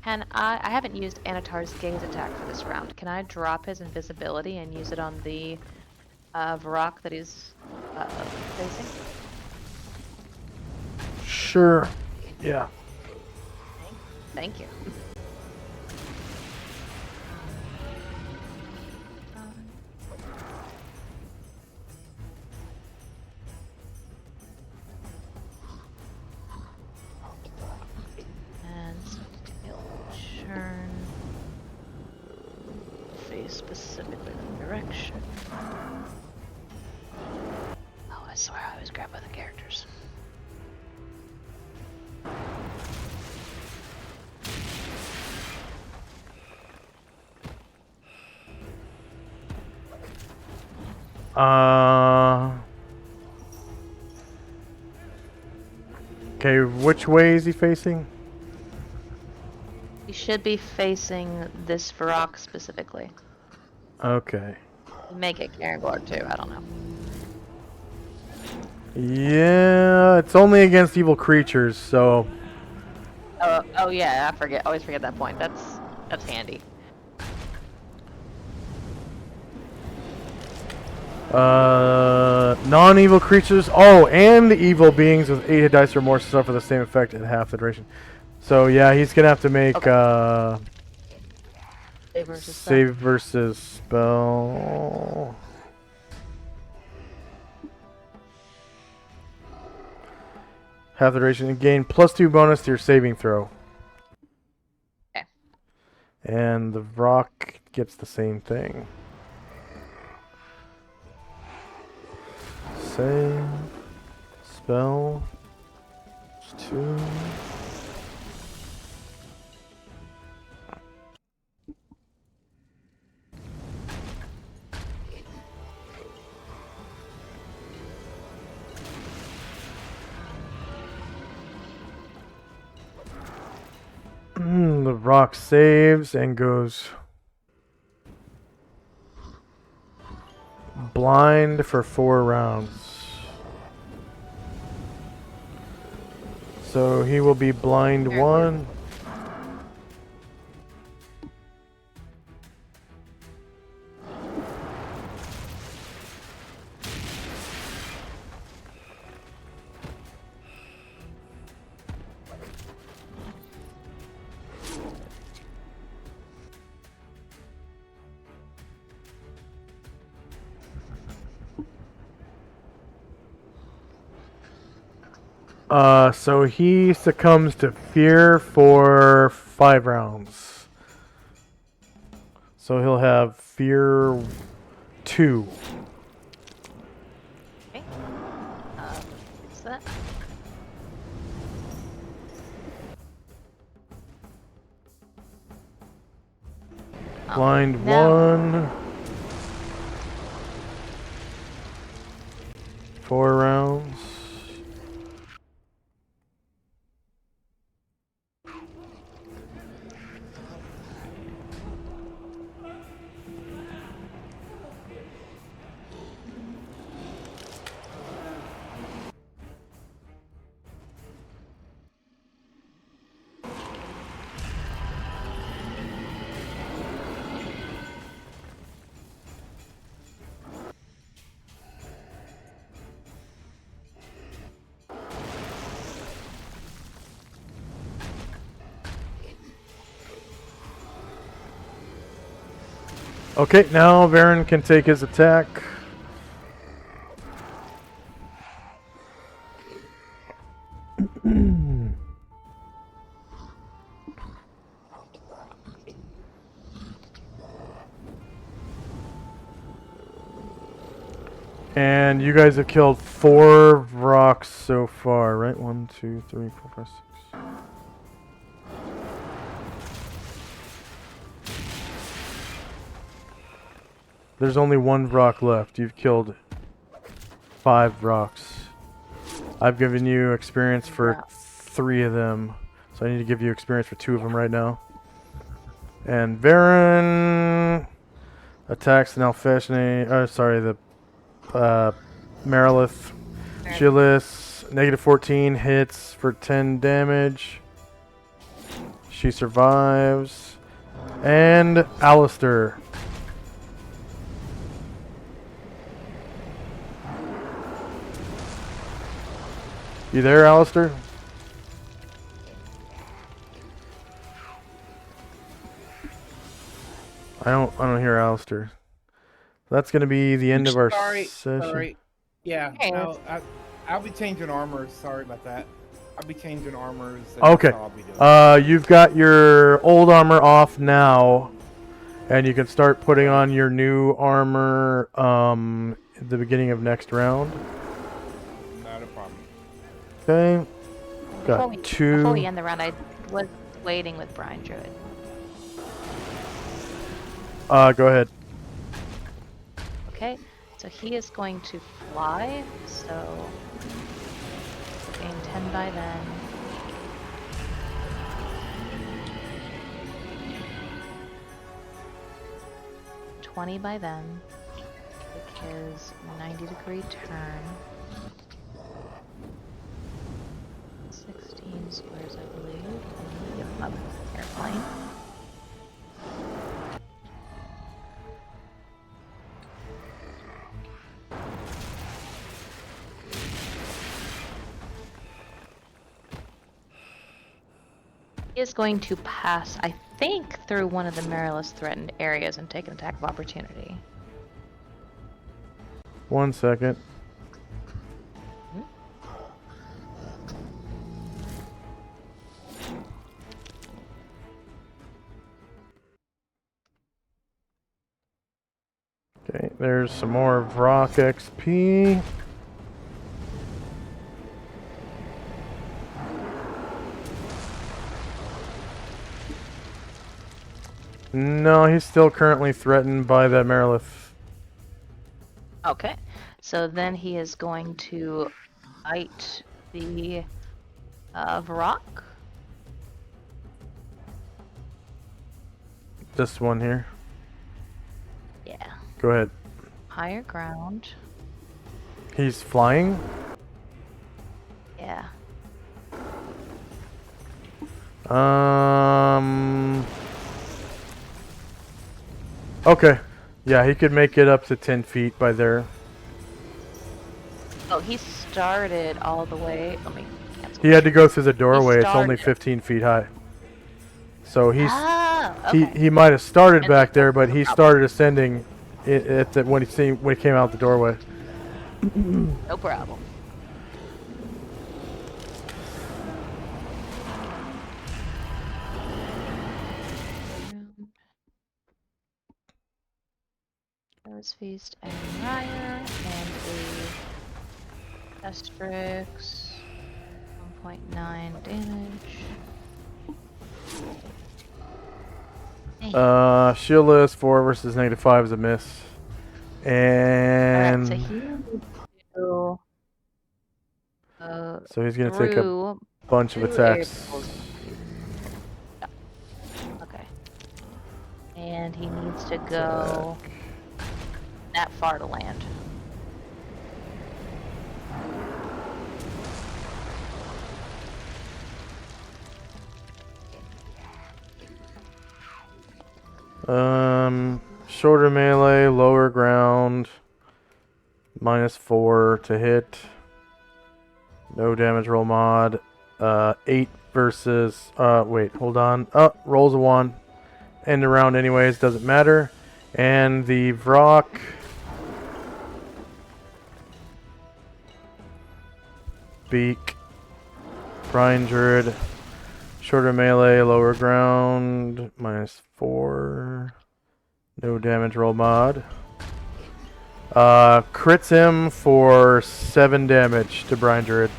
Can I haven't used Anatar's gaze attack for this round. Can I drop his invisibility and use it on the Varrock that he's facing? Sure. Yeah. Thank you. And he'll turn face specifically the direction. Oh, I swear I always grab other characters. Okay, which way is he facing? He should be facing this Varrock specifically. Okay. Make it Karagor too, I don't know. Yeah, it's only against evil creatures, so Oh yeah, always forget that point. That's handy. non-evil creatures. Oh, and the evil beings with 8 hit dice or more suffer the same effect at half the duration. So yeah, he's gonna have to make save versus spell. Half the duration and gain +2 bonus to your saving throw. Okay. And the rock gets the same thing. Save. Spell. It's 2. The rock saves and goes blind for 4 rounds. So he will be blind 1. So he succumbs to fear for 5 rounds. So he'll have fear 2. Okay. What's that? Blind now- 1. 4 rounds. Okay, now Varen can take his attack. And you guys have killed 4 rocks so far, right? 1, 2, 3, 4, 5, 6. There's only one Vrock left. You've killed 5 Vrocks. I've given you experience for Wow. 3 of them. So I need to give you experience for 2 of them right now. And Varen attacks the Nalfeshne. Sorry, the Marilith. Shillis, -14, hits for 10 damage. She survives. And Alistair. You there, Alistair? I don't hear Alistair. That's gonna be the end of our Sorry, session. sorry. Yeah, Hey, no, I'll be changing armors. Sorry about that. I'll be changing armors. And Okay. That's all I'll be doing. You've got your old armor off now, and you can start putting on your new armor at the beginning of next round. Not a problem. Okay. Before we, Got 2. before we end the round, I was waiting with Brian Druid. Go ahead. Okay, so he is going to fly, so gain 10 by then. $20 by then. Take his 90-degree turn. 16 squares, I believe. And give him up airplane. He is going to pass, I think, through one of the Marilus threatened areas and take an attack of opportunity. 1 second. Okay, there's some more Vrock XP. No, he's still currently threatened by the Marilith. Okay, so then he is going to bite the Vrock. This one here. Yeah. Go ahead. Higher ground. He's flying? Yeah. Okay. Yeah, he could make it up to 10 feet by there. Oh, he started all the way. Let me cancel. He had to go through the doorway. It's only started. 15 feet high. So he's Okay. he might have started And back then- there, but he started ascending when he came out the doorway. No problem. Rose Feast and Raya and a Asterix. 1.9 damage. Hey. Shieldless 4 versus -5 is a miss. And Alright, so he needs to so he's gonna take a through bunch of 2 area attacks. pools. Yeah. Okay. And he needs to go that far to land. Shorter melee, lower ground, -4 to hit. No damage roll mod. 8 versus. Wait, hold on. Oh, rolls a 1. End the round anyways, doesn't matter. And the Vrock. Beak. Brian Druid. Shorter melee, lower ground, -4. No damage roll mod. Crits him for 7 damage to Brian Druid.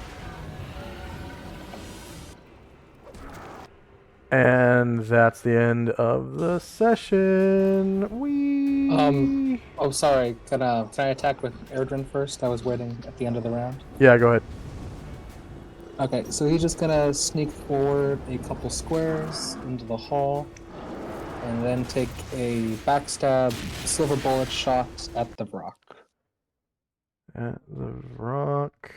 And that's the end of the session. Wee. Oh, sorry. Can I attack with Erdrin first? I was waiting at the end of the round. Yeah, go ahead. Okay, so he's just gonna sneak forward a couple squares into the hall, and then take a backstab silver bullet shot at the rock. At the rock.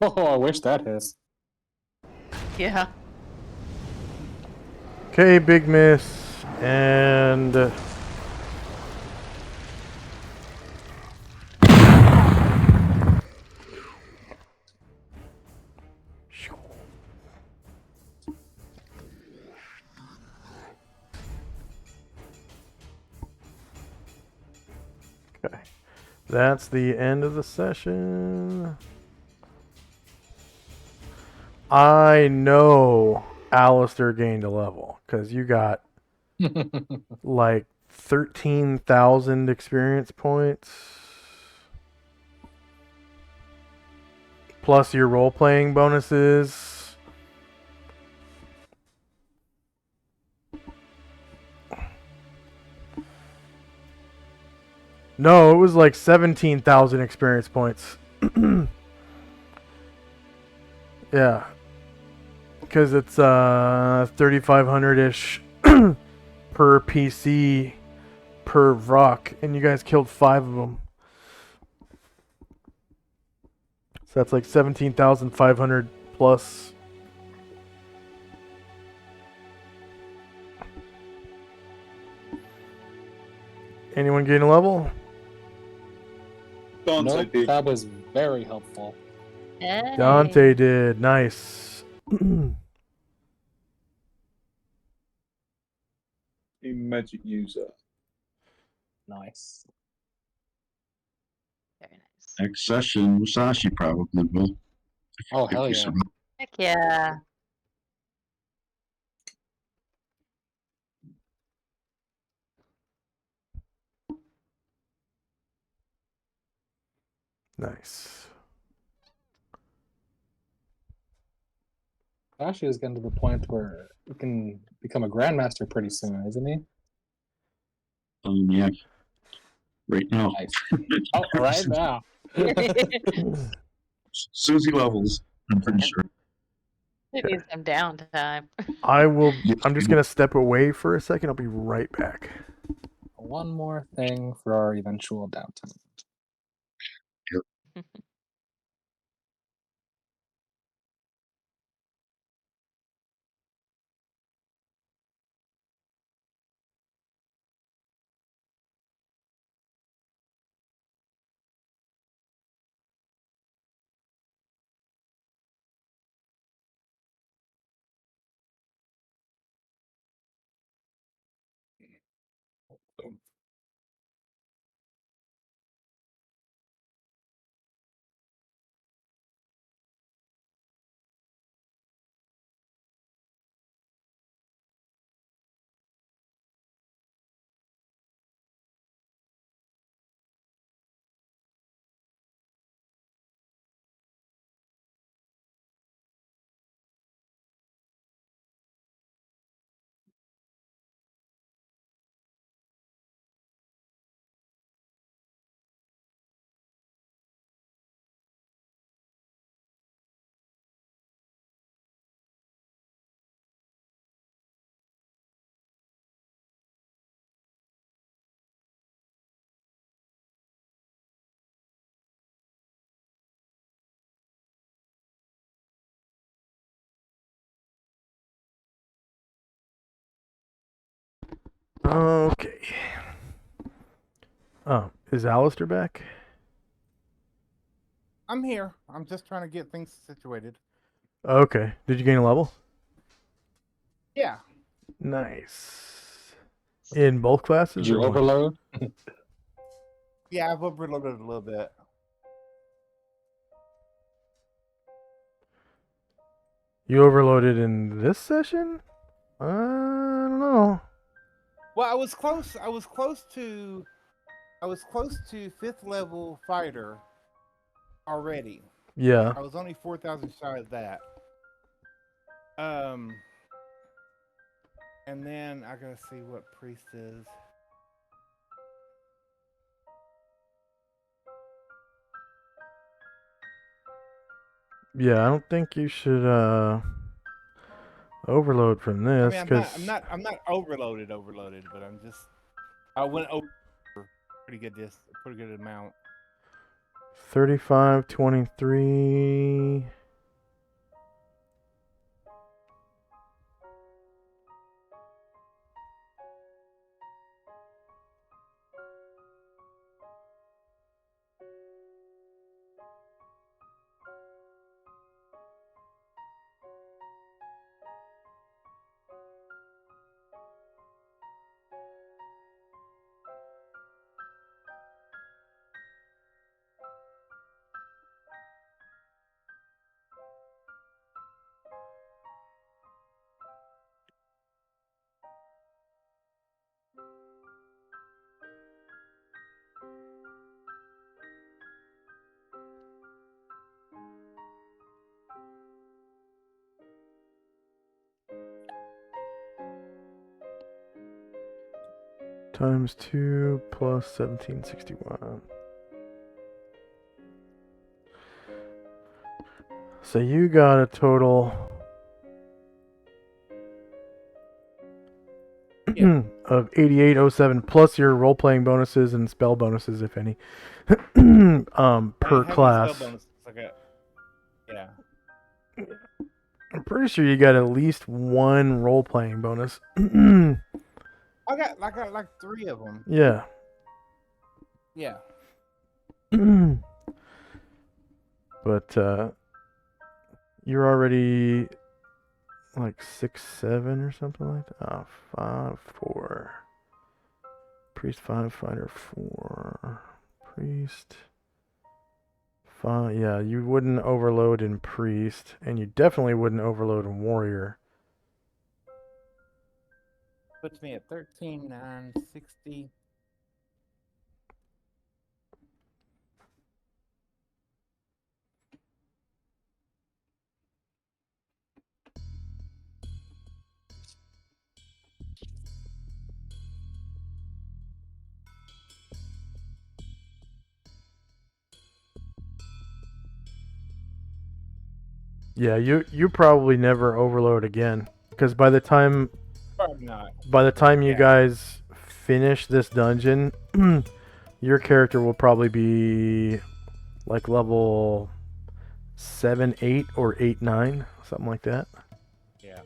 Oh, I wish that hits. Yeah. Okay, big miss. And okay. That's the end of the session. I know Alistair gained a level because you got like 13,000 experience points plus your role playing bonuses. No, it was like 17,000 experience points. Yeah. Because it's 3,500-ish per PC per rock, and you guys killed 5 of them. So that's like 17,500 plus. Anyone gain a level? Dante Nope, did. that was very helpful. Hey. Dante did. Nice. In magic user. Nice. Very nice. Next session, Musashi probably will. Oh, if hell we yeah. survive. Heck yeah. Nice. Actually, is getting to the point where he can become a grandmaster pretty soon, isn't he? Yeah. Right now. Nice. Oh, right now. Susie levels, I'm pretty sure. It needs some downtime. I'm just going to step away for a second. I'll be right back. One more thing for our eventual downtime. Okay. Oh, is Alistair back? I'm here. I'm just trying to get things situated. Okay. Did you gain a level? Yeah. Nice. In both classes? Did you or one? overload? Yeah, I've overloaded a little bit. You overloaded in this session? I don't know. Well, I was close. I was close to 5th level fighter already. Yeah. I was only 4,000 shy of that. And then I gotta see what priest is. Yeah, I don't think you should overload from I this mean, because I'm not overloaded, but I went over pretty good amount. 35, 23. Times 2 plus 1761. So you got a total Yeah. of 8807 plus your role playing bonuses and spell bonuses, if any, per I didn't have any class. spell bonuses. Yeah. I'm pretty sure you got at least one role playing bonus. I got like 3 of them. Yeah. Yeah. But you're already like 6, 7 or something like that. Oh, 5, 4. Priest 5, fighter 4. Priest 5. Yeah, you wouldn't overload in priest, and you definitely wouldn't overload in warrior. Puts me at 13,960. Yeah, you probably never overload again, because by the time Probably not. you Yeah. guys finish this dungeon, your character will probably be like level 7, 8, or 8, 9, something like that. Yeah.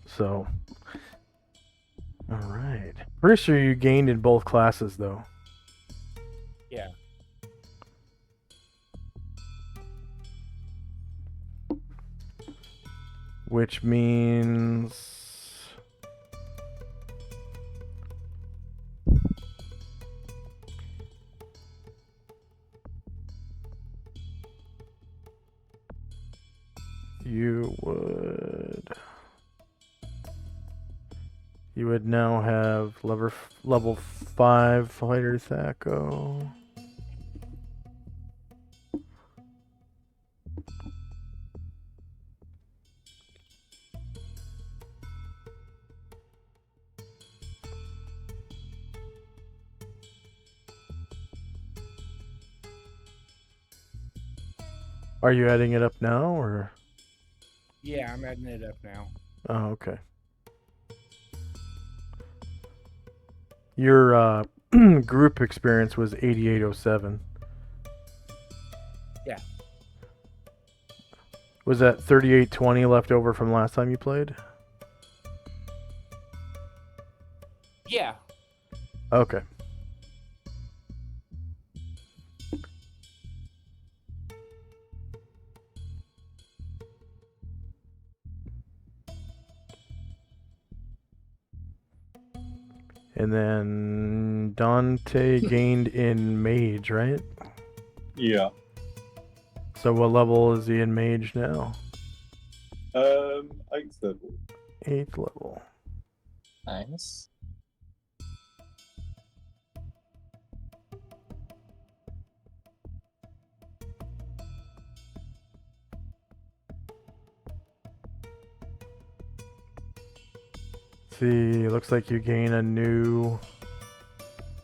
So, all right. Pretty sure you gained in both classes, though. Yeah. Which means you would now have level 5 fighter Thaco. Are you adding it up now, or? Yeah, I'm adding it up now. Oh, okay. Your group experience was 8807. Yeah. Was that 3820 left over from last time you played? Yeah. Okay. And then Dante gained in Mage, right? Yeah. So what level is he in Mage now? 8th level. 8th level. Nice. See, looks like you gain a new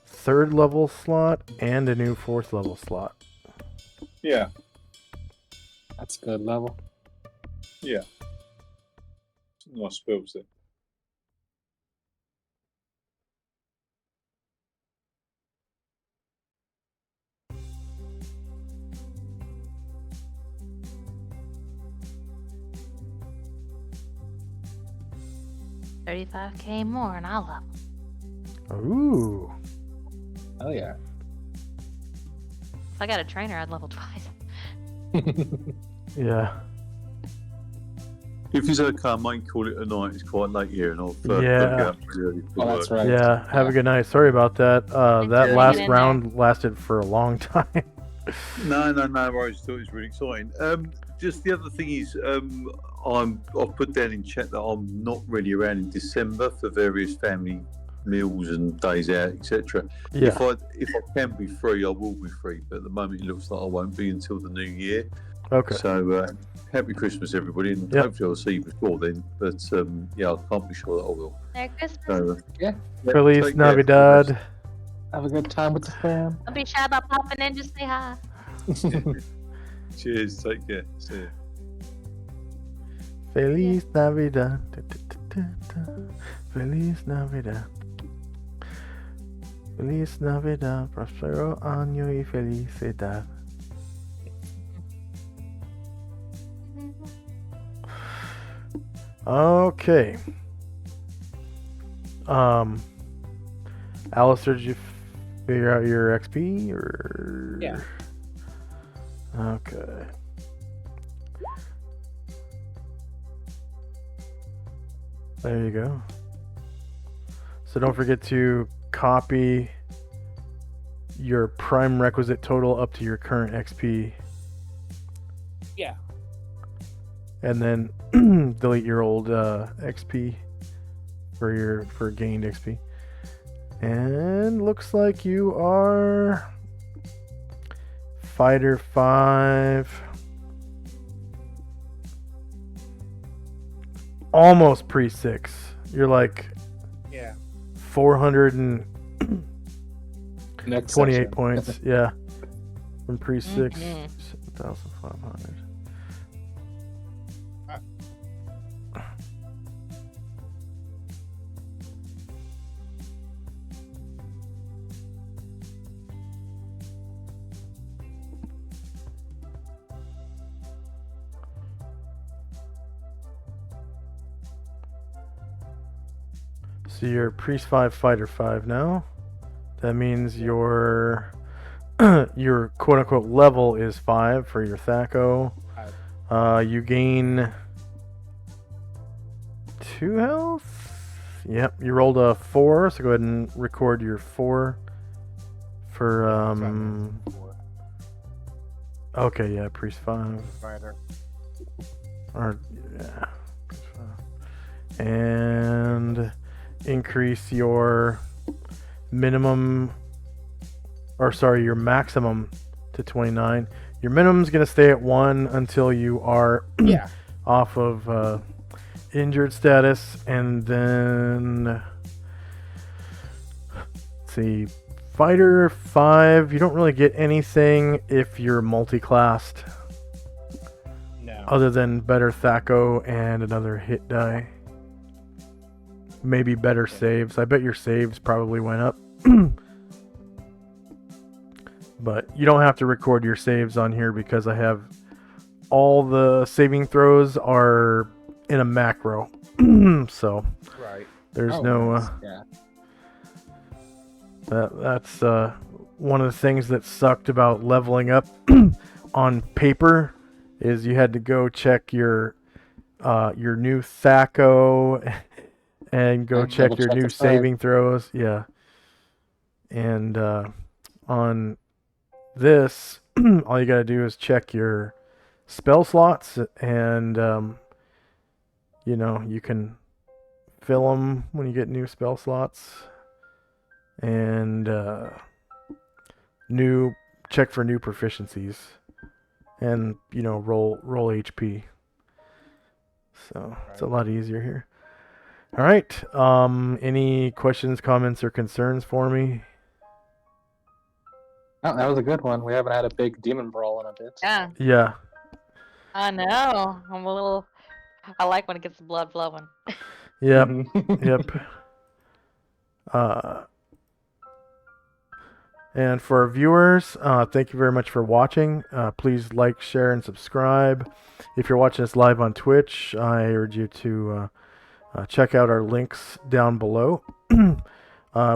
3rd level slot and a new 4th level slot. Yeah. That's a good level. Yeah. Nice spells there. $35K more and I'll level. Ooh. Oh yeah. If I got a trainer, I'd level twice. Yeah. If it's okay, I might call it a night. It's quite late here, and I've got to Yeah. get up really early for Oh, that's work. right. Yeah. Have a good night. Sorry about that. That Enjoy last getting in round lasted for a long time. No worries. I thought it was really exciting. Just the other thing is, I've put down in chat that I'm not really around in December for various family meals and days out, etc. Yeah. If I can be free, I will be free. But at the moment, it looks like I won't be until the new year. Okay. So happy Christmas, everybody, and Yep. hopefully I'll see you before then. But yeah, I can't be sure that I will. Merry Christmas. So, Yeah. Feliz take care. Navidad. Have a good time with the fam. Don't be shy about popping in, just say hi. Cheers. Take care. See you. Feliz Navidad. Da, da, da, da, da. Feliz Navidad. Feliz Navidad. Prospero año y felicidad. Okay. Alistair, did you figure out your XP or? Yeah. Okay. There you go. So don't forget to copy your prime requisite total up to your current XP. Yeah. And then delete your old XP for gained XP. And looks like you are Fighter 5. Almost pre-6. You're like Yeah. 428 Next section. points. Yeah. From pre-6, Mhm. 7,500. So you're Priest 5, Fighter 5 now. That means your your quote unquote level is 5 for your Thaco. You gain 2 health. Yep, you rolled a 4, so go ahead and record your 4 for okay, yeah, Priest 5. Fighter. Or yeah. Priest 5. And increase your minimum, or sorry, your maximum to 29. Your minimum's gonna stay at 1 until you are Yeah. off of injured status, and then let's see, Fighter 5, you don't really get anything if you're multi-classed No. other than better Thaco and another hit die. Maybe better saves. I bet your saves probably went up. But you don't have to record your saves on here because I have all the saving throws are in a macro. So Right. there's Oh, no nice. Yeah. that's one of the things that sucked about leveling up on paper is you had to go check your new Thaco and go And check double your check new the side. saving throws. Yeah. And on this, all you got to do is check your spell slots, and you can fill them when you get new spell slots, and check for new proficiencies, and roll HP. So it's a lot easier here. All right. Any questions, comments, or concerns for me? Oh, that was a good one. We haven't had a big demon brawl in a bit. Yeah, Yeah. I know. I like when it gets the blood flowing. Yep. Mhm. Yep. And for our viewers, thank you very much for watching. Please like, share, and subscribe. If you're watching us live on Twitch, I urge you to check out our links down below.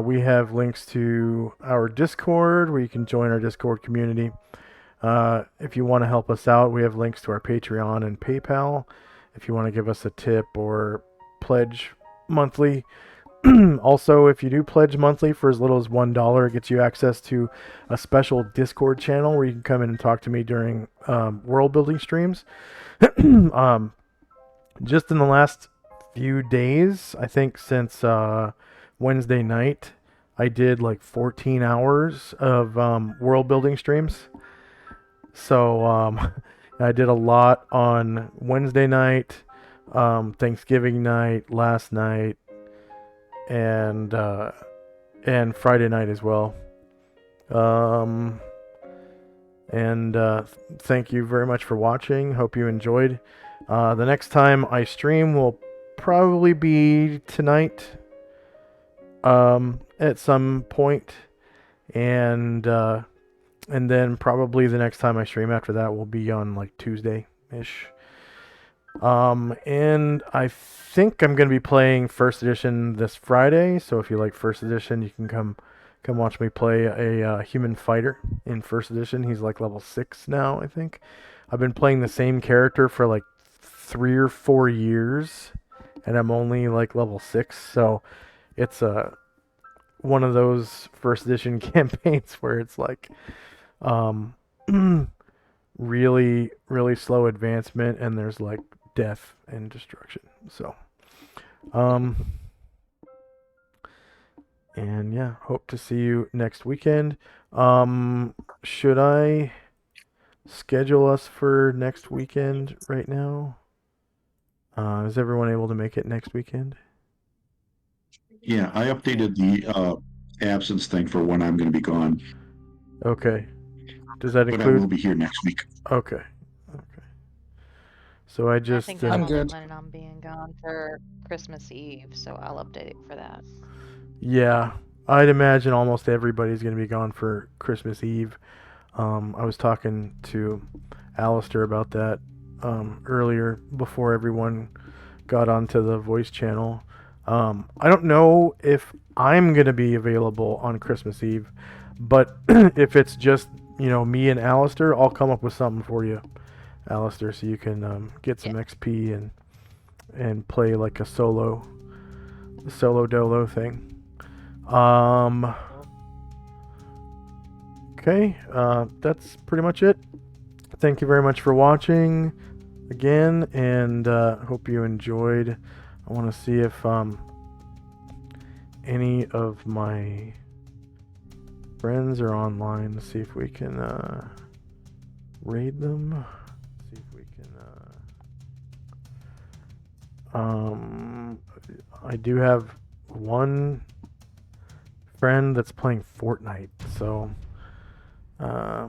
We have links to our Discord, where you can join our Discord community. If you want to help us out, we have links to our Patreon and PayPal. If you want to give us a tip or pledge monthly. Also, if you do pledge monthly for as little as $1, it gets you access to a special Discord channel where you can come in and talk to me during world building streams. Just in the last few days, I think since Wednesday night, I did like 14 hours of world building streams. So I did a lot on Wednesday night, Thanksgiving night, last night, and Friday night as well. Thank you very much for watching. Hope you enjoyed. The next time I stream will probably be tonight, at some point, and then probably the next time I stream after that will be on like Tuesday-ish. And I think I'm going to be playing First Edition this Friday, so if you like First Edition, you can come watch me play a human fighter in First Edition. He's like level 6 now, I think. I've been playing the same character for like 3 or 4 years, and I'm only like level 6, so it's one of those First Edition campaigns where it's like really, really slow advancement, and there's like death and destruction. So, and yeah, hope to see you next weekend. Should I schedule us for next weekend right now? Is everyone able to make it next weekend? Yeah, I updated the absence thing for when I'm going to be gone, Okay. Does that but I will include? be here next week. Okay. Okay. So I just. I think I'm I'm only good. planning on being gone for Christmas Eve, so I'll update it for that. Yeah, I'd imagine almost everybody's going to be gone for Christmas Eve. I was talking to Alistair about that earlier before everyone got onto the voice channel. I don't know if I'm going to be available on Christmas Eve, but if it's just, me and Alistair, I'll come up with something for you, Alistair, so you can get some XP and play like a solo dolo thing. Okay, that's pretty much it. Thank you very much for watching again, and hope you enjoyed. I want to see if any of my friends are online. Let's see if we can raid them. See if we can. I do have one friend that's playing Fortnite, so I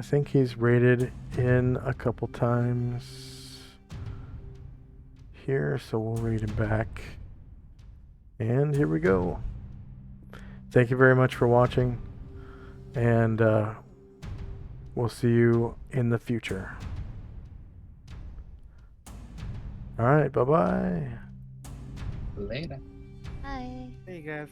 think he's raided in a couple times here, so we'll raid him back. And here we go. Thank you very much for watching, and we'll see you in the future. Alright, bye-bye. Later. Bye. Hey guys.